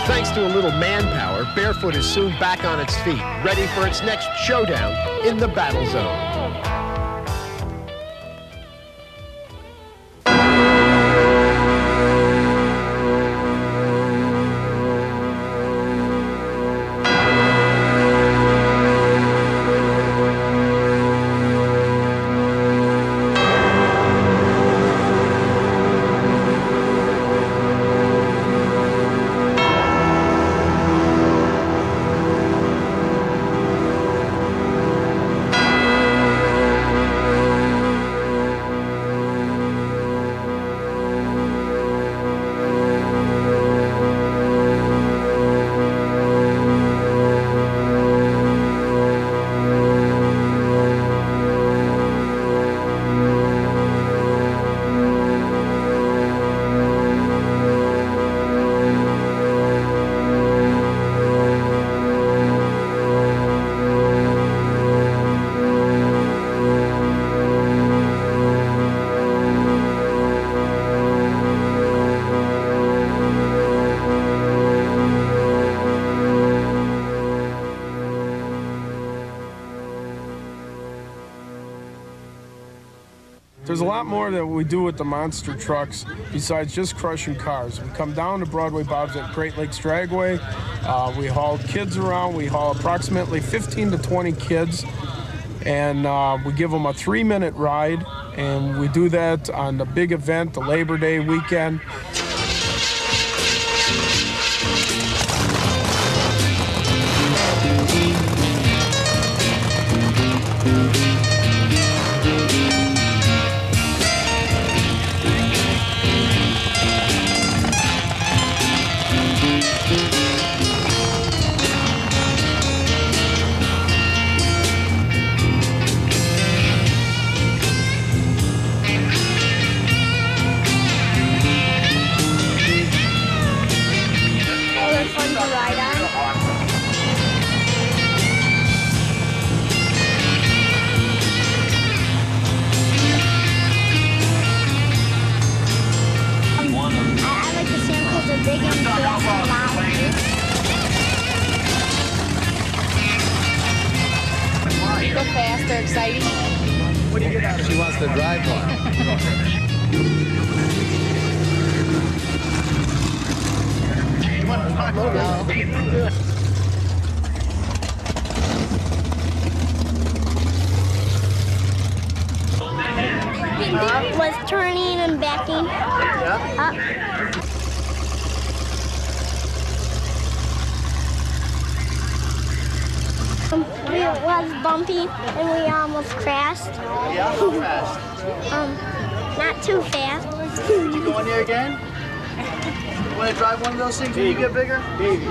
Thanks to a little manpower, Barefoot is soon back on its feet, ready for its next showdown in the battle zone. There's a lot more that we do with the monster trucks besides just crushing cars. We come down to Broadway Bob's at Great Lakes Dragway. We haul kids around. We haul approximately 15 to 20 kids, and we give them a 3-minute ride, and we do that on the big event, the Labor Day weekend. Exciting. What do you get out of it? She wants to drive one. Was turning and backing up. It was bumpy and we almost crashed. Yeah, how fast? Not too fast. You going there again? You want to drive one of those things when you get bigger? Maybe.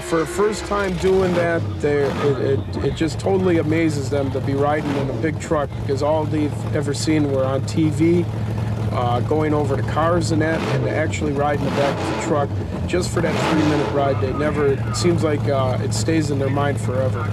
For a first time doing that, it just totally amazes them to be riding in a big truck, because all they've ever seen were on TV, going over to cars and that, and actually riding the back of the truck just for that 3-minute ride. They never, it seems like it stays in their mind forever.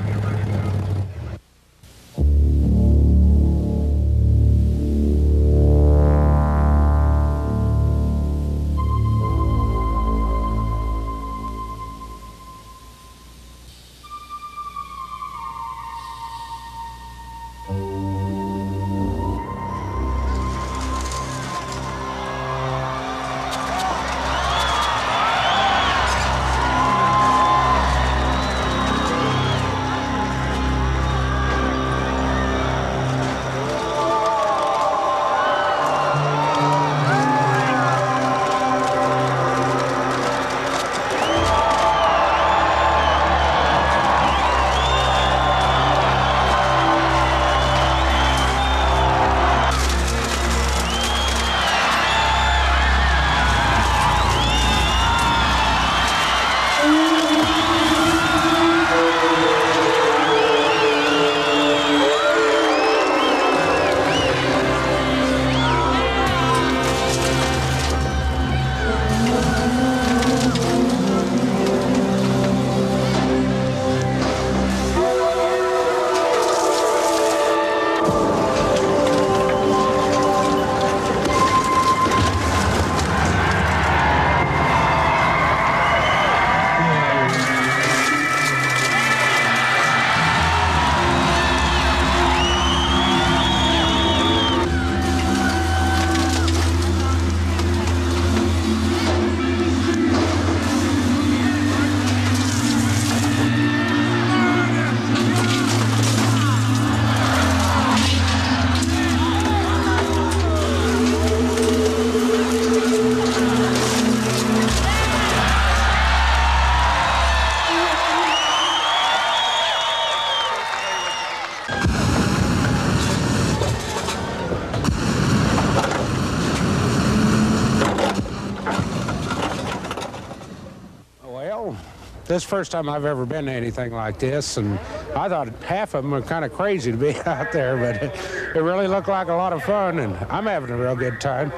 This is the first time I've ever been to anything like this, and I thought half of them were kind of crazy to be out there, but it really looked like a lot of fun, and I'm having a real good time.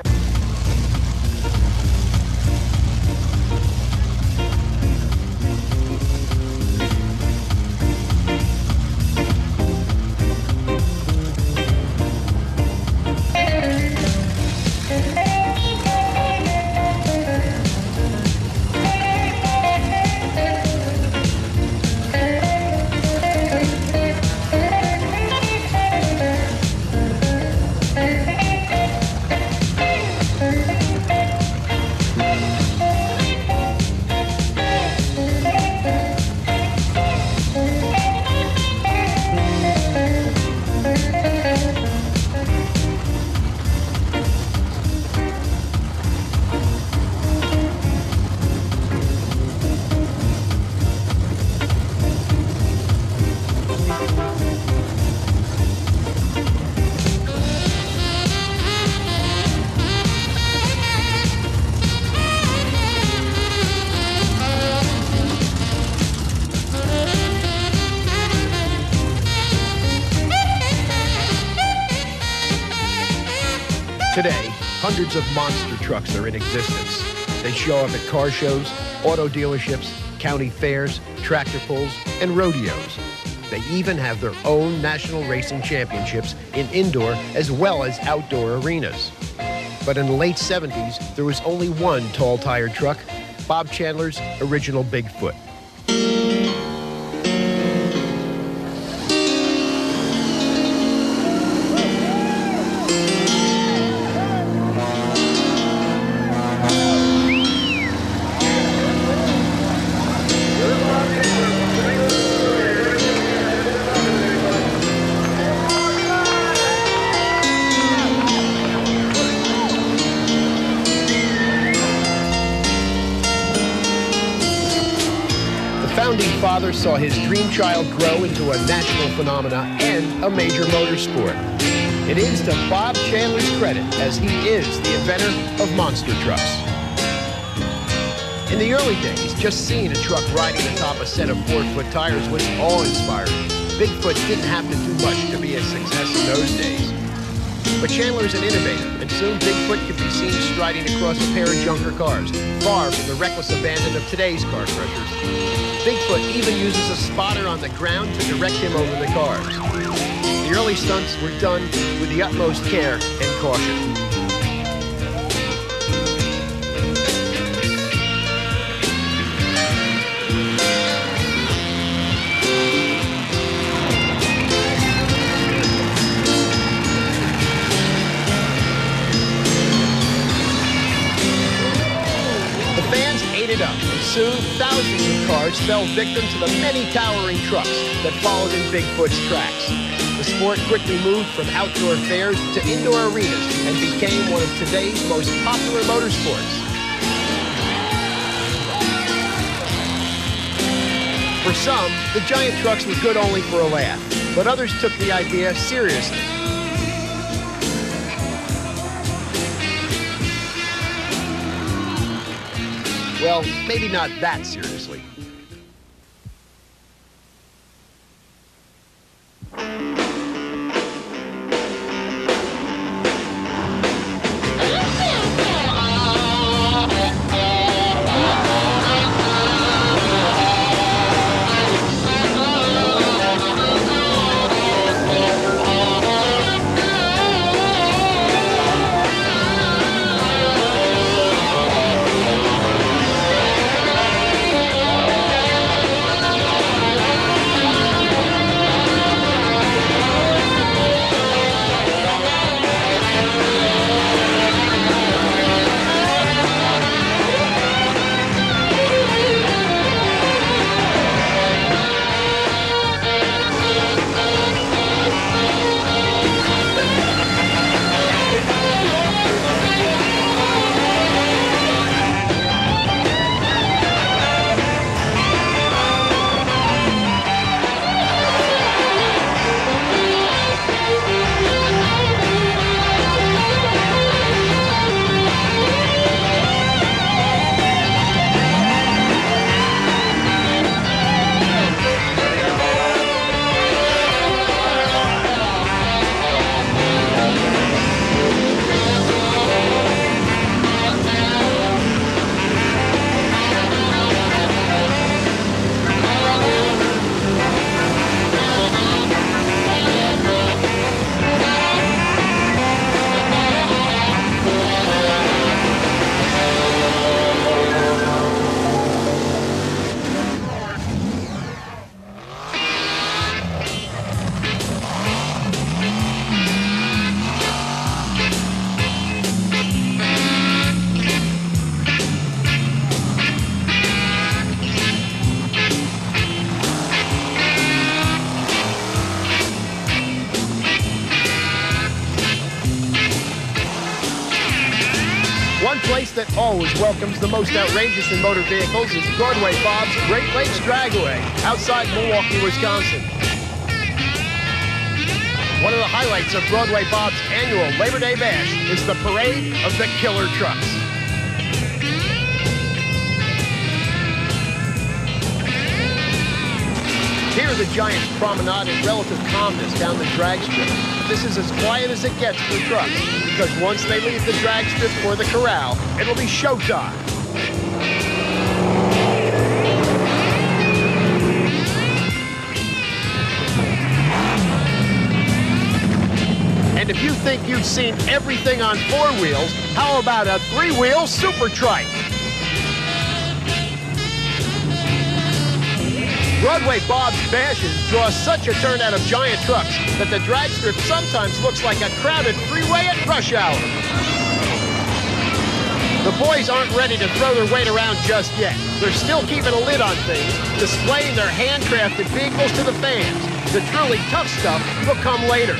Today, hundreds of monster trucks are in existence. They show up at car shows, auto dealerships, county fairs, tractor pulls, and rodeos. They even have their own national racing championships in indoor as well as outdoor arenas. But in the late 70s, there was only one tall-tired truck, Bob Chandler's original Bigfoot. Father saw his dream child grow into a national phenomena and a major motorsport. It is to Bob Chandler's credit, as he is the inventor of monster trucks. In the early days, just seeing a truck riding atop a set of 4-foot tires was awe-inspiring. Bigfoot didn't have to do much to be a success in those days. But Chandler's an innovator, and soon Bigfoot could be seen striding across a pair of junker cars, far from the reckless abandon of today's car crushers. Bigfoot even uses a spotter on the ground to direct him over the cars. The early stunts were done with the utmost care and caution. Up, and soon thousands of cars fell victim to the many towering trucks that followed in Bigfoot's tracks. The sport quickly moved from outdoor fairs to indoor arenas and became one of today's most popular motorsports. For some, the giant trucks were good only for a laugh, but others took the idea seriously. Well, maybe not that seriously. One place that always welcomes the most outrageous in motor vehicles is Broadway Bob's Great Lakes Dragway outside Milwaukee, Wisconsin. One of the highlights of Broadway Bob's annual Labor Day Bash is the parade of the killer trucks. Here the the Giants promenade in relative calmness down the drag strip, this is as quiet as it gets for trucks, because once they leave the drag strip or the corral, it'll be showtime. And if you think you've seen everything on 4 wheels, how about a 3-wheel super trike? Broadway Bob's Bashes draws such a turnout of giant trucks that the drag strip sometimes looks like a crowded freeway at rush hour. The boys aren't ready to throw their weight around just yet. They're still keeping a lid on things, displaying their handcrafted vehicles to the fans. The truly tough stuff will come later.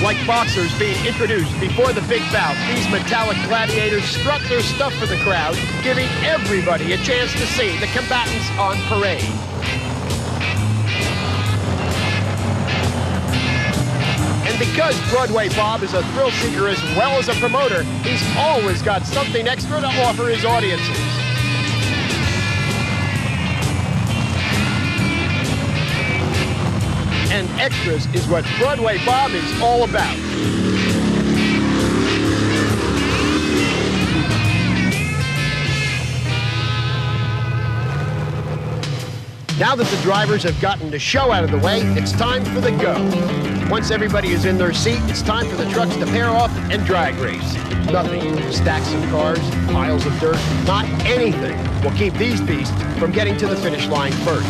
Like boxers being introduced before the big bout, these metallic gladiators strut their stuff for the crowd, giving everybody a chance to see the combatants on parade. And because Broadway Bob is a thrill seeker as well as a promoter, he's always got something extra to offer his audiences. And extras is what Broadway Bob is all about. Now that the drivers have gotten the show out of the way, it's time for the go. Once everybody is in their seat, it's time for the trucks to pair off and drag race. Nothing, stacks of cars, piles of dirt, not anything will keep these beasts from getting to the finish line first.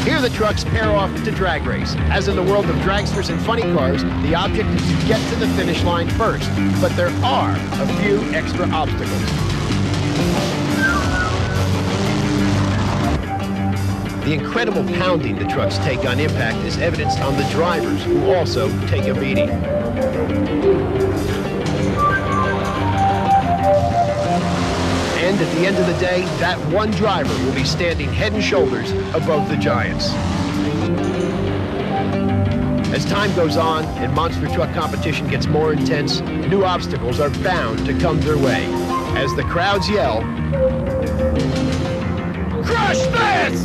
Here the trucks pair off to drag race. As in the world of dragsters and funny cars, the object is to get to the finish line first. But there are a few extra obstacles. The incredible pounding the trucks take on impact is evidenced on the drivers, who also take a beating. And at the end of the day, that one driver will be standing head and shoulders above the giants. As time goes on and monster truck competition gets more intense, new obstacles are bound to come their way. As the crowds yell, "Crush this!"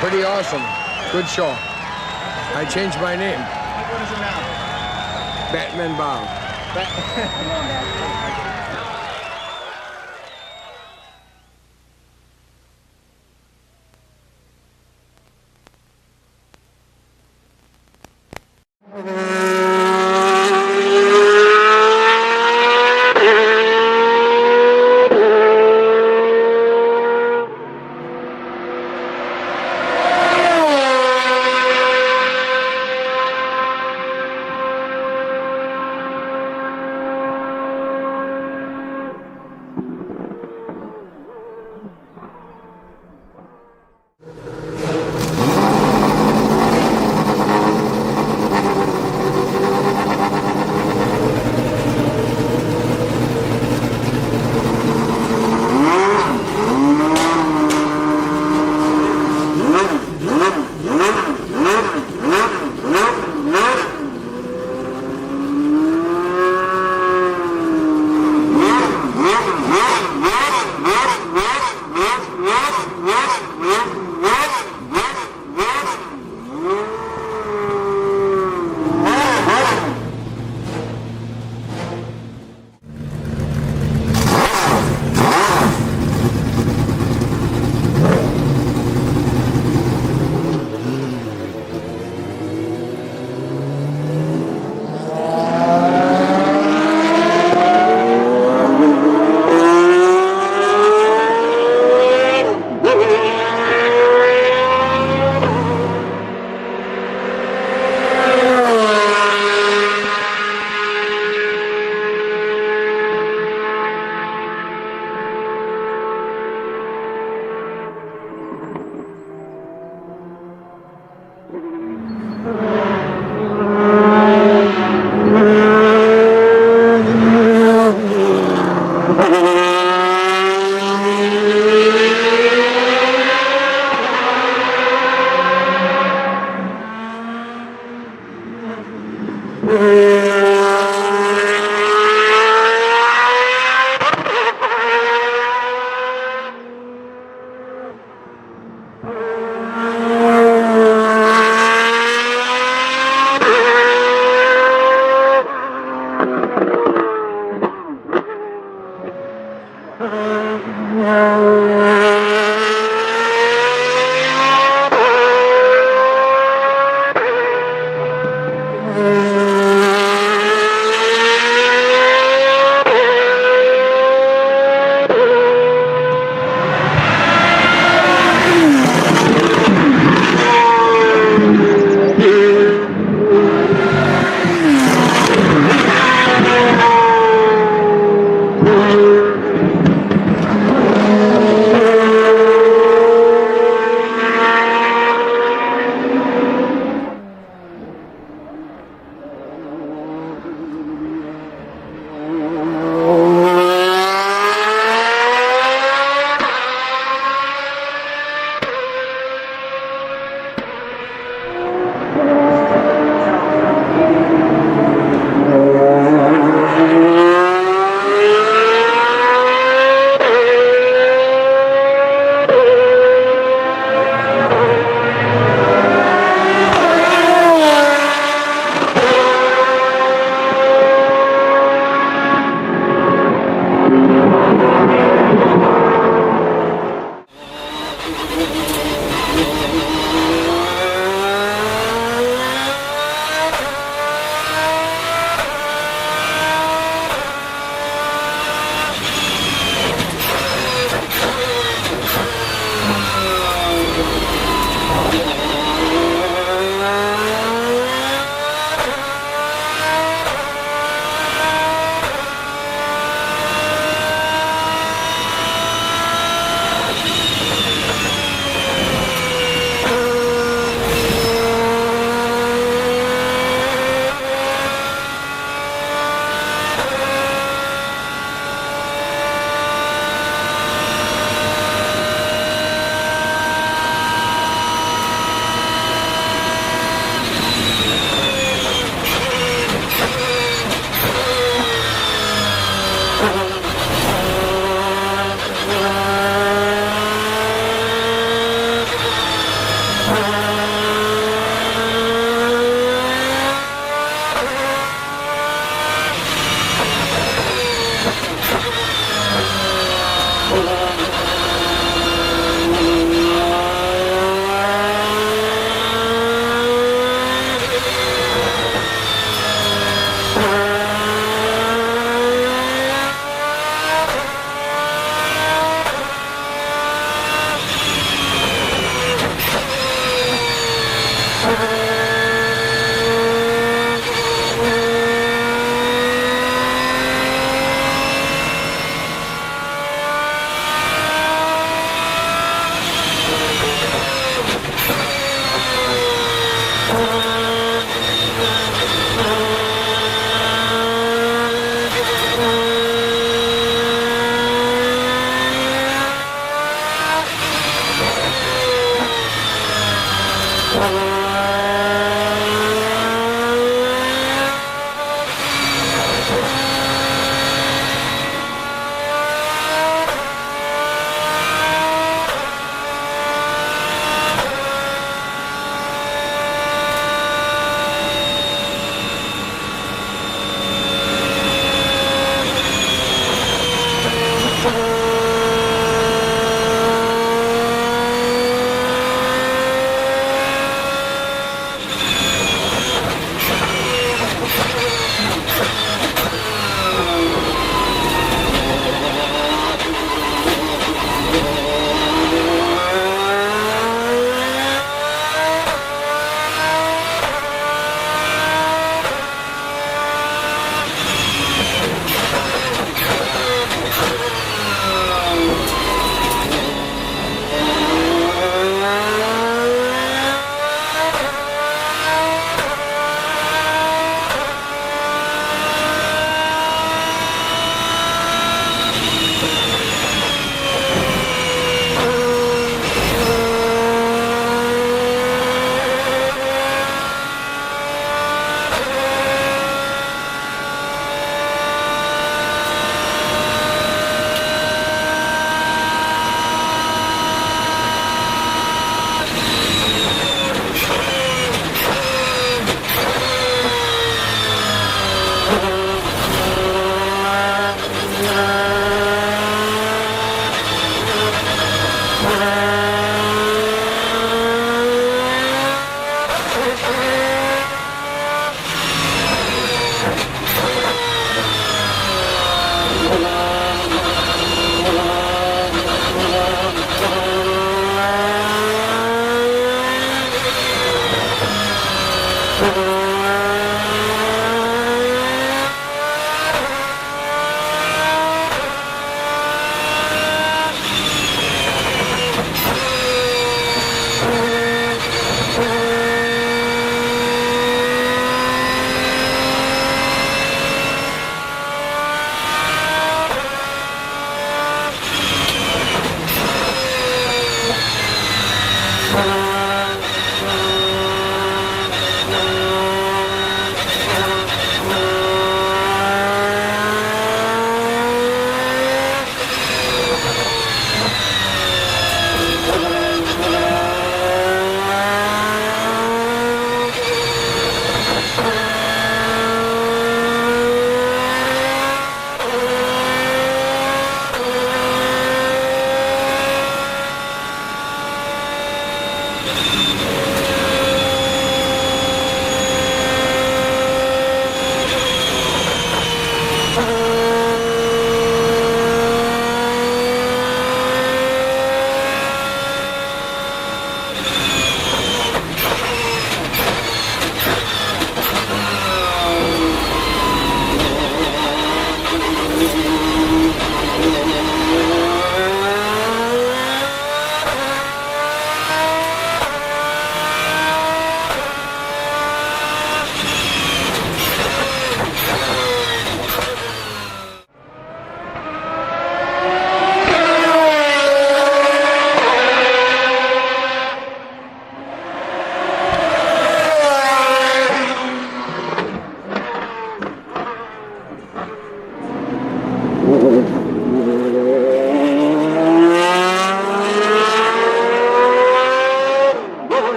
Pretty awesome. Good show. I changed my name. What is it now? Batman Bob.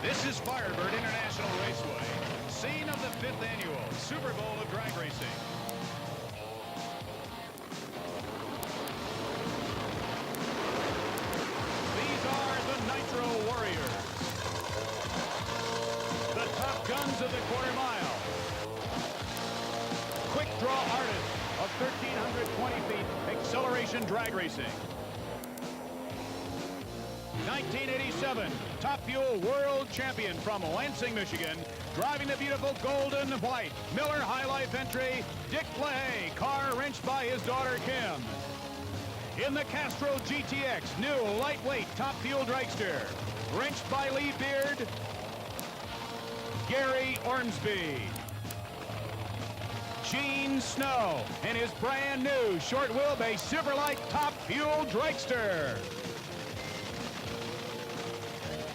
This is Firebird International Raceway, scene of the 5th annual Super Bowl of drag racing. These are the Nitro Warriors, the top guns of the quarter mile. Quick draw artists of 1,320 feet acceleration drag racing. 1987 Top Fuel World Champion from Lansing, Michigan, driving the beautiful golden white Miller High Life entry, Dick LaHaye, car wrenched by his daughter Kim. In the Castro GTX, new lightweight Top Fuel dragster, wrenched by Lee Beard, Gary Ormsby. Gene Snow and his brand new short wheelbase Superlight Top Fuel dragster.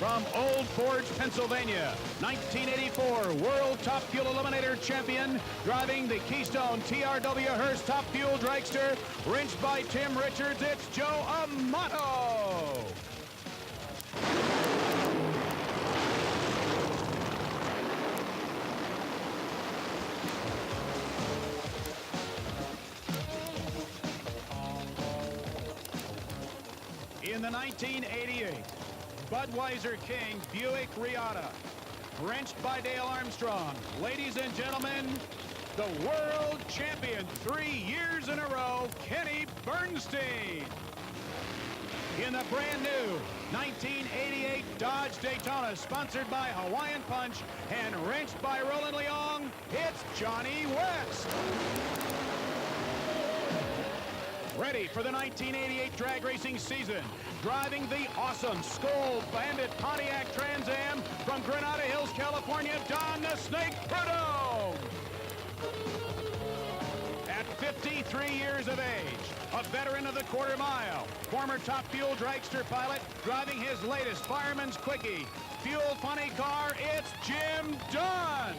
From Old Forge, Pennsylvania, 1984 World Top Fuel Eliminator Champion, driving the Keystone TRW Hearst Top Fuel dragster, wrenched by Tim Richards, it's Joe Amato. In the 1988 Budweiser King Buick Riata, wrenched by Dale Armstrong. Ladies and gentlemen, the world champion 3 years in a row, Kenny Bernstein. In the brand new 1988 Dodge Daytona, sponsored by Hawaiian Punch and wrenched by Roland Leong, it's Johnny West. Ready for the 1988 drag racing season, driving the awesome Skull Bandit Pontiac Trans Am from Granada Hills, California, Don the Snake Prudhomme. At 53 years of age, a veteran of the quarter mile, former Top Fuel dragster pilot, driving his latest Fireman's Quickie Fuel Funny car, it's Jim Dunn.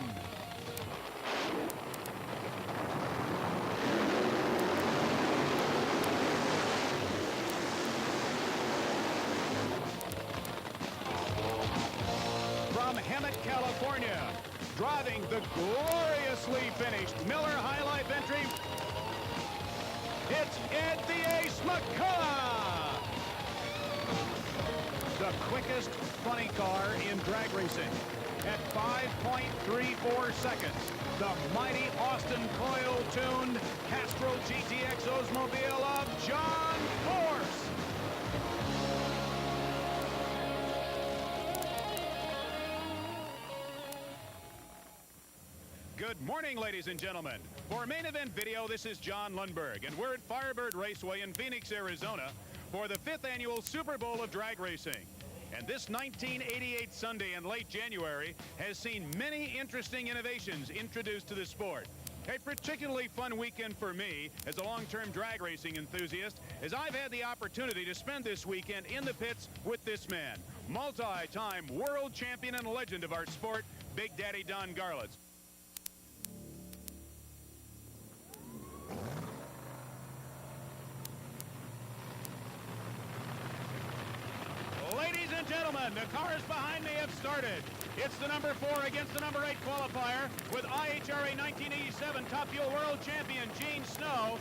From Hemet, California, driving the gloriously finished Miller High Life entry, it's Ed the Ace McCullough. The quickest funny car in drag racing at 5.34 seconds. The mighty Austin coil-tuned Castro GTX Oldsmobile of John Force. Good morning, ladies and gentlemen. For main event video, this is John Lundberg, and we're at Firebird Raceway in Phoenix, Arizona, for the 5th annual Super Bowl of drag racing. And this 1988 Sunday in late January has seen many interesting innovations introduced to the sport. A particularly fun weekend for me as a long-term drag racing enthusiast, as I've had the opportunity to spend this weekend in the pits with this man, multi-time world champion and legend of our sport, Big Daddy Don Garlitz. Ladies and gentlemen, the cars behind me have started. It's the number 4 against the number 8 qualifier with IHRA 1987 Top Fuel World Champion Gene Snow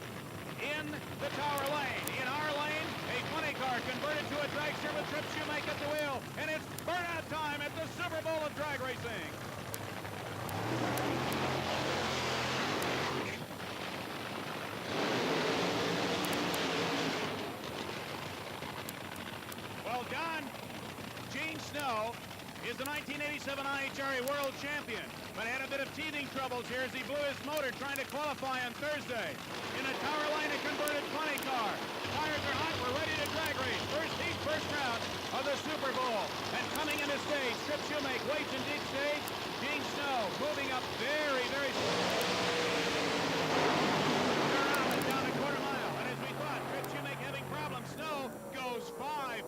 in the tower lane. In our lane, a funny car converted to a dragster with Trip Shoemake at the wheel, and it's burnout time at the Super Bowl of drag racing. Well done. Gene Snow is the 1987 IHRA World Champion, but had a bit of teething troubles here as he blew his motor trying to qualify on Thursday. In a tower lane, a converted funny car. Tires are hot, we're ready to drag race. First heat, first round of the Super Bowl. And coming into stage, Trip Shoemake waits in deep stage. Gene Snow moving up very, very down a quarter mile. And as we thought, Trip Shoemake having problems. Snow goes 5.30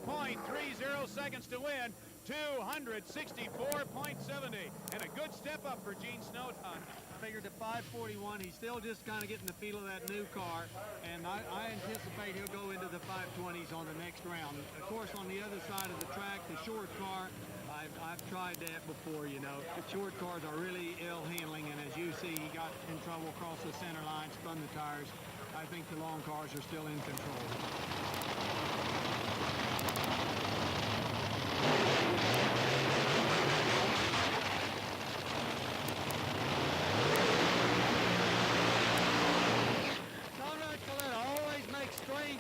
seconds to win. 264.70, and a good step up for Gene Snow. Figured at 541, he's still just kind of getting the feel of that new car, and I anticipate he'll go into the 520s on the next round. Of course, on the other side of the track, the short car, I've tried that before, you know. The short cars are really ill handling, and as you see, he got in trouble across the center line, spun the tires. I think the long cars are still in control.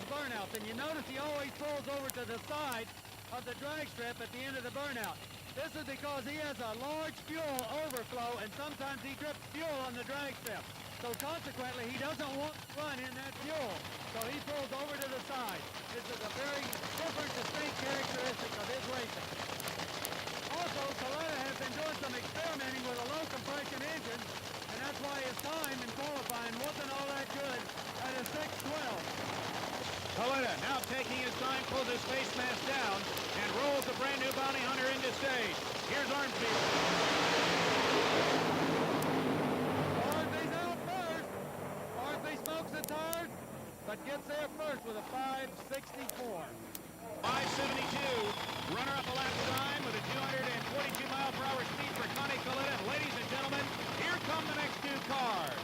Burnouts, and you notice he always pulls over to the side of the drag strip at the end of the burnout. This is because he has a large fuel overflow, and sometimes he drips fuel on the drag strip. So consequently, he doesn't want to run in that fuel. So he pulls over to the side. This is a very different, distinct characteristic of his racing. Also, CORRIDA has been doing some experimenting with a low compression engine, and that's why his time in qualifying wasn't all that good at a 6:12. CORRIDA now taking his time, pulls his face mask down, and rolls the brand new bounty hunter into stage. Here's Armfield. Armfield's out first. Armfield smokes the tires, but gets there first with a 5:64. 5:72, runner-up a lap time with a 242 mile per hour speed for Connie CORRIDA. And ladies and gentlemen, here come the next two cars.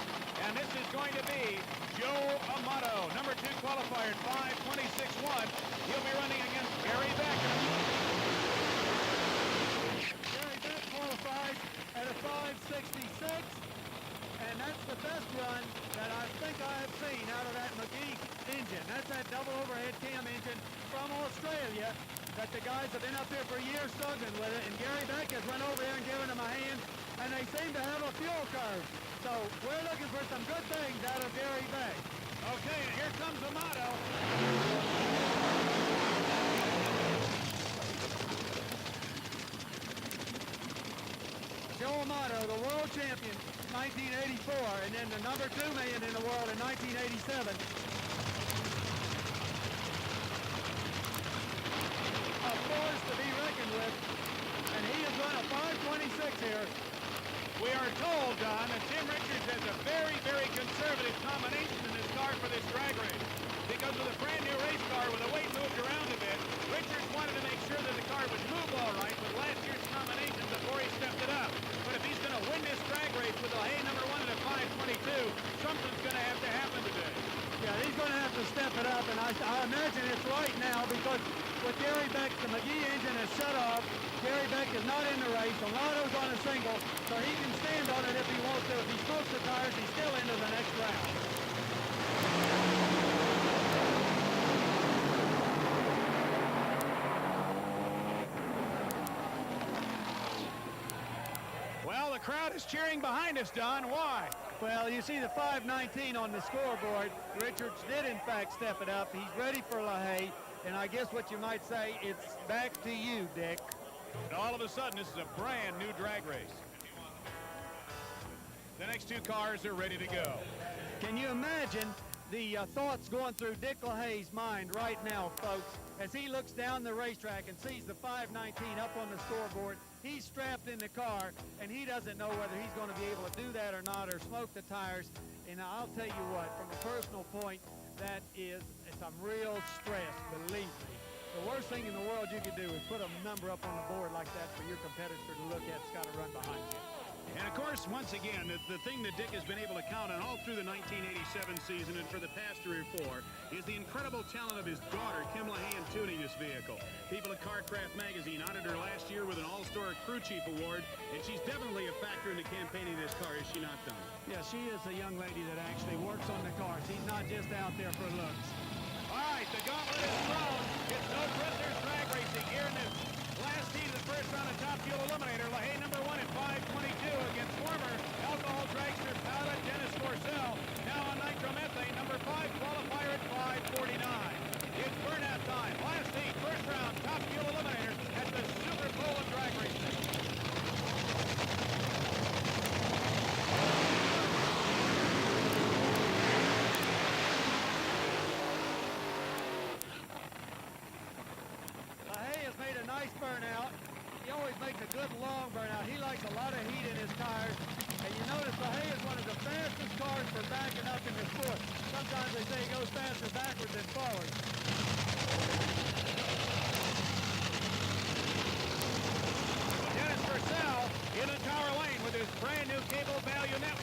And this is going to be Joe Amato, number 2 qualifier at 5:26.1. He'll be running against Gary Becker. Gary Beck qualifies at a 5:66, and that's the best run that I think I have seen out of that McGee engine. That's that double overhead cam engine from Australia that the guys have been up here for years struggling with it, and Gary Beck has run over here and given them a hand, and they seem to have a fuel curve. So we're looking for some good things out of Gary Beck. Okay, and here comes Amato. Joe Amato, the world champion, 1984, and then the number 2 man in the world in 1987. A force to be reckoned with, and he has run a 5:26 here. We are told, Don, that Tim Richards has a very, very conservative combination in his car for this drag race. Because with a brand new race car with the weight moved around a bit, Richards wanted to make sure that the car would move all right with last year's combination before he stepped it up. But if he's going to win this drag race with a hay number 1 at a 5:22, something's going to have to happen today. Yeah, he's going to have to step it up, and I imagine it's right now because with Gary Beck, the McGee engine is shut off. Gary Beck is not in the race. Amato's on a single, so he can stand on it if he wants to. If he smokes the tires, he's still into the next round. Well, the crowd is cheering behind us, Don. Why? Well, you see the 5:19 on the scoreboard. Richards did, in fact, step it up. He's ready for LaHaye, and I guess what you might say, it's back to you, Dick. And all of a sudden, this is a brand new drag race. The next two cars are ready to go. Can you imagine the thoughts going through Dick LaHaye's mind right now, folks, as he looks down the racetrack and sees the 5:19 up on the scoreboard? He's strapped in the car, and he doesn't know whether he's going to be able to do that or not, or smoke the tires. And I'll tell you what, from a personal point, that is some real stress, believe me. The worst thing in the world you could do is put a number up on the board like that for your competitor to look at. It's got to run behind you. And of course, once again, the thing that Dick has been able to count on all through the 1987 season and for the past 3 or 4 is the incredible talent of his daughter, Kim LaHaye, in tuning this vehicle. People at CarCraft Magazine honored her last year with an All-Star Crew Chief Award, and she's definitely a factor in the campaigning of this car, is she not, Don? Yeah, she is a young lady that actually works on the car. She's not just out there for looks. All right, the gauntlet is thrown. It's no prisoners drag racing here in the last heat of the first round of Top Fuel Eliminator. LaHaye number 1 at 5:22 against former alcohol dragster pilot Dennis Forcell. Now on nitromethane, number 5 qualifier at 5:49. It's burnout time. Last heat, first round, Top Fuel Eliminator at the Super Bowl of drag racing. Made a nice burnout. He always makes a good long burnout. He likes a lot of heat in his tires. And you notice LaHaye is one of the fastest cars for backing up in the sport. Sometimes they say he goes faster backwards than forward.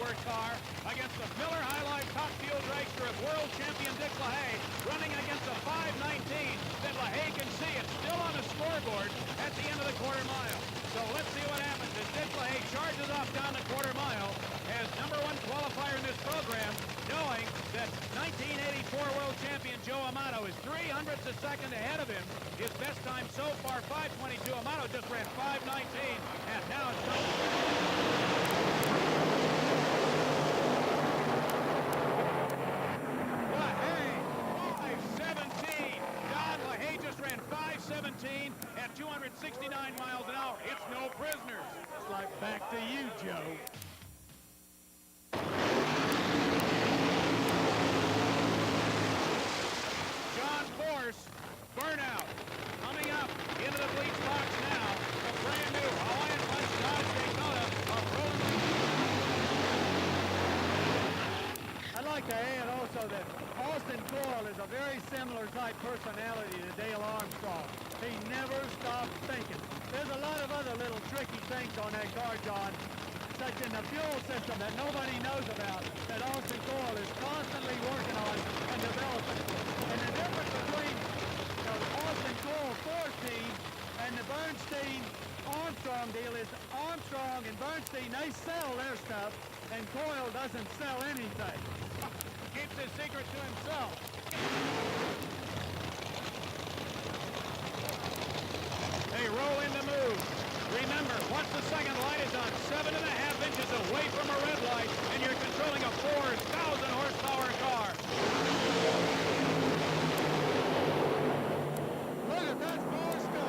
horsepower car against the Miller High Life Top Fuel Dragster of world champion Dick LaHaye, running against a 5:19 that LaHaye can see. It's still on the scoreboard at the end of the quarter mile. So let's see what happens as Dick LaHaye charges off down the quarter mile as #1 qualifier in this program, knowing that 1984 world champion Joe Amato is 300ths a second ahead of him. His best time so far, 5:22. Amato just ran 5:19, and now it's time. LaHaye, 5:17. Don LaHaye just ran 5:17 at 269 miles an hour. It's no prisoners. It's like back to you, Joe. John Force, burnout, coming up into the bleach box now. A brand new Hawaiian Punch Dodge Daytona of Roland. I'd like to add also that Austin Coyle is a very similar type personality to Dale Armstrong. He never stops thinking. There's a lot of other little tricky things on that car, John, such in the fuel system that nobody knows about, that Austin Coyle is constantly working on and developing. And the difference between the Austin Coyle Force team and the Bernstein Armstrong deal is Armstrong and Bernstein, they sell their stuff, and Coyle doesn't sell anything. Keeps his secret to himself. They roll into move. Remember, once the second light is on 7.5 inches away from a red light, and you're controlling a 4,000 horsepower car. Look at that Force go.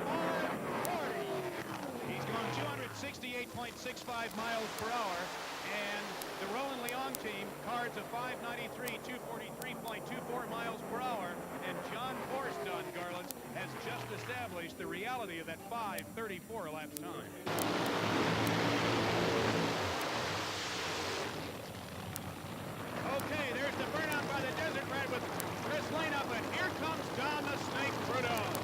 540. He's going 268.65 miles per hour, and the Roland Leong team cards a 593, 243.24 miles per hour, and John Force, Don Garland, has just established the reality of that 5:34 lap time. Okay, there's the burnout by the Desert Red with Chris Lane up, and here comes Don the Snake Prudhomme.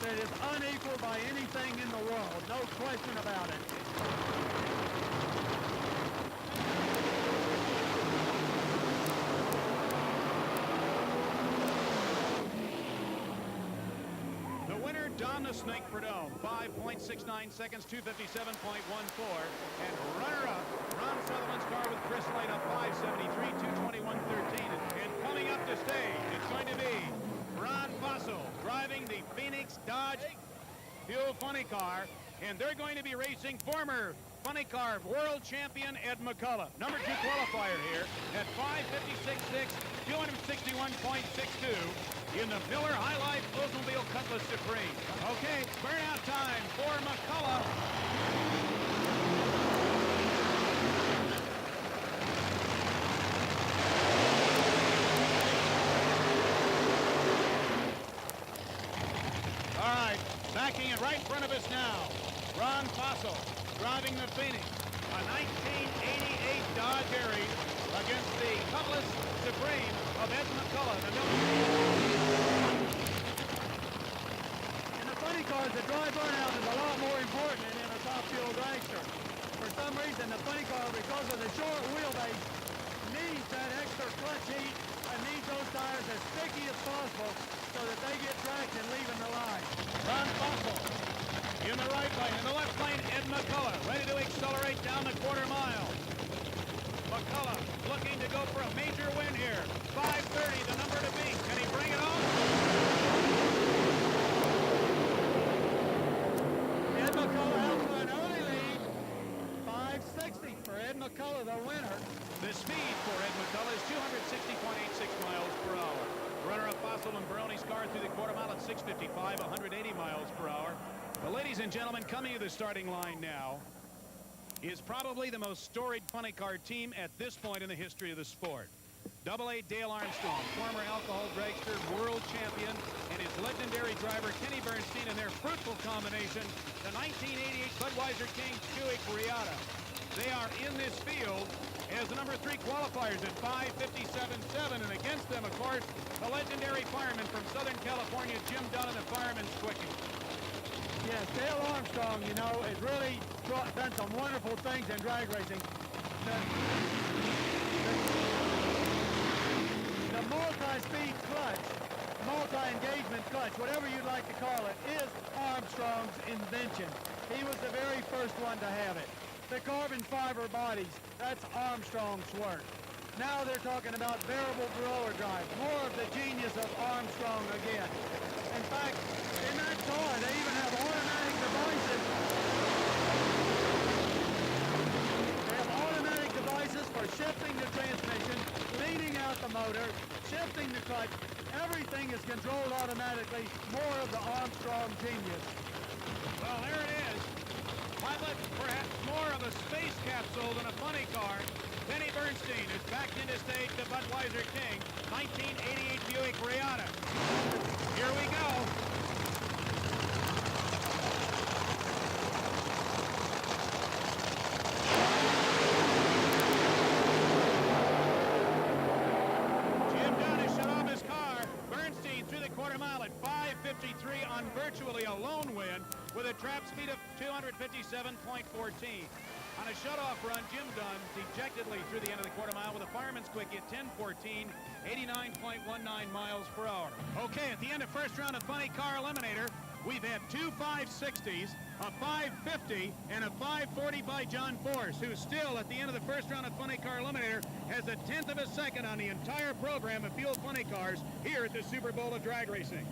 That is unequaled by anything in the world, no question about it. The winner, Don the Snake Prudhomme, 5.69 seconds, 257.14, and runner-up, Ron Sutherland's car with Chris Lane up 573, 221.13, and coming up to stage, it's going to be Ron Fossil driving the Phoenix Dodge Fuel Funny Car, and they're going to be racing former Funny Car world champion Ed McCullough. #2 qualifier here at 5:56.6, 261.62 in the Miller High Life Oldsmobile Cutlass Supreme. Okay, burnout time for McCullough. Backing it right in front of us now, Ron Fossil driving the Phoenix, a 1988 Dodge Aries against the Cutlass Supreme of Ed McCullough. In the funny cars, the dry burnout is a lot more important than in a top fuel dragster. For some reason, the funny car, because of the short wheelbase, needs that extra clutch heat and needs those tires as sticky as possible so that they get traction leaving the line. Ron Fossil in the right lane. In the left lane, Ed McCullough ready to accelerate down the quarter mile. McCullough looking to go for a major win here. 5:30, the number to beat. Can he bring it on? Ed McCullough out for an early lead. 5:60 for Ed McCullough, the winner. The speed for Ed McCullough is 260.86 miles per hour. Runner-up Fossil and Baroni's car through the quarter mile at 6:53. 655, 180 miles per hour. But ladies and gentlemen, coming to the starting line now is probably the most storied funny car team at this point in the history of the sport. AA Dale Armstrong, former alcohol dragster, world champion, and his legendary driver Kenny Bernstein and their fruitful combination, the 1988 Budweiser King Buick Regatta. They are in this field as the number 3 qualifiers at 5:57.7, and against them, of course, the legendary fireman from Southern California, Jim Dunn, and the Fireman's Quickie. Yes, Dale Armstrong, you know, has really done some wonderful things in drag racing. The multi-speed clutch, multi-engagement clutch, whatever you'd like to call it, is Armstrong's invention. He was the very first one to have it. The carbon fiber bodies, that's Armstrong's work. Now they're talking about variable blower drive, more of the genius of Armstrong again. In fact, in that car, they even have automatic devices. They have automatic devices for shifting the transmission, leading out the motor, shifting the clutch. Everything is controlled automatically. More of the Armstrong genius. Well, there it is. Pilot, perhaps more of a space capsule than a funny car. Kenny Bernstein is backed into stage the Budweiser King 1988 Buick Regatta. Here we go. Jim Dunn has shut off his car. Bernstein through the quarter mile at 5:53 on virtually a lone win with a trap speed of 257.14. On a shutoff run, Jim Dunn dejectedly through the end of the quarter mile with a Fireman's Quickie at 10:14, 89.19 miles per hour. Okay, at the end of first round of Funny Car Eliminator, we've had 2 560s, a 550, and a 540 by John Force, who still, at the end of the first round of Funny Car Eliminator, has a 1/10 of a second on the entire program of field funny cars here at the Super Bowl of drag racing.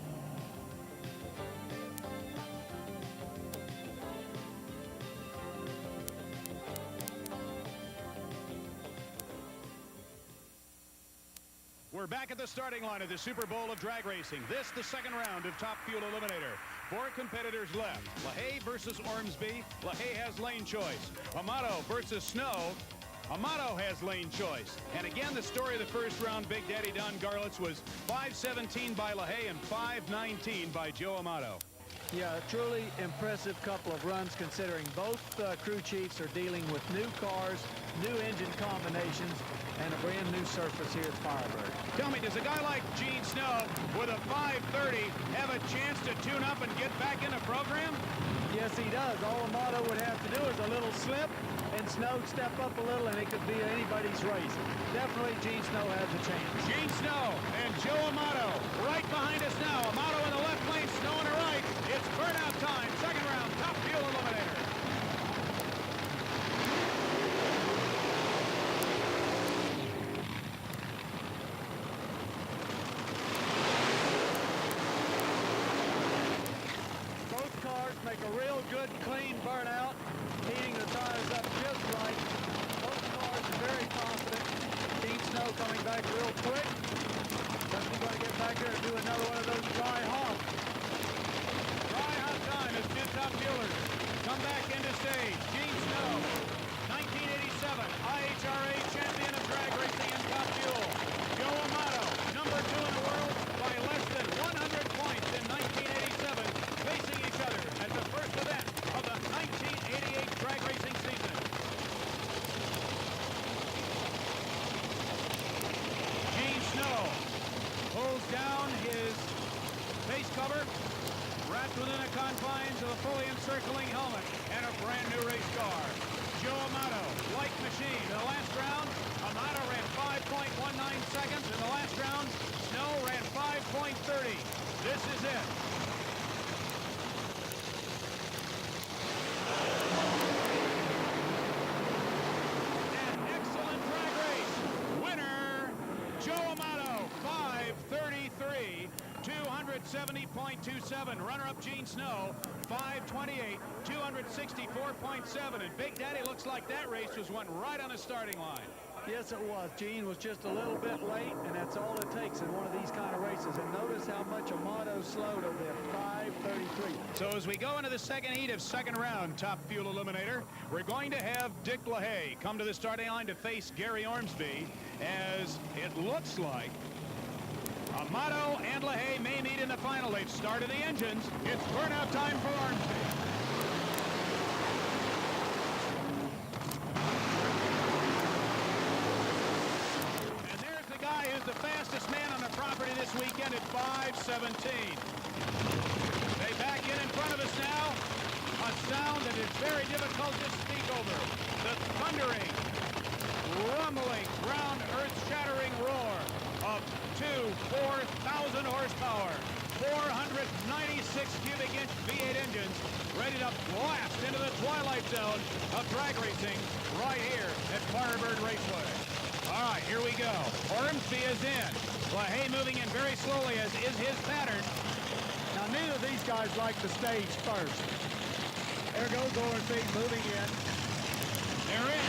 We're back at the starting line of the Super Bowl of drag racing. This, the second round of Top Fuel Eliminator. 4 competitors left. LaHaye versus Ormsby. LaHaye has lane choice. Amato versus Snow. Amato has lane choice. And again, the story of the first round, Big Daddy Don Garlitz, was 5:17 by LaHaye and 5:19 by Joe Amato. Yeah, a truly impressive couple of runs considering both crew chiefs are dealing with new cars, new engine combinations, and a brand new surface here at Firebird. Tell me, does a guy like Gene Snow with a 530 have a chance to tune up and get back in the program? Yes, he does. All Amato would have to do is a little slip, and Snow step up a little, and it could be anybody's race. Definitely Gene Snow has a chance. Gene Snow and Joe Amato right behind us now. Amato in the left lane, Snow on the right. It's burnout time. Second round, Top Fuel Eliminator. Both cars make a real good, clean burnout, heating the tires up just right. Both cars are very confident. Gene Snow coming back real quick. Just going to get back there and do another one of those dry hops. Dry hot time as two Top Fuelers come back into stage. Gene Snow, 1987 IHRA champion of drag racing in Top Fuel. Joe Amato, number 2 in the world by less than 100 points in 1987, facing each other at the first event of the 1988 drag racing season. Gene Snow pulls down his face cover, wrapped within the confines of a fully encircling helmet and a brand new race car. Joe Amato, like machine. In the last round, Amato ran 5.19 seconds. In the last round, Snow ran 5.30. This is it. An excellent drag race. Winner, Joe Amato, 5:33. 270.27. Runner-up Gene Snow, 5:28, 264.7. And Big Daddy looks like that race was won right on the starting line. Yes, it was. Gene was just a little bit late, and that's all it takes in one of these kind of races. And notice how much Amato slowed over there, 5:33. So as we go into the second heat of second round Top Fuel Eliminator, we're going to have Dick LaHaye come to the starting line to face Gary Ormsby, as it looks like Amato and LaHaye may meet in the final. They've started the engines. It's burnout time for Ormsby. The fastest man on the property this weekend at 5:17. They back in front of us now. A sound that is very difficult to speak over. The thundering, rumbling, ground earth-shattering roar of 4,000 horsepower, 496 cubic inch V8 engines ready to blast into the twilight zone of drag racing right here at Firebird Raceway. All right, here we go. Ormsby is in. LaHaye moving in very slowly, as is his pattern. Now, neither of these guys like the stage first. There goes Ormsby moving in. They're in.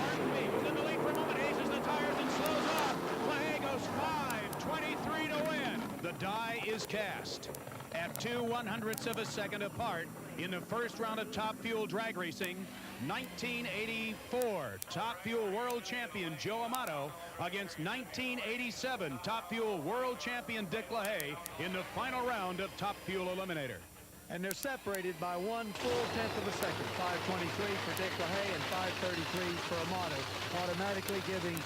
Ormsby was in the lead for a moment, aces the tires and slows up. LaHaye goes 5:23 to win. The die is cast at 2/100ths of a second apart in the first round of Top Fuel drag racing. 1984 Top Fuel World Champion Joe Amato against 1987 Top Fuel World Champion Dick LaHaye in the final round of Top Fuel Eliminator. And they're separated by 1/4 of a second. 5:23 for Dick LaHaye and 5:33 for Amato, automatically giving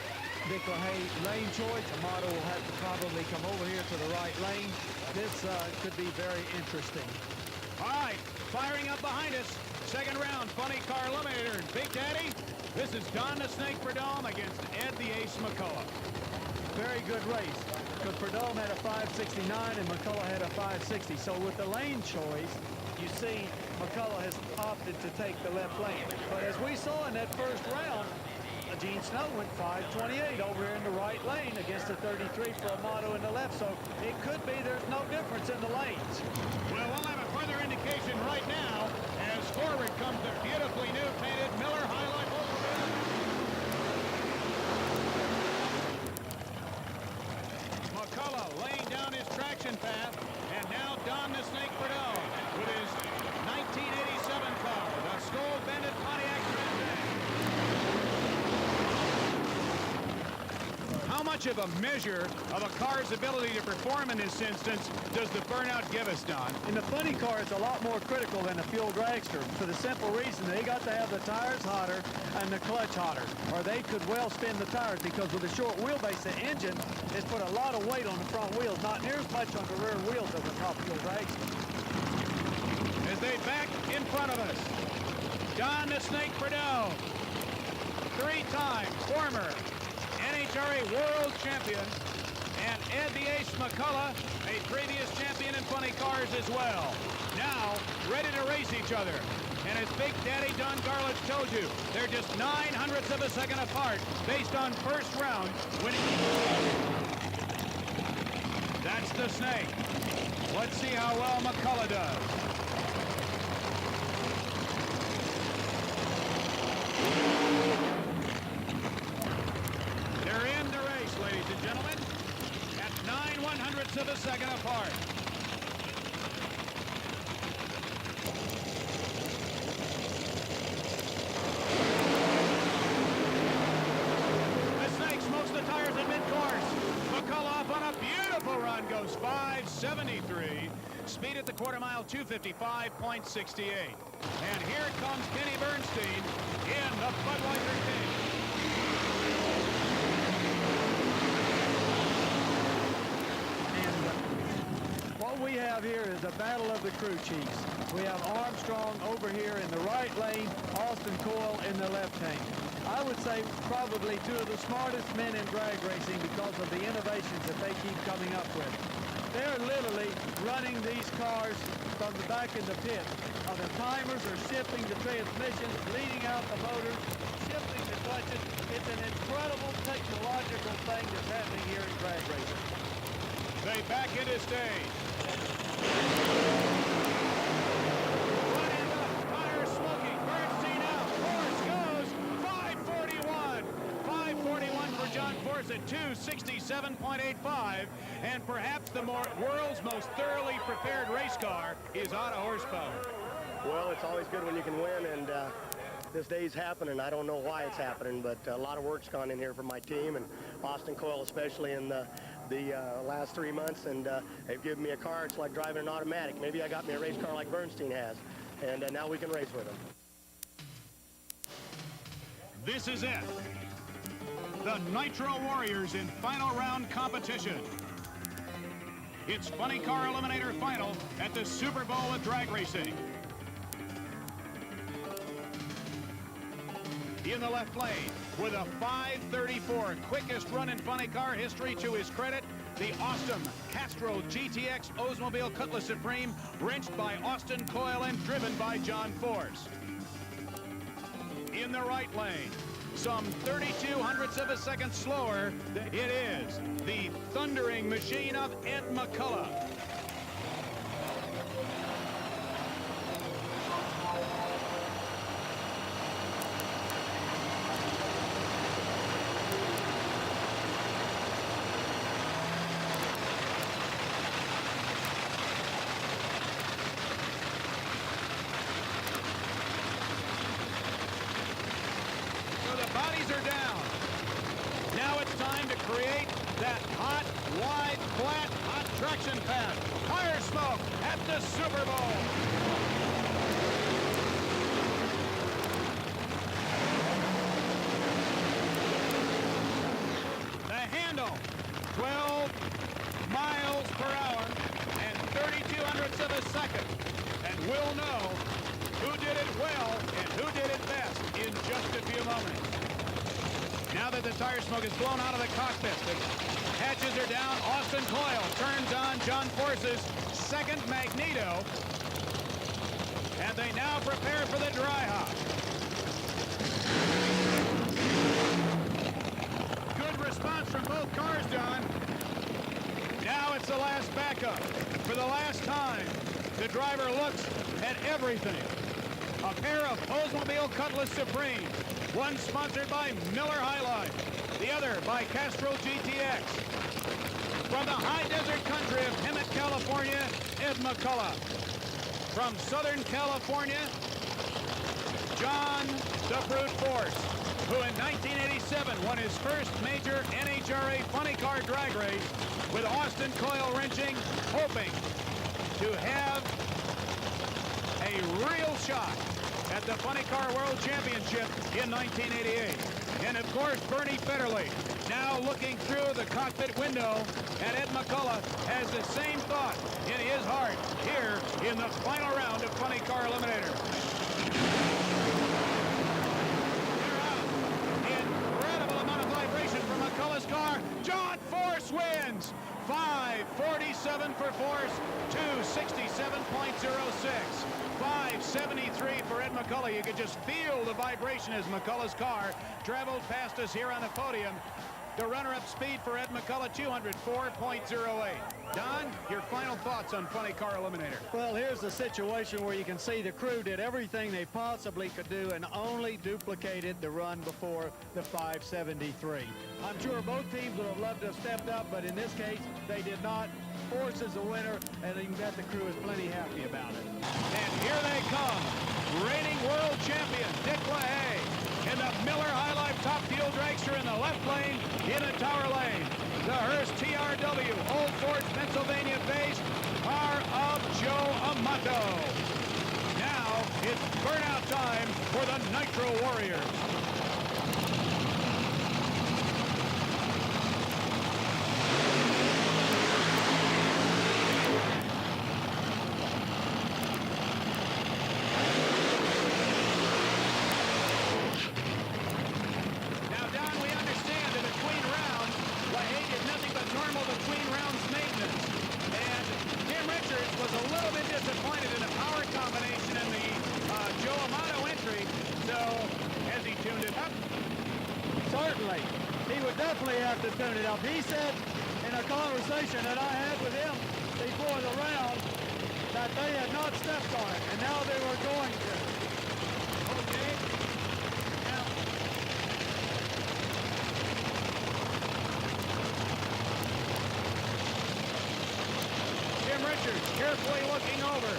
Dick LaHaye lane choice. Amato will have to probably come over here to the right lane. This could be very interesting. All right, firing up behind us. Second round, funny car eliminator. Big Daddy, this is Don the Snake Prudhomme against Ed the Ace McCullough. Very good race, because Prudhomme had a 5:69 and McCullough had a 5:60. So with the lane choice, you see McCullough has opted to take the left lane. But as we saw in that first round, Gene Snow went 5:28 over here in the right lane against a 33 for Amato in the left. So it could be there's no difference in the lanes. Well, we'll have a further indication right now as forward comes the beautifully new painted Miller Highlight Wolverine. McCullough laying down his traction path, and now Don the Snake Prudhomme with his 1987 car, the Skull Bandit Pontiac Trans Am. How much of a measure of a car's ability to perform in this instance does the burnout give us, Don? In the funny car, it's a lot more critical than a fuel dragster, for the simple reason they got to have the tires hotter and the clutch hotter, or they could well spin the tires, because with the short wheelbase, the engine has put a lot of weight on the front wheels, not near as much on the rear wheels of the top fuel dragster. As they back in front of us, Don the Snake Prudhomme, 3 times former NHRA World Champion, and Ed the Ace McCullough, a previous champion in funny cars as well. Now, ready to race each other. And as Big Daddy Don Garlitz told you, they're just 9/100ths of a second apart based on first round winning. That's the Snake. Let's see how well McCullough does. They're in the race, ladies and gentlemen, at 9/100ths of a second apart. The Snake smokes the tires at mid-course. McCullough on a beautiful run goes 5:73. Speed at the quarter mile, 2:55.68. And here comes Kenny Bernstein in the Budweiser King. What we have here is a battle of the crew chiefs. We have Armstrong over here in the right lane, Austin Coyle in the left lane. I would say probably 2 of the smartest men in drag racing because of the innovations that they keep coming up with. They're literally running these cars from the back in the pit. The timers are shifting the transmissions, leading out the motors, shifting the clutches. It's an incredible technological thing that's happening here in drag racing. They back into stage. Tire smoking. Bernstein out. Course goes Force at 267.85, and perhaps the world's most thoroughly prepared race car is out of horsepower. Well, it's always good when you can win, and this day's happening. I don't know why it's happening, but a lot of work's gone in here for my team, and Austin Coyle especially in the last 3 months, and they've given me a car. It's like driving an automatic. Maybe I got me a race car like Bernstein has, and now we can race with them. This is it. The Nitro Warriors in final round competition. It's Funny Car Eliminator Final at the Super Bowl of drag racing. In the left lane, with a 5:34 quickest run in funny car history to his credit, the awesome Castrol GTX Oldsmobile Cutlass Supreme, wrenched by Austin Coyle and driven by John Force. In the right lane, some 32/100ths of a second slower, it is the thundering machine of Ed McCullough. Bodies are down. Now it's time to create that hot, wide, flat, hot traction pad. Tire smoke at the Super Bowl. The handle, 12 miles per hour and 32/100ths of a second. And we'll know who did it well and who did it best in just a few moments. Now that the tire smoke is blown out of the cockpit, the hatches are down. Austin Coyle turns on John Force's second magneto, and they now prepare for the dry hop. Good response from both cars, Don. Now it's the last backup. For the last time, the driver looks at everything. A pair of Oldsmobile Cutlass Supreme. One sponsored by Miller High Life, the other by Castrol GTX. From the high desert country of Hemet, California, Ed McCullough. From Southern California, John the Brute Force, who in 1987 won his first major NHRA funny car drag race with Austin Coyle wrenching, hoping to have a real shot at the Funny Car World Championship in 1988. And of course, Bernie Federley, now looking through the cockpit window at Ed McCullough, has the same thought in his heart here in the final round of Funny Car Eliminator. Incredible amount of vibration from McCullough's car. John Force wins. 5:47 for Force, 267.06. 573 for Ed McCullough. You could just feel the vibration as McCullough's car traveled past us here on the podium. The runner-up speed for Ed McCullough, 204.08. Don, your final thoughts on Funny Car Eliminator. Well, here's the situation where you can see the crew did everything they possibly could do and only duplicated the run before the 573. I'm sure both teams would have loved to have stepped up, but in this case, they did not. Force is the winner, and you can bet the crew is plenty happy about it. And here they come, reigning world champion Dick LaHaye in the Miller High Life Top Fuel Dragster in the left lane, in the tower lane. The Hearst TRW, Old Forge, Pennsylvania-based car of Joe Amato. Now it's burnout time for the Nitro Warriors. Certainly. He would definitely have to tune it up. He said in a conversation that I had with him before the round that they had not stepped on it, and now they were going to. Okay. Now, carefully looking over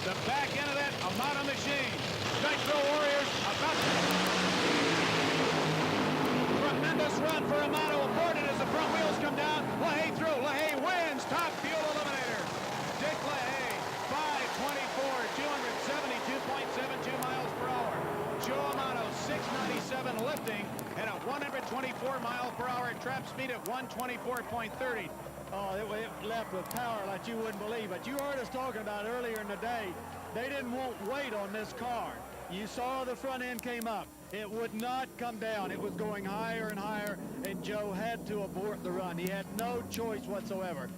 the back end of that Amato machine. Nitro Warriors about to... Tremendous run for Amato, aborted as the front wheels come down. LaHaye through. LaHaye wins. Top fuel eliminator. Dick LaHaye, 524, 272.72 miles per hour. Joe Amato, 697 lifting and a 124 mile per hour trap speed at 124.30. Oh, it left with power like you wouldn't believe. But you heard us talking about earlier in the day, they didn't want weight on this car. You saw the front end came up. It would not come down. It was going higher and higher, and Joe had to abort the run. He had no choice whatsoever.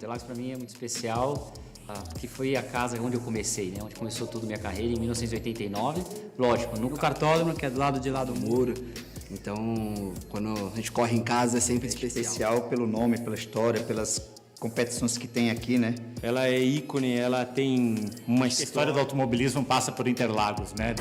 Interlagos para mim é muito especial, que foi a casa onde eu comecei, né? Onde começou toda a minha carreira, em 1989. Lógico, no cartódromo, que é do lado de lá do muro. Então, quando a gente corre em casa é sempre especial pelo nome, pela história, pelas competições que tem aqui, né? Ela é ícone, ela tem uma história do automobilismo, passa por Interlagos, né?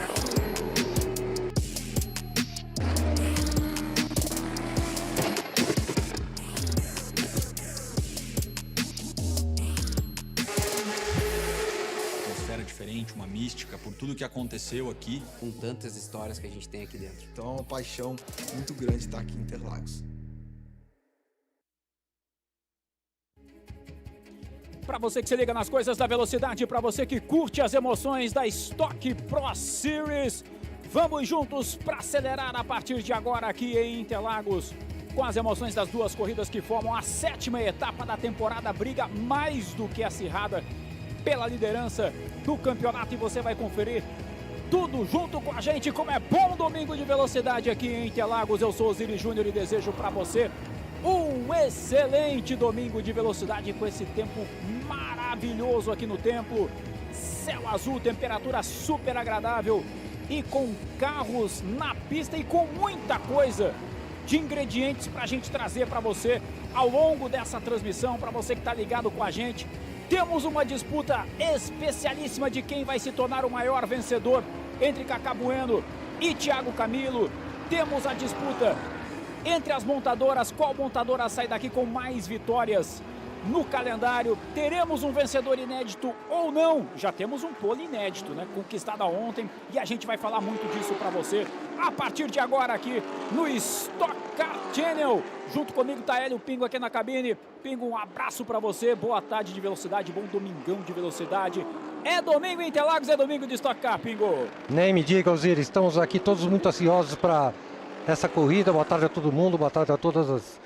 Uma mística por tudo que aconteceu aqui. Com tantas histórias que a gente tem aqui dentro. Então é uma paixão muito grande estar aqui em Interlagos. Para você que se liga nas coisas da velocidade, para você que curte as emoções da Stock Pro Series, vamos juntos para acelerar a partir de agora aqui em Interlagos, com as emoções das duas corridas que formam a 7ª etapa da temporada, briga mais do que acirrada pela liderança do campeonato, e você vai conferir tudo junto com a gente, como é bom domingo de velocidade aqui em Interlagos. Eu sou Osiris Júnior e desejo para você um excelente domingo de velocidade com esse tempo maravilhoso aqui no templo, céu azul, temperatura super agradável e com carros na pista e com muita coisa de ingredientes para a gente trazer para você ao longo dessa transmissão, para você que está ligado com a gente. Temos uma disputa especialíssima de quem vai se tornar o maior vencedor entre Cacá Bueno e Thiago Camilo. Temos a disputa entre as montadoras, qual montadora sai daqui com mais vitórias no calendário. Teremos um vencedor inédito ou não? Já temos um pole inédito, né? Conquistado ontem, e a gente vai falar muito disso para você a partir de agora aqui no Stock Car Channel. Junto comigo tá Hélio Pingo aqui na cabine. Pingo, um abraço para você, boa tarde de velocidade, bom domingão de velocidade. É domingo em Interlagos, é domingo de Stock Car, Pingo. Nem me diga, Osiris, estamos aqui todos muito ansiosos para essa corrida. Boa tarde a todo mundo, boa tarde a todos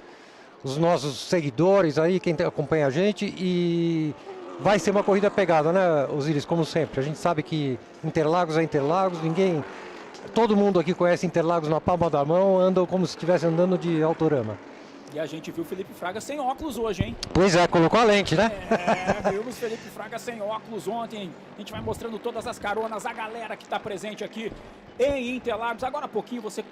os nossos seguidores aí, quem acompanha a gente. E vai ser uma corrida pegada, né, Osiris, como sempre. A gente sabe que Interlagos é Interlagos, todo mundo aqui conhece Interlagos na palma da mão, andam como se estivesse andando de autorama. E a gente viu o Felipe Fraga sem óculos hoje, hein? Pois é, colocou a lente, né? Vimos o Felipe Fraga sem óculos ontem. A gente vai mostrando todas as caronas, a galera que está presente aqui em Interlagos. Agora há pouquinho você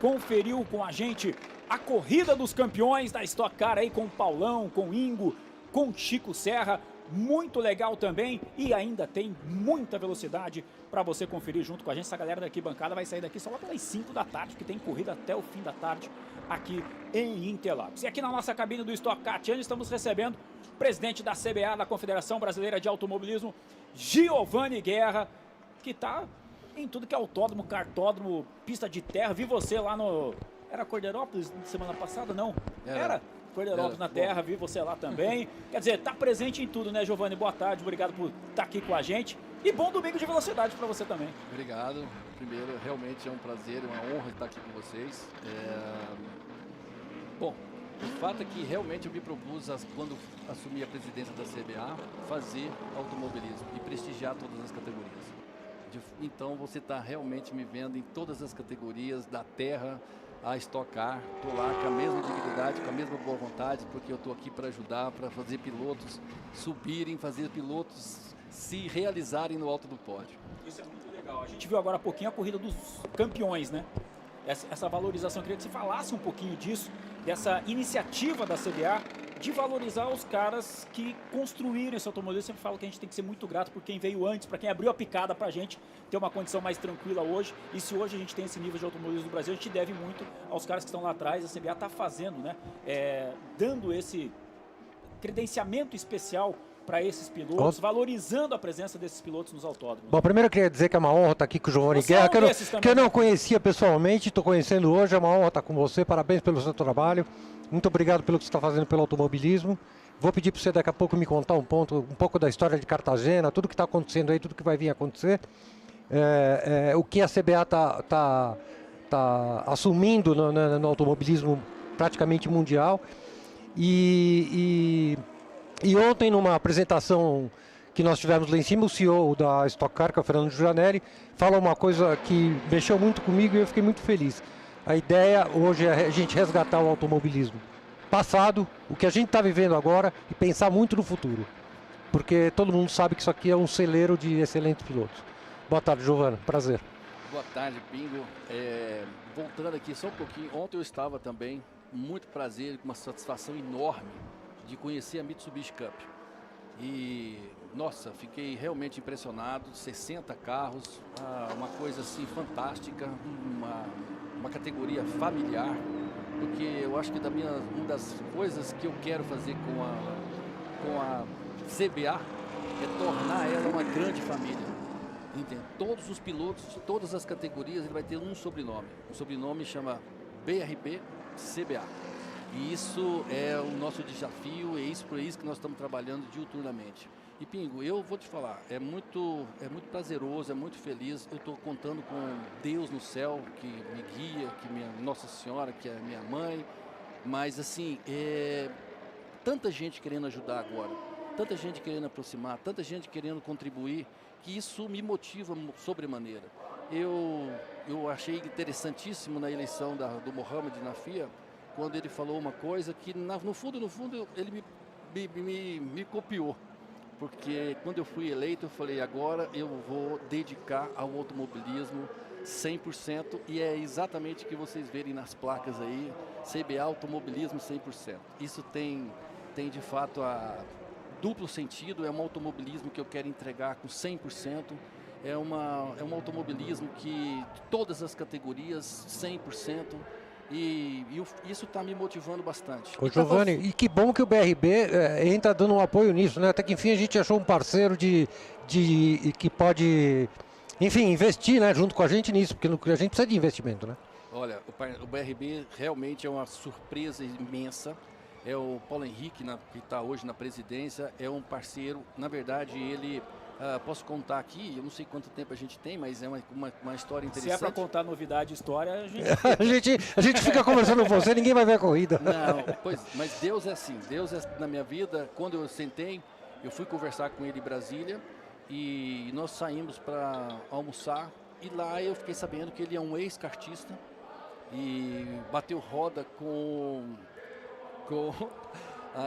conferiu com a gente a corrida dos campeões da Stock Car aí com o Paulão, com o Ingo, com o Chico Serra. Muito legal também, e ainda tem muita velocidade para você conferir junto com a gente. Essa galera daqui bancada vai sair daqui só lá pelas 5 da tarde, porque tem corrida até o fim da tarde aqui em Interlagos. E aqui na nossa cabine do Stock Car Channel estamos recebendo o presidente da CBA, da Confederação Brasileira de Automobilismo, Giovanni Guerra, que está em tudo que é autódromo, cartódromo, pista de terra. Vi você lá no... Era Cordeirópolis semana passada? Não. Era? Corridas na terra, vi você lá também. Quer dizer, tá presente em tudo, né, Giovanni? Boa tarde, obrigado por estar aqui com a gente. E bom domingo de velocidade para você também. Obrigado. Primeiro, realmente é um prazer, uma honra estar aqui com vocês. Bom, o fato é que realmente eu me propus, quando assumi a presidência da CBA, fazer automobilismo e prestigiar todas as categorias. Então você está realmente me vendo em todas as categorias, da terra a Stock Car. Estou lá com a mesma dignidade, com a mesma boa vontade, porque eu estou aqui para ajudar, para fazer pilotos subirem, fazer pilotos se realizarem no alto do pódio. Isso é muito legal. A gente viu agora há pouquinho a corrida dos campeões, né? Essa valorização, eu queria que você falasse um pouquinho disso, dessa iniciativa da CBA de valorizar os caras que construíram esse automobilismo. Eu sempre falo que a gente tem que ser muito grato por quem veio antes, para quem abriu a picada para a gente ter uma condição mais tranquila hoje. E se hoje a gente tem esse nível de automobilismo no Brasil, a gente deve muito aos caras que estão lá atrás. A CBA está fazendo, né? Dando esse credenciamento especial para esses pilotos, valorizando a presença desses pilotos nos autódromos. Bom, primeiro eu queria dizer que é uma honra estar aqui com o Giovanni Guerra, que eu não conhecia pessoalmente, estou conhecendo hoje, é uma honra estar com você, parabéns pelo seu trabalho, muito obrigado pelo que você está fazendo pelo automobilismo. Vou pedir para você daqui a pouco me contar um pouco da história de Cartagena, tudo que está acontecendo aí, tudo que vai vir a acontecer, o que a CBA está assumindo no automobilismo praticamente mundial. E ontem, numa apresentação que nós tivemos lá em cima, o CEO da Stock Car, que é o Fernando Giulianelli, falou uma coisa que mexeu muito comigo e eu fiquei muito feliz. A ideia hoje é a gente resgatar o automobilismo. passado, o que a gente está vivendo agora e pensar muito no futuro. Porque todo mundo sabe que isso aqui é um celeiro de excelentes pilotos. Boa tarde, Giovana. Prazer. Boa tarde, Pingo. Voltando aqui só um pouquinho, ontem eu estava também, muito prazer, com uma satisfação enorme de conhecer a Mitsubishi Cup. E, nossa, fiquei realmente impressionado, 60 carros, uma coisa assim fantástica, uma categoria familiar, porque eu acho que uma das coisas que eu quero fazer com a CBA é tornar ela uma grande família. Entende? Todos os pilotos de todas as categorias, ele vai ter um sobrenome. O sobrenome chama BRB CBA. E isso é o nosso desafio, é isso que nós estamos trabalhando diuturnamente. E Pingo, eu vou te falar, é muito prazeroso, é muito feliz. Eu estou contando com Deus no céu, que me guia, que minha Nossa Senhora, que é minha mãe. Mas assim, tanta gente querendo ajudar agora, tanta gente querendo aproximar, tanta gente querendo contribuir, que isso me motiva sobremaneira. Eu achei interessantíssimo na eleição do Mohamed na FIA, quando ele falou uma coisa que, no fundo, ele me copiou. Porque quando eu fui eleito, eu falei, agora eu vou dedicar ao automobilismo 100%, e é exatamente o que vocês verem nas placas aí, CBA Automobilismo 100%. Isso tem de fato duplo sentido, é um automobilismo que eu quero entregar com 100%, é um automobilismo que de todas as categorias, 100%, e isso está me motivando bastante. Ô Giovanni, e que bom que o BRB entra dando um apoio nisso, né? Até que enfim a gente achou um parceiro que pode, enfim, investir, né, junto com a gente nisso, porque a gente precisa de investimento, né? Olha, o BRB realmente é uma surpresa imensa. É o Paulo Henrique, que está hoje na presidência, é um parceiro. Na verdade, ele, posso contar aqui, eu não sei quanto tempo a gente tem, mas é uma história interessante. Se é para contar novidade e história, a gente fica conversando com você, ninguém vai ver a corrida. Não, mas Deus é assim, Deus é na minha vida. Quando eu sentei, eu fui conversar com ele em Brasília e nós saímos para almoçar, e lá eu fiquei sabendo que ele é um ex-kartista e bateu roda com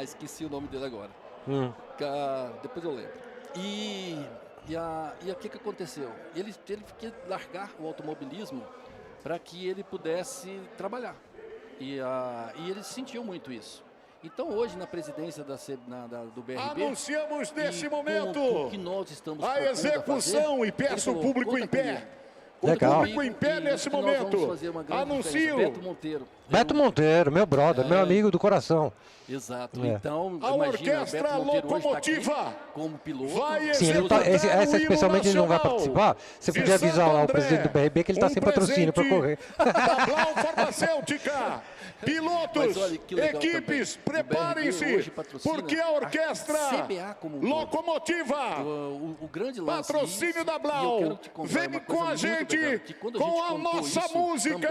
esqueci o nome dele agora. Depois eu lembro. E o que aconteceu? Ele teve que largar o automobilismo para que ele pudesse trabalhar. E ele sentiu muito isso. Então hoje na presidência do BRB, anunciamos nesse momento o que nós estamos a execução e peço o público em pé. Legal. O público em pé nesse momento. Anuncio. Beto Monteiro, meu brother, meu amigo do coração. Exato. Então, a orquestra locomotiva como piloto. Sim, essa especialmente ele não vai participar. Você podia avisar lá o presidente do BRB que ele está sem patrocínio para correr. Da Blau Farmacêutica. Pilotos, equipes, preparem-se, porque a orquestra locomotiva, o grande lance patrocínio da Blau, vem com a gente, com a nossa música,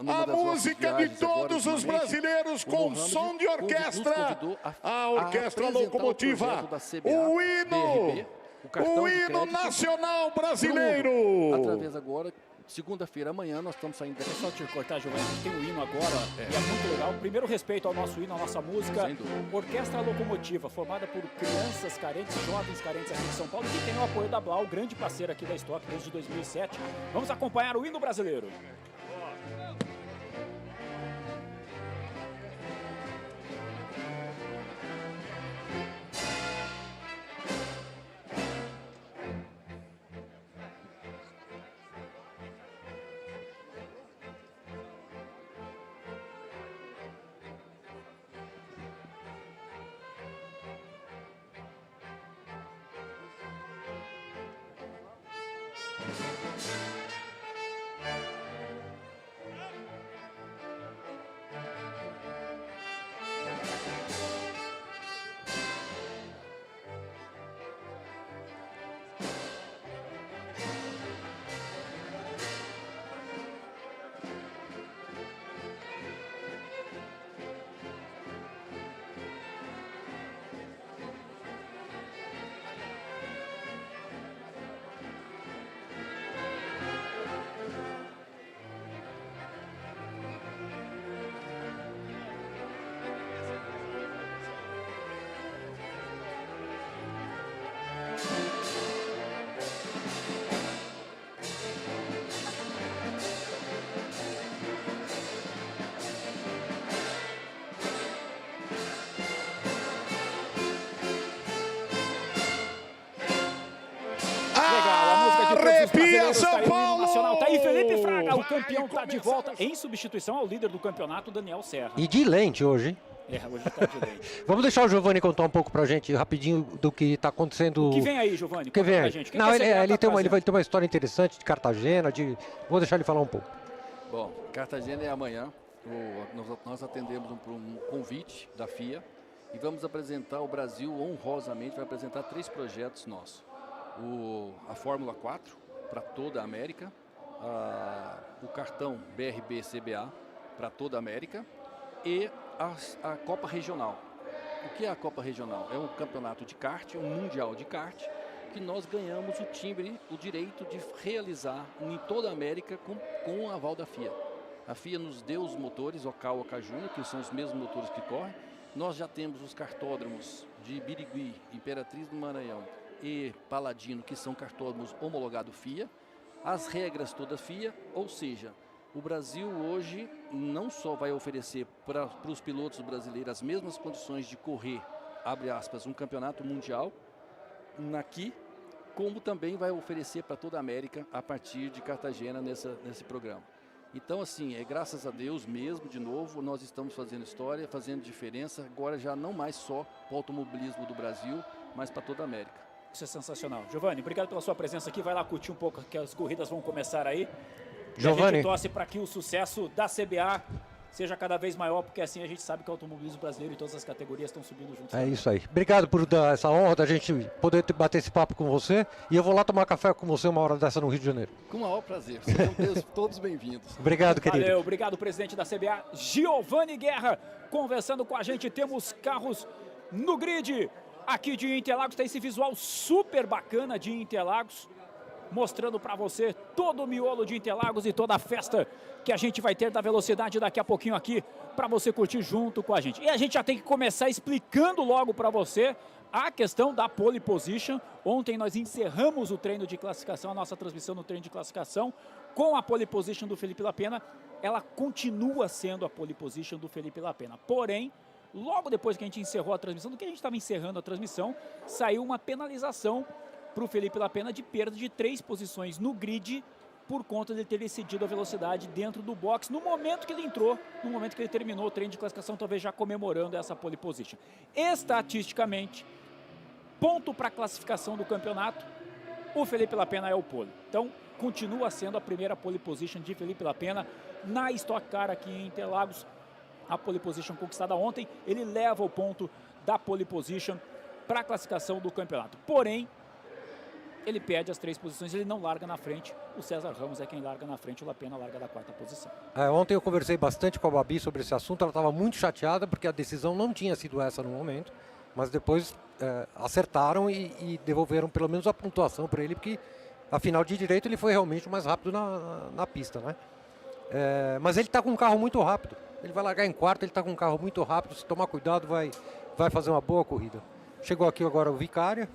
a música de todos os brasileiros com som de orquestra, a orquestra locomotiva, o hino nacional brasileiro. Através agora, segunda-feira, amanhã, nós estamos saindo daqui. Só te cortar, Giovanni, a gente tem o hino agora, e é muito legal. Primeiro, respeito ao nosso hino, à nossa música. Orquestra Locomotiva, formada por crianças carentes, jovens carentes aqui de São Paulo, que tem o apoio da Blau, grande parceira aqui da Stock desde 2007. Vamos acompanhar o hino brasileiro. Arrepia São Paulo! Nacional. Tá aí Felipe Fraga, o campeão tá de volta em substituição ao líder do campeonato, Daniel Serra. E de lente hoje, hein? Hoje tá de lente. Vamos deixar o Giovanni contar um pouco pra gente, rapidinho, do que está acontecendo. O que vem aí, Giovanni? O que vem aí? Gente? Não, ele vai ter uma história interessante de Cartagena, vou deixar ele falar um pouco. Bom, Cartagena é amanhã. Nós atendemos um convite da FIA e vamos apresentar, o Brasil honrosamente vai apresentar 3 projetos nossos. A Fórmula 4 para toda a América, o cartão BRB-CBA para toda a América e a Copa Regional. O que é a Copa Regional? É um campeonato de kart, um mundial de kart, que nós ganhamos o direito de realizar em toda a América com o aval da FIA. A FIA nos deu os motores, Ocal, Júnior, que são os mesmos motores que correm. Nós já temos os cartódromos de Birigui, Imperatriz do Maranhão e Paladino, que são cartódromos homologados FIA. As regras todas FIA, ou seja, o Brasil hoje não só vai oferecer para os pilotos brasileiros as mesmas condições de correr, abre aspas, um campeonato mundial aqui, como também vai oferecer para toda a América a partir de Cartagena nesse programa. Então, assim, graças a Deus mesmo, de novo, nós estamos fazendo história, fazendo diferença, agora já não mais só para o automobilismo do Brasil, mas para toda a América. Isso é sensacional. Giovanni, obrigado pela sua presença aqui. Vai lá curtir um pouco, que as corridas vão começar aí. Giovanni. E a gente torce para que o sucesso da CBA seja cada vez maior, porque assim a gente sabe que o automobilismo brasileiro e todas as categorias estão subindo juntos. É isso aí. Obrigado por dar essa honra da gente poder bater esse papo com você. E eu vou lá tomar café com você uma hora dessa no Rio de Janeiro. Com o maior prazer. Sejam todos bem-vindos. Obrigado, querido. Valeu, obrigado, presidente da CBA, Giovanni Guerra, conversando com a gente. Temos carros no grid aqui de Interlagos. Tem esse visual super bacana de Interlagos, mostrando para você todo o miolo de Interlagos e toda a festa que a gente vai ter da velocidade daqui a pouquinho aqui para você curtir junto com a gente. E a gente já tem que começar explicando logo para você a questão da pole position. Ontem nós encerramos o treino de classificação, a nossa transmissão no treino de classificação, com a pole position do Felipe Lapena. Ela continua sendo a pole position do Felipe Lapena. Porém, logo depois que a gente encerrou a transmissão, do que a gente estava encerrando a transmissão, saiu uma penalização para o Felipe Lapena de perda de 3 posições no grid por conta de ter excedido a velocidade dentro do box no momento que ele entrou, no momento que ele terminou o treino de classificação, talvez já comemorando essa pole position. Estatisticamente, ponto para a classificação do campeonato, o Felipe Lapena é o pole. Então, continua sendo a primeira pole position de Felipe Lapena na Stock Car aqui em Interlagos. A pole position conquistada ontem, ele leva o ponto da pole position para a classificação do campeonato. Porém, ele perde as 3 posições, ele não larga na frente. O César Ramos é quem larga na frente, o Lapena larga da 4ª posição. Ontem eu conversei bastante com a Babi sobre esse assunto, ela estava muito chateada porque a decisão não tinha sido essa no momento, mas depois acertaram e devolveram pelo menos a pontuação para ele, porque afinal de direito ele foi realmente o mais rápido na pista, né? Mas ele está com um carro muito rápido, ele vai largar em 4º, ele está com um carro muito rápido, se tomar cuidado vai fazer uma boa corrida. Chegou aqui agora o Vicária,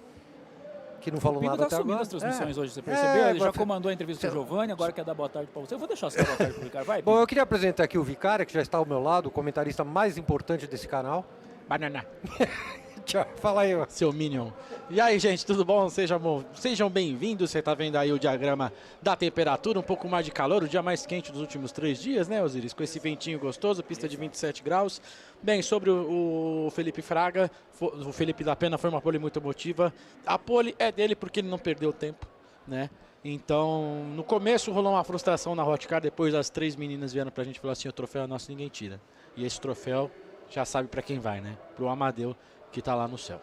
que não falou nada até agora. As transmissões hoje, você percebeu? Ele já comandou a entrevista com o Giovanni, agora quer dar boa tarde para você. Eu vou deixar você dar boa tarde para o Vicária, vai. Bom, eu queria apresentar aqui o Vicária, que já está ao meu lado, o comentarista mais importante desse canal. Banana. Tchau, fala aí, seu Minion. E aí, gente, tudo bom? Sejam bem-vindos. Você tá vendo aí o diagrama da temperatura, um pouco mais de calor, o dia mais quente dos últimos 3 dias, né, Osiris? Com esse ventinho gostoso, pista de 27 graus. Bem, sobre o Felipe Fraga, o Felipe Lapena foi uma pole muito emotiva. A pole é dele porque ele não perdeu tempo, né? Então, no começo rolou uma frustração na Hot Car, depois as 3 meninas vieram pra gente e falaram assim, o troféu é nosso, ninguém tira. E esse troféu já sabe pra quem vai, né? Pro Amadeu, que tá lá no céu.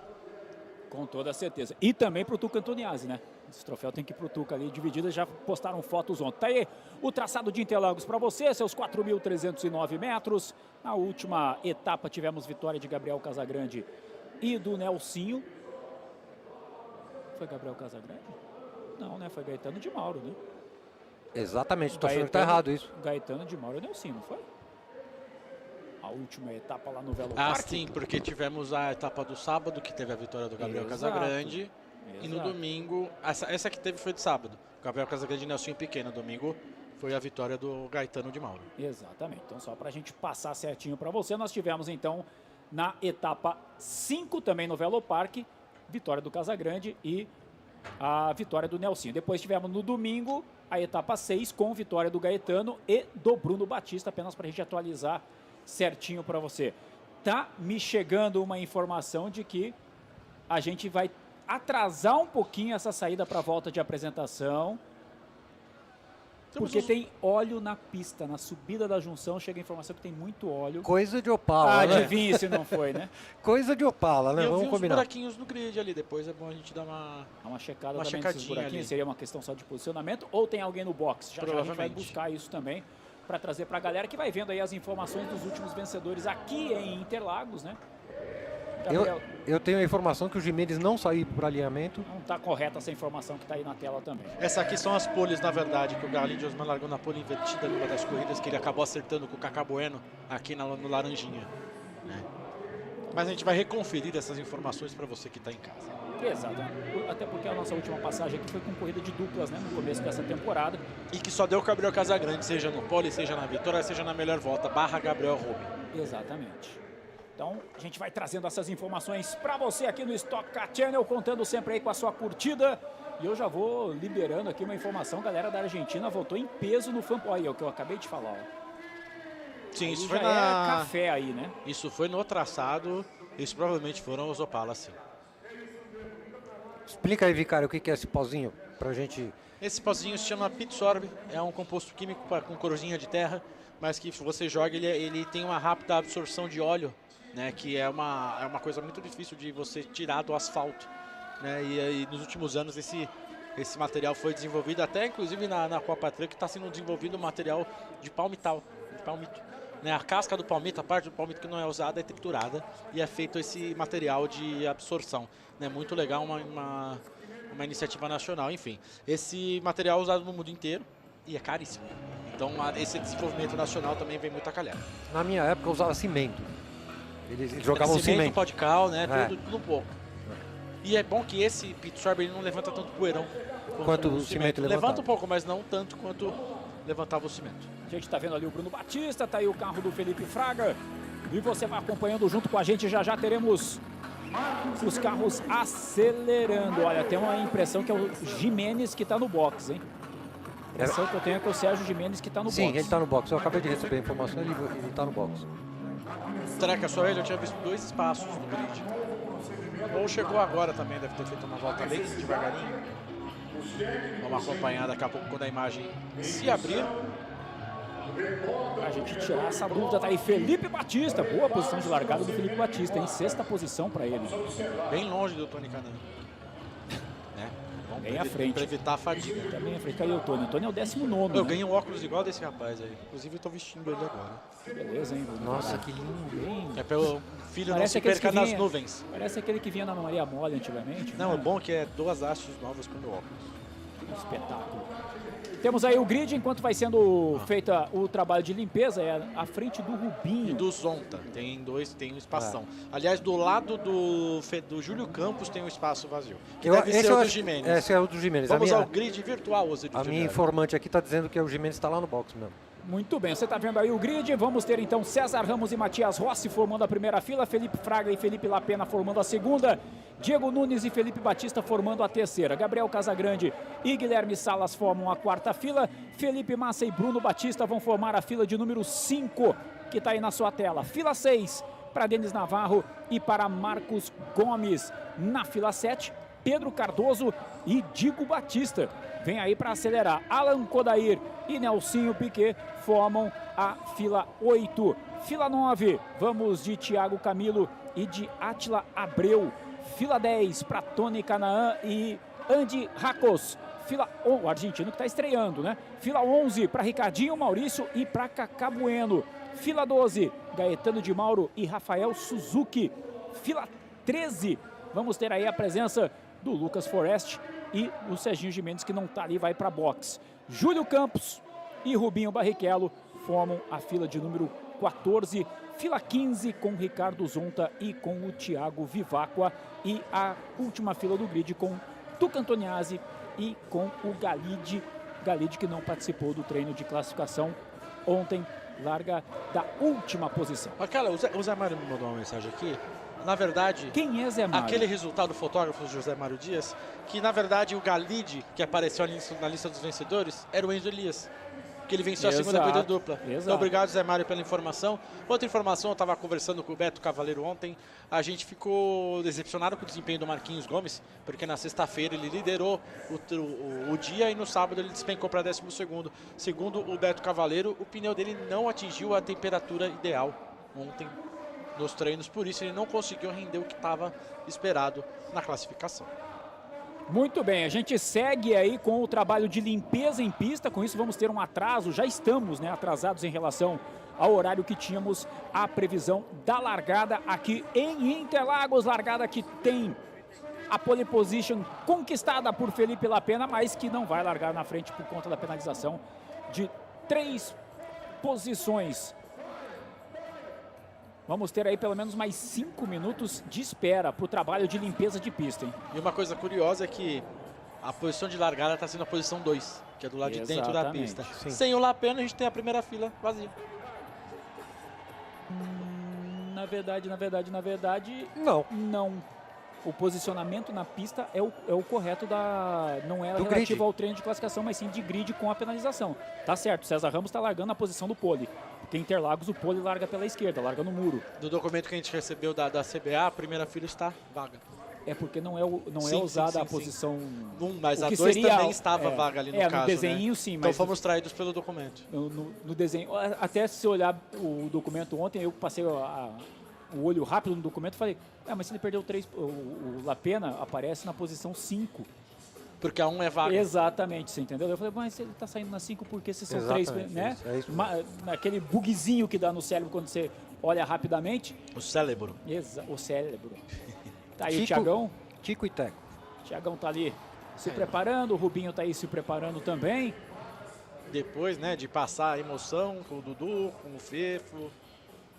Com toda certeza. E também pro Tuca Antoniazzi, né? Esse troféu tem que ir pro Tuca ali, divididas, já postaram fotos ontem. Tá aí o traçado de Interlagos para você, seus 4.309 metros. Na última etapa tivemos vitória de Gabriel Casagrande e do Nelsinho. Foi Gabriel Casagrande? Não, né? Foi Gaetano de Mauro, né? Exatamente, tô achando que tá errado isso. Gaetano de Mauro e Nelsinho, não foi? A última etapa lá no Velo Parque. Sim, porque tivemos a etapa do sábado, que teve a vitória do Gabriel Casagrande. E no domingo, essa que teve foi de sábado. Gabriel Casagrande e Nelsinho Pequeno. Domingo foi a vitória do Gaetano de Mauro. Exatamente. Então, só para a gente passar certinho para você, nós tivemos então na etapa 5 também no Velo Parque, vitória do Casagrande e a vitória do Nelsinho. Depois tivemos no domingo a etapa 6 com vitória do Gaetano e do Bruno Batista, apenas para a gente atualizar certinho para você. Tá me chegando uma informação de que a gente vai atrasar um pouquinho essa saída para a volta de apresentação, porque tem óleo na pista, na subida da junção chega a informação que tem muito óleo. Coisa de Opala, né? Adivinha se não foi, né? Coisa de Opala, né? Eu Vamos combinar. uns buraquinhos no grid ali, depois é bom a gente dar uma checada também nesses buraquinhos, ali. seria uma questão só de posicionamento, ou tem alguém no box? Já a gente vai buscar isso também, para trazer para a galera que vai vendo aí as informações dos últimos vencedores aqui em Interlagos, né? Eu tenho a informação que o Gimenez não saiu para alinhamento. Não está correta essa informação que está aí na tela também. Essa aqui são as poles, na verdade, que o Garlin de Osman largou na pole invertida numa das corridas, que ele acabou acertando com o Cacá Bueno aqui no Laranjinha. Né? Mas a gente vai reconferir essas informações para você que está em casa. Exato, até porque a nossa última passagem aqui foi com corrida de duplas, né, no começo dessa temporada. E que só deu o Gabriel Casagrande, seja no pole, seja na vitória, seja na melhor volta, / Gabriel Rube. Exatamente. Então, a gente vai trazendo essas informações para você aqui no Stock Car Channel, contando sempre aí com a sua curtida. E eu já vou liberando aqui uma informação, galera da Argentina votou em peso no Fan. Olha, é o que eu acabei de falar, ó. Sim, aí isso foi café aí, né? Isso foi no traçado, isso provavelmente foram os Opala, sim. Explica aí, Vicário, o que é esse pozinho pra gente... Esse pozinho se chama Pitsorb, é um composto químico com corzinha de terra, mas que você joga, ele tem uma rápida absorção de óleo, né, que é uma coisa muito difícil de você tirar do asfalto, né, e nos últimos anos esse material foi desenvolvido, até inclusive na Copa Truck está sendo desenvolvido um material de palmito, né, a casca do palmito, a parte do palmito que não é usada é triturada e é feito esse material de absorção, né, muito legal, uma iniciativa nacional, enfim, esse material é usado no mundo inteiro e é caríssimo, então esse desenvolvimento nacional também vem muito a calhar. Na minha época eu usava cimento. Eles jogavam cimento. Pó de cal, né? Tudo um pouco. E é bom que esse Pitsorb ele não levanta tanto poeirão quanto o cimento levantava. Levanta um pouco, mas não tanto quanto levantava o cimento. A gente tá vendo ali o Bruno Batista, tá aí o carro do Felipe Fraga. E você vai acompanhando junto com a gente, já teremos os carros acelerando. Olha, tem uma impressão que é o Gimenez que tá no box, hein? A impressão que eu tenho é que é o Sérgio Gimenez que tá no box. Sim, ele tá no box. Eu acabei de receber a informação, ele tá no box. Será que é só ele? Eu tinha visto 2 espaços no grid. Ou chegou agora também, deve ter feito uma volta bem devagarinho. Vamos acompanhar daqui a pouco quando a imagem se abrir. Pra gente tirar essa dúvida, tá aí Felipe Batista. Boa posição de largada do Felipe Batista, em 6ª posição para ele. Bem longe do Tony Canan. Né? Bem à frente. Para evitar a fadiga. Tá bem à frente. Cadê o Tony? O Tony é o 19º. Eu né? ganhei um óculos igual desse rapaz aí. Inclusive eu tô vestindo ele agora. Que beleza, hein? Nossa, que lindo. É para o filho não se perca nas nuvens. Parece aquele que vinha na Maria Mole antigamente. Não, né? é bom que é 2 hastes novas com o meu óculos. Espetáculo. Temos aí o grid, enquanto vai sendo feita o trabalho de limpeza, é à frente do Rubinho. E do Zonta, tem um espação. Aliás, do lado do Júlio Campos tem um espaço vazio. Que deve ser o do Gimenez. Esse é o do Gimenez. Vamos ao grid virtual, A minha informante aqui está dizendo que o Gimenez está lá no box mesmo. Muito bem, você está vendo aí o grid. Vamos ter então César Ramos e Matias Rossi formando a primeira fila, Felipe Fraga e Felipe Lapena formando a segunda, Diego Nunes e Felipe Batista formando a terceira, Gabriel Casagrande e Guilherme Salas formam a 4ª fila, Felipe Massa e Bruno Batista vão formar a fila de número 5, que está aí na sua tela. Fila 6 para Denis Navarro e para Marcos Gomes. Na fila 7, Pedro Cardoso e Digo Batista. Vem aí para acelerar. Alan Kodair e Nelsinho Piquet formam a fila 8. Fila 9, vamos de Thiago Camilo e de Átila Abreu. Fila 10 para Tony Canaan e Andy Racos. Fila 11, o argentino que está estreando, né? Fila 11 para Ricardinho Maurício e para Cacá Bueno. Fila 12, Gaetano de Mauro e Rafael Suzuki. Fila 13, vamos ter aí a presença do Lucas Forest e o Serginho Gimenez, que não está ali, vai para box. Júlio Campos e Rubinho Barrichello formam a fila de número 14. Fila 15 com Ricardo Zonta e com o Thiago Vivacqua. E a última fila do grid com Tuca Antoniazzi e com o Galide. Galide que não participou do treino de classificação ontem, larga da última posição. Mas, cara, o Zé Mário me mandou uma mensagem aqui na verdade... Quem é Zé Mário? Aquele resultado do fotógrafo José Mário Dias, que na verdade o Galide, que apareceu na lista dos vencedores, era o Enzo Elias. Que ele venceu a segunda corrida dupla. Então, obrigado, Zé Mário, pela informação. Outra informação, eu estava conversando com o Beto Cavaleiro ontem, a gente ficou decepcionado com o desempenho do Marquinhos Gomes, porque na sexta-feira ele liderou o dia e no sábado ele despencou para 12º. Segundo o Beto Cavaleiro, o pneu dele não atingiu a temperatura ideal ontem nos treinos, por isso ele não conseguiu render o que estava esperado na classificação. Muito bem, a gente segue aí com o trabalho de limpeza em pista, com isso vamos ter um atraso, já estamos, né, atrasados em relação ao horário que tínhamos a previsão da largada aqui em Interlagos, largada que tem a pole position conquistada por Felipe Lapena, mas que não vai largar na frente por conta da penalização de 3 posições. Vamos ter aí pelo menos mais 5 minutos de espera para o trabalho de limpeza de pista, hein? E uma coisa curiosa é que a posição de largada está sendo a posição 2, que é do lado de dentro da pista. Sim. Sem o Lapena, a gente tem a primeira fila vazia. Na verdade, não. O posicionamento na pista é o correto não é relativo ao treino de classificação, mas sim de grid com a penalização. Tá certo, César Ramos está largando a posição do pole. Porque em Interlagos o pole larga pela esquerda, larga no muro. Do documento que a gente recebeu da CBA, a primeira fila está vaga. É porque não é usada a posição... Mas a 2 também estava vaga ali no caso, no desenho, né? sim. Então mas fomos traídos pelo documento. No desenho, até se olhar o documento ontem, eu passei o olho rápido no documento e falei, mas se ele perdeu 3, o Lapena aparece na posição 5. Porque a 1 é vaga. Exatamente, você entendeu? Eu falei, mas se ele tá saindo na 5, porque se são 3, né? Aquele bugzinho que dá no cérebro quando você olha rapidamente. O cérebro. O cérebro. Tá aí o Thiagão. Tico e Teco. Thiagão tá ali se preparando, o Rubinho tá aí se preparando também. Depois, né, de passar a emoção com o Dudu, com o Fefo,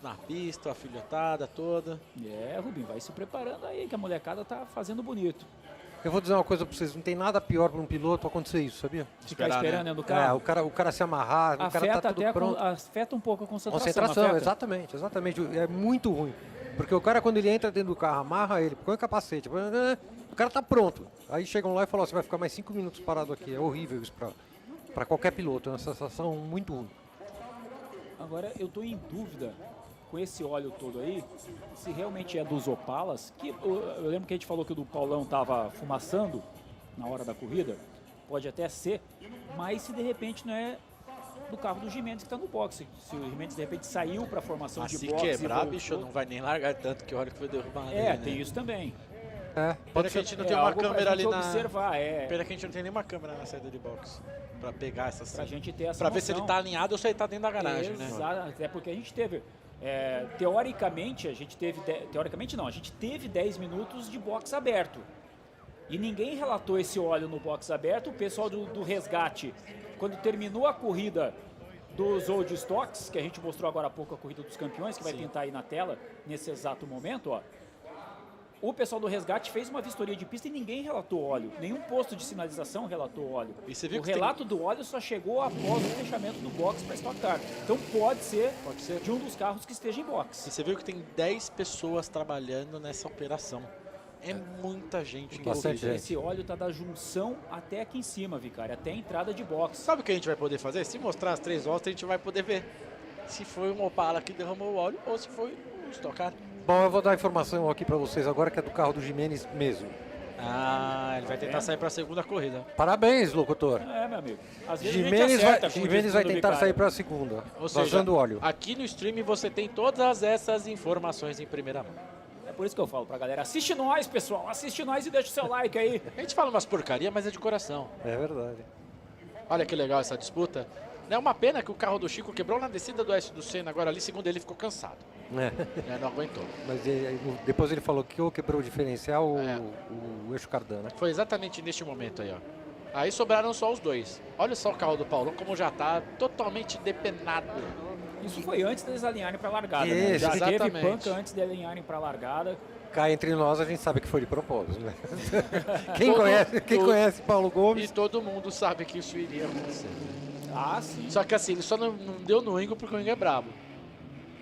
na pista, a filhotada toda. Rubinho, vai se preparando aí, que a molecada tá fazendo bonito. Eu vou dizer uma coisa pra vocês, não tem nada pior para um piloto acontecer isso, sabia? Ficar esperando dentro do carro? O cara se amarrar, o cara tá tudo pronto. Afeta um pouco a Concentração, exatamente. É muito ruim. Porque o cara, quando ele entra dentro do carro, amarra ele, põe o capacete, o cara tá pronto. Aí chegam lá e falam, você vai ficar mais 5 minutos parado aqui. É horrível isso para qualquer piloto, é uma sensação muito ruim. Agora, eu tô em dúvida com esse óleo todo aí, se realmente é dos Opalas, que eu lembro que a gente falou que o do Paulão tava fumaçando na hora da corrida, pode até ser, mas se de repente não é do carro do Gimenez que está no boxe, se o Gimenez de repente saiu para a formação de boxe. Se quebrar, bicho, não vai nem largar tanto que hora que foi derrubado. Tem isso também. Pena que a gente não tem uma câmera ali observar, Pena que a gente não tem nenhuma câmera na saída de boxe para pegar essa cena. Pra gente ter essa Pra ver se ele tá alinhado ou se ele tá dentro da garagem, né? Exato, até porque a gente teve teoricamente a gente teve 10 minutos de box aberto e ninguém relatou esse óleo no box aberto. O pessoal do resgate, quando terminou a corrida dos Old Stocks, que a gente mostrou agora há pouco, a corrida dos campeões, que vai tentar aí na tela nesse exato momento, o pessoal do resgate fez uma vistoria de pista e ninguém relatou óleo. Nenhum posto de sinalização relatou óleo. O relato do óleo só chegou após o fechamento do box para Stock Car. Então pode ser de um dos carros que esteja em box. E você viu que tem 10 pessoas trabalhando nessa operação. É muita gente envolvida. Esse óleo tá da junção até aqui em cima, Vicário, até a entrada de box. Sabe o que a gente vai poder fazer? Se mostrar as 3 voltas, a gente vai poder ver se foi um Opala que derramou o óleo ou se foi um Stock Car. Bom, eu vou dar a informação aqui para vocês agora que é do carro do Gimenez mesmo. Ele vai tentar sair para a segunda corrida. Parabéns, locutor. Meu amigo. Às vezes Gimenez vai tentar sair para a segunda, vazando óleo. Aqui no stream você tem todas essas informações em primeira mão. É por isso que eu falo pra galera, assiste nós, pessoal, assiste nós e deixa o seu like aí. A gente fala umas porcaria, mas é de coração. É verdade. Olha que legal essa disputa. É uma pena que o carro do Chico quebrou na descida do S do Senna, agora ali, segundo ele, ficou cansado. Não aguentou. Mas depois ele falou que quebrou o diferencial, o eixo cardano. Foi exatamente neste momento aí, Aí sobraram só os dois. Olha só o carro do Paulão como já tá totalmente depenado. Isso foi antes deles alinharem pra largada, né? Já teve panca antes de alinharem pra largada. Cá entre nós a gente sabe que foi de propósito, né? Quem conhece Paulo Gomes... E todo mundo sabe que isso iria acontecer. Sim. Só que assim, ele só não deu no Ingo porque o Ingo é brabo.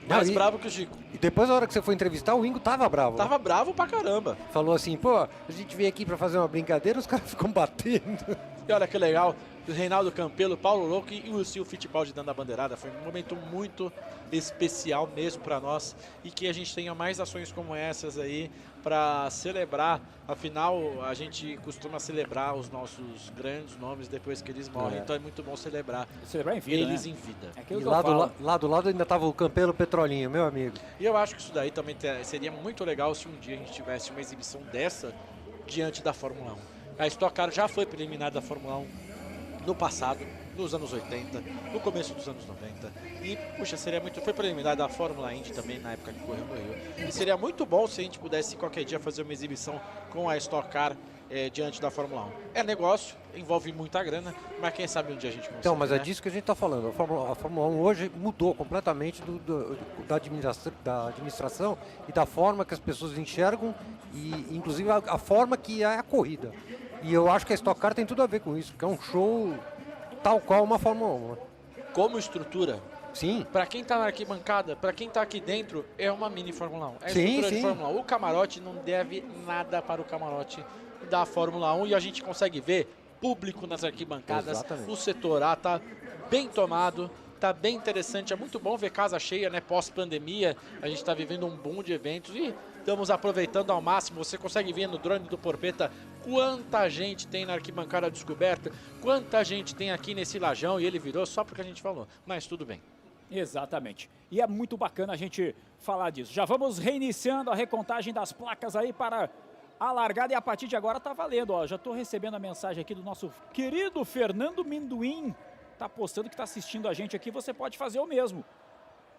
Mais bravo que o Chico. E depois, na hora que você foi entrevistar, o Ingo tava bravo. Tava bravo pra caramba. Falou assim, pô, a gente veio aqui pra fazer uma brincadeira, os caras ficam batendo. E olha que legal, o Reinaldo Campelo, Paulo Louco e o Sil Fittipaldi dando a bandeirada. Foi um momento muito especial mesmo pra nós e que a gente tenha mais ações como essas aí pra celebrar. Afinal, a gente costuma celebrar os nossos grandes nomes depois que eles morrem. Então é muito bom celebrar em vida, eles né? em vida. É aquilo E que eu falo. lá do lado ainda tava o Campelo Petrolinho, meu amigo. E eu acho que isso daí também seria muito legal se um dia a gente tivesse uma exibição dessa diante da Fórmula 1. A Stock Car já foi preliminar da Fórmula 1 no passado, nos anos 80, no começo dos anos 90. E, puxa, seria muito... Foi preliminar da Fórmula Indy também, na época que correu no Rio. E seria muito bom se a gente pudesse qualquer dia fazer uma exibição com a Stock Car diante da Fórmula 1. É negócio, envolve muita grana, mas quem sabe um dia a gente consegue. Então, mas é né? disso que a gente está falando. A Fórmula 1 hoje mudou completamente da administração e da forma que as pessoas enxergam e, inclusive, a forma que é a corrida. E eu acho que a Stock Car tem tudo a ver com isso, porque é um show tal qual uma Fórmula 1. Né? Como estrutura. Sim. Para quem tá na arquibancada, para quem tá aqui dentro, é uma mini Fórmula 1. É a sim, estrutura sim. de Fórmula 1. O camarote não deve nada para o camarote da Fórmula 1 e a gente consegue ver público nas arquibancadas. Exatamente. O setor A tá bem tomado, tá bem interessante. É muito bom ver casa cheia, né? Pós-pandemia, a gente tá vivendo um boom de eventos e estamos aproveitando ao máximo. Você consegue ver no drone do Porpeta quanta gente tem na arquibancada descoberta, quanta gente tem aqui nesse lajão, e ele virou só porque a gente falou. Mas tudo bem. Exatamente. E é muito bacana a gente falar disso. Já vamos reiniciando a recontagem das placas aí para a largada e a partir de agora tá valendo. Ó, já estou recebendo a mensagem aqui do nosso querido Fernando Minduim. Tá postando que está assistindo a gente aqui. Você pode fazer o mesmo.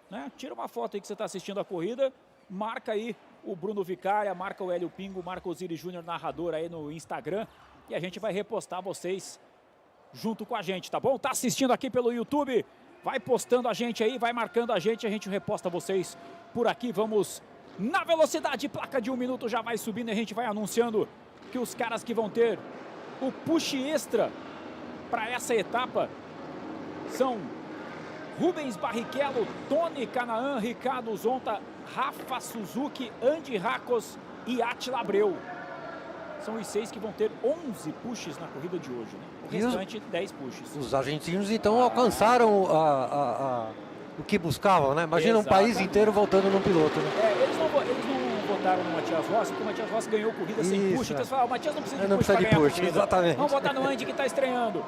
Né? Tira uma foto aí que você está assistindo a corrida. Marca aí o Bruno Vicária, marca o Hélio Pingo, marca o Osiris Júnior, narrador aí no Instagram. E a gente vai repostar vocês junto com a gente, tá bom? Tá assistindo aqui pelo YouTube? Vai postando a gente aí, vai marcando a gente reposta vocês por aqui. Vamos na velocidade, placa de 1 minuto já vai subindo e a gente vai anunciando que os caras que vão ter o push extra para essa etapa são Rubens Barrichello, Tony Canaan, Ricardo Zonta, Rafa Suzuki, Andy Racos e Attila Abreu. São os 6 que vão ter 11 pushes na corrida de hoje, né? O restante, 10 pushes. Os argentinos, então, alcançaram o que buscavam, né? Imagina um país inteiro voltando num piloto, né? Eles não votaram no Matias Rossi, porque o Matias Rossi ganhou corrida sem push. Então eles falaram, o Matias não precisa de push para ganhar corrida. Exatamente. Vamos votar no Andy que está estreando.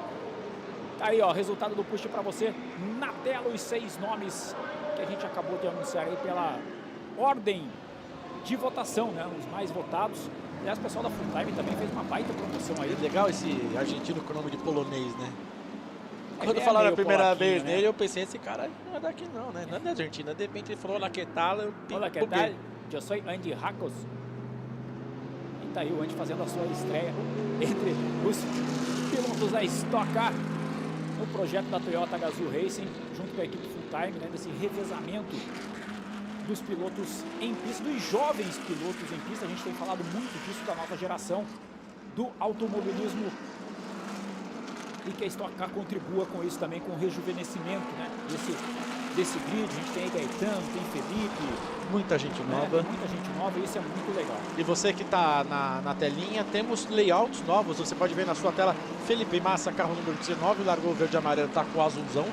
Tá aí, ó, resultado do push para você. Na tela, os 6 nomes que a gente acabou de anunciar aí pela ordem de votação, né? Os mais votados. Aliás, o pessoal da Full Time também fez uma baita promoção aí. Legal esse argentino com o nome de polonês, né? Quando falaram a primeira vez nele, eu pensei, esse cara não é daqui não, né? Não é da Argentina. De repente ele falou, olá, que tal? Olá, que tal? Eu sou Andy Racos. E tá aí o Andy fazendo a sua estreia entre os pilotos da Stock Car no projeto da Toyota Gazoo Racing, junto com a equipe Full Time, né? Desse revezamento dos pilotos em pista, dos jovens pilotos em pista. A gente tem falado muito disso da nova geração do automobilismo e que a Stock Car contribua com isso também, com o rejuvenescimento, né, desse grid. A gente tem aí Gaetano, tem Felipe. Muita gente nova. Muita gente nova e isso é muito legal. E você que está na telinha, temos layouts novos. Você pode ver na sua tela Felipe Massa, carro número 19, largou o verde e amarelo, está com o azulzão,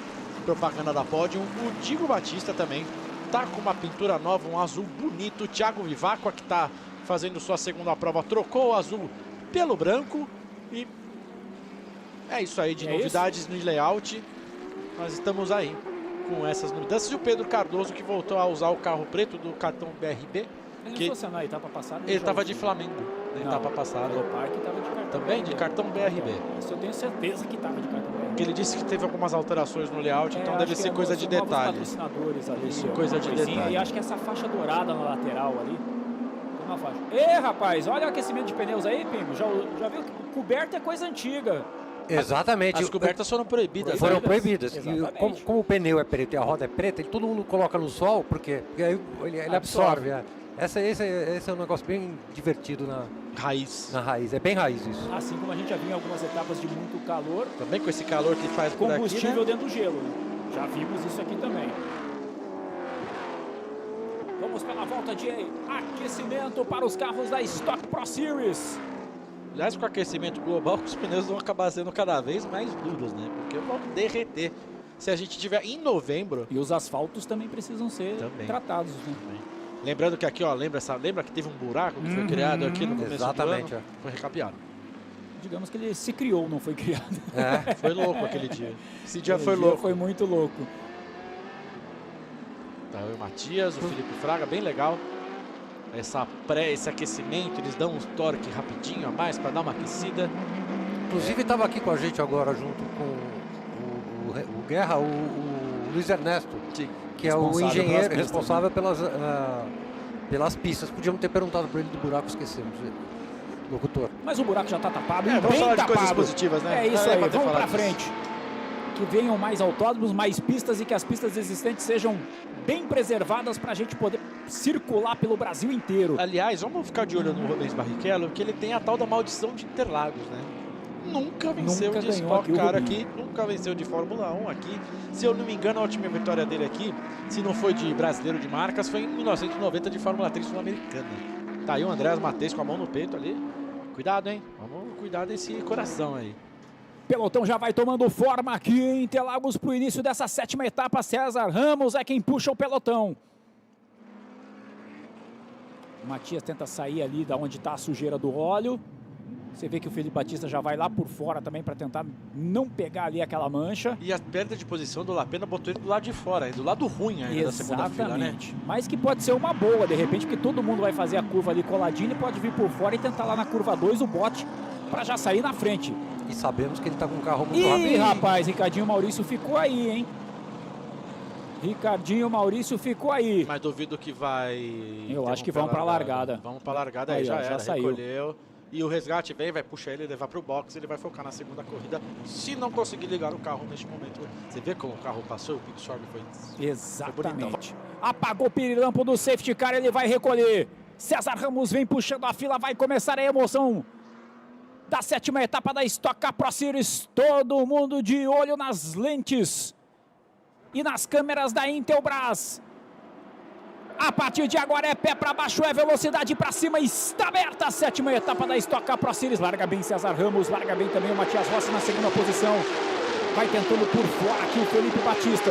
propaganda da Podium. O Diego Batista também tá com uma pintura nova, um azul bonito. O Thiago Vivacqua, que está fazendo sua segunda prova, trocou o azul pelo branco. E é isso aí de novidades no layout. Nós estamos aí com essas mudanças. E o Pedro Cardoso, que voltou a usar o carro preto do cartão BRB. Ele não fosse na etapa passada. Ele estava de Flamengo na etapa passada. O Parque estava de cartão também de cartão BRB. Isso eu tenho certeza que estava de cartão BRB. Porque ele disse que teve algumas alterações no layout, então deve ser coisa de detalhe. Isso, coisa de detalhe. E acho que essa faixa dourada na lateral ali. Tem uma faixa. Ei, rapaz, olha o aquecimento de pneus aí, Pingo. Já viu que coberta é coisa antiga. Exatamente. As cobertas foram proibidas. Foram proibidas. E como o pneu é preto e a roda é preta, todo mundo coloca no sol, porque aí ele absorve. Esse é um negócio bem divertido na raiz. É bem raiz isso. Assim como a gente já viu em algumas etapas de muito calor. Também com esse calor que faz por aqui, combustível dentro do gelo. Né? Já vimos isso aqui também. Vamos pela volta de aquecimento para os carros da Stock Pro Series. Aliás, com o aquecimento global, os pneus vão acabar sendo cada vez mais duros, né? Porque vão derreter. Se a gente tiver em novembro... E os asfaltos também precisam ser tratados, né? Lembrando que aqui, ó, lembra que teve um buraco que foi criado aqui no começo do ano? Foi recapeado. Digamos que ele se criou, não foi criado. Foi louco aquele dia. Esse dia foi louco. Foi muito louco. Tá, o Matias, o Felipe Fraga, bem legal. Esse aquecimento, eles dão um torque rapidinho a mais para dar uma aquecida. Inclusive estava aqui com a gente agora, junto com o Guerra, o Luiz Ernesto, que é o engenheiro responsável pelas pistas. Podíamos ter perguntado para ele do buraco, esquecemos. Locutor. Mas o buraco já está tapado, vamos bem falar de tapado. Coisas positivas, né? É isso aí, vamos para frente. Que venham mais autódromos, mais pistas e que as pistas existentes sejam bem preservadas para a gente poder circular pelo Brasil inteiro. Aliás, vamos ficar de olho no Rubens Barrichello, porque ele tem a tal da maldição de Interlagos, né? Nunca venceu de Stock Car aqui, nunca venceu de Fórmula 1 aqui. Se eu não me engano, a última vitória dele aqui, se não foi de brasileiro de marcas, foi em 1990 de Fórmula 3 sul-americana. Tá aí o Andrés Matheus com a mão no peito ali. Cuidado, hein? Vamos cuidar desse coração aí. Pelotão já vai tomando forma aqui em Interlagos para o início dessa 7ª etapa. César Ramos é quem puxa o pelotão. O Matias tenta sair ali da onde está a sujeira do óleo. Você vê que o Felipe Batista já vai lá por fora também para tentar não pegar ali aquela mancha. E a perda de posição do Lapena botou ele do lado de fora, do lado ruim ainda da segunda fila, né? Mas que pode ser uma boa, de repente, porque todo mundo vai fazer a curva ali coladinho e pode vir por fora e tentar lá na curva 2 o bote para já sair na frente. E sabemos que ele está com um carro muito rápido. Ih, rapaz, Ricardinho Maurício ficou aí, hein? Ricardinho Maurício ficou aí. Mas duvido que vai... Eu acho que vão para a largada. Vamos para a largada aí, já saiu. Recolheu. E o resgate vem, vai puxar ele, levar para o box, ele vai focar na segunda corrida, se não conseguir ligar o carro neste momento. Você vê como o carro passou, o pit stop foi... Exatamente. Apagou o pirilampo do safety car, ele vai recolher. César Ramos vem puxando a fila, vai começar a emoção da 7ª etapa da Stock Car Pro Series. Todo mundo de olho nas lentes e nas câmeras da Intelbras. A partir de agora é pé para baixo, é velocidade para cima, está aberta a 7ª etapa da Stock Car Pro Series. Larga bem César Ramos, larga bem também o Matias Rossi na segunda posição. Vai tentando por fora aqui o Felipe Batista.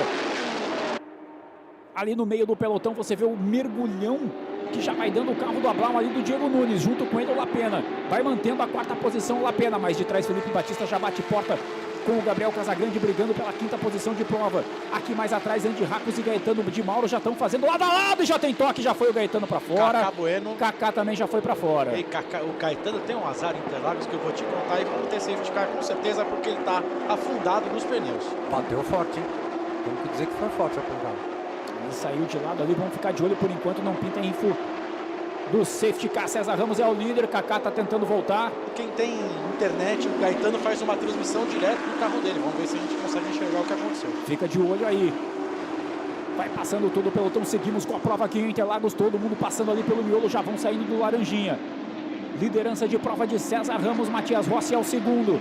Ali no meio do pelotão você vê o mergulhão que já vai dando o carro do Abrão ali do Diego Nunes, junto com ele o Lapena. Vai mantendo a 4ª posição o Lapena, mas de trás Felipe Batista já bate porta com o Gabriel Casagrande brigando pela 5ª posição de prova. Aqui mais atrás, Andy Racos e Gaetano de Mauro já estão fazendo lado a lado e já tem toque, já foi o Gaetano para fora. Kaká Bueno. Kaká também já foi para fora. E o Gaetano tem um azar em Interlagos que eu vou te contar e vamos ter safety car com certeza porque ele está afundado nos pneus. Bateu forte, hein? Tenho que dizer que foi forte a pancada. Ele saiu de lado ali, vamos ficar de olho por enquanto, não pinta info do safety car. César Ramos é o líder, Kaká está tentando voltar. Quem tem internet, o Gaetano faz uma transmissão direto do carro dele. Vamos ver se a gente consegue enxergar o que aconteceu. Fica de olho aí. Vai passando todo o pelotão, seguimos com a prova aqui em Interlagos, todo mundo passando ali pelo miolo, já vão saindo do Laranjinha. Liderança de prova de César Ramos, Matias Rossi é o segundo.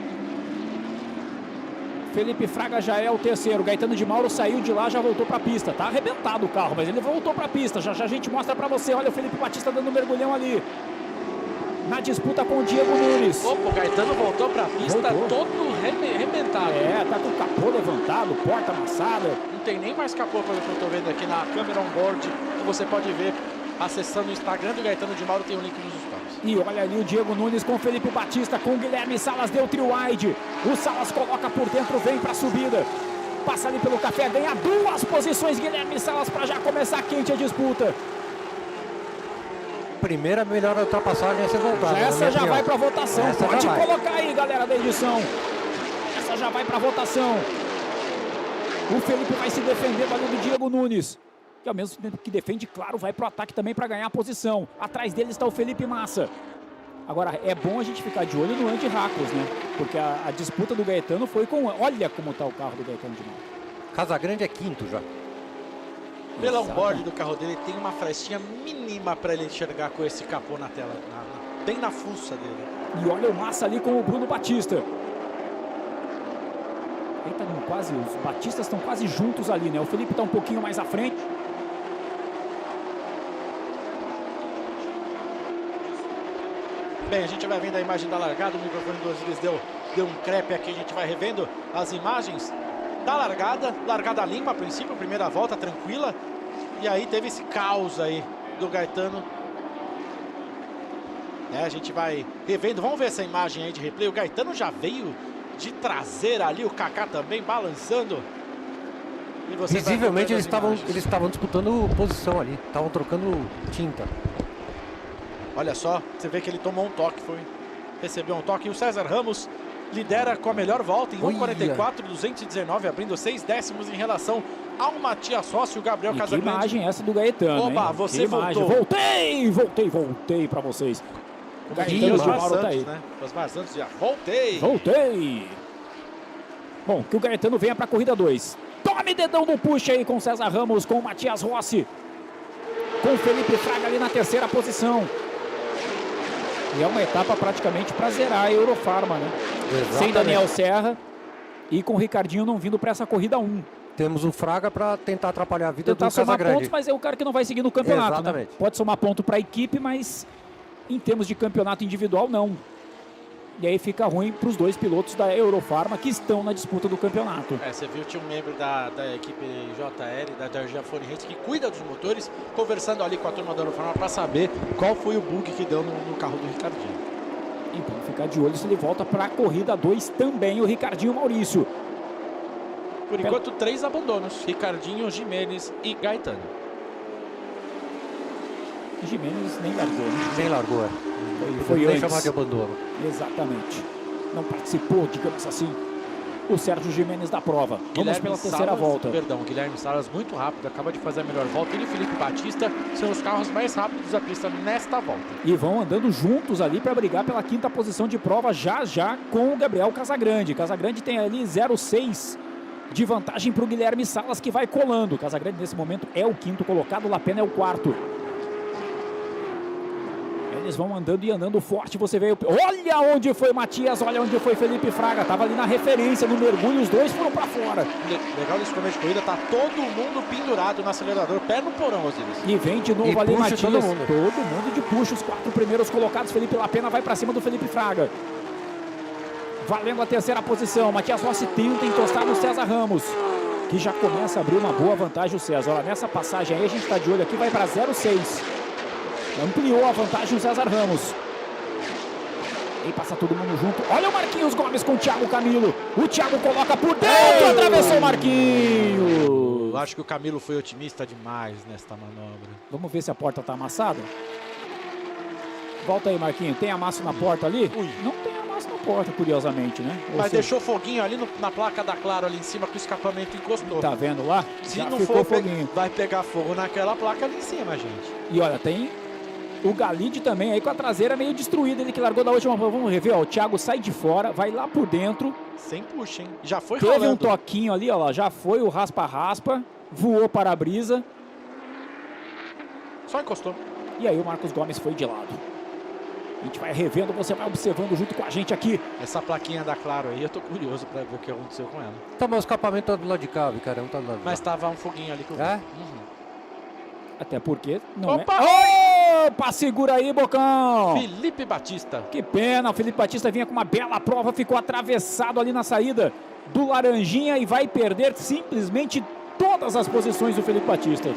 Felipe Fraga já é o terceiro. Gaetano de Mauro saiu de lá, já voltou para a pista. Tá arrebentado o carro, mas ele voltou para a pista. Já a gente mostra para você. Olha o Felipe Batista dando um mergulhão ali. Na disputa com o Diego Nunes. Opa, o Gaetano voltou para a pista todo arrebentado. É, tá com o capô levantado, porta amassada. Não tem nem mais capô pelo que eu tô vendo aqui na câmera on-board, que você pode ver acessando o Instagram do Gaetano de Mauro, tem um link nos stories. E olha ali o Diego Nunes com o Felipe Batista, com o Guilherme Salas, deu trio-wide. O Salas coloca por dentro, vem para a subida. Passa ali pelo café, ganha 2 posições Guilherme Salas para já começar quente a disputa. Primeira melhor ultrapassagem a ser voltada. Essa já vai para votação. Pode colocar aí, galera da edição. Essa já vai para votação. O Felipe vai se defendendo ali do Diego Nunes, que ao mesmo tempo que defende, claro, vai para o ataque também para ganhar a posição. Atrás dele está o Felipe Massa. Agora, é bom a gente ficar de olho no Andy Racos, né? Porque a disputa do Gaetano foi com... Olha como está o carro do Gaetano de Mauro. Casagrande é quinto já. Pela onboard do carro dele tem uma frestinha mínima para ele enxergar com esse capô na tela, bem na fuça dele. E olha o Massa ali com o Bruno Batista. Eita, os Batistas estão quase juntos ali, né? O Felipe está um pouquinho mais à frente. Bem, a gente vai vendo a imagem da largada, o microfone do Osiris deu um crepe aqui, a gente vai revendo as imagens da largada, largada limpa a princípio, primeira volta tranquila, e aí teve esse caos aí do Gaetano. A gente vai revendo, vamos ver essa imagem aí de replay, o Gaetano já veio de traseira ali, o Kaká também balançando. E você visivelmente eles estavam disputando posição ali, estavam trocando tinta. Olha só, você vê que ele tomou um toque, recebeu um toque, e o César Ramos lidera com a melhor volta em 1:44.219, abrindo 6 décimos em relação ao Matias Rossi e o Gabriel Casagrande. Que imagem essa do Gaetano, Oba, hein? você voltou. Voltei para vocês. O Gaetano de Mauro tá aí. Né? Osmar Santos já voltei. Bom, que o Gaetano venha para a corrida 2. Tome dedão no push aí com o César Ramos, com o Matias Rossi. Com o Felipe Fraga ali na terceira posição. E é uma etapa praticamente para zerar a Eurofarma, né? Exatamente. Sem Daniel Serra e com o Ricardinho não vindo para essa corrida 1. Temos o Fraga para tentar atrapalhar a vida do Casagrande. Tentar somar pontos, mas é o cara que não vai seguir no campeonato. Exatamente. Né? Pode somar ponto para a equipe, mas em termos de campeonato individual, não. E aí fica ruim para os dois pilotos da Eurofarma que estão na disputa do campeonato. Você viu, tinha um membro da equipe JL, da Georgia Fone Race, que cuida dos motores, conversando ali com a turma da Eurofarma para saber qual foi o bug que deu no carro do Ricardinho. Então ficar de olho se ele volta para a corrida 2 também, o Ricardinho Maurício. Por enquanto, 3 abandonos, Ricardinho, Jimenez e Gaetano. Jimenez nem largou, né? Nem largou, Foi antes. chamar de abandono. Exatamente. Não participou, digamos assim, o Sérgio Jimenez da prova. Vamos pela terceira volta. Perdão, Guilherme Salas muito rápido, acaba de fazer a melhor volta. Ele e Felipe Batista são os carros mais rápidos da pista nesta volta. E vão andando juntos ali para brigar pela quinta posição de prova já com o Gabriel Casagrande. Casagrande tem ali 0,6 de vantagem para o Guilherme Salas, que vai colando. Casagrande nesse momento é o quinto colocado, Lapena é o quarto. Eles vão andando e andando forte, você vê, olha onde foi Matias, olha onde foi Felipe Fraga, tava ali na referência, no mergulho, os dois foram para fora. Legal nesse começo de corrida, tá todo mundo pendurado no acelerador, pé no porão, Osiris. E vem de novo ali Matias, todo mundo de puxa, os 4 primeiros colocados, Felipe Lapena vai para cima do Felipe Fraga. Valendo a terceira posição, Matias Rossi tenta encostar no César Ramos, que já começa a abrir uma boa vantagem o César. Olha, nessa passagem aí a gente tá de olho aqui, vai para 0,6. Ampliou a vantagem o César Ramos. E passa todo mundo junto. Olha o Marquinhos Gomes com o Thiago Camilo. O Thiago coloca por dentro, atravessou o Marquinhos. Eu acho que o Camilo foi otimista demais nesta manobra. Vamos ver se a porta tá amassada. Volta aí, Marquinhos. Tem amasso na porta ali? Não tem amasso na porta, curiosamente, né? Mas deixou foguinho ali na placa da Claro, ali em cima, que o escapamento encostou. Tá vendo lá? Se não for foguinho, vai pegar fogo naquela placa ali em cima, gente. E olha, tem o Galide também aí com a traseira meio destruída, ele que largou da última. Vamos rever, ó, o Thiago sai de fora, vai lá por dentro. Sem puxa, hein? Já foi rolando. Teve um toquinho ali, ó lá, já foi o raspa-raspa, voou para a brisa. Só encostou. E aí o Marcos Gomes foi de lado. A gente vai revendo, você vai observando junto com a gente aqui. Essa plaquinha da Claro aí, eu tô curioso para ver o que aconteceu com ela. Tá, mas o escapamento tá do lado de cá, cara, não tá do lado de cá. Mas tava um foguinho ali que eu vi. Até porque não Opa! Opa, segura aí, Bocão. Felipe Batista. Que pena, o Felipe Batista vinha com uma bela prova, ficou atravessado ali na saída do Laranjinha e vai perder simplesmente todas as posições do Felipe Batista.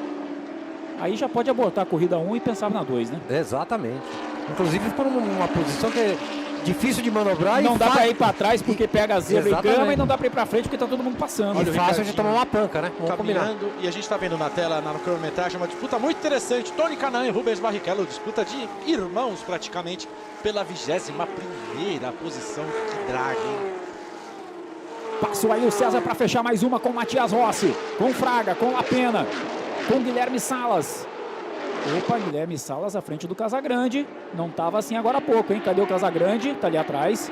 Aí já pode abortar a corrida 1 e pensar na 2, né? Exatamente. Inclusive ficou numa posição que é difícil de manobrar. Não dá pra ir pra trás porque pega a zebra e cama, e não dá pra ir pra frente porque tá todo mundo passando. Olha, fácil de tomar uma panca, né? Vamos caminhando, e a gente tá vendo na tela, na cronometragem, uma disputa muito interessante. Tony Canal e Rubens Barrichello, disputa de irmãos praticamente pela 21ª posição. Que drag, hein? Passou aí o César para fechar mais uma com o Matias Rossi, com Fraga, com Lapena, com Guilherme Salas. Opa, Guilherme Salas à frente do Casagrande. Não estava assim agora há pouco, hein? Cadê o Casagrande? Tá ali atrás.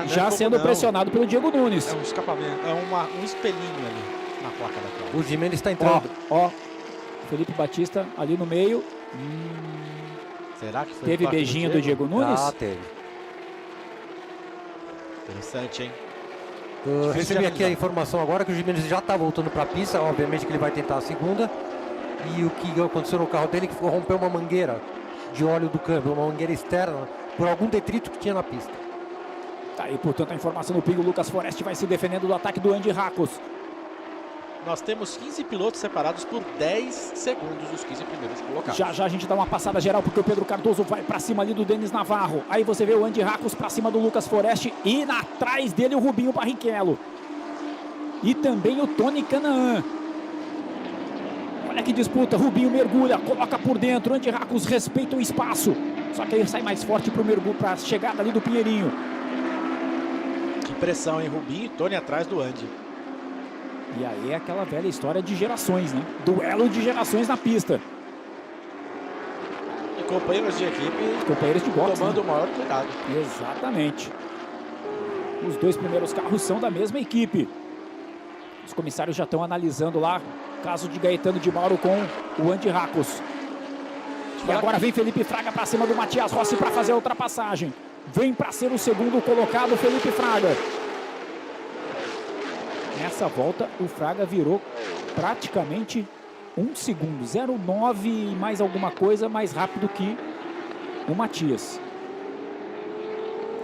Já sendo pressionado pelo Diego Nunes. É um escapamento, é um espelhinho ali na placa da prova. O Jimenez está entrando. Ó, Felipe Batista ali no meio. Será que foi teve beijinho do Diego Nunes? Teve. Interessante, hein? Eu recebi aqui a informação agora que o Jimenez já está voltando para a pista. Obviamente que ele vai tentar a segunda. E o que aconteceu no carro dele que rompeu uma mangueira de óleo do câmbio, uma mangueira externa por algum detrito que tinha na pista. Tá aí, portanto, a informação do Pingo. Lucas Forest vai se defendendo do ataque do Andy Racos. Nós temos 15 pilotos separados por 10 segundos, os 15 primeiros colocados. Já já a gente dá uma passada geral, porque o Pedro Cardoso vai pra cima ali do Denis Navarro. Aí você vê o Andy Racos pra cima do Lucas Forest e atrás dele o Rubinho Barrichello. E também o Tony Canaan. Olha que disputa, Rubinho mergulha, coloca por dentro, Andy Racos respeita o espaço. Só que aí sai mais forte pro mergulho, pra chegada ali do Pinheirinho. Que pressão, hein? Rubinho e Tony atrás do Andy. E aí é aquela velha história de gerações, né? Duelo de gerações na pista. E companheiros de equipe, companheiros de boxe, tomando o né? maior cuidado. Exatamente. Os dois primeiros carros são da mesma equipe. Os comissários já estão analisando lá caso de Gaetano de Mauro com o Andy Racos. E agora vem Felipe Fraga para cima do Matias Rossi para fazer a ultrapassagem. Vem para ser o segundo colocado Felipe Fraga. Nessa volta o Fraga virou praticamente 1 segundo, 0,9 e mais alguma coisa mais rápido que o Matias.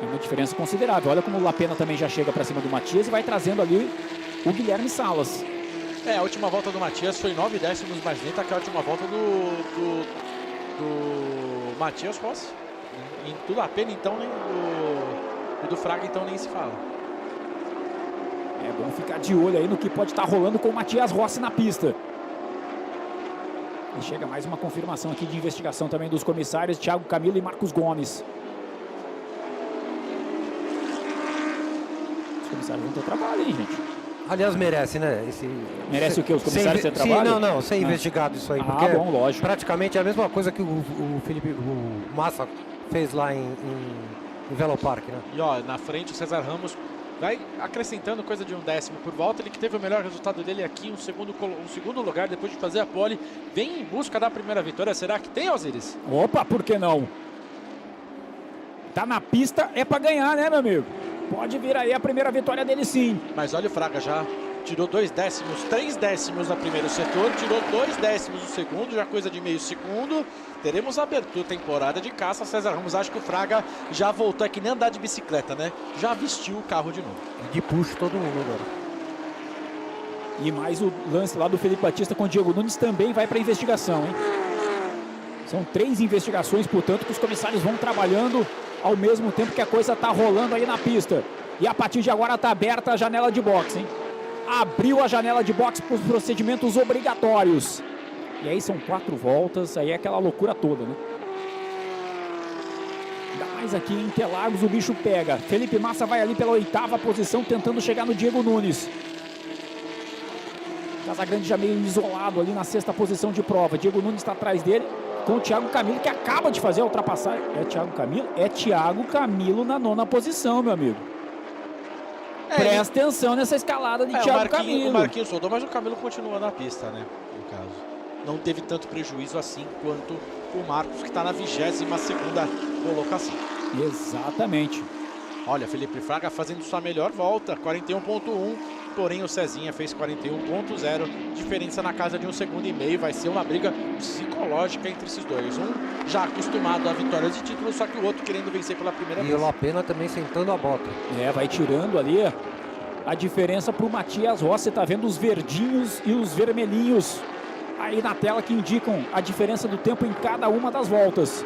É uma diferença considerável. Olha como o Lapena também já chega para cima do Matias e vai trazendo ali o Guilherme Salas. A última volta do Matias foi 9 décimos mais lenta que a última volta do Matias Rossi. E do Lapena, então, nem do Fraga, então, nem se fala. É bom ficar de olho aí no que pode estar rolando com o Matias Rossi na pista. E chega mais uma confirmação aqui de investigação também dos comissários Thiago Camilo e Marcos Gomes. Os comissários vão ter trabalho, hein, gente? Aliás, merece, né? Merece o quê? Os comissários ter trabalho? Não, ser investigado isso aí. Ah, bom, lógico. Praticamente é a mesma coisa que o Massa fez lá em Velo Park, né? E ó, na frente o César Ramos vai acrescentando coisa de 1 décimo por volta. Ele que teve o melhor resultado dele aqui, um segundo lugar depois de fazer a pole. Vem em busca da primeira vitória. Será que tem, Osiris? Opa, por que não? Tá na pista, é pra ganhar, né, meu amigo? Pode vir aí a primeira vitória dele, sim. Mas olha o Fraga já. Tirou 2 décimos, 3 décimos no primeiro setor, tirou 2 décimos no segundo, já coisa de meio segundo. Teremos abertura, temporada de caça. César Ramos, acho que o Fraga já voltou, é que nem andar de bicicleta, né? Já vestiu o carro de novo. De puxo todo mundo agora. E mais o lance lá do Felipe Batista com o Diego Nunes também vai para investigação, hein? São 3 investigações, portanto, que os comissários vão trabalhando ao mesmo tempo que a coisa tá rolando aí na pista. E a partir de agora tá aberta a janela de boxe, hein? Abriu a janela de boxe para os procedimentos obrigatórios. E aí são 4 voltas, aí é aquela loucura toda, né? Ainda mais aqui em Interlagos o bicho pega. Felipe Massa vai ali pela 8ª posição, tentando chegar no Diego Nunes. Casagrande já meio isolado ali na 6ª posição de prova. Diego Nunes está atrás dele, com o Thiago Camilo, que acaba de fazer a ultrapassagem. É Thiago Camilo? É Thiago Camilo na 9ª posição, meu amigo. Presta atenção nessa escalada de Thiago Camilo. O Marquinhos soldou, mas o Camilo continua na pista, né? No caso. Não teve tanto prejuízo assim quanto o Marcos, que está na 22ª colocação. Exatamente. Olha, Felipe Fraga fazendo sua melhor volta, 41.1. Porém o Cezinha fez 41.0, diferença na casa de 1,5 segundo. Vai ser uma briga psicológica entre esses dois. Um já acostumado a vitórias de título, só que o outro querendo vencer pela primeira vez. E o Lapena também sentando a bota. Vai tirando ali a diferença para o Matias Rossi. Tá vendo os verdinhos e os vermelhinhos aí na tela que indicam a diferença do tempo em cada uma das voltas.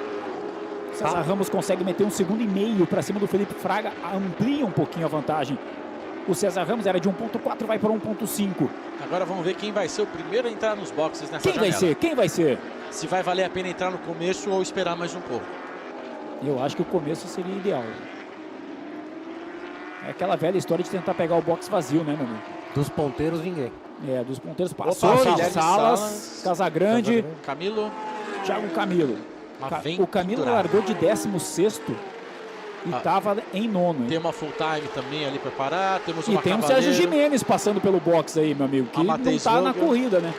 César Ramos consegue meter 1,5 segundos para cima do Felipe Fraga, amplia um pouquinho a vantagem. O César Ramos era de 1.4, vai para 1.5. Agora vamos ver quem vai ser o primeiro a entrar nos boxes nessa janela. Quem vai ser? Se vai valer a pena entrar no começo ou esperar mais um pouco. Eu acho que o começo seria ideal. É aquela velha história de tentar pegar o box vazio, né, meu amigo? Dos ponteiros, ninguém. Dos ponteiros passou. Salas, Casagrande, Camilo, Thiago Camilo. O Camilo largou de 16º. E estava em 9º. Tem uma full time também ali para parar. Temos uma tem um Sérgio Jimenez passando pelo box aí, meu amigo, que não está na corrida, né?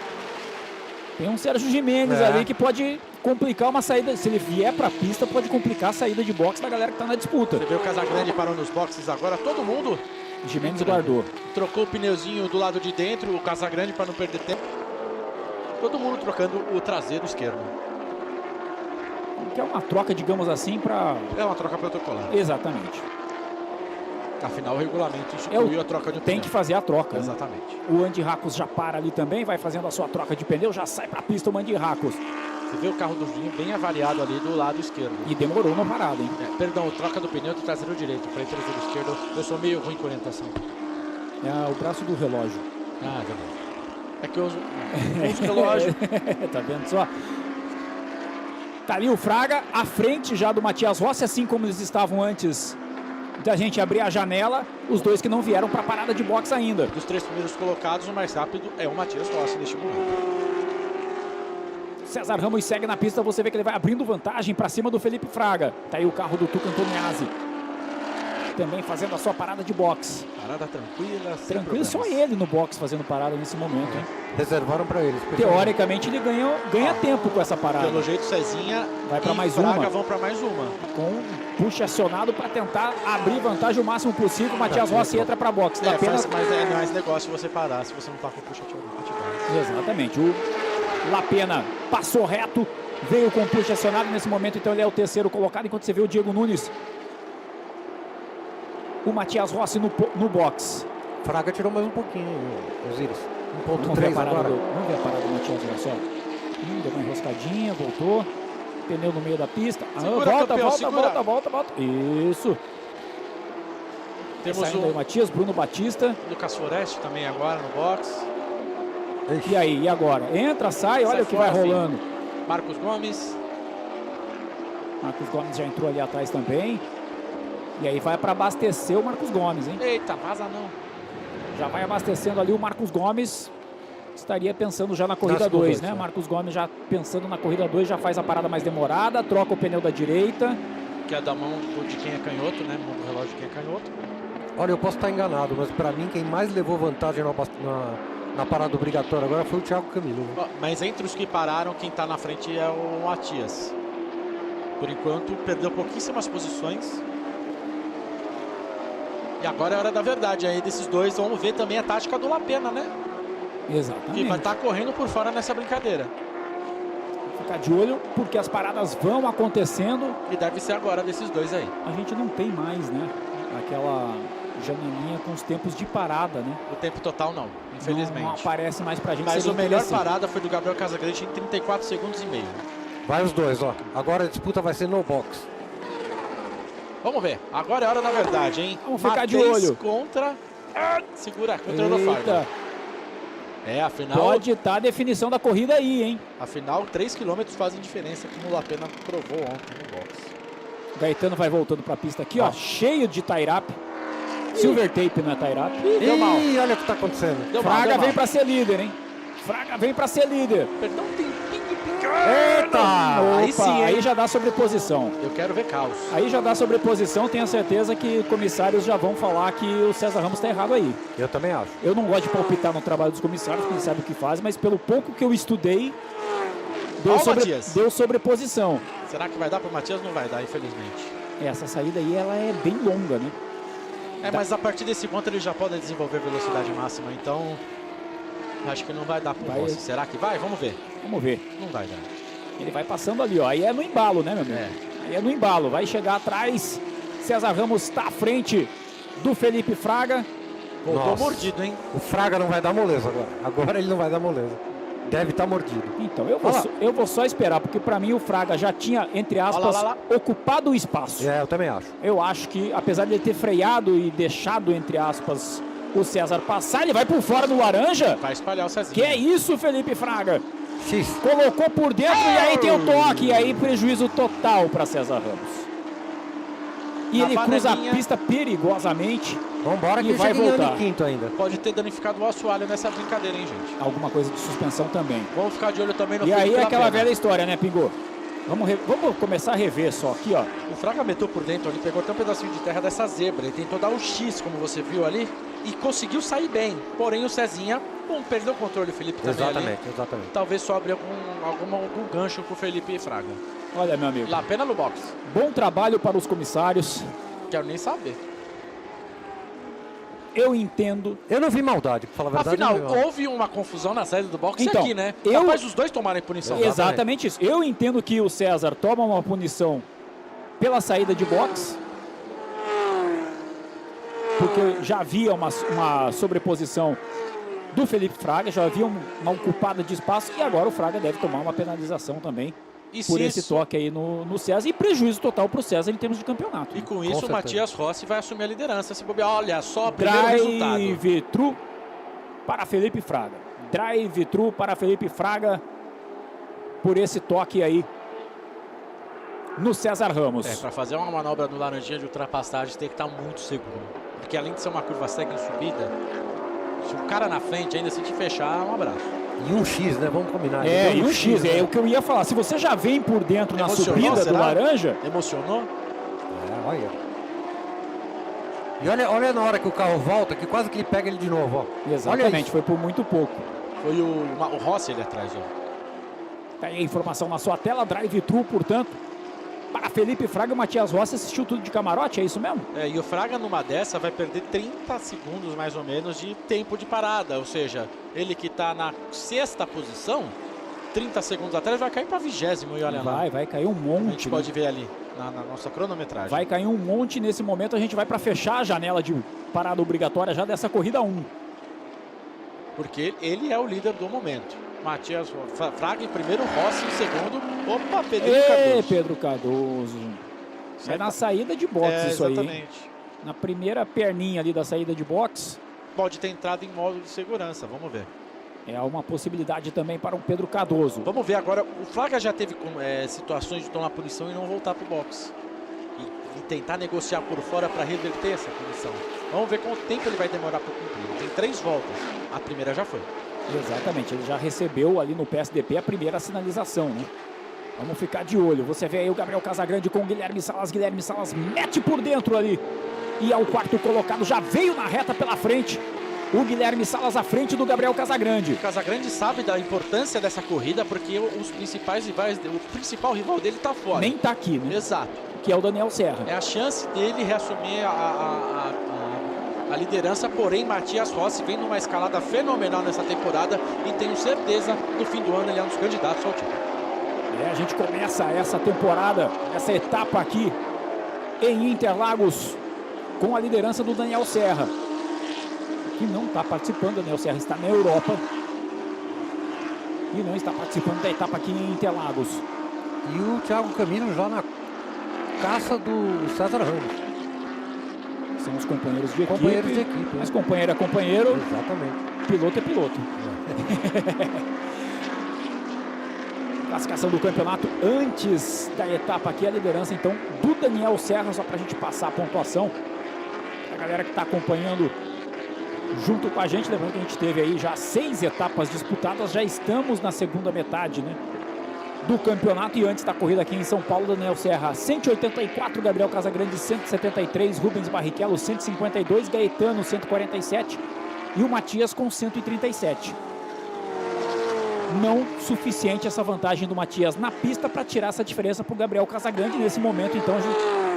Tem um Sérgio Jimenez ali que pode complicar uma saída. Se ele vier para a pista, pode complicar a saída de box da galera que está na disputa. Você vê o Casagrande parou nos boxes agora, todo mundo. Jimenez guardou. Trocou o pneuzinho do lado de dentro, o Casagrande para não perder tempo. Todo mundo trocando o traseiro esquerdo. Que é uma troca, digamos assim, para... É uma troca protocolar. Exatamente. Afinal, o regulamento instituiu a troca de pneu. Tem que fazer a troca. Exatamente. Né? O Andy Racos já para ali também, vai fazendo a sua troca de pneu, já sai para a pista o Andy Racos. Você vê o carro do Vinho bem avariado ali do lado esquerdo. E demorou uma parada, hein? Perdão, troca do pneu do traseiro direito, freio traseiro esquerdo. Eu sou meio ruim com orientação. É o braço do relógio. Ah, é verdade. É que eu uso relógio. Tá vendo só? Tá ali o Fraga, à frente já do Matias Rossi, assim como eles estavam antes da gente abrir a janela. Os dois que não vieram para a parada de boxe ainda. Dos 3 primeiros colocados, o mais rápido é o Matias Rossi neste momento. César Ramos segue na pista, você vê que ele vai abrindo vantagem para cima do Felipe Fraga. Tá aí o carro do Tuca Antoniazzi. Também fazendo a sua parada de boxe. Parada tranquila, sem tranquilo, só ele no boxe fazendo parada nesse momento, hein? Reservaram para eles. Teoricamente ele ganha tempo com essa parada. Pelo jeito, Cezinha vai para mais Fraga uma. Vão para mais uma. Com puxa acionado para tentar abrir vantagem o máximo possível. Matias Rossi entra para boxe. Mas é mais negócio você parar se você não tá com puxa ativado. Exatamente. O Lapena passou reto, veio com puxa acionado nesse momento, então ele é o terceiro colocado, enquanto você vê o Diego Nunes. O Matias Rossi no box. Fraga tirou mais um pouquinho, Osiris. 1.3 agora. Vamos ver a parada do Matias Rossi. Deu uma enroscadinha, voltou. Pneu no meio da pista. Segura, volta, campeão, volta. Isso. Temos o Matias, Bruno Batista. Lucas Foreste também agora no box. E aí, e agora? Entra, sai, olha o que vai rolando. Marcos Gomes. Marcos Gomes já entrou ali atrás também. E aí vai para abastecer o Marcos Gomes, hein? Eita, vaza não. Já vai abastecendo ali o Marcos Gomes. Estaria pensando já na corrida 2, né? Marcos Gomes já pensando na corrida 2, já faz a parada mais demorada, troca o pneu da direita. Que é da mão de quem é canhoto, né? Mão do relógio de quem é canhoto. Olha, eu posso estar enganado, mas para mim quem mais levou vantagem na parada obrigatória agora foi o Thiago Camilo. Mas entre os que pararam, quem está na frente é o Matias. Por enquanto, perdeu pouquíssimas posições. E agora é a hora da verdade aí desses dois. Vamos ver também a tática do Lapena, né? Exatamente. Que vai estar correndo por fora nessa brincadeira. Ficar de olho, porque as paradas vão acontecendo. E deve ser agora desses dois aí. A gente não tem mais, né? Aquela janelinha com os tempos de parada, né? O tempo total não, infelizmente. Não aparece mais pra gente. Mas a melhor parada foi do Gabriel Casagrande em 34 segundos e meio. Vai os dois, ó. Agora a disputa vai ser no box. Vamos ver. Agora é a hora da verdade, hein? Vamos ficar de olho. Contra... segura, contra o Nofardo. É, afinal... Pode estar a definição da corrida aí, hein? Afinal, 3 km fazem diferença, como o Lapena provou ontem no box. O Gaetano vai voltando pra pista aqui, ó. Cheio de tie-up. Silver tape, não é tie-up. Deu mal. Olha o que tá acontecendo. Fraga vem pra ser líder, hein? Fraga vem pra ser líder. Perdão, tem pingue pequeno. Eita! Opa, aí sim, aí já dá sobreposição. Eu quero ver caos. Aí já dá sobreposição, tenho certeza que comissários já vão falar que o César Ramos tá errado aí. Eu também acho. Eu não gosto de palpitar no trabalho dos comissários, porque eles sabem o que fazem, mas pelo pouco que eu estudei, deu sobreposição. Será que vai dar pro Matias? Não vai dar, infelizmente. Essa saída aí, ela é bem longa, né? Mas a partir desse ponto ele já pode desenvolver velocidade máxima, então acho que não vai dar pro Rossi. Será que vai? Vamos ver. Vamos ver. Não vai dar. Ele vai passando ali, ó. Aí é no embalo, né, meu amigo? Aí é no embalo. Vai chegar atrás. César Ramos está à frente do Felipe Fraga. Voltou mordido, hein? O Fraga não vai dar moleza agora. Agora ele não vai dar moleza. Deve estar mordido. Então, eu vou só esperar, porque para mim o Fraga já tinha, entre aspas, ocupado o espaço. Eu também acho. Eu acho que, apesar de ele ter freado e deixado, entre aspas, o César passar, ele vai por fora do laranja. Vai espalhar o Cezinha. Que é isso, Felipe Fraga? X. Colocou por dentro e aí tem o toque. E aí prejuízo total para César Ramos. E ele cruza a pista perigosamente. Vambora que e vai voltar. Em quinto ainda. Pode ter danificado o assoalho nessa brincadeira, hein, gente? Alguma coisa de suspensão também. Vamos ficar de olho também no E aí é aquela velha história, né, Pingo? Vamos começar a rever só aqui, ó. O Fraga meteu por dentro ali, pegou até um pedacinho de terra dessa zebra. Ele tentou dar o X, como você viu ali, e conseguiu sair bem. Porém, o Cezinha, perdeu o controle, o Felipe também. Exatamente. Talvez sobre algum gancho pro Felipe Fraga. Olha, meu amigo. Lapena no box. Bom trabalho para os comissários. Quero nem saber. eu entendo... Eu não vi maldade, pra falar a verdade. Afinal, houve uma confusão na saída do boxe então, aqui, né? Capaz dos dois tomarem punição. Exatamente isso. Eu entendo que o César toma uma punição pela saída de boxe, porque já havia uma sobreposição do Felipe Fraga, já havia uma ocupada de espaço, e agora o Fraga deve tomar uma penalização também por esse toque aí no César, e prejuízo total para o César em termos de campeonato. E com isso o Matias Rossi vai assumir a liderança. Se bobear, olha só, primeiro resultado. Drive-thru para Felipe Fraga. Drive-thru para Felipe Fraga por esse toque aí no César Ramos. Para fazer uma manobra no laranjinha de ultrapassagem tem que estar muito seguro. Porque além de ser uma curva seca em subida, se o cara na frente ainda se te fechar, um abraço. E um X, né? Vamos combinar. E um X, né? É o que eu ia falar. Se você já vem por dentro na subida do laranja... Emocionou? Olha. E olha na hora que o carro volta, que quase que ele pega ele de novo, ó. Exatamente, foi por muito pouco. Foi o Rossi ali atrás, ó. Tá aí a informação na sua tela, drive-thru, portanto, para Felipe Fraga. O Matias Rossi assistiu tudo de camarote, é isso mesmo? E o Fraga numa dessa vai perder 30 segundos mais ou menos de tempo de parada, ou seja, ele que está na 6ª posição, 30 segundos atrás vai cair para 20º, e olha lá. Vai cair um monte. A gente pode ver ali na nossa cronometragem. Vai cair um monte nesse momento, a gente vai para fechar a janela de parada obrigatória já dessa corrida 1. Porque ele é o líder do momento. Matias Fraga em primeiro, Rossi em segundo. Opa, Pedro Cardoso. É na saída de boxe isso aí, hein? Na primeira perninha ali da saída de boxe. Pode ter entrado em modo de segurança, vamos ver. É uma possibilidade também para o Pedro Cardoso. Vamos ver agora, o Fraga já teve situações de tomar punição e não voltar para o boxe. E tentar negociar por fora para reverter essa punição. Vamos ver quanto tempo ele vai demorar para cumprir. Tem 3 voltas, a primeira já foi. Exatamente, ele já recebeu ali no PSDP a primeira sinalização, né? Vamos ficar de olho. Você vê aí o Gabriel Casagrande com o Guilherme Salas. Guilherme Salas mete por dentro ali. E é o 4º colocado, já veio na reta pela frente. O Guilherme Salas à frente do Gabriel Casagrande. O Casagrande sabe da importância dessa corrida, porque os principais rivais, o principal rival dele está fora. Nem está aqui, né? Exato. Que é o Daniel Serra. É a chance dele reassumir a liderança, porém Matias Rossi vem numa escalada fenomenal nessa temporada e tenho certeza no fim do ano ele é um dos candidatos ao título. A gente começa essa temporada, essa etapa aqui em Interlagos com a liderança do Daniel Serra, que não está participando. Daniel Serra está na Europa e não está participando da etapa aqui em Interlagos. E o Thiago Camilo já na caça do César Ramos. São os companheiros de equipe. Companheiros de equipe. Mas companheiro é companheiro. Exatamente. Piloto é piloto. Classificação do campeonato antes da etapa aqui. A liderança, então, do Daniel Serra. Só para a gente passar a pontuação. A galera que está acompanhando junto com a gente. Lembrando que a gente teve aí já 6 etapas disputadas. Já estamos na segunda metade, né, do campeonato. E antes da corrida aqui em São Paulo, Daniel Serra 184, Gabriel Casagrande 173, Rubens Barrichello 152, Gaetano 147 e o Matias com 137. Não suficiente essa vantagem do Matias na pista para tirar essa diferença para o Gabriel Casagrande nesse momento. Então,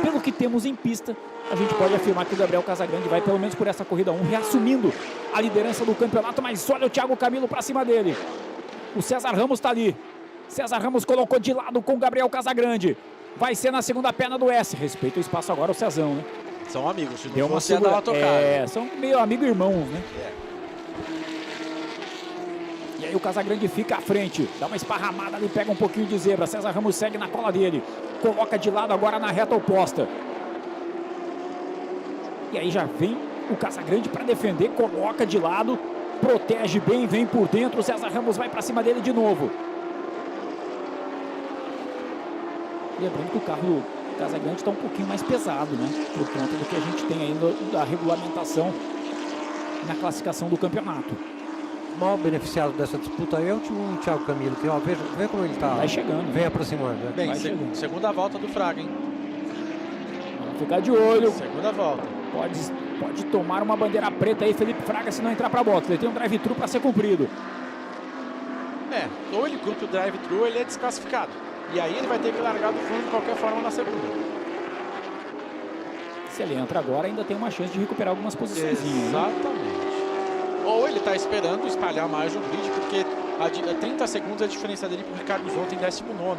pelo que temos em pista, a gente pode afirmar que o Gabriel Casagrande vai pelo menos por essa corrida 1 reassumindo a liderança do campeonato. Mas olha o Thiago Camilo para cima dele. O César Ramos está ali. César Ramos colocou de lado com o Gabriel Casagrande. Vai ser na segunda perna do S. Respeita o espaço agora, o Cezão, né? São amigos, se não fosse dar uma tocada. São meio amigo e irmãos, né? E aí o Casagrande fica à frente. Dá uma esparramada ali, pega um pouquinho de zebra. César Ramos segue na cola dele. Coloca de lado agora na reta oposta. E aí já vem o Casagrande para defender. Coloca de lado. Protege bem, vem por dentro. O César Ramos vai para cima dele de novo. Lembrando que o carro do Casagrande está um pouquinho mais pesado, né? Por conta do que a gente tem ainda da regulamentação na classificação do campeonato. O maior beneficiado dessa disputa aí é o Thiago Camilo, que ó, vê como ele está. Vai chegando. Vem aproximando. Né? Bem, segunda volta do Fraga, hein? Vamos ficar de olho. Segunda volta. Pode tomar uma bandeira preta aí, Felipe Fraga, se não entrar para a box. Ele tem um drive-thru para ser cumprido. Ou ele cumpre o drive-thru ou ele é desclassificado. E aí ele vai ter que largar do fundo de qualquer forma na segunda. Se ele entra agora, ainda tem uma chance de recuperar algumas posições. Exatamente. Ou ele está esperando espalhar mais o grid, porque a 30 segundos é a diferença dele para o Ricardo Zonta em 19º.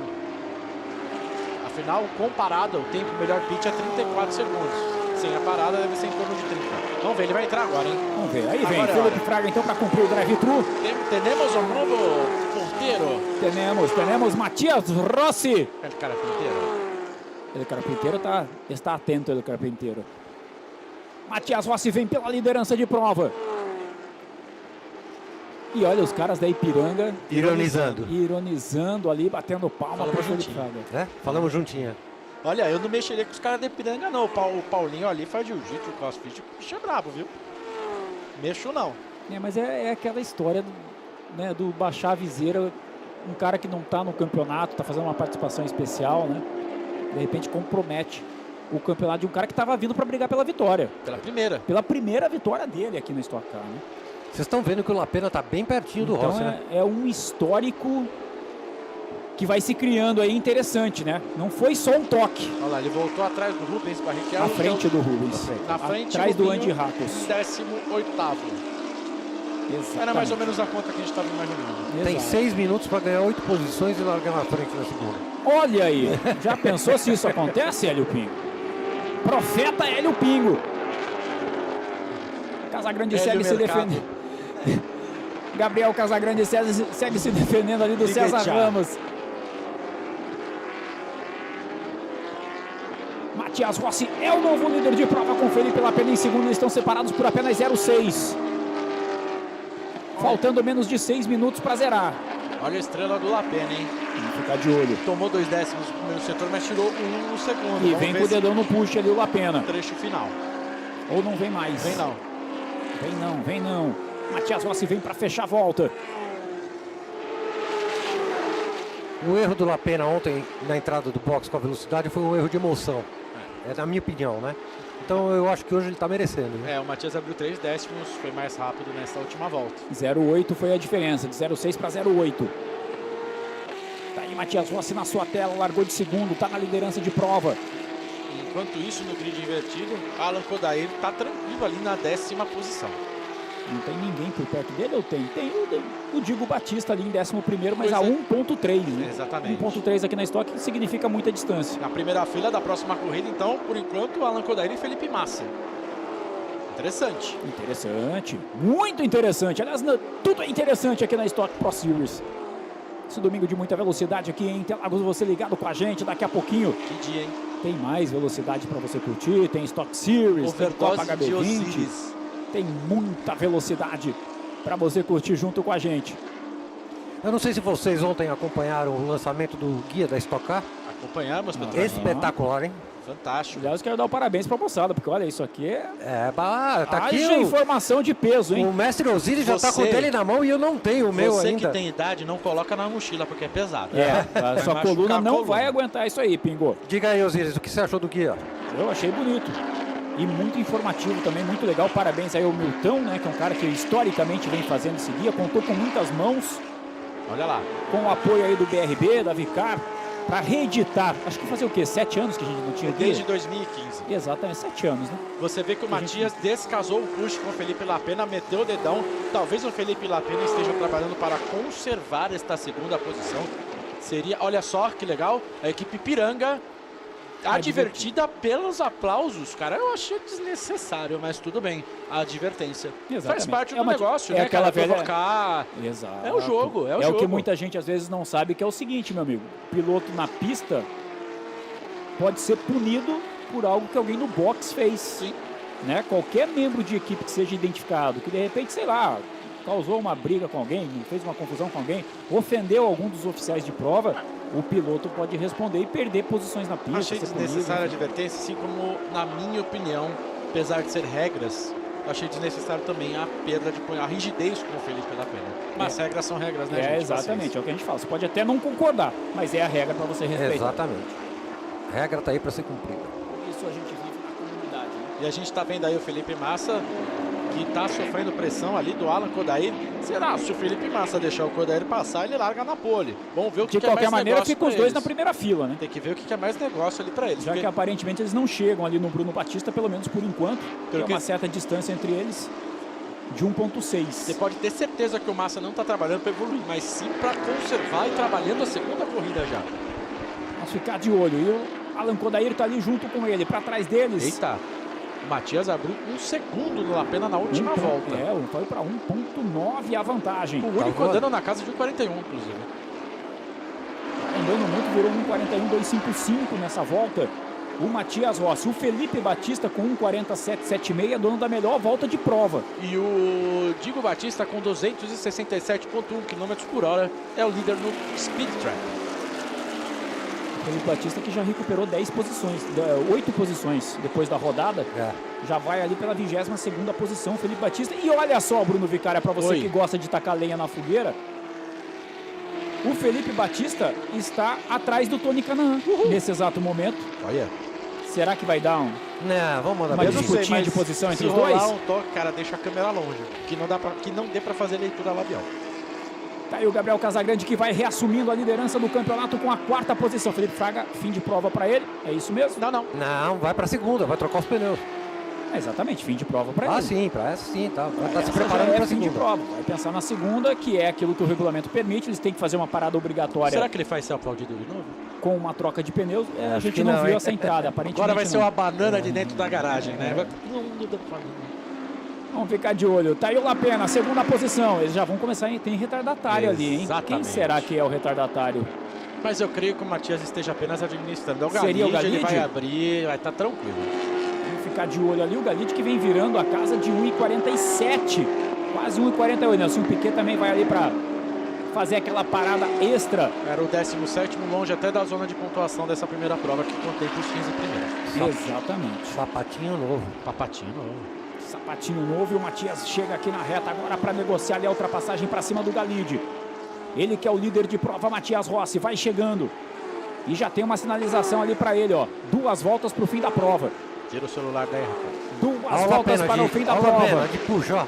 Afinal, comparado, o tempo melhor pit é 34 segundos. Sem a parada, deve ser em torno de 30. Vamos ver, ele vai entrar agora, hein? Vamos ver. Aí vem Felipe Fraga, então, para cumprir o drive-thru. Temos um novo porteiro. Temos Matias Rossi. El carpinteiro. El carpinteiro está atento, El carpinteiro. Matias Rossi vem pela liderança de prova. E olha os caras da Ipiranga. Ironizando ali, batendo palma para o Felipe Fraga. Falamos juntinho. Olha, eu não mexeria com os caras da Ipiranga, não. O Paulinho ali faz jiu-jitsu, crossfit. O bicho é brabo, viu? Mexo não. Mas é aquela história do baixar a viseira. Um cara que não está no campeonato, está fazendo uma participação especial, né? De repente compromete o campeonato de um cara que estava vindo para brigar pela vitória. Pela primeira vitória dele aqui no Stock Car, né? Vocês estão vendo que o Lapena está bem pertinho do Rossi, né? É um histórico que vai se criando aí interessante, né? Não foi só um toque. Olha lá, ele voltou atrás do Rubens Barrichello. À frente do Rubens. Na frente, atrás do Andy Racos. 18º. Era mais ou menos a conta que a gente estava imaginando. Tem 6 minutos para ganhar 8 posições e largar na frente na segunda. Olha aí, já pensou se isso acontece, Hélio Pingo? Profeta Hélio Pingo. Casagrande segue se defendendo. Gabriel Casagrande segue se defendendo ali do César Ramos. Matias Rossi é o novo líder de prova com Felipe Lapena em segundo. Eles estão separados por apenas 0,6. Faltando menos de 6 minutos para zerar. Olha a estrela do Lapena, hein? Vamos ficar de olho. Tomou 2 décimos no primeiro setor, mas tirou 1 no segundo. E vem com o dedão no push ali o Lapena. Trecho final. Ou não vem mais? Vem não. Vem não. Matias Rossi vem para fechar a volta. O erro do Lapena ontem na entrada do box com a velocidade foi um erro de emoção. É na minha opinião, né? Então eu acho que hoje ele está merecendo. Né? O Matias abriu 3 décimos, foi mais rápido nessa última volta. 0,8 foi a diferença, de 0,6 para 0,8. Tá aí Matias Rossi na sua tela, largou de segundo, tá na liderança de prova. Enquanto isso, no grid invertido, Alan Kodair está tranquilo ali na 10ª posição. Não tem ninguém por perto dele, ou tem? Tem o Diego Batista ali em 11º, mas a 1.3, né? Exatamente. 1.3 aqui na Stock significa muita distância. Na primeira fila da próxima corrida, então, por enquanto, Alan Kodair e Felipe Massa. Interessante. Interessante, muito interessante. Aliás, tudo é interessante aqui na Stock Pro Series. Esse domingo de muita velocidade aqui em Interlagos, você ligado com a gente daqui a pouquinho. Que dia, hein? Tem mais velocidade para você curtir, tem Stock Series, tem Copa HB20. Tem muita velocidade para você curtir junto com a gente. Eu não sei se vocês ontem acompanharam o lançamento do guia da Stock Car. Acompanhamos, espetacular, hein? Fantástico. Aliás, quero dar o parabéns para a moçada, porque olha, isso aqui tá aqui informação de peso, hein? O mestre Osiris já tá com o dele na mão e eu não tenho o meu ainda. Você que tem idade, não coloca na mochila, porque é pesado. A sua coluna não vai aguentar isso aí, Pingo. Diga aí, Osiris, o que você achou do guia? Eu achei bonito. E muito informativo também, muito legal. Parabéns aí ao Milton, né? Que é um cara que historicamente vem fazendo esse guia. Contou com muitas mãos. Olha lá. Com o apoio aí do BRB, da Vicar, para reeditar. Acho que fazer o quê? 7 anos que a gente não tinha guia? Desde 2015. Exatamente, 7 anos, né? Você vê que o Matias descasou o push com o Felipe Lapena, meteu o dedão. Talvez o Felipe Lapena esteja trabalhando para conservar esta segunda posição. Seria, olha só que legal, a equipe Piranga advertida pelos aplausos, cara. Eu achei desnecessário, mas tudo bem. A advertência. Exatamente. Faz parte do negócio, né? Aquela velha... provocar. Exato. É o jogo, é o jogo. É o que muita gente às vezes não sabe, que é o seguinte, meu amigo. Piloto na pista pode ser punido por algo que alguém no box fez. Sim. Né? Qualquer membro de equipe que seja identificado, que de repente, sei lá, causou uma briga com alguém, fez uma confusão com alguém, ofendeu algum dos oficiais de prova, o piloto pode responder e perder posições na pista. Achei desnecessária a advertência, assim como, na minha opinião, apesar de ser regras, achei desnecessário também a perda de a rigidez com o Felipe Lapena. Mas regras são regras, né, gente? Exatamente, é o que a gente fala. Você pode até não concordar, mas é a regra para você respeitar. Exatamente. A regra tá aí para ser cumprida. Isso a gente vive na comunidade, né? E a gente tá vendo aí o Felipe Massa, que está sofrendo pressão ali do Alan Kodair. Será? Se o Felipe Massa deixar o Kodair passar, ele larga na pole. Vamos ver o que é mais negócio. De qualquer maneira, ficam os dois na primeira fila, né? Tem que ver o que é mais negócio ali para eles. Já que aparentemente eles não chegam ali no Bruno Batista, pelo menos por enquanto. Tem uma certa distância entre eles de 1.6. Você pode ter certeza que o Massa não está trabalhando para evoluir, mas sim para conservar e trabalhando a segunda corrida já. Vamos ficar de olho. E o Alan Kodair está ali junto com ele, para trás deles. Eita. O Matias abriu 1 segundo no Lapena na última volta. Foi para 1.9 a vantagem. O único andando na casa de 1.41, inclusive. Andando muito, virou 1.41.255 nessa volta. O Matias Rossi. O Felipe Batista com 1.47.76, dono da melhor volta de prova. E o Diego Batista com 267.1 km por hora é o líder no Speed Track. Felipe Batista que já recuperou 10 posições, 8 posições depois da rodada. Já vai ali pela 22ª posição, Felipe Batista. E olha só, Bruno Vicária, para você que gosta de tacar lenha na fogueira, o Felipe Batista está atrás do Tony Canaan nesse exato momento. Olha. Será que vai dar uma disputinha de posição entre os dois? Se rolar um toque, cara, deixa a câmera longe, que não dê para fazer leitura labial. Tá aí o Gabriel Casagrande que vai reassumindo a liderança do campeonato com a 4ª posição. Felipe Fraga, fim de prova para ele. É isso mesmo? Não, vai para a segunda, vai trocar os pneus. Exatamente, fim de prova para ele. Sim, para essa sim, tá. Tá se preparando para a segunda. De prova. Vai pensar na segunda, que é aquilo que o regulamento permite. Eles têm que fazer uma parada obrigatória. Será que ele faz ser aplaudido de novo? Com uma troca de pneus. A gente não viu essa entrada, aparentemente. Agora vai ser uma banana de dentro da garagem, né? Não dá pra fazer. Vamos ficar de olho. Tá aí o Lapena, 2ª posição. Eles já vão começar, tem retardatário ali, hein? Quem será que é o retardatário? Mas eu creio que o Matias esteja apenas administrando. O Seria o Galide? Ele vai abrir, vai estar tranquilo. Vamos ficar de olho ali. O Galide que vem virando a casa de 1.47. Quase 1.48. Nelson Piquet também vai ali para fazer aquela parada extra. Era o 17º, longe até da zona de pontuação dessa primeira prova que contém para os 15 primeiros. Exatamente. Sapatinho novo. Sapatinho novo e o Matias chega aqui na reta agora para negociar ali a ultrapassagem para cima do Galide. Ele que é o líder de prova, Matias Rossi, vai chegando. E já tem uma sinalização ali para ele, ó. 2 voltas para o fim da prova. Tira o celular daí, rapaz. 2 voltas para o fim da prova. De puxa, ó.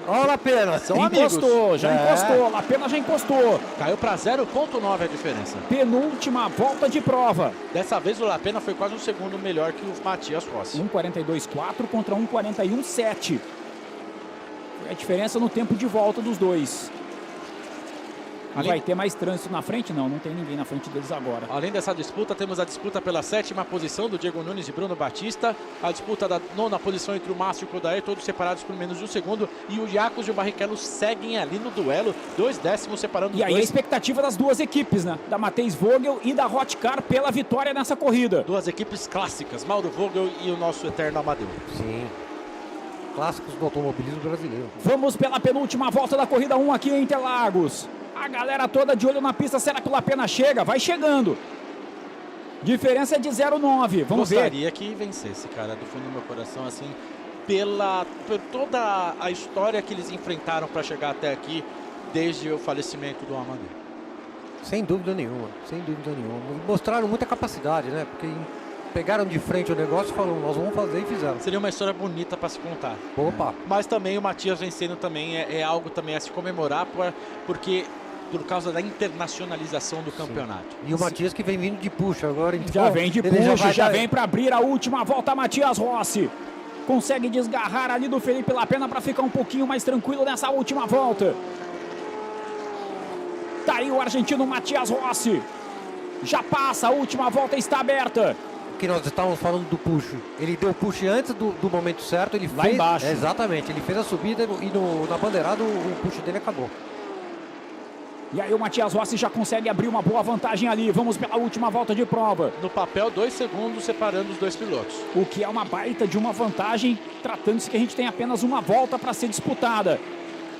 Olha a Lapena, são encostou, amigos. Encostou, Lapena já encostou. Caiu para 0.9 a diferença. Penúltima volta de prova. Dessa vez o Lapena foi quase 1 segundo melhor que o Matias Rossi. 1.42.4 contra 1.41.7. A diferença no tempo de volta dos dois. Vai ter mais trânsito na frente? Não tem ninguém na frente deles agora. Além dessa disputa, temos a disputa pela 7ª posição do Diego Nunes e Bruno Batista. A disputa da 9ª posição entre o Márcio e o Kodair, todos separados por menos de 1 segundo. E o Jacos e o Barrichello seguem ali no duelo, 2 décimos separando os dois. E aí a expectativa das duas equipes, né? Da Matheus Vogel e da Hotcar pela vitória nessa corrida. 2 equipes clássicas, Mauro Vogel e o nosso eterno Amadeu. Sim. Clássicos do automobilismo brasileiro. Vamos pela penúltima volta da corrida 1 aqui em Interlagos. A galera toda de olho na pista. Será que o Lapena chega? Vai chegando. Diferença é de 0.9. Vamos ver. Gostaria que vencesse, cara, do fundo do meu coração, assim, por toda a história que eles enfrentaram para chegar até aqui, desde o falecimento do Amadeu. Sem dúvida nenhuma, sem dúvida nenhuma. E mostraram muita capacidade, né? Porque pegaram de frente o negócio e falaram, nós vamos fazer, e fizeram. Seria uma história bonita para se contar. Opa! Mas também o Matias vencendo também é algo também a se comemorar, porque por causa da internacionalização do campeonato. E o Matias que vem vindo de puxa agora. Então, já vem de puxa, já vem para abrir a última volta, Matias Rossi. Consegue desgarrar ali do Felipe Lapena para ficar um pouquinho mais tranquilo nessa última volta. Tá aí o argentino Matias Rossi. Já passa, a última volta está aberta. Que nós estávamos falando do push. Ele deu push antes do momento certo. Ele lá fez, embaixo. Exatamente, ele fez a subida e na bandeirada o push dele acabou. E aí o Matias Rossi já consegue abrir uma boa vantagem ali. Vamos pela última volta de prova. No papel, 2 segundos separando os 2 pilotos. O que é uma baita de uma vantagem, tratando-se que a gente tem apenas uma volta para ser disputada.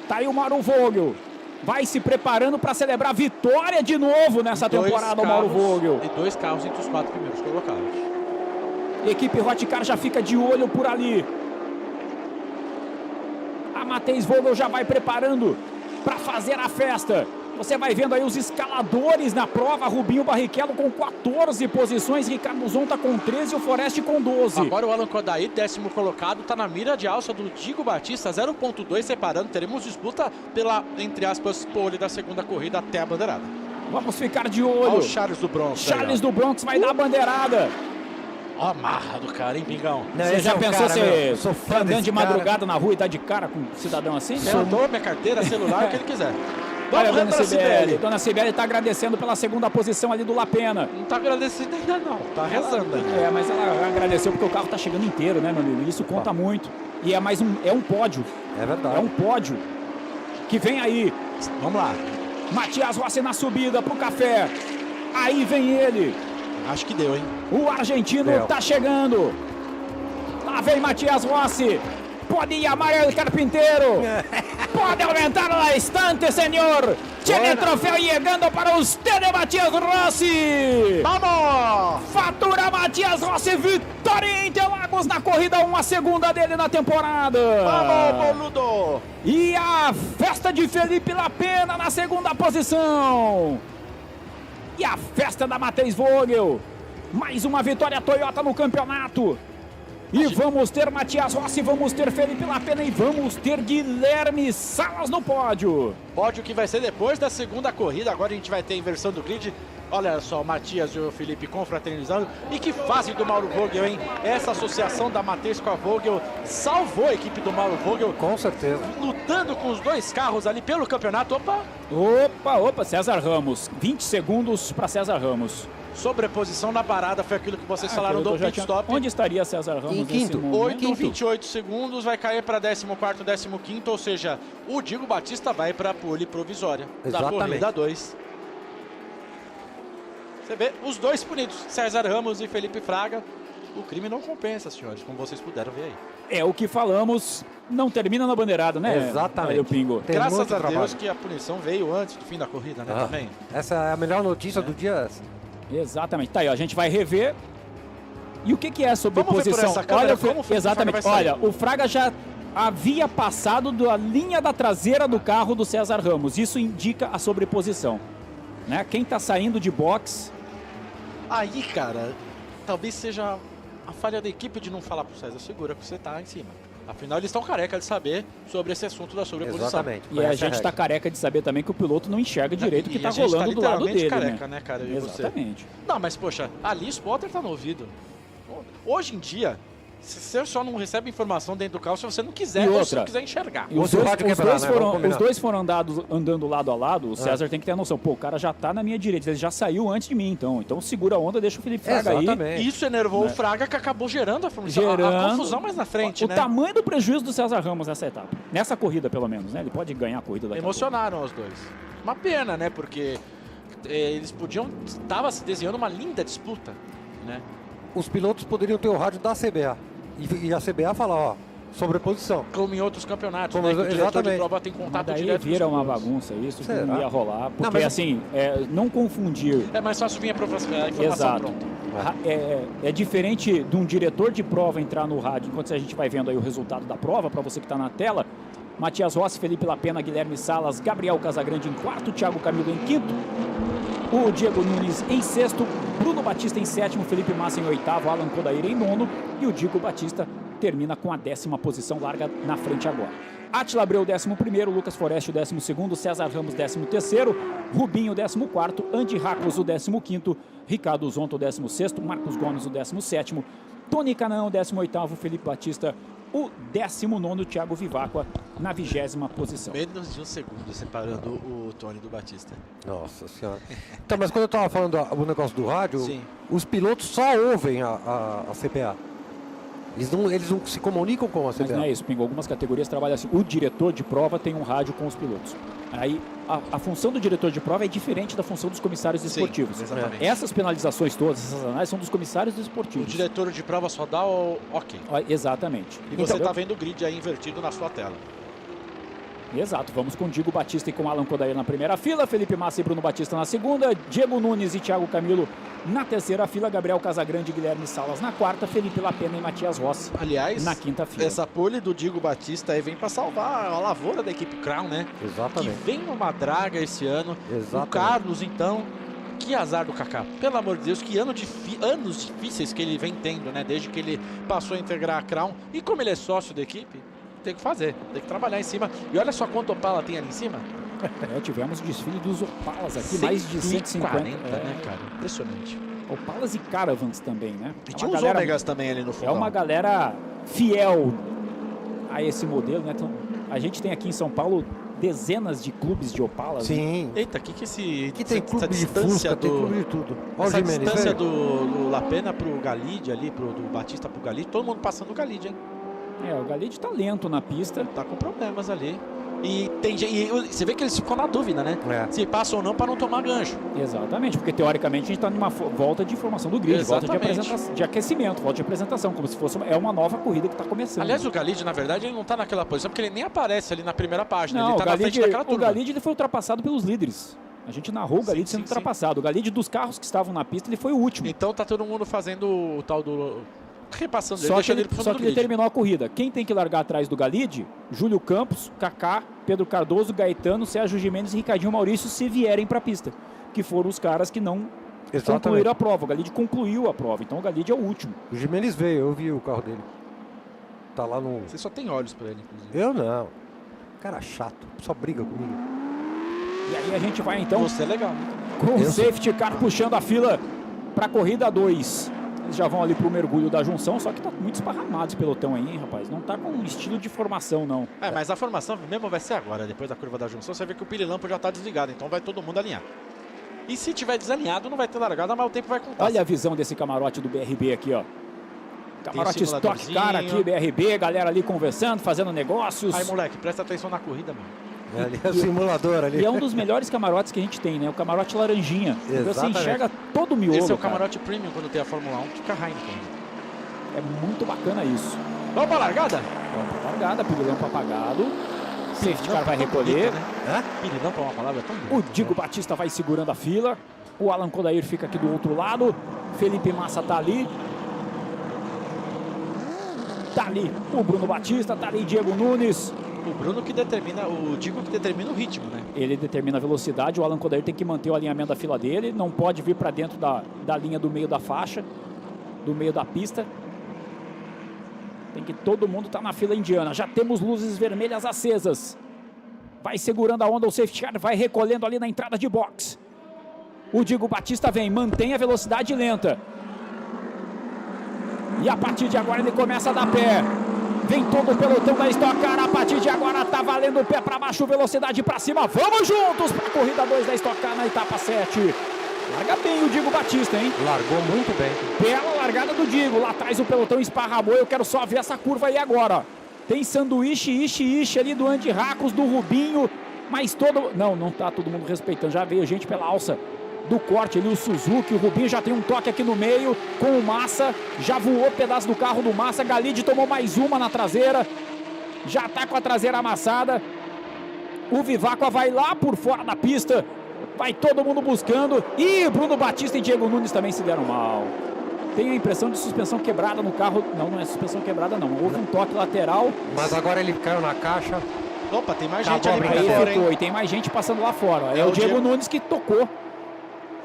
Tá aí o Mauro Vogel. Vai se preparando para celebrar vitória de novo nessa temporada, o Mauro Vogel. E 2 carros entre os 4 primeiros colocados. Equipe Hotcar já fica de olho por ali. A Matheus Vogel já vai preparando para fazer a festa. Você vai vendo aí os escaladores na prova. Rubinho Barrichello com 14 posições. Ricardo Zonta com 13 e o Forest com 12. Agora o Alan Kodair, 10º colocado, está na mira de alça do Digo Batista, 0.2 separando. Teremos disputa pela, entre aspas, pole da segunda corrida até a bandeirada. Vamos ficar de olho. Olha o Charles do Bronx. Charles do Bronx vai dar a bandeirada. Ó a marra do cara, hein, Pingão? Você já pensou você andando de madrugada na rua e tá de cara com um cidadão assim? Eu dou minha carteira, celular, o que ele quiser. Olha, Dona Sibeli. Dona Sibeli tá agradecendo pela segunda posição ali do Lapena. Não tá agradecendo ainda não, tá rezando ainda. Mas ela agradeceu porque o carro tá chegando inteiro, né, meu amigo? Isso conta muito. E é mais um pódio. É verdade. É um pódio que vem aí. Vamos lá. Matias Rossi na subida pro café. Aí vem ele. Acho que deu, hein? O argentino tá chegando. Lá vem Matias Rossi. Pode ir amarelo carpinteiro. Pode aumentar a estante, senhor. Tiene troféu chegando para usted, Matias Rossi. Vamos! Fatura Matias Rossi. Vitória em Interlagos na corrida 1, a segunda dele na temporada. Vamos, boludo! E a festa de Felipe Lapena na segunda posição. E a festa da Matheus Vogel. Mais uma vitória Toyota no campeonato. E vamos ter Matias Rossi, vamos ter Felipe Lapena e vamos ter Guilherme Salas no pódio. Pódio que vai ser depois da segunda corrida. Agora a gente vai ter a inversão do grid. Olha só, o Matias e o Felipe confraternizando. E que fase do Mauro Vogel, hein? Essa associação da Matheus com a Vogel salvou a equipe do Mauro Vogel. Com certeza. Lutando com os dois carros ali pelo campeonato. Opa, César Ramos. 20 segundos para César Ramos. Sobreposição na parada, foi aquilo que vocês falaram do pit stop. Onde estaria César Ramos em quinto? Nesse 8 28 segundos, vai cair para 14º, 15º, ou seja, o Digo Batista vai para a pole provisória. Exatamente. Da corrida 2. Você vê os dois punidos, César Ramos e Felipe Fraga. O crime não compensa, senhores, como vocês puderam ver aí. É o que falamos, não termina na bandeirada, né? Exatamente. Aí, Pingo. Graças a Deus que a punição veio antes do fim da corrida, né, também. Essa é a melhor notícia do dia. Exatamente. Tá aí, ó, a gente vai rever. E o que é sobreposição? Olha, exatamente. Olha, o Fraga já havia passado da linha da traseira do carro do César Ramos. Isso indica a sobreposição. Né? Quem tá saindo de box... Aí, cara, talvez seja a falha da equipe de não falar pro César, segura que você tá em cima. Afinal, eles estão careca de saber sobre esse assunto da sobreposição. Exatamente. E a gente está careca de saber também que o piloto não enxerga direito o que está rolando do lado dele. Careca, né, cara? Exatamente. Não, mas poxa, ali o spotter tá no ouvido. Hoje em dia, você só não recebe informação dentro do carro se você não quiser, ou se não quiser enxergar. Os dois foram andando lado a lado, o César tem que ter a noção. Pô, o cara já tá na minha direita, ele já saiu antes de mim, então segura a onda, deixa o Felipe Fraga aí. Isso enervou o Fraga, que acabou gerando a confusão mais na frente, né? O tamanho do prejuízo do César Ramos nessa etapa. Nessa corrida, pelo menos, né? Ele pode ganhar a corrida daqui. Emocionaram os dois. Uma pena, né? Porque eles podiam... Tava se desenhando uma linda disputa, né? Os pilotos poderiam ter o rádio da CBA. E a CBA fala, ó, sobreposição. Como em outros campeonatos, como, né? Que o diretor de exatamente. prova tem contato daí direto. Vira uma bagunça isso, que não ia rolar. Porque, não, mas... assim, não confundir... É mais fácil vir a informação Exato. pronta. É diferente de um diretor de prova entrar no rádio, enquanto a gente vai vendo aí o resultado da prova, para você que está na tela. Matias Rossi, Felipe Lapena, Guilherme Salas, Gabriel Casagrande em quarto, Thiago Camilo em quinto, o Diego Nunes em sexto, Bruno Batista em sétimo, Felipe Massa em oitavo, Alan Kodair em nono e o Diego Batista termina com a 10ª posição, larga na frente agora. Átila Abreu, 11º, Lucas Forest, 12º, César Ramos, 13º, Rubinho, 14º, Andy Racos, o 15º, Ricardo Zonta, o 16º, Marcos Gomes, o 17º, Tony Canão, 18º, Felipe Batista, o 19º, Thiago Vivacqua, na 20ª posição. Menos de um segundo separando o Tony do Batista. Nossa senhora. Então, mas quando eu estava falando o negócio do rádio, sim, os pilotos só ouvem a CBA. Eles não se comunicam com a CBA. Mas não é isso, Pingo. Algumas categorias trabalham assim. O diretor de prova tem um rádio com os pilotos. Aí a função do diretor de prova é diferente da função dos comissários esportivos. Exatamente. Essas penalizações todas, essas análises são dos comissários esportivos. O diretor de prova só dá o ok. Exatamente. E você está vendo o grid aí invertido na sua tela. Exato, vamos com Diego Batista e com Alan Kodair na primeira fila, Felipe Massa e Bruno Batista na segunda, Diego Nunes e Thiago Camilo na terceira fila, Gabriel Casagrande e Guilherme Salas na quarta, Felipe Lapena e Matias Rossi, aliás, na quinta fila. Essa pole do Diego Batista aí vem para salvar a lavoura da equipe Crown, né? Exatamente. Que vem numa draga esse ano. Exatamente. O Carlos, então, que azar do Kaká. Pelo amor de Deus, que anos difíceis que ele vem tendo, né? Desde que ele passou a integrar a Crown. E como ele é sócio da equipe, tem que fazer, tem que trabalhar em cima. E olha só quanto Opala tem ali em cima. Tivemos o desfile dos Opalas aqui, mais de 150. Né, cara? Impressionante. Opalas e Caravans também, né? E tinha os Ômegas também ali no fundo. É uma galera fiel a esse modelo, né? Então, a gente tem aqui em São Paulo dezenas de clubes de Opalas. Sim. Né? Eita, que tem clube de Fusca, tem clube de tudo. Essa distância do Lapena pro Galide ali, do Batista pro Galide, todo mundo passando o Galide, hein? O Galide tá lento na pista. Tá com problemas ali. E você vê que eles ficam na dúvida, né? Se passa ou não para não tomar gancho. Exatamente, porque teoricamente a gente está numa volta de formação do grid, volta de aquecimento, volta de apresentação, como se fosse uma nova corrida que está começando. Aliás, o Galide, na verdade, ele não está naquela posição, porque ele nem aparece ali na primeira página. Não, ele está na frente daquela turma. O Galide ele foi ultrapassado pelos líderes. A gente narrou o Galide sendo ultrapassado. O Galide dos carros que estavam na pista, ele foi o último. Então tá todo mundo fazendo o tal do... repassando ele, deixando ele só que ele terminou a corrida. Quem tem que largar atrás do Galide? Júlio Campos, Kaká, Pedro Cardoso, Gaetano, Sérgio Gimenez e Ricardinho Maurício, se vierem para a pista. Que foram os caras que não concluíram a prova. O Galide concluiu a prova, então o Galide é o último. O Gimenez veio, eu vi o carro dele. Tá lá no... Você só tem olhos para ele, inclusive. Eu não. Cara chato, só briga comigo. E aí a gente vai então... Você é legal. Com o safety car puxando a fila para a corrida 2. Eles já vão ali pro mergulho da junção, só que tá muito esparramado esse pelotão aí, hein, rapaz? Não tá com um estilo de formação, não. Mas a formação mesmo vai ser agora, depois da curva da junção. Você vê que o pirilampo já tá desligado, então vai todo mundo alinhar. E se tiver desalinhado, não vai ter largada, mas o tempo vai contar. Olha a visão desse camarote do BRB aqui, ó. Camarote Stock Car aqui, BRB, galera ali conversando, fazendo negócios. Aí, moleque, presta atenção na corrida, mano. Ali é o simulador ali. E é um dos melhores camarotes que a gente tem, né? O camarote laranjinha. Você enxerga todo o miolo. Esse é o camarote premium quando tem a Fórmula 1, fica Heineken. É muito bacana isso. Vamos pra largada? Vamos pra largada, pirilampo apagado. Safety car vai recolher. Bonita, né? Pirilampo é uma palavra tão bonita. O Diego Batista vai segurando a fila. O Alan Kodair fica aqui do outro lado. Felipe Massa tá ali. Tá ali o Bruno Batista, tá ali Diego Nunes. O Bruno que determina, o Diego que determina o ritmo, né? Ele determina a velocidade, o Alan Kodair tem que manter o alinhamento da fila dele, não pode vir para dentro da linha do meio da faixa, do meio da pista. Tem que todo mundo estar na fila indiana. Já temos luzes vermelhas acesas. Vai segurando a onda, o safety car vai recolhendo ali na entrada de box. O Diego Batista vem, mantém a velocidade lenta. E a partir de agora ele começa a dar pé. Vem todo o pelotão da Stock Car, a partir de agora tá valendo o pé para baixo, velocidade para cima. Vamos juntos para a corrida 2 da Stock Car na etapa 7. Larga bem o Diego Batista, hein? Largou muito bem. Bela largada do Diego, lá atrás o pelotão esparramou, eu quero só ver essa curva aí agora. Tem sanduíche, ishi ali do Andy Racos, do Rubinho, mas todo... Não tá todo mundo respeitando, já veio gente pela alça do corte ali, o Suzuki, o Rubinho já tem um toque aqui no meio, com o Massa, já voou pedaço do carro do Massa, Galide tomou mais uma na traseira, já tá com a traseira amassada, o Viváqua vai lá por fora da pista, vai todo mundo buscando, e Bruno Batista e Diego Nunes também se deram mal. Tenho a impressão de suspensão quebrada no carro, não é suspensão quebrada não, houve um toque lateral. Mas agora ele caiu na caixa. Opa, tem mais gente ali pra fora, hein? E tem mais gente passando lá fora, é o Diego Nunes que tocou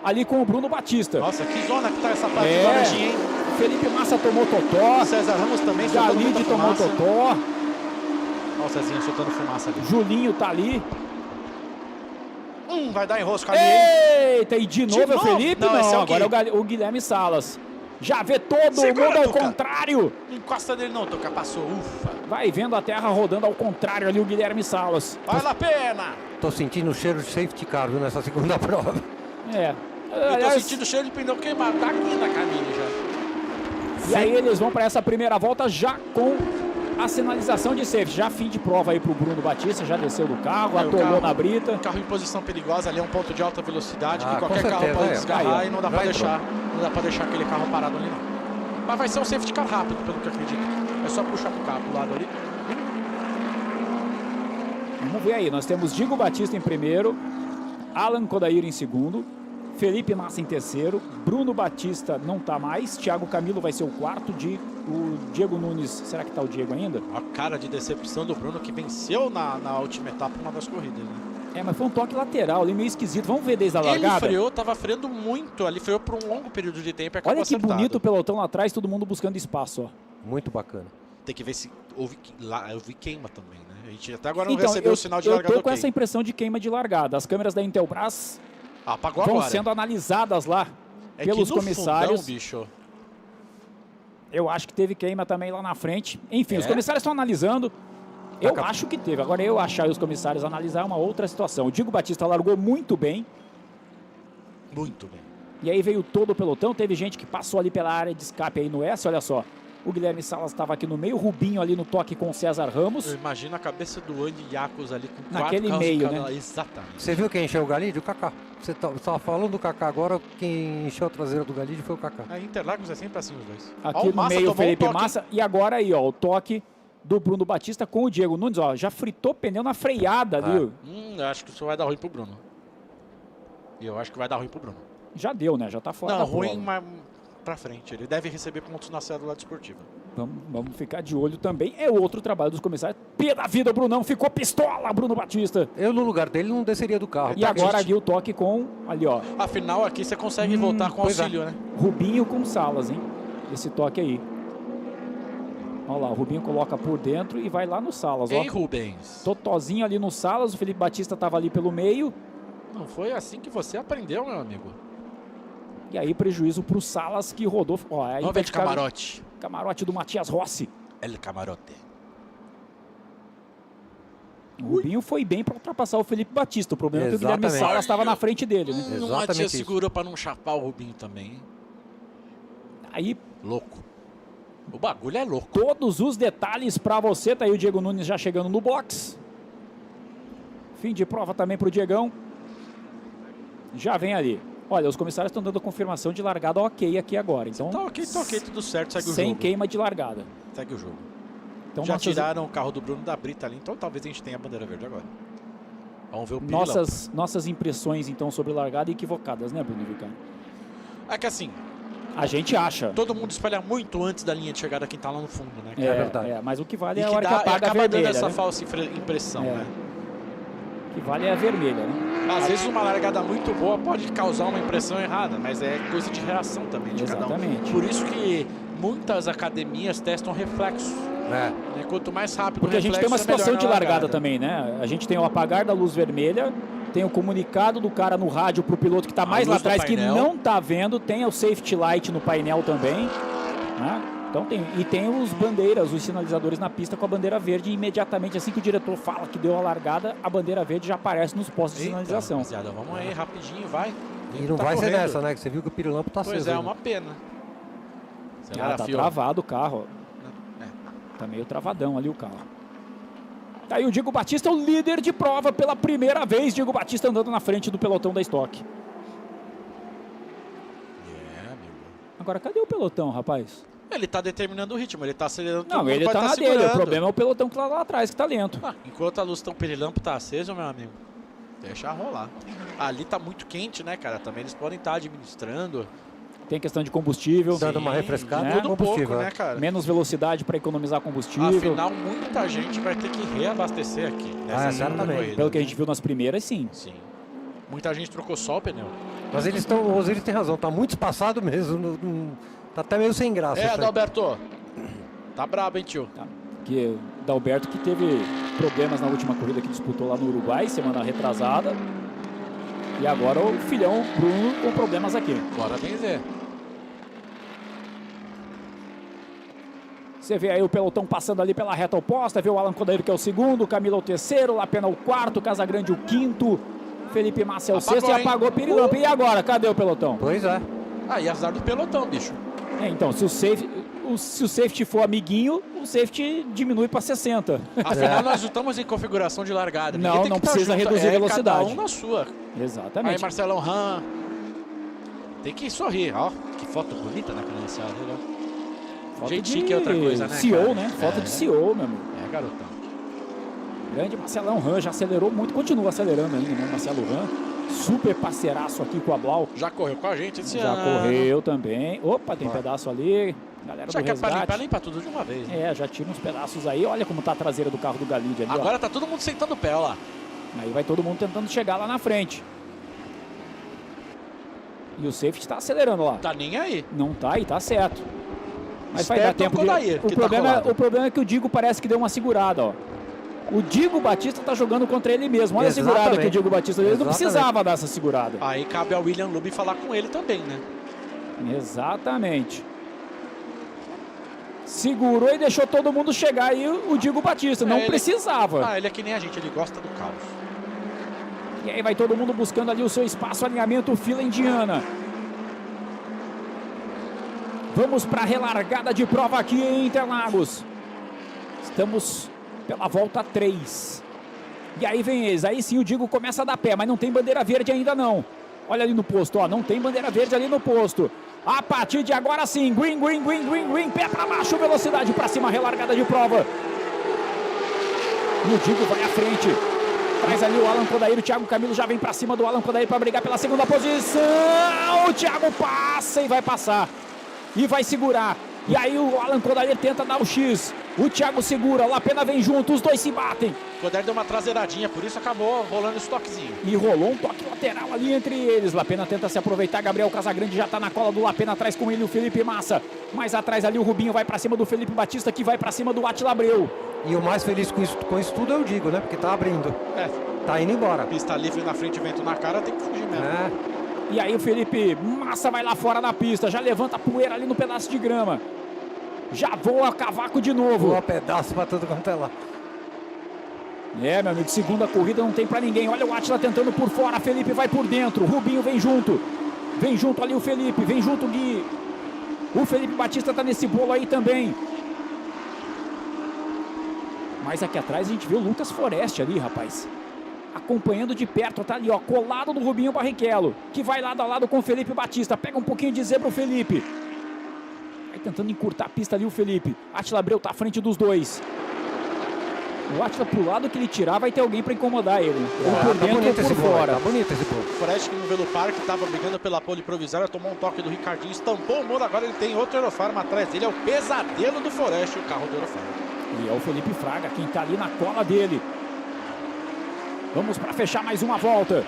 ali com o Bruno Batista. Nossa, que zona que tá essa parte do laranjinha, hein? Felipe Massa tomou totó. César Ramos também. Galide tomou totó. Olha o Cezinha soltando fumaça ali. Julinho tá ali. Vai dar enrosco ali. Eita, e de novo é o Felipe? Não, esse é agora é o Guilherme Salas. Já vê todo mundo ao contrário. Não encosta dele não, Toca. Passou, ufa. Vai vendo a terra rodando ao contrário ali o Guilherme Salas. Vale a pena. Tô sentindo o cheiro de safety car, viu, nessa segunda prova. Eu tô sentindo o cheiro de pneu queimado, tá aqui na cabine já. E aí eles vão para essa primeira volta já com a sinalização de safety. Já fim de prova aí pro Bruno Batista, já desceu do carro, atolou na brita. Carro em posição perigosa, ali é um ponto de alta velocidade, que qualquer certeza, carro pode desgarrar e não dá pra deixar aquele carro parado ali não. Mas vai ser um safety car rápido, pelo que eu acredito. É só puxar pro carro pro lado ali. Vamos ver aí, nós temos Diego Batista em primeiro, Alan Kodair em segundo, Felipe Massa em terceiro, Bruno Batista não tá mais, Thiago Camilo vai ser o quarto, o Diego Nunes, será que tá o Diego ainda? A cara de decepção do Bruno que venceu na última etapa uma das corridas, né? Mas foi um toque lateral ali, meio esquisito. Vamos ver desde a largada. Ele freou, tava freando muito, ele freou por um longo período de tempo e acabou Olha que acertado. bonito o pelotão lá atrás, todo mundo buscando espaço, ó. Muito bacana. Tem que ver se houve queima também, né? A gente até agora não recebeu o sinal de largada. Eu tô com essa impressão de queima de largada. As câmeras da Intelbras vão sendo analisadas lá pelos comissários. Fundão, bicho. Eu acho que teve queima também lá na frente. Enfim, os comissários estão analisando. Eu acho que teve. Agora, eu achar e os comissários analisar é uma outra situação. O Diego Batista largou muito bem. Muito bem. E aí veio todo o pelotão. Teve gente que passou ali pela área de escape aí no S, olha só. O Guilherme Salas estava aqui no meio, o Rubinho ali no toque com o César Ramos. Eu imagino a cabeça do Andy Iacos ali com naquele meio, né? Exatamente. Você viu quem encheu o Galídio? O Kaká. Você estava falando do Kaká agora, quem encheu a traseira do Galídio foi o Kaká. A Interlagos é sempre assim os dois. Aqui no meio o Felipe Massa. E agora aí, ó, o toque do Bruno Batista com o Diego Nunes, ó, já fritou pneu na freada, viu? Eu acho que isso vai dar ruim pro Bruno. E eu acho que vai dar ruim pro Bruno. Já deu, né? Já tá fora da ruim, prova. mas pra frente. Ele deve receber pontos na cédula desportiva. Vamos ficar de olho também. É outro trabalho dos comissários. Pia da vida, Brunão. Ficou pistola, Bruno Batista. Eu, no lugar dele, não desceria do carro. E agora aqui o toque com, ali, ó. Afinal, aqui você consegue voltar com auxílio, né? Rubinho com Salas, hein? Esse toque aí. Olha lá, o Rubinho coloca por dentro e vai lá no Salas, ó. Ei, Rubens. Totozinho ali no Salas. O Felipe Batista tava ali pelo meio. Não foi assim que você aprendeu, meu amigo. E aí, prejuízo pro Salas, que rodou. Ó, aí vamos ver de camarote. Camarote do Matias Rossi. El camarote. O Rubinho foi bem para ultrapassar o Felipe Batista. O problema é que o Guilherme Salas estava na frente dele, né? O Matias segurou para não chapar o Rubinho também, hein? Aí... Louco. O bagulho é louco. Todos os detalhes para você. Tá aí o Diego Nunes já chegando no box. Fim de prova também pro Diegão. Já vem ali. Olha, os comissários estão dando confirmação de largada ok aqui agora. Então, tá ok, tudo certo, segue o jogo. Sem queima de largada. Segue o jogo. Então, já tiraram o carro do Bruno da Brita ali, então talvez a gente tenha a bandeira verde agora. Vamos ver o piloto. Nossas impressões, então, sobre largada equivocadas, né, Bruno Vicari? É que assim... A gente acha. Todo mundo espalha muito antes da linha de chegada quem tá lá no fundo, né? É verdade. Mas o que vale é a hora que apaga a vermelha, dando essa né? falsa impressão, né? O que vale é a vermelha, né? Às vezes uma largada muito boa pode causar uma impressão errada, mas é coisa de reação também de cada um. Por isso que muitas academias testam reflexo. Né? Quanto mais rápido porque o reflexo, a gente tem uma situação de largada largada também, né? A gente tem o apagar da luz vermelha, tem o comunicado do cara no rádio pro piloto que está mais lá atrás, que não tá vendo, tem o safety light no painel também, né? Então tem os bandeiras, os sinalizadores na pista com a bandeira verde e imediatamente assim que o diretor fala que deu a largada, a bandeira verde já aparece nos postos de sinalização. Rapaziada, vamos aí, rapidinho, vai. E não vai ser nessa, né? Que você viu que o pirilampo tá aceso. Pois é, uma pena. Tá travado o carro. Tá meio travadão ali o carro. Tá aí o Diego Batista, o líder de prova pela primeira vez. Diego Batista andando na frente do pelotão da Stock. Agora, cadê o pelotão, rapaz? Ele tá determinando o ritmo, ele tá acelerando. Não, ele tá na dele, o problema é o pelotão que tá lá atrás, que tá lento. Enquanto a luz do pirilampo tá acesa, meu amigo, deixa rolar. Ali tá muito quente, né, cara? Também eles podem estar administrando. Tem questão de combustível. Dando uma refrescada, né? Tudo pouco, né, cara? Menos velocidade para economizar combustível. Afinal, muita gente vai ter que reabastecer aqui. Exatamente. Pelo que a gente viu nas primeiras, sim. Sim. Muita gente trocou só o pneu. Mas eles têm razão, tá muito espaçado mesmo. Tá até meio sem graça. Adalberto. Tá brabo, hein, tio? Tá. Que Adalberto que teve problemas na última corrida que disputou lá no Uruguai, semana retrasada. E agora o filhão Bruno com problemas aqui. Bora benzer. Você vê aí o pelotão passando ali pela reta oposta, vê o Alan Kodair que é o segundo, o Camilo é o terceiro, Lapena o quarto, Casagrande o quinto, Felipe Massa é o sexto e apagou o pirilampo. E agora, cadê o pelotão? Pois é. E azar do pelotão, bicho. Então, se o safety for amiguinho, o safety diminui para 60. Afinal, nós não estamos em configuração de largada. Não precisa reduzir velocidade. Cada um na sua. Exatamente. Aí, Marcelão Ram. Tem que sorrir, ó. Que foto bonita na credencial dele, ó. Foto jeitinho que é outra coisa, né? CEO, cara? né? Foto de CEO, meu amigo. Garotão. Grande Marcelão Ram, já acelerou muito, continua acelerando ainda, né? Marcelo Ram, super parceiraço aqui com a Blau. Já correu com a gente esse Já ano. correu também. Opa, tem pedaço ali. Galera Já do que é resgate. pra limpar tudo de uma vez, né? É, já tira uns pedaços aí. Olha como tá a traseira do carro do Galide ali, Agora ó. tá todo mundo sentando o pé, ó lá. Aí vai todo mundo tentando chegar lá na frente. E o safety tá acelerando lá. Tá nem aí. Não tá e tá certo. Mas vai Esperto dar tempo o Kodair, que o problema, tá o problema é que o Digo parece que deu uma segurada, ó. O Digo Batista tá jogando contra ele mesmo. Olha a segurada que o Digo Batista dele. Ele não precisava dar essa segurada. Aí cabe ao William Lube falar com ele também, né? Exatamente. Segurou e deixou todo mundo chegar aí o Digo Batista. Não precisava. Ah, ele é que nem a gente, ele gosta do caos. E aí vai todo mundo buscando ali o seu espaço, alinhamento, fila indiana. Vamos para a relargada de prova aqui em Interlagos. Estamos pela volta 3. E aí vem eles, aí sim o Digo começa a dar pé, mas não tem bandeira verde ainda não. Olha ali no posto, ó, não tem bandeira verde ali no posto. A partir de agora sim, green, green, green, green, green, pé para baixo, velocidade para cima, relargada de prova. E o Digo vai à frente. Traz ali o Alan Kodair, o Thiago Camilo já vem para cima do Alan Kodair para brigar pela segunda posição. O Thiago passa e vai passar. E vai segurar. E aí o Alan Kodair tenta dar o X. O Thiago segura, o Lapena vem junto, os dois se batem. O Kodair deu uma traseiradinha, por isso acabou rolando esse toquezinho. E rolou um toque lateral ali entre eles. Lapena tenta se aproveitar, Gabriel Casagrande já tá na cola do Lapena, atrás com ele o Felipe Massa. Mais atrás ali o Rubinho vai pra cima do Felipe Batista, que vai pra cima do Átila Abreu. E o mais feliz com isso tudo eu digo, né? Porque tá abrindo. Tá indo embora. Pista livre na frente, vento na cara, tem que fugir mesmo. E aí o Felipe Massa vai lá fora na pista, já levanta a poeira ali no pedaço de grama. Já voa cavaco de novo. Voa pedaço pra tudo quanto é lá. É, meu amigo, segunda corrida não tem pra ninguém. Olha o Átila tentando por fora, Felipe vai por dentro. Rubinho vem junto. Vem junto ali o Felipe, vem junto o Gui. O Felipe Batista tá nesse bolo aí também. Mas aqui atrás a gente vê o Lucas Foreste ali, rapaz. Acompanhando de perto, tá ali, ó, colado do Rubinho Barrichello, que vai lado a lado com o Felipe Batista. Pega um pouquinho de zebra o Felipe. Vai tentando encurtar a pista ali o Felipe. Átila Abreu tá à frente dos dois. O Átila pro lado que ele tirar vai ter alguém pra incomodar ele. Ou por dentro ou por fora. Tá bonito esse bolo. O Foreste que no Velo Parque tava brigando pela pole provisória, tomou um toque do Ricardinho, estampou o muro, agora ele tem outro Aerofarma atrás dele. É o pesadelo do Foreste, o carro do Aerofarma. E é o Felipe Fraga quem tá ali na cola dele. Vamos para fechar mais uma volta.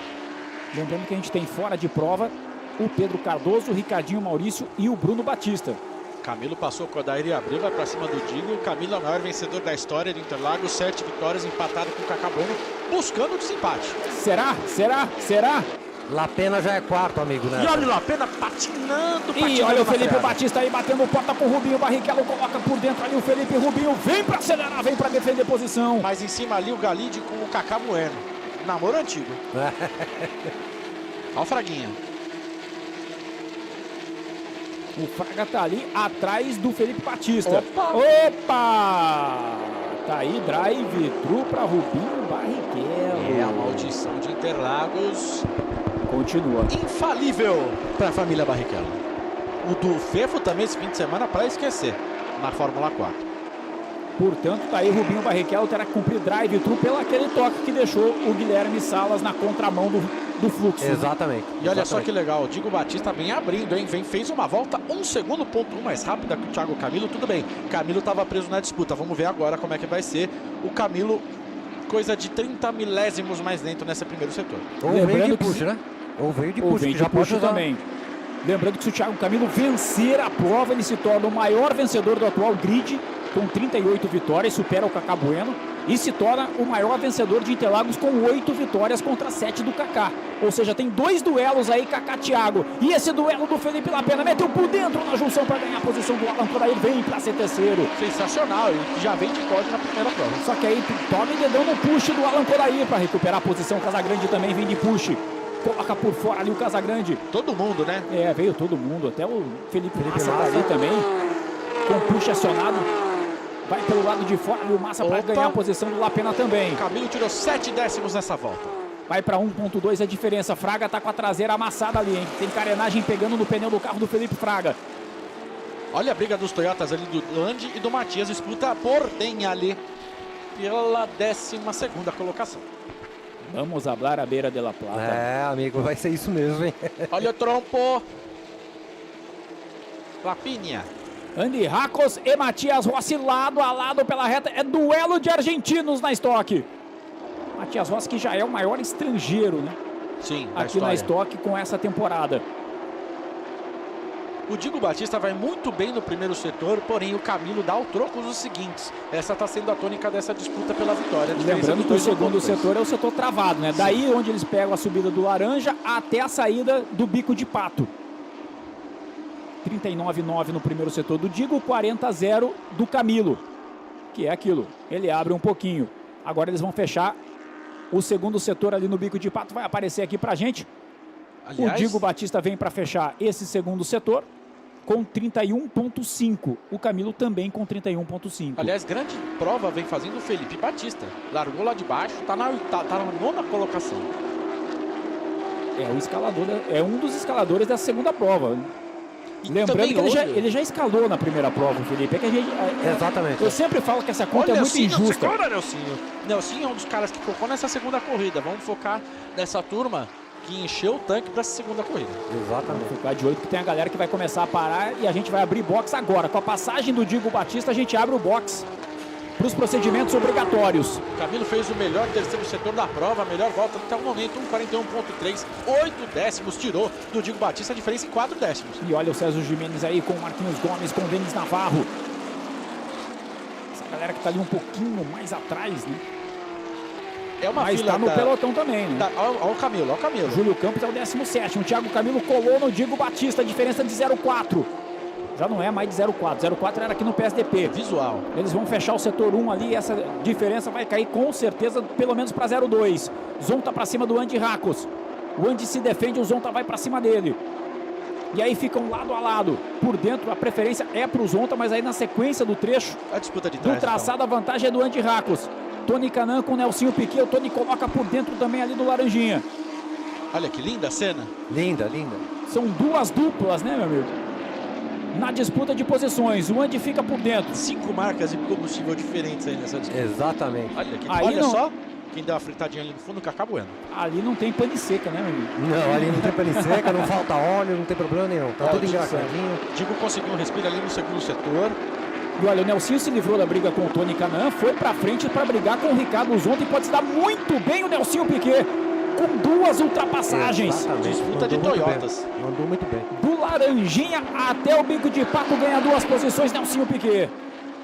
Lembrando que a gente tem fora de prova o Pedro Cardoso, o Ricardinho Maurício e o Bruno Batista. Camilo passou, Kodair e Abreu, vai para cima do Digo. Camilo é o maior vencedor da história de Interlagos, 7 vitórias, empatado com o Cacá Bueno, buscando o desempate. Será? Será? Será? Lapena já é quarto, amigo, né? E olha o Lapena patinando. E olha o Felipe Batista aí batendo porta com o Rubinho Barrichello, coloca por dentro ali o Felipe Rubinho, vem para acelerar, vem para defender posição. Mas em cima ali o Galide com o Cacá Bueno. Namoro antigo. Olha o Fraguinha. O Fraga tá ali atrás do Felipe Batista. Opa! Opa! Tá aí drive-thru para Rubinho Barrichello. É a maldição de Interlagos. Continua. Infalível para a família Barrichello. O do Fefo também esse fim de semana para esquecer na Fórmula 4. Portanto, tá aí Rubinho Barrichello terá que cumprir drive-thru pelo aquele toque que deixou o Guilherme Salas na contramão do fluxo. Exatamente. E olha só que legal, o Digo Batista vem abrindo, hein? Fez uma volta 1 segundo, ponto 1 mais rápida que o Thiago Camilo. Tudo bem, Camilo estava preso na disputa. Vamos ver agora como é que vai ser. O Camilo, coisa de 30 milésimos mais lento nesse primeiro setor. Ou veio de push, né? Ou veio de push, já pode também. Lembrando que se o Thiago Camilo vencer a prova, ele se torna o maior vencedor do atual grid, com 38 vitórias, supera o Cacá Bueno e se torna o maior vencedor de Interlagos com 8 vitórias contra 7 do Cacá. Ou seja, tem 2 duelos aí, Cacá-Thiago. E esse duelo do Felipe Lapena meteu por dentro na junção para ganhar a posição do Alan Kodair, vem para ser terceiro. Sensacional, e já vem de pódio na primeira prova. Só que aí toma e dedão no push do Alan Kodair para recuperar a posição. Casagrande também vem de push. Coloca por fora ali o Casagrande. Todo mundo, né? É, veio todo mundo. Até o Felipe Massa tá ali também. Com push acionado. Vai pelo lado de fora ali o Massa para ganhar a posição do Lapena também. Camilo tirou 7 décimos nessa volta. Vai para 1.2 a diferença. Fraga tá com a traseira amassada ali, hein? Tem carenagem pegando no pneu do carro do Felipe Fraga. Olha a briga dos Toyotas ali do Landi e do Matias. Disputa por bem ali pela 12ª colocação. Vamos hablar à beira de La Plata. É, amigo, vai ser isso mesmo, hein? Olha o trompo. Lapinha. Andy Racos e Matias Rossi lado a lado pela reta. É duelo de argentinos na estoque. Matias Rossi que já é o maior estrangeiro, né? Sim, aqui na estoque com essa temporada. O Diego Batista vai muito bem no primeiro setor, porém o Camilo dá o troco nos seguintes. Essa está sendo a tônica dessa disputa pela vitória. Lembrando que o segundo setor é o setor travado, né? Sim. Daí onde eles pegam a subida do Laranja até a saída do Bico de Pato. 39,9 no primeiro setor do Diego, 40,0 do Camilo. Que é aquilo, ele abre um pouquinho. Agora eles vão fechar o segundo setor ali no Bico de Pato. Vai aparecer aqui pra gente. Aliás, o Diego Batista vem para fechar esse segundo setor com 31,5. O Camilo também com 31,5. Aliás, grande prova vem fazendo o Felipe Batista. Largou lá de baixo, tá na 9ª colocação. É o escalador, é um dos escaladores da segunda prova. E lembrando que ele já escalou na primeira prova, Felipe. É que a gente, exatamente. Eu sempre falo que essa conta é muito injusta. Nelsinho é um dos caras que focou nessa segunda corrida. Vamos focar nessa turma que encheu o tanque para essa segunda corrida. Exatamente. Vamos ficar de olho porque tem a galera que vai começar a parar e a gente vai abrir box agora. Com a passagem do Diego Batista, a gente abre o box para os procedimentos obrigatórios. O Camilo fez o melhor terceiro setor da prova, a melhor volta até o momento, 1,41,3, 8 décimos tirou do Diego Batista, a diferença em 4 décimos. E olha o César Gimenez aí com o Marquinhos Gomes, com o Denis Navarro. Essa galera que está ali um pouquinho mais atrás, né? É uma mas fila está no pelotão também, né? Olha o Camilo, olha o Camilo. Júlio Campos é o 17º. O Thiago Camilo colou no Diego Batista, a diferença de 0,4. Já não é mais de 0,4. 0,4 era aqui no PSDP. Visual. Eles vão fechar o setor 1 ali e essa diferença vai cair com certeza pelo menos para 0,2. Zonta para cima do Andy Racos. O Andy se defende, o Zonta vai para cima dele. E aí ficam lado a lado. Por dentro a preferência é para o Zonta, mas aí na sequência do trecho, a disputa de trás, do traçado, a vantagem é do Andy Racos. Tony Canan com o Nelsinho Piquet. O Tony coloca por dentro também ali do Laranjinha. Olha que linda a cena. Linda, linda. São duas duplas, né, meu amigo? Na disputa de posições, o Andy fica por dentro. 5 marcas de combustível diferentes aí nessa disputa. Exatamente. Olha só, quem deu uma fritadinha ali no fundo, Cacá Bueno. Ali não tem pane seca, né, meu amigo? Não, ali não tem pane seca, não falta óleo, não tem problema nenhum. Tá tudo engraçadinho. Digo conseguiu um respiro ali no segundo setor. E olha, o Nelsinho se livrou da briga com o Tony Canan, foi pra frente para brigar com o Ricardo Zonta e pode se dar muito bem o Nelsinho Piquet. Com 2 ultrapassagens. Exatamente. Disputa de Toyotas. Mandou muito bem. Do Laranjinha até o Bico de Pato ganha 2 posições, Nelsinho Piquet.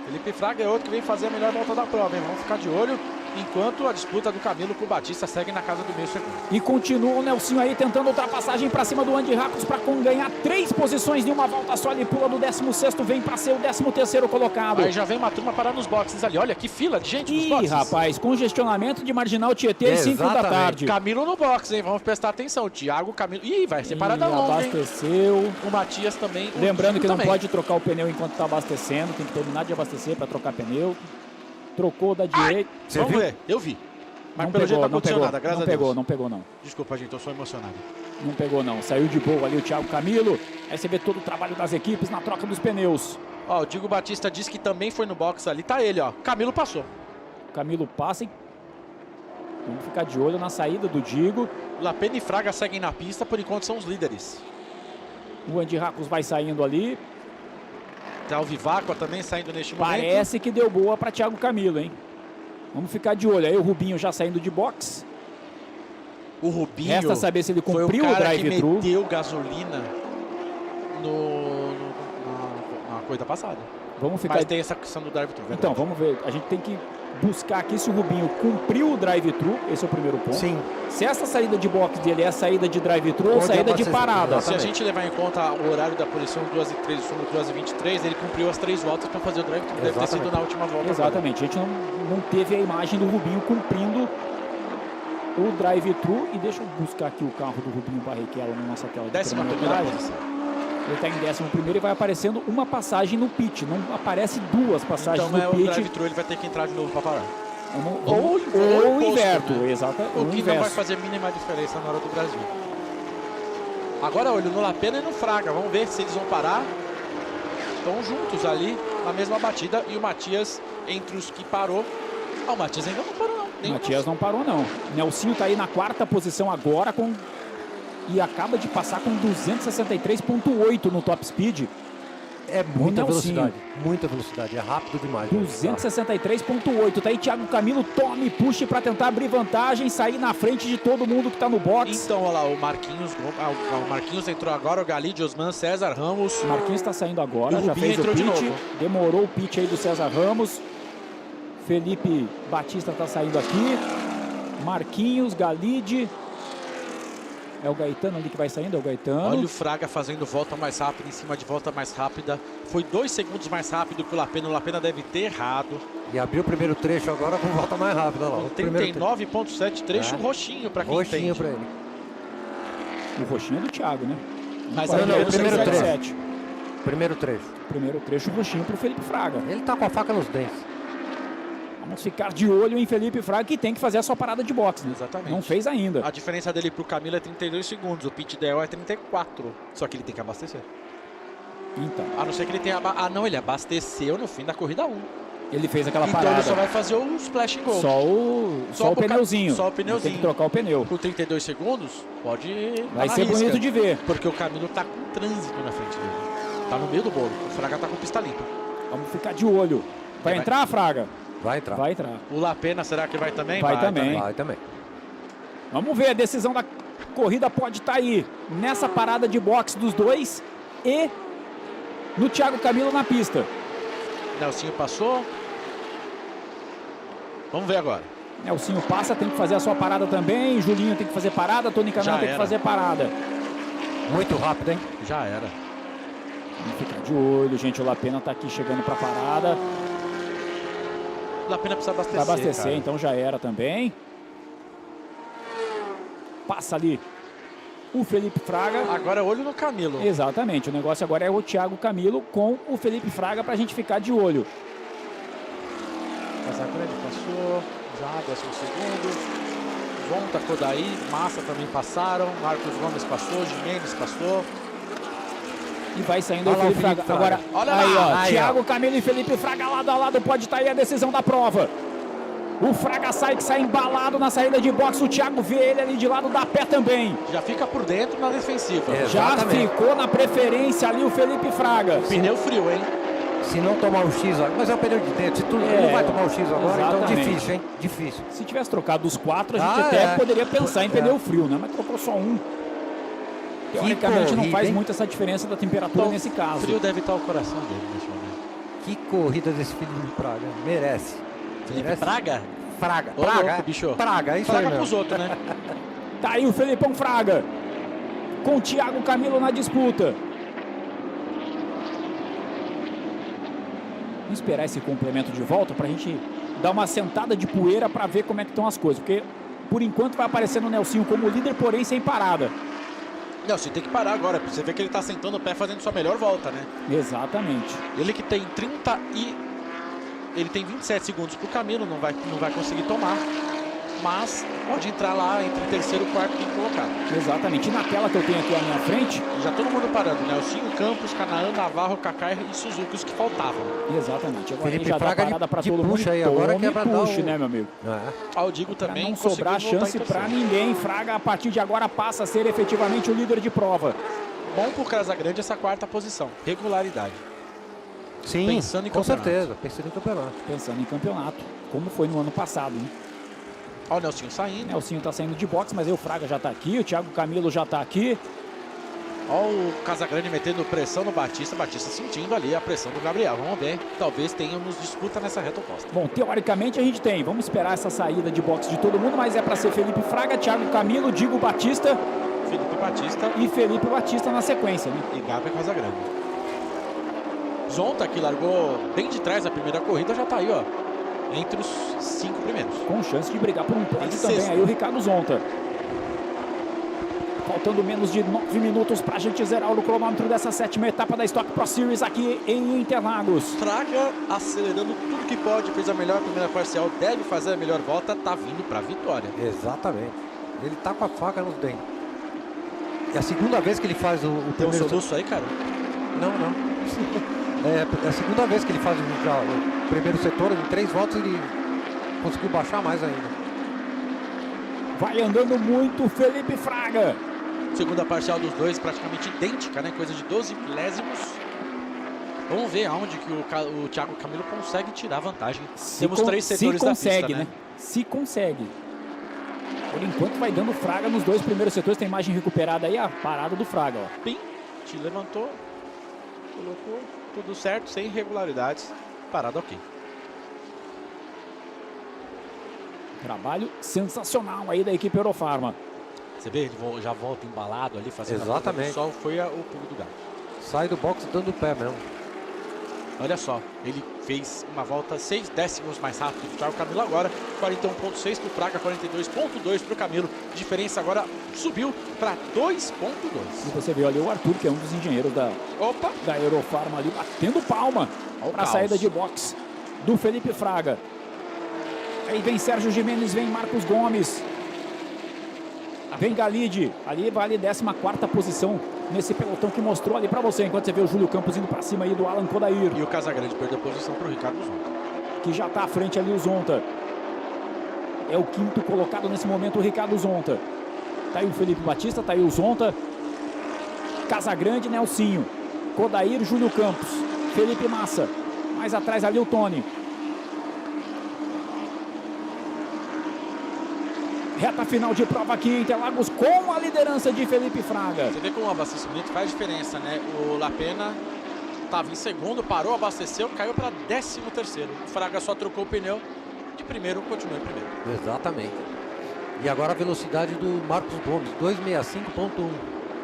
Felipe Fraga é outro que vem fazer a melhor volta da prova, hein? Vamos ficar de olho, enquanto a disputa do Camilo com o Batista segue na casa do meio segundo. E continua o Nelsinho aí tentando ultrapassagem para cima do Andy Racos para ganhar 3 posições em uma volta só. Ele pula do 16º, vem para ser o 13º colocado. Aí já vem uma turma parar nos boxes ali. Olha que fila de gente nos boxes. Ih, rapaz, congestionamento de Marginal Tietê às 5 da tarde. Camilo no box, hein? Vamos prestar atenção. Thiago, Camilo. Ih, vai ser parada longa, abasteceu. Hein? O Matias também. Lembrando que não pode trocar o pneu enquanto está abastecendo. Tem que terminar de abastecer para trocar pneu. Trocou da direita. Vamos ver, eu vi. Mas não pelo pegou, jeito não pegou, nada, graças a Deus. Não pegou, não. Desculpa, gente, eu sou emocionado. Não pegou, não. Saiu de boa ali o Thiago Camilo. Aí você vê todo o trabalho das equipes na troca dos pneus. Ó, o Diego Batista disse que também foi no box ali. Tá ele, ó. Camilo passou. Camilo passa, hein? Vamos ficar de olho na saída do Diego. Lapena e Fraga seguem na pista, por enquanto são os líderes. O Andy Racos vai saindo ali. Tá o Viváqua também saindo neste momento. Parece que deu boa para Thiago Camilo, hein? Vamos ficar de olho. Aí o Rubinho já saindo de box. O Rubinho resta saber se ele cumpriu foi o o drive-thru. que meteu gasolina na corrida passada. Vamos ficar... Mas tem essa questão do drive-thru. Então, vamos ver. A gente tem que buscar aqui se o Rubinho cumpriu o drive-thru. Esse é o primeiro ponto. Sim. Se essa saída de box dele é a saída de drive-thru ou saída de parada. Exatamente. Se a gente levar em conta o horário da posição 2h03 e 2h23, ele cumpriu as 3 voltas para fazer o drive-thru. Deve ter sido na última volta. Exatamente. Agora. A gente não teve a imagem do Rubinho cumprindo o drive-thru. E deixa eu buscar aqui o carro do Rubinho Barrichello na nossa tela de 11ª posição. Ele está em 11º e vai aparecendo uma passagem no pit. Não aparece 2 passagens então, no pit. O drive-thru ele vai ter que entrar de novo para parar. Ou inverto, né? Exatamente. O que não vai fazer mínima diferença na hora do Brasil. Agora olho no Lapena e no Fraga. Vamos ver se eles vão parar. Estão juntos ali na mesma batida. E o Matias entre os que parou. O Matias ainda não parou, não. O Matias não parou, não. Nelsinho tá aí na 4ª posição agora e acaba de passar com 263,8 no top speed. É muita velocidade, é rápido demais. 263,8. Tá aí Thiago Camilo, tome, puxe para tentar abrir vantagem, sair na frente de todo mundo que tá no box. Então, olha lá, o Marquinhos entrou agora, o Galide, Osman, César Ramos. O Marquinhos tá saindo agora, já fez o entrou pit. De novo. Demorou o pit aí do César Ramos. Felipe Batista tá saindo aqui. Marquinhos, Galide. É o Gaetano ali que vai saindo, é o Gaetano. Olha o Fraga fazendo volta mais rápida, em cima de volta mais rápida. Foi 2 segundos mais rápido que o Lapena. O Lapena deve ter errado. E abriu o primeiro trecho agora com volta mais rápida. Lá. 39,7, trecho roxinho para quem roxinho entende. Para ele. O roxinho é do Thiago, né? Mas não, o primeiro trecho. Primeiro trecho roxinho para o Felipe Fraga. Ele tá com a faca nos dentes. Vamos ficar de olho em Felipe Fraga, que tem que fazer a sua parada de boxe, né? Exatamente. Não fez ainda. A diferença dele pro Camilo é 32 segundos. O pit ideal é 34. Só que ele tem que abastecer. Então. A não ser que ele tenha... não, ele abasteceu no fim da corrida 1. Ele fez aquela então parada. Então ele só vai fazer o splash goal. Só o pneuzinho. Só o pneuzinho. Tem que trocar o pneu. Com 32 segundos, pode... Vai ser bonito de ver. Porque o Camilo tá com trânsito na frente dele. Tá no meio do bolo. O Fraga tá com pista limpa. Vamos ficar de olho. Vai entrar, Fraga? Vai entrar. Vai entrar. O Lapena, será que vai também? Vai também. Vai também. Vamos ver, a decisão da corrida pode estar aí. Nessa parada de boxe dos dois e no Thiago Camilo na pista. Nelsinho passou. Vamos ver agora. Nelsinho passa, tem que fazer a sua parada também. Julinho tem que fazer parada. Tony Canal tem que fazer parada. Muito rápido, hein? Já era. Vamos ficar de olho, gente. O Lapena tá aqui chegando para a parada. A pena precisa abastecer. Vai abastecer, cara. Então já era também. Passa ali o Felipe Fraga. Agora olho no Camilo. Exatamente, o negócio agora é o Thiago Camilo com o Felipe Fraga pra gente ficar de olho. Casagrande passou, já 12º. Vonta, Kodaí, Massa também passaram. Marcos Gomes passou, Jimenez passou. E vai saindo o Felipe Fraga. Agora, olha aí, lá. ó, Thiago Camilo e Felipe Fraga lado a lado, pode estar aí a decisão da prova. O Fraga sai embalado na saída de boxe, o Thiago vê ele ali de lado, dá pé também. Já fica por dentro na defensiva. Já ficou na preferência ali o Felipe Fraga. Pneu frio, hein? Se não tomar o X, mas é o pneu de dentro, se tu não vai tomar o X agora, exatamente. Então difícil, hein? Difícil. Se tivesse trocado os 4, a gente até poderia pensar em pneu frio, né? Mas trocou só um. Teoricamente não faz muito essa diferença da temperatura nesse caso. O frio deve estar o coração dele nesse momento. Que corrida desse Felipe Fraga. Merece. Felipe Fraga? Fraga. Ô, Praga, louco, bicho. Praga, isso Fraga aí pros outros, né? Tá aí o Felipão Fraga. Com o Thiago Camilo na disputa. Vamos esperar esse complemento de volta pra gente dar uma sentada de poeira pra ver como é que estão as coisas. Porque, por enquanto, vai aparecendo o Nelsinho como líder, porém sem parada. Não, você tem que parar agora, porque você vê que ele tá sentando o pé fazendo sua melhor volta, né? Exatamente. Ele que tem 30 e... Ele tem 27 segundos pro Camilo, não vai conseguir tomar. Mas pode entrar lá entre o terceiro e o quarto quinto colocado. Exatamente. E na tela que eu tenho aqui à minha frente... Já todo mundo parando, né? Nelsinho, Campos, Canaã, Navarro, Kakai e Suzuki, os que faltavam. Exatamente. Agora Felipe já dá Fraga parada pra de todo mundo. puxa aí, agora que é pra dar puxe, né, meu amigo? Eu digo também... Pra não sobrar chance pra ninguém. Fraga, a partir de agora, passa a ser efetivamente o líder de prova. Bom pro Casagrande essa 4ª posição. Regularidade. Sim, pensando em com campeonato. certeza. Pensando em campeonato. Pensando em campeonato. Como foi no ano passado, né? Olha o Nelsinho saindo. Nelsinho tá saindo de boxe, mas aí o Fraga já tá aqui. O Thiago Camilo já tá aqui. Olha o Casagrande metendo pressão no Batista. Batista sentindo ali a pressão do Gabriel. Vamos ver. Talvez tenhamos disputa nessa reta oposta. Bom, teoricamente a gente tem. Vamos esperar essa saída de boxe de todo mundo, mas é para ser Felipe Fraga, Thiago Camilo, Digo Batista. Felipe Batista. E Felipe Batista na sequência, né? E Gabriel Casagrande. Zonta, que largou bem de trás a primeira corrida, já tá aí, ó. Entre os 5 primeiros. Com chance de brigar por um pódio também aí o Ricardo Zonta. Faltando menos de 9 minutos para a gente zerar o cronômetro dessa 7ª etapa da Stock Pro Series aqui em Interlagos. Fraga acelerando tudo que pode, fez a melhor primeira parcial, deve fazer a melhor volta, tá vindo para a vitória. Exatamente. Ele tá com a faca nos dentes. É a segunda vez que ele faz o Tem um primeiro... soluço aí, cara? Não. É a segunda vez que ele faz o primeiro setor, em 3 voltas ele conseguiu baixar mais ainda. Vai andando muito Felipe Fraga. Segunda parcial dos dois praticamente idêntica, né? Coisa de 12 milésimos. Vamos ver aonde que o Thiago Camilo consegue tirar vantagem. Temos 3 setores da pista, né? Se consegue. Por enquanto vai dando Fraga nos 2 primeiros setores. Tem imagem recuperada aí, a parada do Fraga, ó. Pim, te levantou, colocou, tudo certo, sem irregularidades. Parada ok. Trabalho sensacional aí da equipe Eurofarma. Você vê, ele já volta embalado ali, fazendo exatamente. Só foi o pulo do gato. Sai do box dando o pé mesmo. Olha só, ele fez uma volta 6 décimos mais rápido que o Thiago Camilo agora. 41.6 para o Fraga, 42.2 para o Camilo. Diferença agora subiu para 2.2. E você vê ali o Arthur, que é um dos engenheiros da Eurofarma ali, batendo palma para a saída de box do Felipe Fraga. Aí vem Sérgio Gimenez, vem Marcos Gomes. Vem Galide, ali vale 14ª posição nesse pelotão que mostrou ali pra você, enquanto você vê o Júlio Campos indo pra cima aí do Alan Kodair. E o Casagrande perdeu a posição pro Ricardo Zonta. Que já tá à frente ali o Zonta. É o 5º colocado nesse momento o Ricardo Zonta. Tá aí o Felipe Batista, tá aí o Zonta. Casagrande, Nelsinho. Kodair, Júlio Campos. Felipe Massa. Mais atrás ali o Tony. Reta final de prova aqui em Interlagos com a liderança de Felipe Fraga. Você vê como o abastecimento faz diferença, né? O Lapena estava em segundo, parou, abasteceu, caiu para 13º. O Fraga só trocou o pneu, de primeiro continuou em primeiro. Exatamente. E agora a velocidade do Marcos Gomes, 265.1.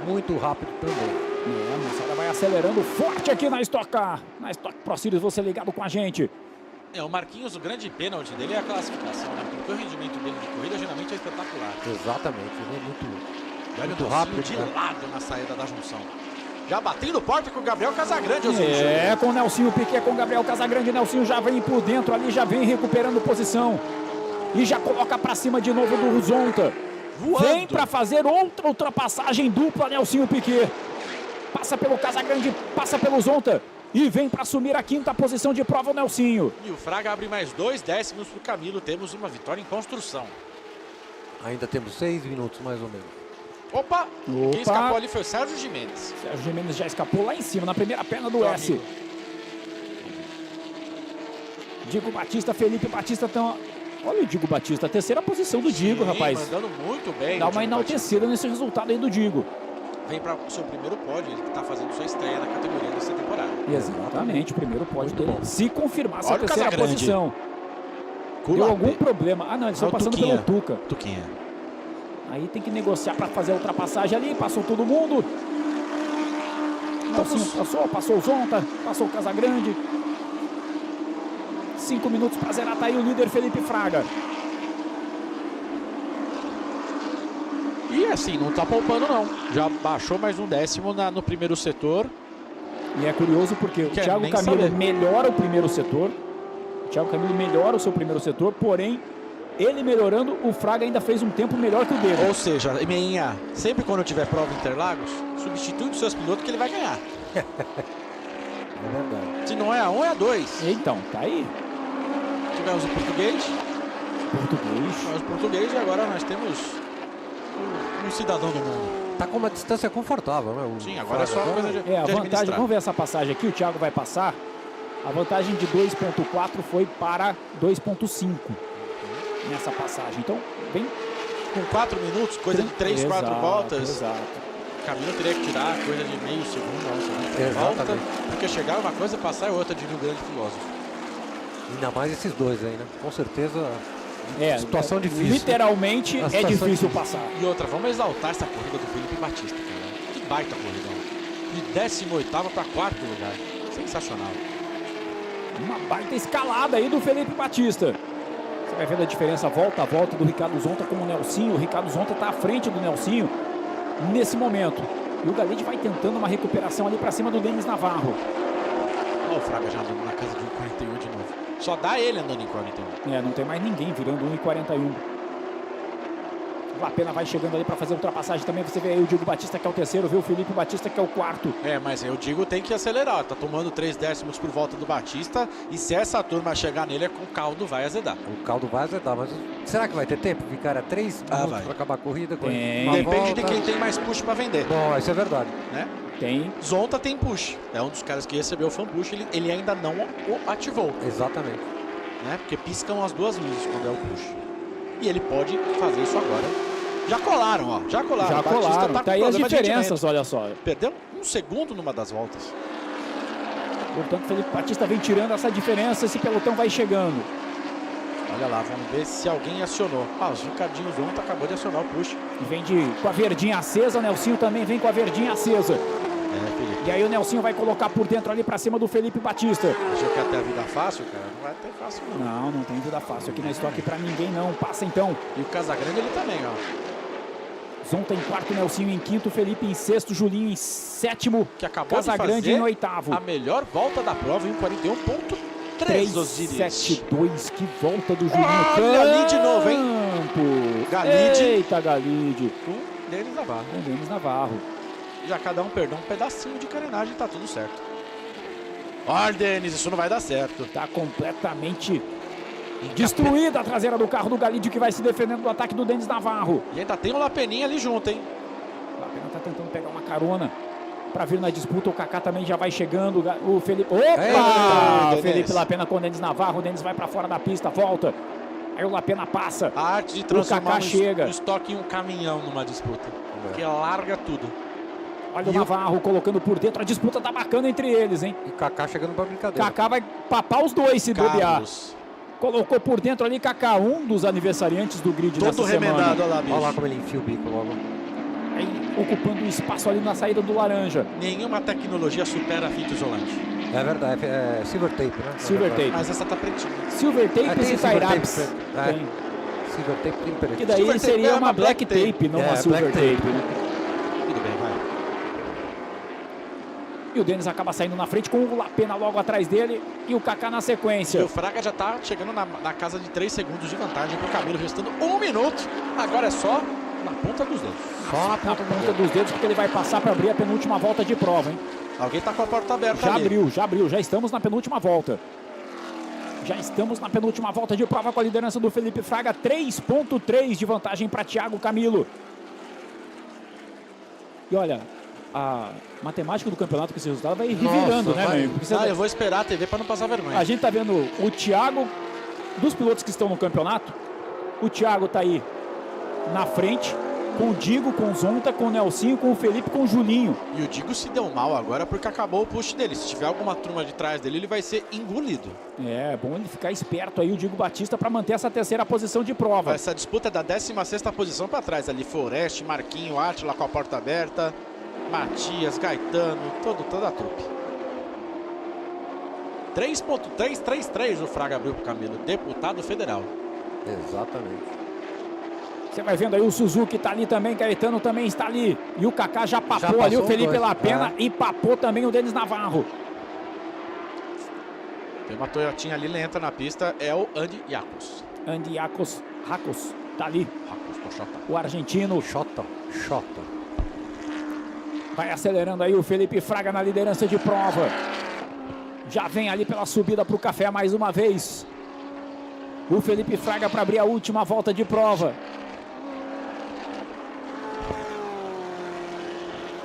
Muito rápido também. A moçada vai acelerando forte aqui na Stock Car. Na Stock Pro Series, você ligado com a gente. O Marquinhos, o grande pênalti dele é a classificação, né? Porque o rendimento dele de corrida geralmente é espetacular. Exatamente, ele é muito rápido. De lado na saída da junção. Já batendo porta com o Gabriel Casagrande. Com o Nelsinho Piquet, com o Gabriel Casagrande. Nelsinho já vem por dentro ali, já vem recuperando posição. E já coloca pra cima de novo do Zonta. Vem pra fazer outra ultrapassagem dupla, Nelsinho Piquet. Passa pelo Casagrande, passa pelo Zonta. E vem para assumir a 5ª posição de prova o Nelsinho. E o Fraga abre mais 2 décimos para o Camilo. Temos uma vitória em construção. Ainda temos 6 minutos mais ou menos. Opa! Quem escapou ali foi o Sérgio Gimenez. Sérgio Gimenez já escapou lá em cima, na primeira perna do S. Amigo. Diego Batista, Felipe Batista estão... Olha o Diego Batista, a 3ª posição do Diego, rapaz. Mandando muito bem. Dá uma enaltecida nesse resultado aí do Diego. Vem para o seu primeiro pódio, ele está fazendo sua estreia na categoria dessa temporada. Exatamente, o primeiro pódio dele. Se confirmar essa 3ª posição. Deu algum problema. Ah, não, eles estão passando pelo Tuca. Tuquinha. Aí tem que negociar para fazer a ultrapassagem ali, passou todo mundo. Passou o Zonta, passou o Casagrande. 5 minutos para zerar, tá aí o líder Felipe Fraga. E assim, não tá poupando não. Já baixou mais 1 décimo no primeiro setor. E é curioso porque o Thiago Camilo melhora o primeiro setor. O Thiago Camilo melhora o seu primeiro setor, porém, ele melhorando, o Fraga ainda fez um tempo melhor que o dele. Ou seja, Meinha, sempre quando tiver prova em Interlagos, substitui os seus pilotos que ele vai ganhar. É verdade. Se não é a 1, é a 2. Então, tá aí. Tivemos o português. Tivemos o português e agora nós temos um cidadão do mundo. Tá com uma distância confortável, né? Sim, agora é só uma coisa de a vantagem, vamos ver essa passagem aqui, o Thiago vai passar. A vantagem de 2.4 foi para 2.5 nessa passagem. Então, bem... Com 4 minutos, coisa de 3, 4 voltas. Exato. O Camilo teria que tirar coisa de meio segundo, volta, porque chegar uma coisa, passar é outra, de um grande filósofo. Ainda mais esses dois aí, né? Com certeza, situação difícil. Literalmente é difícil passar. E outra, vamos exaltar essa corrida do Felipe Batista, cara. Que baita corrida. De 18º para 4º lugar. Sensacional. Uma baita escalada aí do Felipe Batista. Você vai vendo a diferença volta a volta do Ricardo Zonta com o Nelsinho. O Ricardo Zonta está à frente do Nelsinho nesse momento. E o Galide vai tentando uma recuperação ali para cima do Denis Navarro. Olha o Fraga já andando na casa de 1,41 de novo. Só dá ele andando em 41. Não tem mais ninguém virando 1,41. Lapena vai chegando ali para fazer a ultrapassagem também. Você vê aí o Diego Batista, que é o terceiro, vê o Felipe Batista, que é o quarto. Mas eu digo, tem que acelerar. Tá tomando 3 décimos por volta do Batista. E se essa turma chegar nele, o caldo vai azedar. O caldo vai azedar, mas será que vai ter tempo? Ficar a 3 minutos para acabar a corrida? Depende de quem tem mais push para vender. Bom, isso é verdade. Né? Tem. Zonta tem push. É um dos caras que recebeu o fan push. Ele ainda não o ativou. Exatamente. Né? Porque piscam as duas luzes quando é o push. E ele pode fazer isso agora. Já colaram, ó. Já colaram. Já colaram. Tá aí as diferenças, olha só. Perdeu 1 segundo numa das voltas. Portanto, Felipe Batista vem tirando essa diferença. Esse pelotão vai chegando. Olha lá, vamos ver se alguém acionou. Os Ricardinho Zonta acabou de acionar o push. Vem com a verdinha acesa. O Nelsinho também vem com a verdinha acesa. Felipe. E aí o Nelsinho vai colocar por dentro ali pra cima do Felipe Batista. Achou que ia ter a vida fácil, cara? Não vai ter fácil, não. Não tem vida fácil aqui na estoque pra ninguém, não. Passa então. E o Casagrande ele também, ó. Zonta em quarto, Nelsinho em quinto, Felipe em sexto, Julinho em sétimo. Que acabou Casagrande de fazer em oitavo. A melhor volta da prova em 41.3, Osiris. 7-2, que volta do Julinho. Olha ali de novo, hein? Galide. Eita, Galide. Com Denis Navarro. Já cada um perdeu um pedacinho de carenagem, tá tudo certo. Olha, Denis, isso não vai dar certo. Tá completamente destruída a traseira do carro do Galide, que vai se defendendo do ataque do Denis Navarro. E ainda tem o Lapeninha ali junto, hein? O Lapena tá tentando pegar uma carona para vir na disputa. O Kaká também já vai chegando. O Felipe... Opa! Felipe Lapena com o Denis Navarro. O Denis vai para fora da pista, volta. Aí o Lapena passa. A arte de transformar chega. O estoque em um caminhão numa disputa. Que larga tudo. Olha o Navarro colocando por dentro. A disputa tá bacana entre eles, hein? E Kaká chegando pra brincadeira. Kaká vai papar os dois se bobear. Colocou por dentro ali Kaká, um dos aniversariantes do grid dessa semana. Todo remendado, olha lá, bicho. Olha lá como ele enfia o bico logo. Aí, ocupando o espaço ali na saída do laranja. Nenhuma tecnologia supera a fita isolante. É verdade, é silver tape, né? Silver tape. Mas essa tá pretinha. Silver tape e tie-wraps. Silver tape tem que daí silver seria uma black tape, não uma silver tape. Né? Tudo bem, vai. E o Denis acaba saindo na frente com o Lapena logo atrás dele e o Kaká na sequência. E o Fraga já tá chegando na casa de 3 segundos de vantagem pro Camilo, restando 1 minuto. Agora é só na ponta dos dedos. Só na ponta dos dedos, porque ele vai passar para abrir a penúltima volta de prova, hein? Alguém tá com a porta aberta já ali. Já abriu. Já estamos na penúltima volta. Já estamos na penúltima volta de prova com a liderança do Felipe Fraga. 3.3 de vantagem para Thiago Camilo. E olha, a matemática do campeonato com esse resultado vai revirando, né, meu amigo? Eu vou esperar a TV para não passar vergonha. A gente tá vendo o Thiago, dos pilotos que estão no campeonato, o Thiago tá aí na frente, com o Digo, com o Zonta, com o Nelsinho, com o Felipe, com o Julinho. E o Digo se deu mal agora porque acabou o push dele. Se tiver alguma turma de trás dele, ele vai ser engolido. É bom ele ficar esperto aí, o Digo Batista, para manter essa terceira posição de prova. Essa disputa é da 16ª posição para trás. Ali Foreste, Marquinho, Átila com a porta aberta, Matias, Gaetano, toda a trupe. 3.333 o Fraga abriu pro Camilo, deputado federal. Exatamente. Você vai vendo aí o Suzuki tá ali também, Gaetano também está ali. E o Kaká já papou ali o Felipe Lapena e papou também o Denis Navarro. Tem uma Toyotinha ali lenta na pista, é o Andy Iacos. Andy Iacos, tá ali. O argentino. Xota. Vai acelerando aí o Felipe Fraga na liderança de prova. Já vem ali pela subida para o café mais uma vez. O Felipe Fraga para abrir a última volta de prova.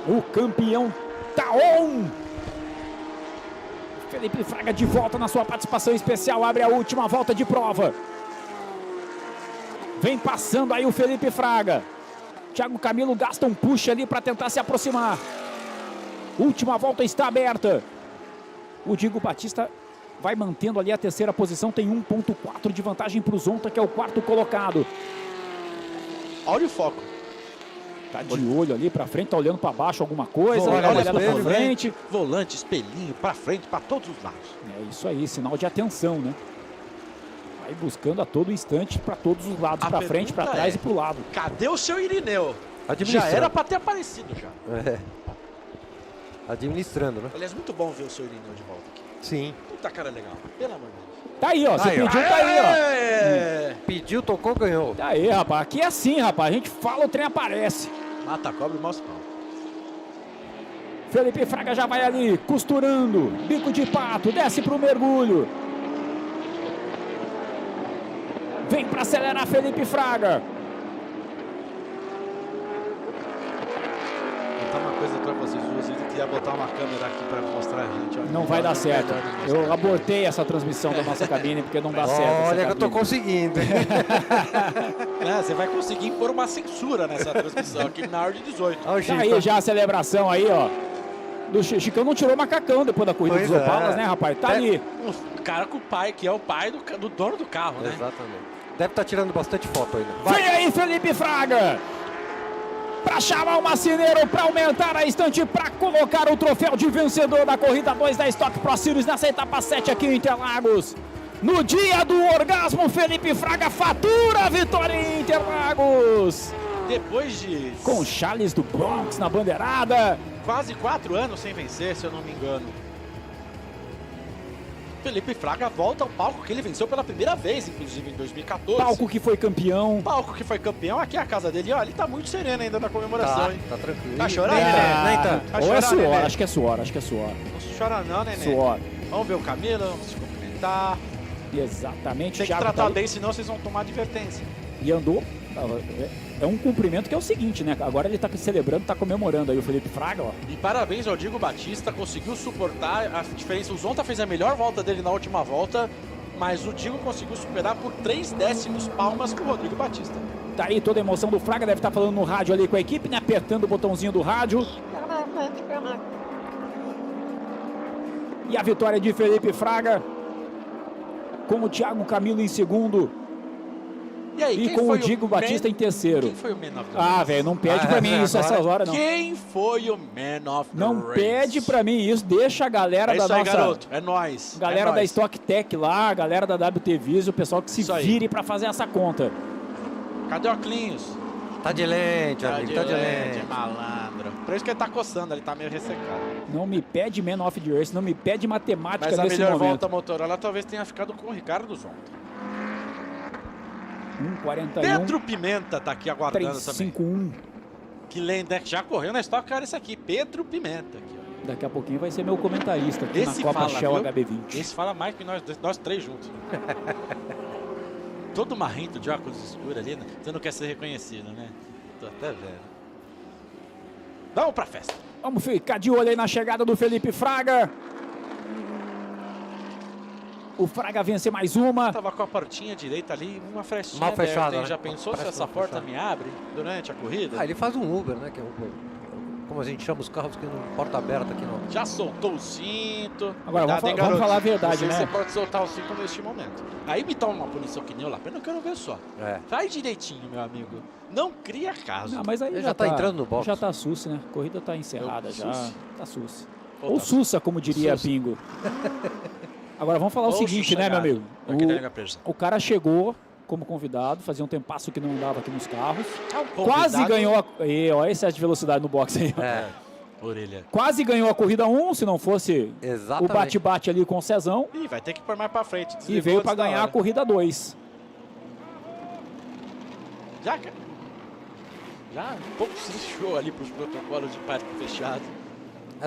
O campeão tá on! Felipe Fraga de volta na sua participação especial, abre a última volta de prova. Vem passando aí o Felipe Fraga. Thiago Camilo gasta um push ali para tentar se aproximar. Última volta está aberta. O Diego Batista vai mantendo ali a terceira posição, tem 1.4 de vantagem para o Zonta, que é o quarto colocado. Olha o foco. Tá de olho ali pra frente, tá olhando pra baixo alguma coisa, olha olhando pra frente. Volante, espelhinho, pra frente, pra todos os lados. É isso aí, sinal de atenção, né? Vai buscando a todo instante pra todos os lados, pra frente, pra trás e pro lado. Cadê o seu Irineu? Já era pra ter aparecido já. administrando, né? Aliás, muito bom ver o seu Irineu de volta aqui. Sim. Puta cara legal, pelo amor de Deus. Tá aí, ó, você pediu, tá aí, ó. Pediu, tocou, ganhou. Tá aí, rapaz, aqui é assim, rapaz, a gente fala, o trem aparece. Mata a cobra e mostra o pau. Felipe Fraga já vai ali, costurando, bico de pato, desce pro mergulho. Vem pra acelerar Felipe Fraga. Vou botar uma coisa pra vocês duas, eu queria botar uma câmera aqui pra mostrar a gente. Olha, Não vai dar certo. Eu abortei essa transmissão da nossa cabine porque não dá certo. Olha que eu tô conseguindo. Você vai conseguir impor uma censura nessa transmissão aqui na hora de 18. Tá aí já a celebração aí, ó. Do Chicão não tirou macacão depois da corrida dos Opalas, né, rapaz? Tá ali. O cara com o pai, que é o pai do dono do carro, né? Exatamente. Deve estar tirando bastante foto ainda. Vem aí, Felipe Fraga! Pra chamar o marceneiro, pra aumentar a estante, pra colocar o troféu de vencedor da corrida 2 da Stock Pro Series nessa etapa 7 aqui em Interlagos. No dia do orgasmo, Felipe Fraga fatura a vitória em Interlagos. Depois de... Com Charles do Bronx na bandeirada. Quase 4 anos sem vencer, se eu não me engano. Felipe Fraga volta ao palco que ele venceu pela primeira vez, inclusive em 2014. Palco que foi campeão. Palco que foi campeão, aqui é a casa dele. Ó, ele tá muito sereno ainda na comemoração, hein? Tá tranquilo. Tá chorando, né? Ou é suor, acho que é suor, acho que é suor. Não chora não, neném. Suor. Vamos ver o Camilo, vamos se cumprimentar. Exatamente. Tem que tratar bem, senão vocês vão tomar advertência. E andou... É um cumprimento que é o seguinte, né? Agora ele tá celebrando, tá comemorando aí o Felipe Fraga, ó. E parabéns ao Diego Batista, conseguiu suportar a diferença. O Zonta fez a melhor volta dele na última volta, mas o Diego conseguiu superar por 3 décimos palmas com o Rodrigo Batista. Tá aí toda a emoção do Fraga, deve estar falando no rádio ali com a equipe, né? Apertando o botãozinho do rádio. E a vitória de Felipe Fraga, com o Thiago Camilo em segundo. E aí, com o Diego Batista em terceiro. Quem foi o Man of the Race? Ah, velho, não pede pra mim isso essas horas, não. Quem foi o Man of the Não Race? pede pra mim isso, deixa a galera da isso aí, nossa... garoto, é nóis. Galera da Stock Tech lá, a galera da WT Viso, o pessoal que se vire pra fazer essa conta. Cadê o Oclinhos? Tá de lente, amigo, tá de lente. Malandro. Por isso que ele tá coçando, ele tá meio ressecado. Não me pede Man of the Race, não me pede matemática Mas a nesse melhor momento. volta Motorola talvez tenha ficado com o Ricardo Zonta. 1:41. Pedro Pimenta tá aqui aguardando 3:51. também. Que lenda, já correu na Stock Car esse aqui, Pedro Pimenta. Aqui, ó. Daqui a pouquinho vai ser meu comentarista aqui Esse na Copa fala, Shell viu? HB20. Esse fala mais que nós três juntos. Todo marrento de óculos escuros ali, né? Você não quer ser reconhecido, né? Tô até vendo. Vamos pra festa. Vamos ficar de olho aí na chegada do Felipe Fraga. O Fraga vence mais uma. Tava com a portinha direita ali, uma frestinha mal fechada, aberta, hein? né? Já pensou se essa porta me abre durante a corrida? Ah, ele faz um Uber, né? Que é como a gente chama os carros que não porta aberta aqui não. Já soltou o cinto. Agora, Cuidado, vamos hein, falar a verdade, não sei né? se você pode soltar o cinto neste momento. Aí me toma uma punição que nem eu lá, eu não quero ver só. Faz direitinho, meu amigo. Não cria caso. Não, mas aí ele já tá entrando no box. Já tá sus, né? A corrida tá encerrada já. Tá sus. Ou Ou tá sussa, como diria Sussa. Pingo. Agora vamos falar o Ou seguinte, né, meu amigo? sossegado. O cara chegou como convidado, fazia um tempasso que não andava aqui nos carros. convidado. Quase ganhou a... Ó, excesso de velocidade no box aí. Orelha. Quase ganhou a corrida 1, se não fosse Exatamente. o bate-bate ali com o Cezão. Ih, vai ter que pôr mais pra frente. E Desligou veio antes para da ganhar a hora. corrida 2. Já um pouco se lixou ali pros protocolos de parque fechado.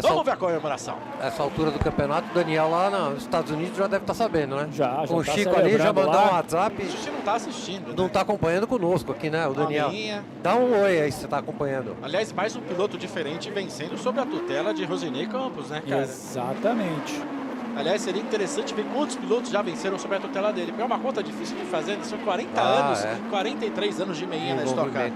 Vamos ver a comemoração. Essa altura do campeonato, o Daniel lá nos Estados Unidos já deve estar sabendo, né? Já Com o tá Chico ali, já celebrando mandou lá. um WhatsApp. Isso você não tá assistindo, né? Não tá acompanhando conosco aqui, né, o Daniel? Palminha. Dá um oi aí se você tá acompanhando. Aliás, mais um piloto diferente vencendo sob a tutela de Rosinei Campos, né, cara? Exatamente. Aliás, seria interessante ver quantos pilotos já venceram sob a tutela dele. Porque é uma conta difícil de fazer, são 40 anos, 43 anos de meinha na Stock Car.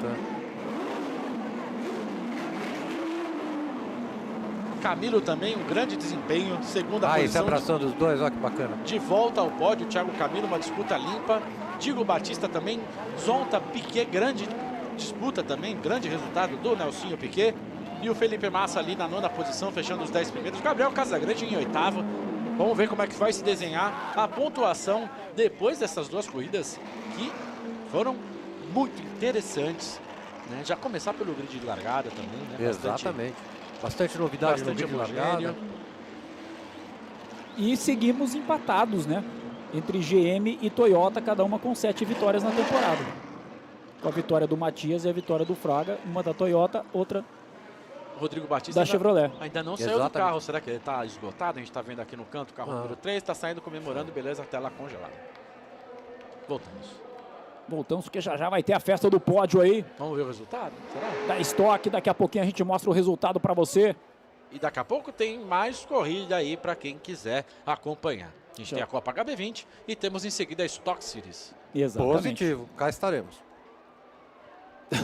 Camilo também, um grande desempenho, segunda Aí, se posição. abraçando os dois, olha que bacana. De volta ao pódio, Thiago Camilo, uma disputa limpa. Diego Batista também, Zonta, Piquet, grande disputa também, grande resultado do Nelsinho Piquet. E o Felipe Massa ali na 9ª posição, fechando os 10 primeiros. Gabriel Casagrande em 8º. Vamos ver como é que vai se desenhar a pontuação depois dessas duas corridas que foram muito interessantes, né? Já começar pelo grid de largada também, né? Exatamente. Bastante novidade no vídeo largada. E seguimos empatados, né? Entre GM e Toyota, cada uma com 7 vitórias na temporada. Com a vitória do Matias e a vitória do Fraga, uma da Toyota, outra Rodrigo Batista da Chevrolet. Ainda não saiu do carro. Será que ele está esgotado? A gente está vendo aqui no canto o carro número 3, está saindo comemorando, beleza, a tela congelada. Voltamos porque já vai ter a festa do pódio aí. Vamos ver o resultado? Será? Da estoque, daqui a pouquinho a gente mostra o resultado para você. E daqui a pouco tem mais corrida aí para quem quiser acompanhar. A gente tem a Copa HB20 e temos em seguida a Stock Series. Exatamente. Positivo, cá estaremos.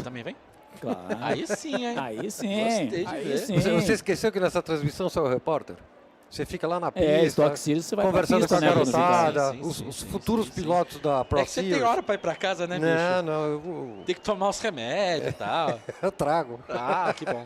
Também vem? Claro. Aí sim, hein? Aí sim. Gostei de ver. Você esqueceu que nessa transmissão sou o repórter? Você fica lá na pista, Stock Series, você vai conversando pista, com a garotada, né? os futuros pilotos da Pro É que você tem hora para ir para casa, né, bicho? Não, tem que tomar os remédios e tal. Eu trago. Ah, que bom.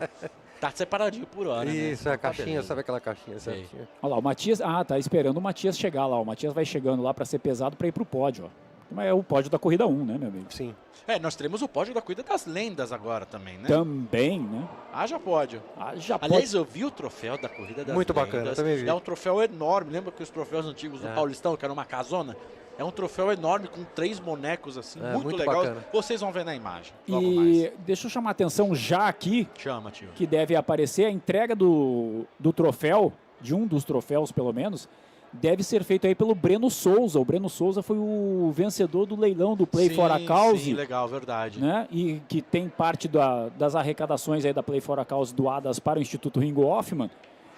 Tá separadinho por hora, Isso, né? a caixinha, sabe aquela caixinha certinha? Olha lá, o Matias, tá esperando o Matias chegar lá. O Matias vai chegando lá para ser pesado para ir pro pódio, ó. Mas é o pódio da corrida 1, né, meu amigo? Sim. Nós teremos o pódio da corrida das lendas agora também, né? Também, né? Haja pódio. Haja Aliás, pódio. eu vi o troféu da corrida das Muito lendas. bacana, também vi. É um troféu enorme. Lembra que os troféus antigos do Paulistão, que era uma casona? É um troféu enorme com 3 bonecos assim, muito legal. Bacana. Vocês vão ver na imagem. Logo E mais. deixa eu chamar a atenção já aqui. Chama, tio. Que deve aparecer a entrega do troféu, de um dos troféus pelo menos, deve ser feito aí pelo Breno Souza. O Breno Souza foi o vencedor do leilão do Play for a Cause. Sim, legal, verdade. Né? E que tem parte das arrecadações aí da Play for a Cause doadas para o Instituto Ringo Hoffman.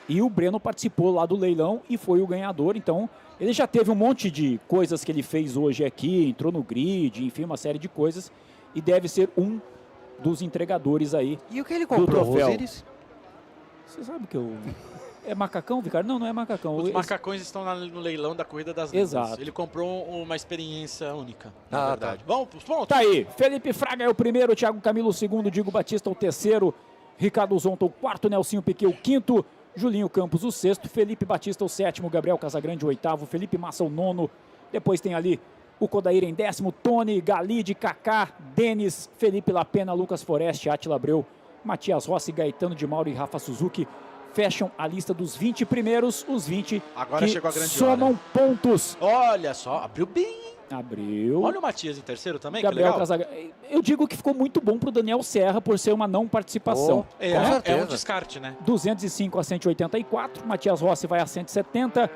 E o Breno participou lá do leilão e foi o ganhador. Então, ele já teve um monte de coisas que ele fez hoje aqui, entrou no grid, enfim, uma série de coisas. E deve ser um dos entregadores aí. E o que ele comprou, Osiris? Você sabe que eu... É macacão, Ricardo? Não, não é macacão. Os macacões estão no leilão da corrida das lendas. Exato. Ele comprou uma experiência única, na verdade. Tá. Vamos pros pontos? Tá aí. Felipe Fraga é o primeiro, Thiago Camilo o segundo, Diego Batista o terceiro, Ricardo Zonta o quarto, Nelsinho Piquet o quinto, Julinho Campos o sexto, Felipe Batista o sétimo, Gabriel Casagrande o oitavo, Felipe Massa o nono. Depois tem ali o Kodair em décimo, Tony, Galide, Kaká, Denis, Felipe Lapena, Lucas Foreste, Átila Abreu, Matias Rossi, Gaetano de Mauro e Rafa Suzuki. Fecham a lista dos 20 primeiros, os 20 Agora que chegou a grande somam pontos. Olha só, abriu bem. Abriu. Olha o Matias em terceiro também, Gabriel que legal. Eu digo que ficou muito bom para o Daniel Serra por ser uma não participação. É um descarte, né? 205 a 184, Matias Rossi vai a 170,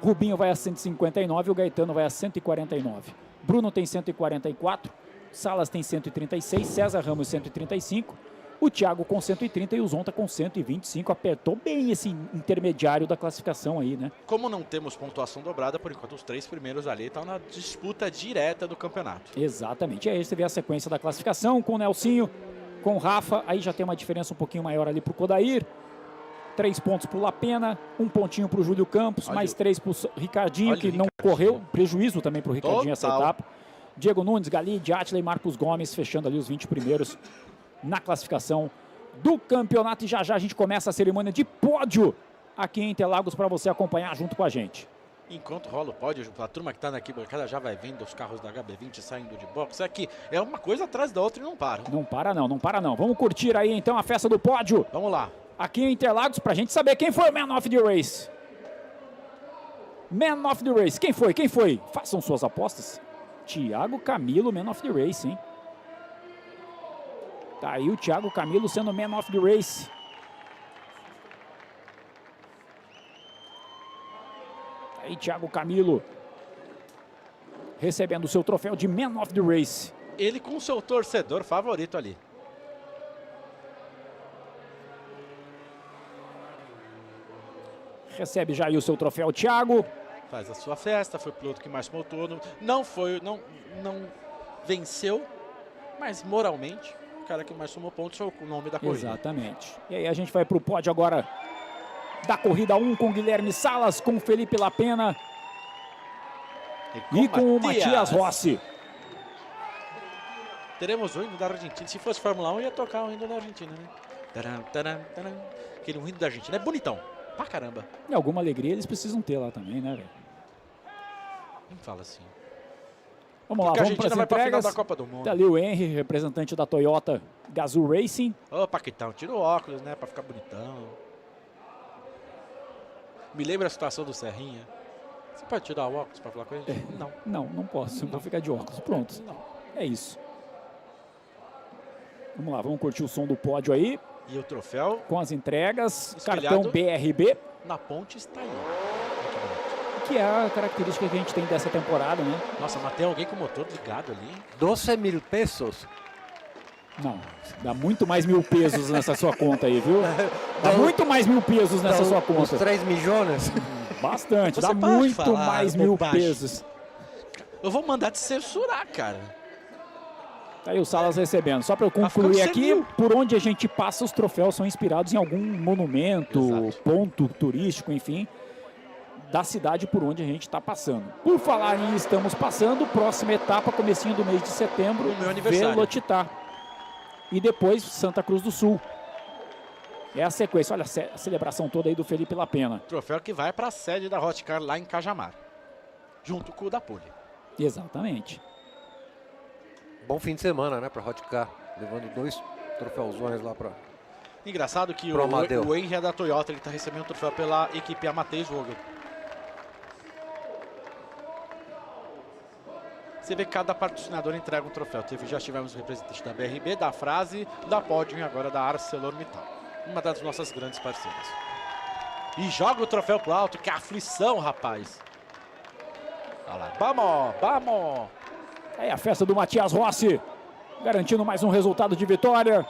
Rubinho vai a 159 e o Gaetano vai a 149. Bruno tem 144, Salas tem 136, César Ramos 135, o Thiago com 130 e o Zonta com 125. Apertou bem esse intermediário da classificação aí, né? Como não temos pontuação dobrada, por enquanto os 3 primeiros ali estão na disputa direta do campeonato. Exatamente. E aí você vê a sequência da classificação com o Nelsinho, com o Rafa. Aí já tem uma diferença um pouquinho maior ali pro Kodair. 3 pontos pro Lapena, 1 pontinho pro Júlio Campos, mais 3 pro Ricardinho, que não correu. Prejuízo também pro Ricardinho essa etapa. Diego Nunes, Galide, Átila e Marcos Gomes fechando ali os 20 primeiros na classificação do campeonato. E já já a gente começa a cerimônia de pódio aqui em Interlagos para você acompanhar junto com a gente. Enquanto rola o pódio, a turma que está na arquibancada já vai vendo os carros da HB20 saindo de box. Aqui é uma coisa atrás da outra e não para. Não para não, não para não. Vamos curtir aí então a festa do pódio. Vamos lá. Aqui em Interlagos pra gente saber quem foi o Man of the Race. Man of the Race, quem foi? Quem foi? Façam suas apostas. Thiago Camilo, Man of the Race, hein? Tá aí o Thiago Camilo sendo Man of the Race. Tá aí Thiago Camilo recebendo o seu troféu de Man of the Race. Ele com o seu torcedor favorito ali. Recebe já aí o seu troféu, Thiago. Faz a sua festa, foi o piloto que mais pontuou. Não venceu, mas moralmente, o cara que mais somou pontos foi o nome da corrida. Exatamente. E aí a gente vai para o pódio agora da corrida 1 com Guilherme Salas, com Felipe Lapena e com o Matias Rossi. Teremos o hino da Argentina. Se fosse Fórmula 1, ia tocar o hino da Argentina, né? Taran, taran, taran. Aquele hino da Argentina é bonitão. Pra caramba. E alguma alegria eles precisam ter lá também, né, velho? Quem fala assim? Vamos lá, vamos para as entregas. da Copa do Mundo. Tá ali o Henry, representante da Toyota Gazoo Racing. Ô, Paquitão, tira o óculos, né, pra ficar bonitão. Me lembra a situação do Serrinha. Você pode tirar o óculos pra falar com ele? Não. Não posso. Vou ficar de óculos. Pronto. É isso. Vamos lá, vamos curtir o som do pódio aí. E o troféu? Com as entregas. Espelhado Cartão BRB. Na ponte está aí. Que é a característica que a gente tem dessa temporada, né? Nossa, mas tem alguém com o motor ligado ali. 12.000 pesos. Não, dá muito mais 1.000 pesos nessa sua conta aí, viu? Dá muito mais 1.000 pesos nessa sua conta. Uns 3 milhões? Bastante, Você dá pode muito falar mais 1.000 bobagem. pesos. Eu vou mandar te censurar, cara. Tá aí o Salas recebendo. Só para eu concluir aqui, por onde a gente passa, os troféus são inspirados em algum monumento, ponto turístico, enfim, da cidade por onde a gente está passando. Por falar em estamos passando, próxima etapa, comecinho do mês de setembro, meu aniversário. Velocitar. E depois Santa Cruz do Sul. É a sequência. Olha a celebração toda aí do Felipe Lapena. Troféu que vai para a sede da Hot Car lá em Cajamar. Junto com o da Pole. Exatamente. Bom fim de semana, né, pra Hot Car. Levando 2 troféuzões lá pra... Engraçado que o Henry é da Toyota, ele está recebendo um troféu pela equipe Amadeus Vogel. Você vê que cada patrocinador entrega um troféu. Já tivemos o representante da BRB, da Frase, da Podium e agora da ArcelorMittal. Uma das nossas grandes parceiras. E joga o troféu pro alto, que aflição, rapaz. Olha lá, vamos! Aí a festa do Matias Rossi, garantindo mais um resultado de vitória.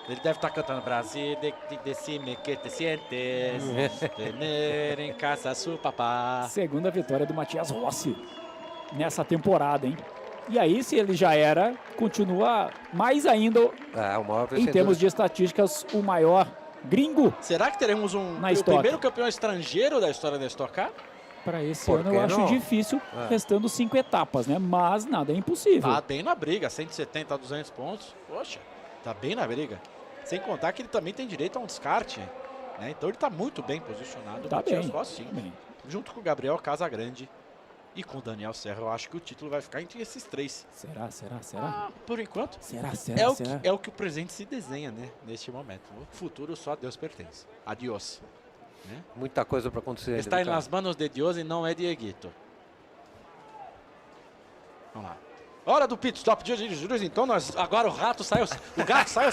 Ele deve estar cantando Brasil, decime que te sientes, tener em casa su papá. Segunda vitória do Matias Rossi nessa temporada, hein? E aí, se ele já era, continua mais ainda, o maior em termos de estatísticas, o maior gringo. Será que teremos o primeiro campeão estrangeiro da história da Stock Car? Para esse ano eu acho difícil, restando 5 etapas, né? Mas nada é impossível. Tá bem na briga, 170 a 200 pontos. Poxa, tá bem na briga. Sem contar que ele também tem direito a um descarte, né? Então ele tá muito bem posicionado. Tá bem, Rossi, sim. Junto com o Gabriel Casagrande e com o Daniel Serra, eu acho que o título vai ficar entre esses 3. Será? Por enquanto, será? É o que o presente se desenha, né? Neste momento. O futuro só a Deus pertence. Adiós. Né? Muita coisa para acontecer. Está nas mãos de Deus e não é Dieguito. Vamos lá. Hora do pit stop de hoje, então agora o gato sai, os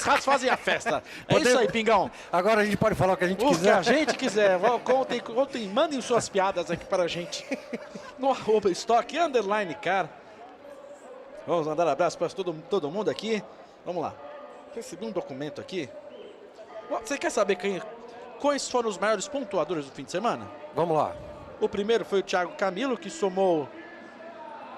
ratos fazem a festa. É isso aí, Pingão. Agora a gente pode falar o que a gente quiser. O que a gente quiser. Contem, mandem suas piadas aqui para a gente. No @stock_car. Vamos mandar abraço para todo mundo aqui. Vamos lá. Recebi um documento aqui. Você quer saber quais foram os maiores pontuadores do fim de semana? Vamos lá. O primeiro foi o Thiago Camilo, que somou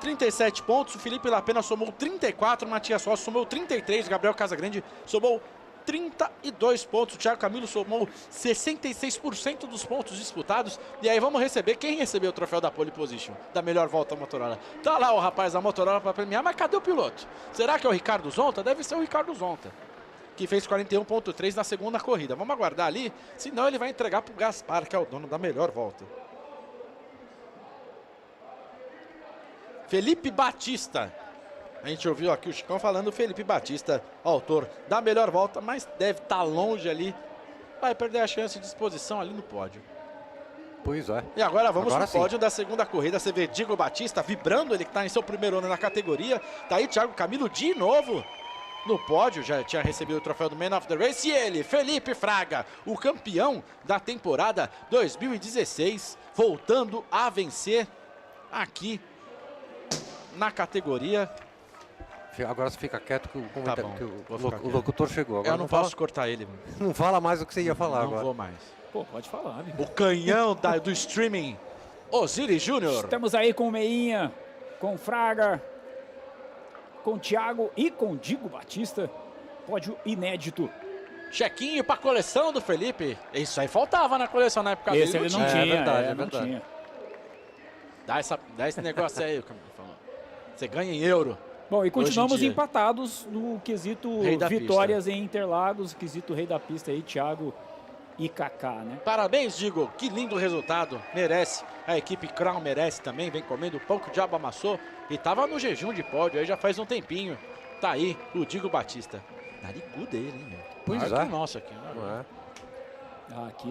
37 pontos. O Felipe Lapena somou 34. O Matias Rossi somou 33. O Gabriel Casagrande somou 32 pontos. O Thiago Camilo somou 66% dos pontos disputados. E aí vamos receber. Quem recebeu o troféu da pole position? Da melhor volta Motorola. Tá lá o rapaz da Motorola para premiar, mas cadê o piloto? Será que é o Ricardo Zonta? Deve ser o Ricardo Zonta, que fez 41.3 na segunda corrida. Vamos aguardar ali, senão ele vai entregar para o Gaspar, que é o dono da melhor volta. Felipe Batista. A gente ouviu aqui o Chicão falando, Felipe Batista, autor da melhor volta, mas deve estar longe ali. Vai perder a chance de exposição ali no pódio. Pois é. E agora vamos pro pódio da segunda corrida. Você vê Diego Batista vibrando, ele que está em seu primeiro ano na categoria. Tá aí Thiago Camilo de novo no pódio, já tinha recebido o troféu do Man of the Race. E ele, Felipe Fraga, o campeão da temporada 2016, voltando a vencer aqui na categoria. Agora você fica quieto que o o locutor chegou. Agora eu não posso cortar ele. Não fala mais o que você ia falar agora. Não vou mais. Pô, pode falar. Amigo. O canhão do streaming, Osiris Júnior. Estamos aí com o Meinha, com o Fraga, com o Thiago e com o Diego Batista. Pódio inédito. Chequinho para coleção do Felipe. Isso aí faltava na coleção na época dele. Esse ele não tinha. É verdade, não verdade. tinha. Dá esse negócio aí, você ganha em euro. Bom, e continuamos empatados no quesito vitórias em Interlagos, quesito rei da pista aí, Thiago IKK, né? Parabéns, Digo. Que lindo resultado. Merece. A equipe Crown merece também. Vem comendo o pão que o diabo amassou. E tava no jejum de pódio aí já faz um tempinho. Tá aí o Digo Batista. Narigudo dele, hein, meu? Pois maior é. que o nosso aqui, né? Não é.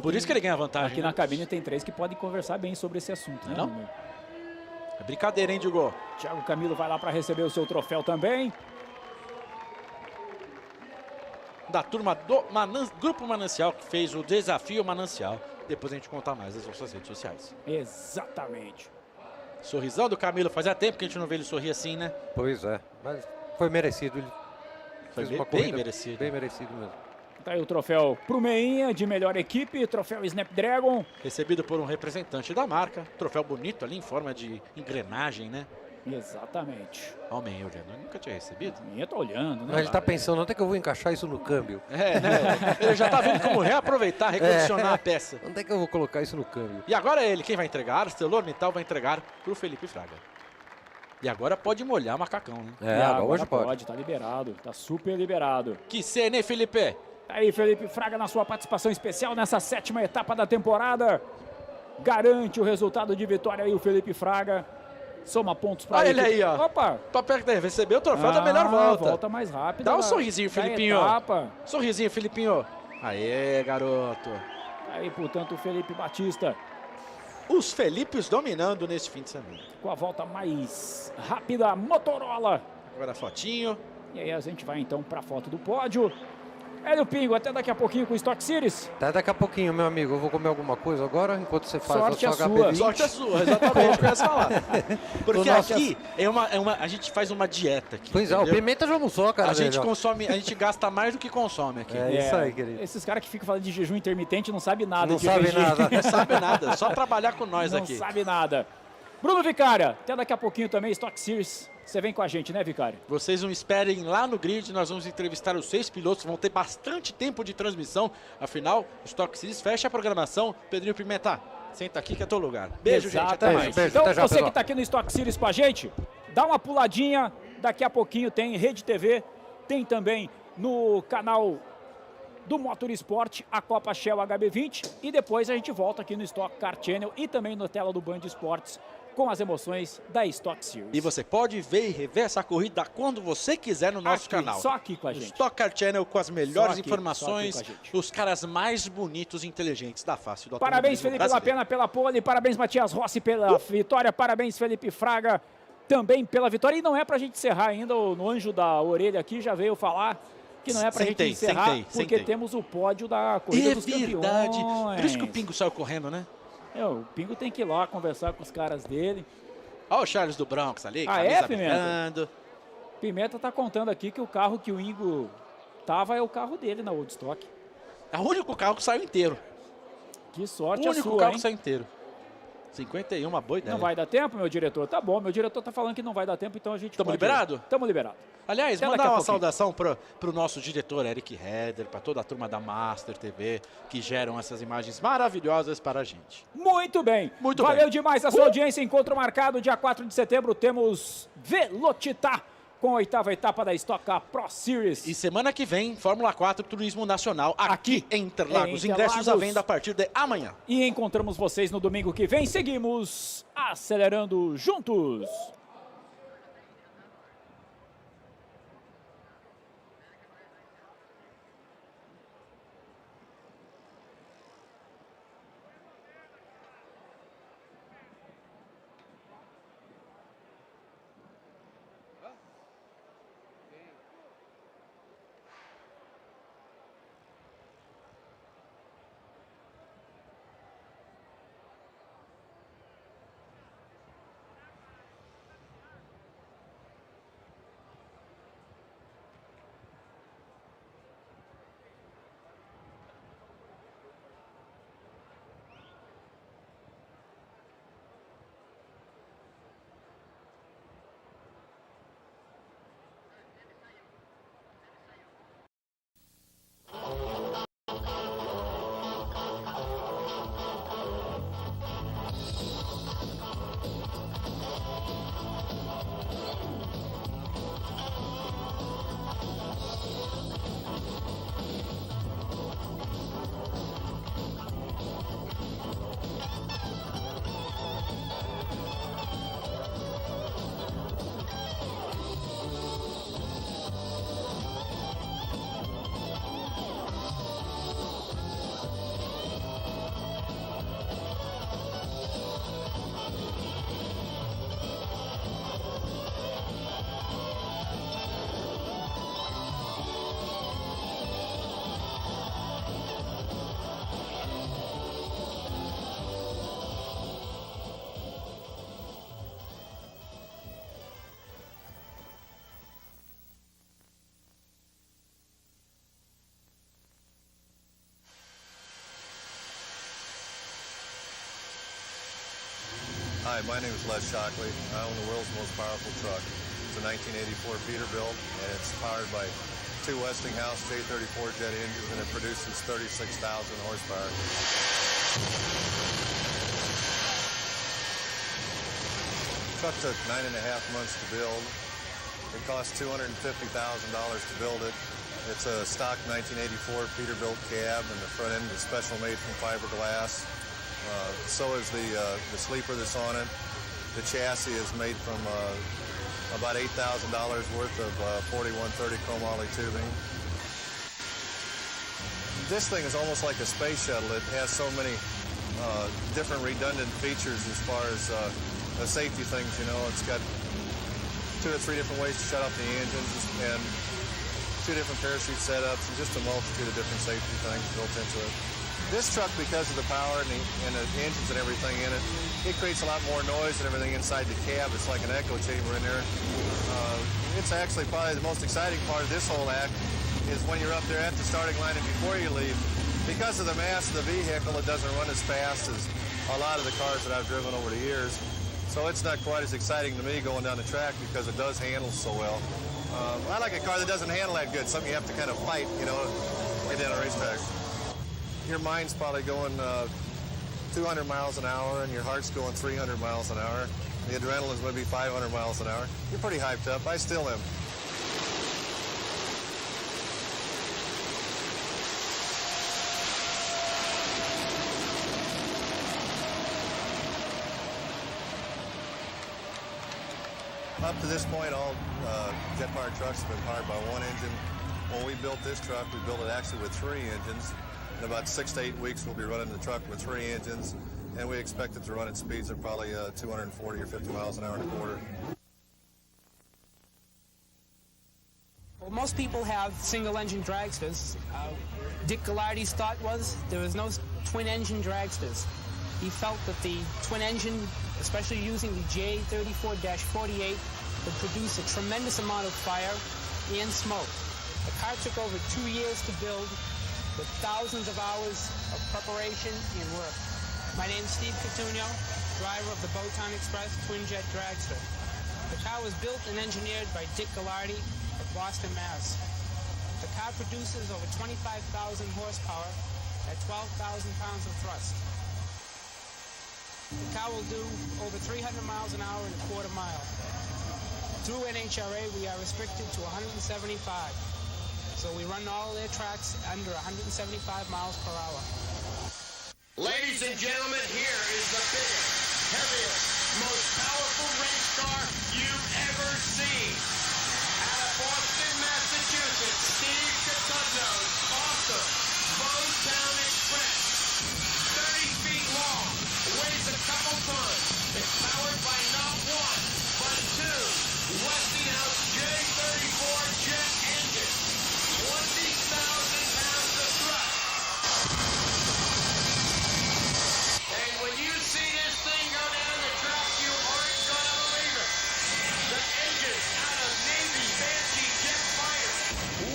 Por isso que ele ganha vantagem. Aqui né? na cabine tem 3 que podem conversar bem sobre esse assunto, né? Não? É brincadeira, hein, Digo? Thiago Camilo vai lá para receber o seu troféu também. Da turma do Grupo Manancial, que fez o desafio Manancial. Depois a gente conta mais nas nossas redes sociais. Exatamente. Sorrisão do Camilo. Fazia tempo que a gente não vê ele sorrir assim, né? Pois é. Mas foi merecido. Ele Foi fez uma bem corrida merecido. Bem merecido mesmo. Tá aí o troféu pro Meinha de melhor equipe, troféu Snapdragon. Recebido por um representante da marca. Troféu bonito ali em forma de engrenagem, né? Exatamente. Ó, o Meinha olhando. Eu nunca tinha recebido. O Meinha tá olhando, né? Mas ele tá pensando, onde é que eu vou encaixar isso no câmbio? É, né? Ele já tá vendo como reaproveitar, recondicionar a peça. Onde é que eu vou colocar isso no câmbio? E agora é ele quem vai entregar. ArcelorMittal vai entregar pro Felipe Fraga. E agora pode molhar o macacão, né? É, agora hoje pode. Tá liberado, tá super liberado. Que cena, hein, Felipe? Tá aí Felipe Fraga na sua participação especial nessa 7ª etapa da temporada. Garante o resultado de vitória aí o Felipe Fraga. Soma pontos pra Olha ele. ele aí, ó. Opa! Tô perto dele, recebeu o troféu da melhor volta. Volta mais rápida. Dá um sorrisinho, da Felipinho. etapa. Sorrisinho, Felipinho. Aê, garoto. Aí, portanto, o Felipe Batista. Os Felipes dominando nesse fim de semana. Com a volta mais rápida, Motorola. Agora a fotinho. E aí a gente vai então pra foto do pódio. Hélio Pingo, até daqui a pouquinho com o Stock Series. Até daqui a pouquinho, meu amigo. Eu vou comer alguma coisa agora, enquanto você faz Sorte a a sua sua. HP20. Sorte a sua, exatamente, eu ia falar. Porque Nossa, aqui a gente faz uma dieta aqui. Pois é, o entendeu? Pimenta já almoçou, cara. A gente dele, ó. consome, a gente gasta mais do que consome aqui. É isso aí, querido. Esses caras que ficam falando de jejum intermitente não sabem nada Não de sabe regime. nada. Não sabe nada, só trabalhar com nós Não aqui. sabe nada. Bruno Vicária, até daqui a pouquinho também, Stock Series. Você vem com a gente, né, Vicária? Vocês não esperem lá no grid, nós vamos entrevistar os 6 pilotos, vão ter bastante tempo de transmissão. Afinal, o Stock Series fecha a programação. Pedrinho Pimenta, senta aqui que é teu lugar. Beijo, gente, até mais. Beijo, Então, até já, você pessoal. que está aqui no Stock Series com a gente, dá uma puladinha. Daqui a pouquinho tem Rede TV, tem também no canal do Motor Sport, a Copa Shell HB20. E depois a gente volta aqui no Stock Car Channel e também na tela do Band Esportes com as emoções da Stock Series. E você pode ver e rever essa corrida quando você quiser no nosso Aqui, canal. só aqui com a gente. Stock Car Channel com as melhores Só aqui informações, com a gente. os caras mais bonitos e inteligentes da face do Parabéns, automobilismo Felipe brasileiro. Lapena pela pole, parabéns, Matias Rossi pela vitória, parabéns, Felipe Fraga também pela vitória. E não é pra gente encerrar ainda, no anjo da orelha aqui já veio falar que não é pra gente encerrar, porque temos o pódio da Corrida dos verdade. Campeões. Por isso que o Pingo saiu correndo, né? O Pingo tem que ir lá conversar com os caras dele. Olha o Charles do Bronx ali, Ah, camisa é, Pimenta? brilhando. Pimenta tá contando aqui que o carro que o Ingo tava é o carro dele na Woodstock. É o único carro que saiu inteiro. Que sorte O a único sua, carro hein? que saiu inteiro. 51, uma boa ideia. Não vai dar tempo, meu diretor? Tá bom, meu diretor tá falando que não vai dar tempo, então a gente Tamo pode ir. liberado? Tamo liberado. Aliás, Até mandar daqui a uma pouquinho. saudação pro nosso diretor Eric Heder, para toda a turma da Master TV, que geram essas imagens maravilhosas para a gente. Muito bem. Muito Valeu bem. demais a sua audiência. Encontro marcado dia 4 de setembro. Temos Velocitar com a 8ª etapa da Stock Car Pro Series. E semana que vem, Fórmula 4 Turismo Nacional, aqui em Interlagos. em Ingressos à Interlagos. venda a partir de amanhã. E encontramos vocês no domingo que vem. Seguimos acelerando juntos. Hi, my name is Les Shockley. I own the world's most powerful truck. It's a 1984 Peterbilt, and it's powered by two Westinghouse J34 jet engines, and it produces 36,000 horsepower. The truck took 9.5 months to build. It cost $250,000 to build it. It's a stock 1984 Peterbilt cab, and the front end is special made from fiberglass. So is the sleeper that's on it. The chassis is made from about $8,000 worth of 4130 chromoly tubing. This thing is almost like a space shuttle. It has so many different redundant features as far as the safety things, you know. It's got 2 or 3 different ways to shut off the engines and 2 different parachute setups and just a multitude of different safety things built into it. This truck, because of the power and the engines and everything in it, it creates a lot more noise than everything inside the cab. It's like an echo chamber in there. It's actually probably the most exciting part of this whole act is when you're up there at the starting line and before you leave. Because of the mass of the vehicle, it doesn't run as fast as a lot of the cars that I've driven over the years. So it's not quite as exciting to me going down the track because it does handle so well. I like a car that doesn't handle that good, something you have to kind of fight, you know, to get down a racetrack. Your mind's probably going 200 miles an hour and your heart's going 300 miles an hour. The adrenaline's maybe 500 miles an hour. You're pretty hyped up. I still am. Up to this point, all jet-powered trucks have been powered by one engine. When we built this truck, we built it actually with 3 engines. In about 6 to 8 weeks, we'll be running the truck with 3 engines, and we expect it to run at speeds of probably 240 or 50 miles an hour and a quarter. Well, most people have single-engine dragsters. Dick Gallardi's thought was there was no twin-engine dragsters. He felt that the twin engine, especially using the J34-48, would produce a tremendous amount of fire and smoke. The car took over 2 years to build, with thousands of hours of preparation and work. My name's Steve Cotugno, driver of the Botan Express twin-jet dragster. The car was built and engineered by Dick Gallardi of Boston, Mass. The car produces over 25,000 horsepower at 12,000 pounds of thrust. The car will do over 300 miles an hour in a quarter mile. Through NHRA, we are restricted to 175. So we run all their tracks under 175 miles per hour. Ladies and gentlemen, here is the biggest, heaviest, most powerful race car you've ever seen. Out of Boston, Massachusetts, Steve Cotugno's awesome Botan Express. 30 feet long, weighs a couple tons. It's powered by not 1, but 2 Westinghouse J34 jet engines. 20,000 pounds of thrust. And when you see this thing go down the track, you aren't gonna believe it. The engines out of Navy Banshee jet fighters.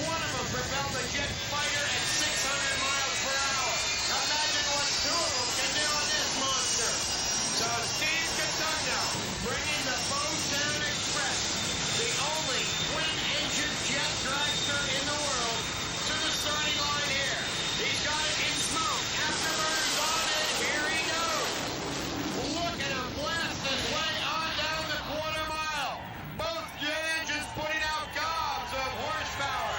One of them propelled the jet fighter at 600 miles per hour. Imagine what 2 of them can do on this monster. So Steve Cotugno bringing the Botan Express, the only twin-engine jet dragster in the world, to the starting line here. He's got it in smoke. Afterburners on, and here he goes. Look at him blast his way on down the quarter mile. Both jet engines putting out gobs of horsepower.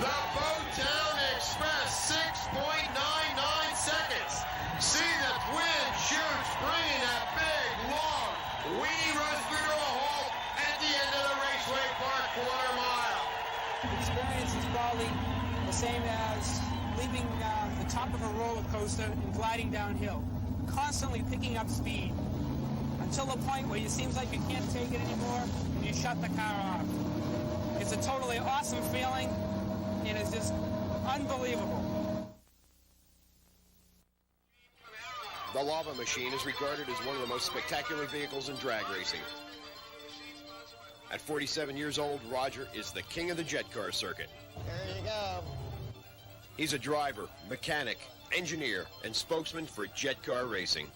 The Botan Express, 6.99 seconds. See the twin chutes bringing that big, long, weedy roadster to a halt at the end of the Raceway Park quarter mile. The experience is probably the same as leaving the top of a roller coaster and gliding downhill, constantly picking up speed until the point where it seems like you can't take it anymore and you shut the car off. It's a totally awesome feeling and it's just unbelievable. The Lava Machine is regarded as one of the most spectacular vehicles in drag racing. At 47 years old, Roger is the king of the jet car circuit. There you go. He's a driver, mechanic, engineer, and spokesman for jet car racing.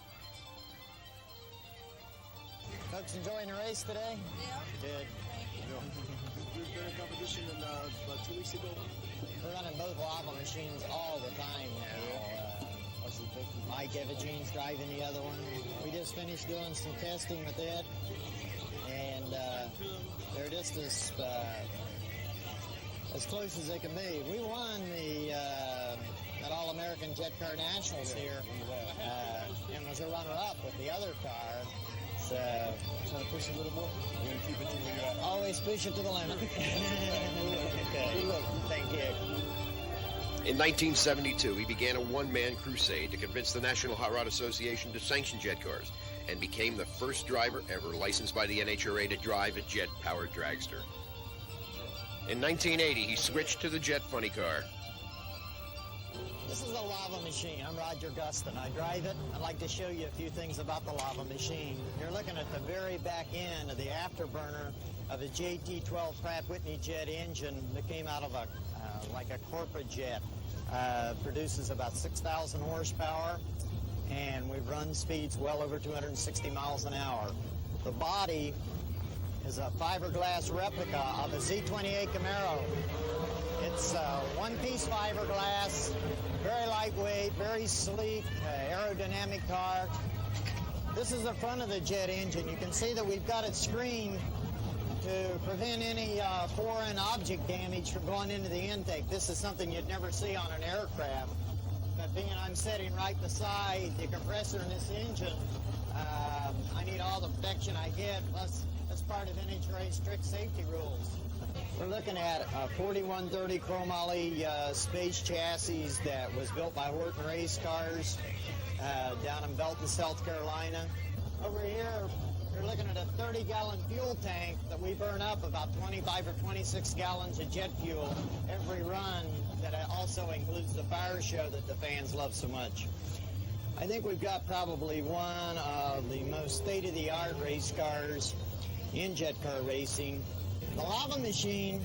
Folks enjoying the race today? Yeah. Good. We've been in competition about 2 weeks ago. We're running both lava machines all the time now. Mike Evagene's driving the other one. We just finished doing some testing with it, and they're just as close as they can be. We won the that All-American Jet Car Nationals here, and was a runner-up with the other car. So, trying to push a little more. We're going to keep it to where you're at. Always push it to the limit. Okay. Good luck. Thank you. In 1972, he began a one-man crusade to convince the National Hot Rod Association to sanction jet cars, and became the first driver ever licensed by the NHRA to drive a jet-powered dragster. In 1980, he switched to the jet funny car. This is a lava machine. I'm Roger Gustin. I drive it. I'd like to show you a few things about the lava machine. You're looking at the very back end of the afterburner of a JT-12 Pratt Whitney jet engine that came out of like a corporate jet. Produces about 6,000 horsepower, and we've run speeds well over 260 miles an hour. The body is a fiberglass replica of a Z28 Camaro. It's one-piece fiberglass, very lightweight, very sleek, aerodynamic car. This is the front of the jet engine. You can see that we've got it screened to prevent any foreign object damage from going into the intake. This is something you'd never see on an aircraft. But being I'm sitting right beside the compressor in this engine, I need all the protection I get, plus that's part of NHRA's strict safety rules. We're looking at a 4130 chromoly space chassis that was built by Horton Race Cars down in Belton, South Carolina. Over here, we're looking at a 30-gallon fuel tank that we burn up about 25 or 26 gallons of jet fuel every run. That also includes the fire show that the fans love so much. I think we've got probably one of the most state-of-the-art race cars in jet car racing. The lava machine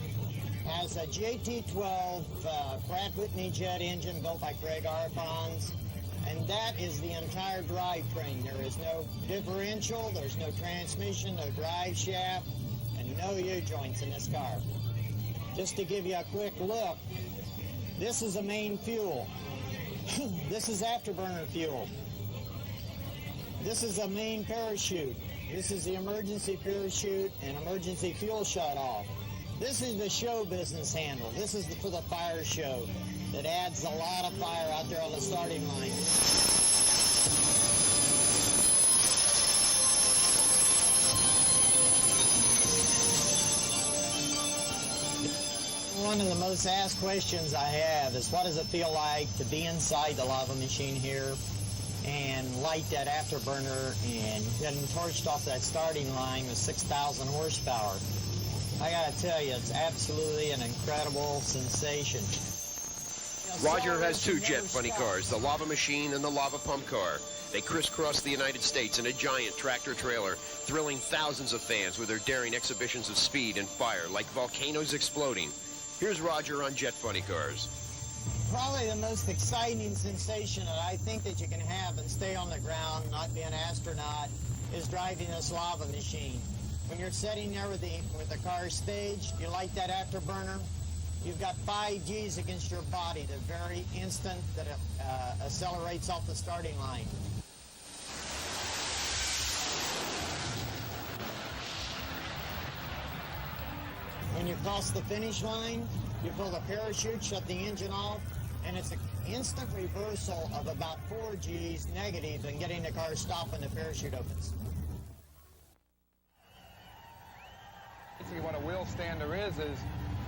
has a JT-12 Pratt Whitney jet engine built by Craig Arpons, and that is the entire drivetrain. There is no differential, there's no transmission, no drive shaft, and no U-joints in this car. Just to give you a quick look, this is the main fuel. This is afterburner fuel. This is the main parachute. This is the emergency parachute and emergency fuel shut-off. This is the show business handle. This is for the fire show that adds a lot of fire out there on the starting line. One of the most asked questions I have is, what does it feel like to be inside the lava machine here and light that afterburner and getting torched off that starting line with 6,000 horsepower? I gotta tell you, it's absolutely an incredible sensation. Roger has two jet funny cars, the lava machine and the lava pump car. They crisscross the United States in a giant tractor trailer, thrilling thousands of fans with their daring exhibitions of speed and fire like volcanoes exploding. Here's Roger on jet funny cars. Probably the most exciting sensation that I think that you can have and stay on the ground, not be an astronaut, is driving this lava machine. When you're sitting there with the car staged, you light that afterburner, you've got 5 G's against your body the very instant that it accelerates off the starting line. When you cross the finish line, you pull the parachute, shut the engine off, and it's an instant reversal of about 4 G's negative in getting the car stopped when the parachute opens. Basically what a wheel stander is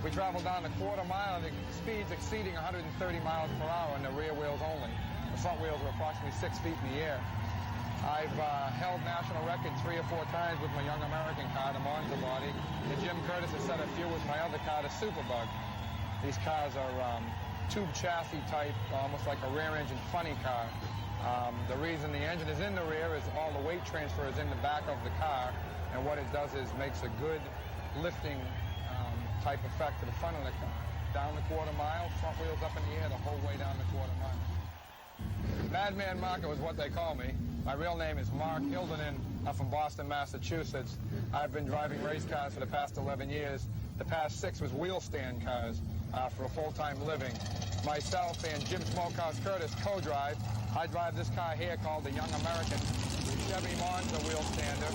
we travel down the quarter mile and the speeds exceeding 130 miles per hour on the rear wheels only. The front wheels are approximately 6 feet in the air. I've held national records 3 or 4 times with my Young American car, the Monza body, and Jim Curtis has set a few with my other car, the Superbug. These cars are tube chassis type, almost like a rear engine funny car. The reason the engine is in the rear is all the weight transfer is in the back of the car, and what it does is makes a good lifting type effect to the front of the car. Down the quarter mile, front wheels up in the air the whole way down the quarter mile. Madman Marco is what they call me. My real name is Mark Hildenin. I'm from Boston, Massachusetts. I've been driving race cars for the past 11 years. The past 6 was wheel stand cars for a full-time living. Myself and Jim Smokehouse Curtis co-drive. I drive this car here called the Young American Chevy Monza wheel stander.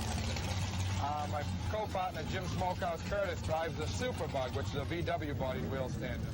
My co-partner Jim Smokehouse Curtis drives the Superbug, which is a VW bodied wheel stander.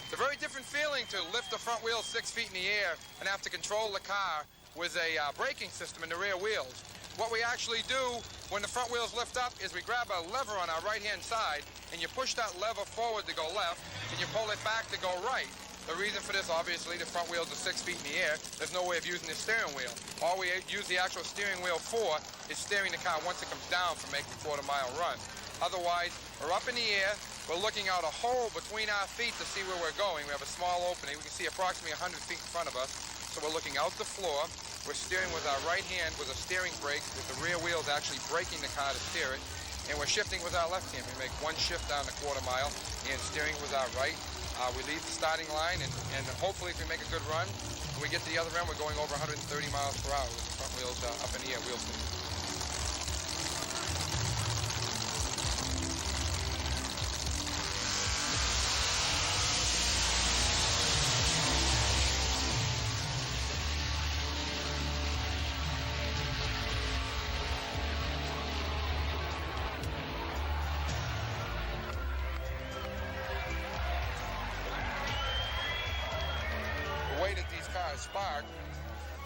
It's a very different feeling to lift the front wheels 6 feet in the air and have to control the car with a braking system in the rear wheels. What we actually do when the front wheels lift up is we grab a lever on our right-hand side and you push that lever forward to go left and you pull it back to go right. The reason for this, obviously, the front wheels are 6 feet in the air. There's no way of using the steering wheel. All we use the actual steering wheel for is steering the car once it comes down for making quarter-mile runs. Otherwise, we're up in the air. We're looking out a hole between our feet to see where we're going. We have a small opening. We can see approximately 100 feet in front of us. So we're looking out the floor. We're steering with our right hand with a steering brake, with the rear wheels actually braking the car to steer it. And we're shifting with our left hand. We make one shift down the quarter-mile and steering with our right. We leave the starting line, and hopefully if we make a good run, when we get to the other end, we're going over 130 miles per hour with the front wheels up in the air, wheel spin. Spark,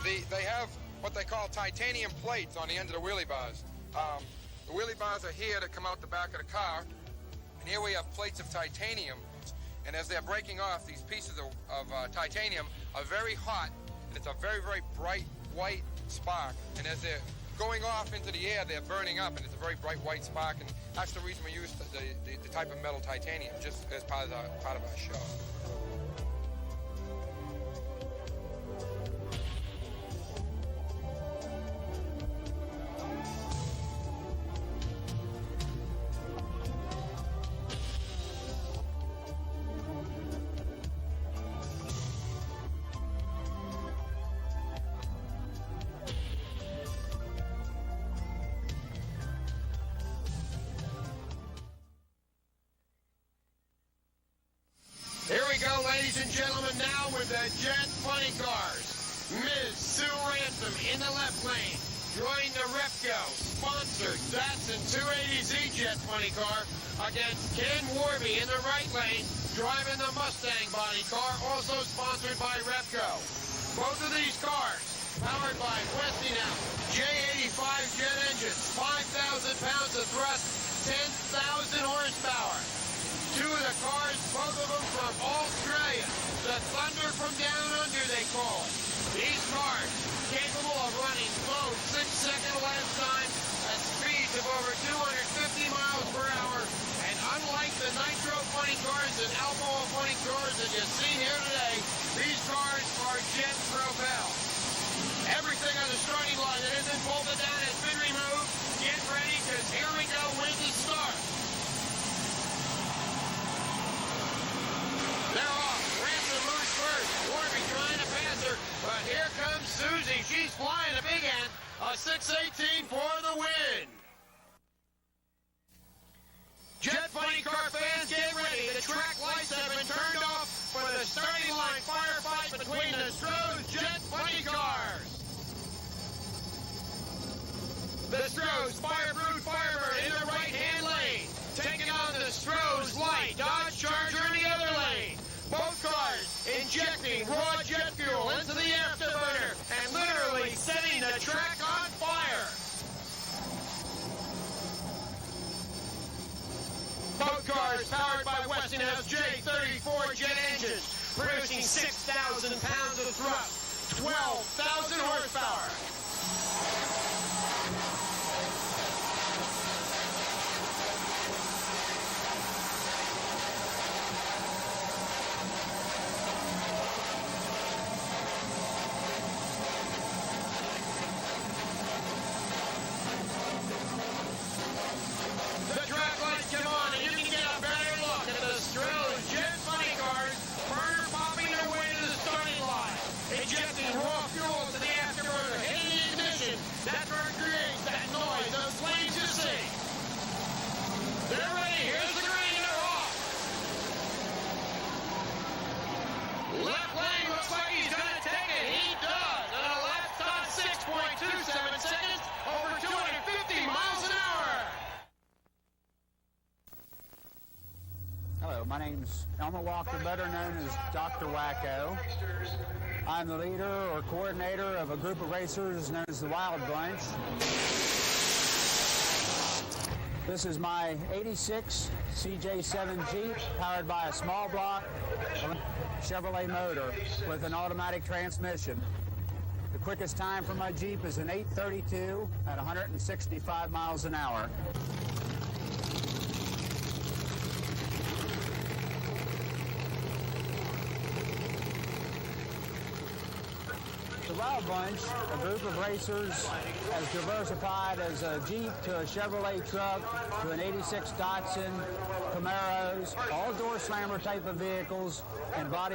they have what they call titanium plates on the end of the wheelie bars. The wheelie bars are here that come out the back of the car, and here we have plates of titanium, and as they're breaking off, these pieces of titanium are very hot, and it's a very, very bright white spark, and as they're going off into the air, they're burning up, and it's a very bright white spark, and that's the reason we use the type of metal titanium, just as part of our show. Ladies and gentlemen, now with the Jet Funny Cars. Ms. Sue Ransom in the left lane. Join the Repco sponsored Datsun 280Z Jet Funny Car against Ken Warby in the right lane, driving the Mustang body car, also sponsored by Repco. Both of these cars powered by Westinghouse J85 jet engines, 5,000 pounds of thrust, 10,000 horsepower. Two of the cars, both of them from Australia. The Thunder from Down Under, they call it. These cars, capable of running slow 6-second lap time at speeds of over 250 miles per hour. And unlike the nitro funny cars and alcohol funny cars that you see here today, these cars are jet propelled. Everything on the starting line that isn't bolted down has been removed. Get ready, because here we go with the start. They're off. Ransom moves first. Warby trying to pass her. But here comes Susie. She's flying a big end. A 6:18 for the win. Jet Funny Car fans, get ready. The track lights have been turned off for the starting line firefight between the Stroh's Jet Funny Cars. The Stroh's Firebird in the right-hand lane. Taking on the Stroh's Light Dodge Charger in the other lane. Both cars injecting raw jet fuel into the afterburner and literally setting the track on fire. Both cars powered by Westinghouse J34 jet engines, producing 6,000 pounds of thrust, 12,000 horsepower. Come on, and you can get a better look at the Stroh's Jet Funny Cars burner Hello, my name's Elmer Walker, better known as Dr. Wacko. I'm the leader or coordinator of a group of racers known as the Wild Bunch. This is my 86 CJ7 Jeep powered by a small block Chevrolet motor with an automatic transmission. The quickest time for my Jeep is an 8:32 at 165 miles an hour. The Wild Bunch, a group of racers, has diversified as a Jeep to a Chevrolet truck to an 86 Datsun, Camaros, all door slammer type of vehicles, and body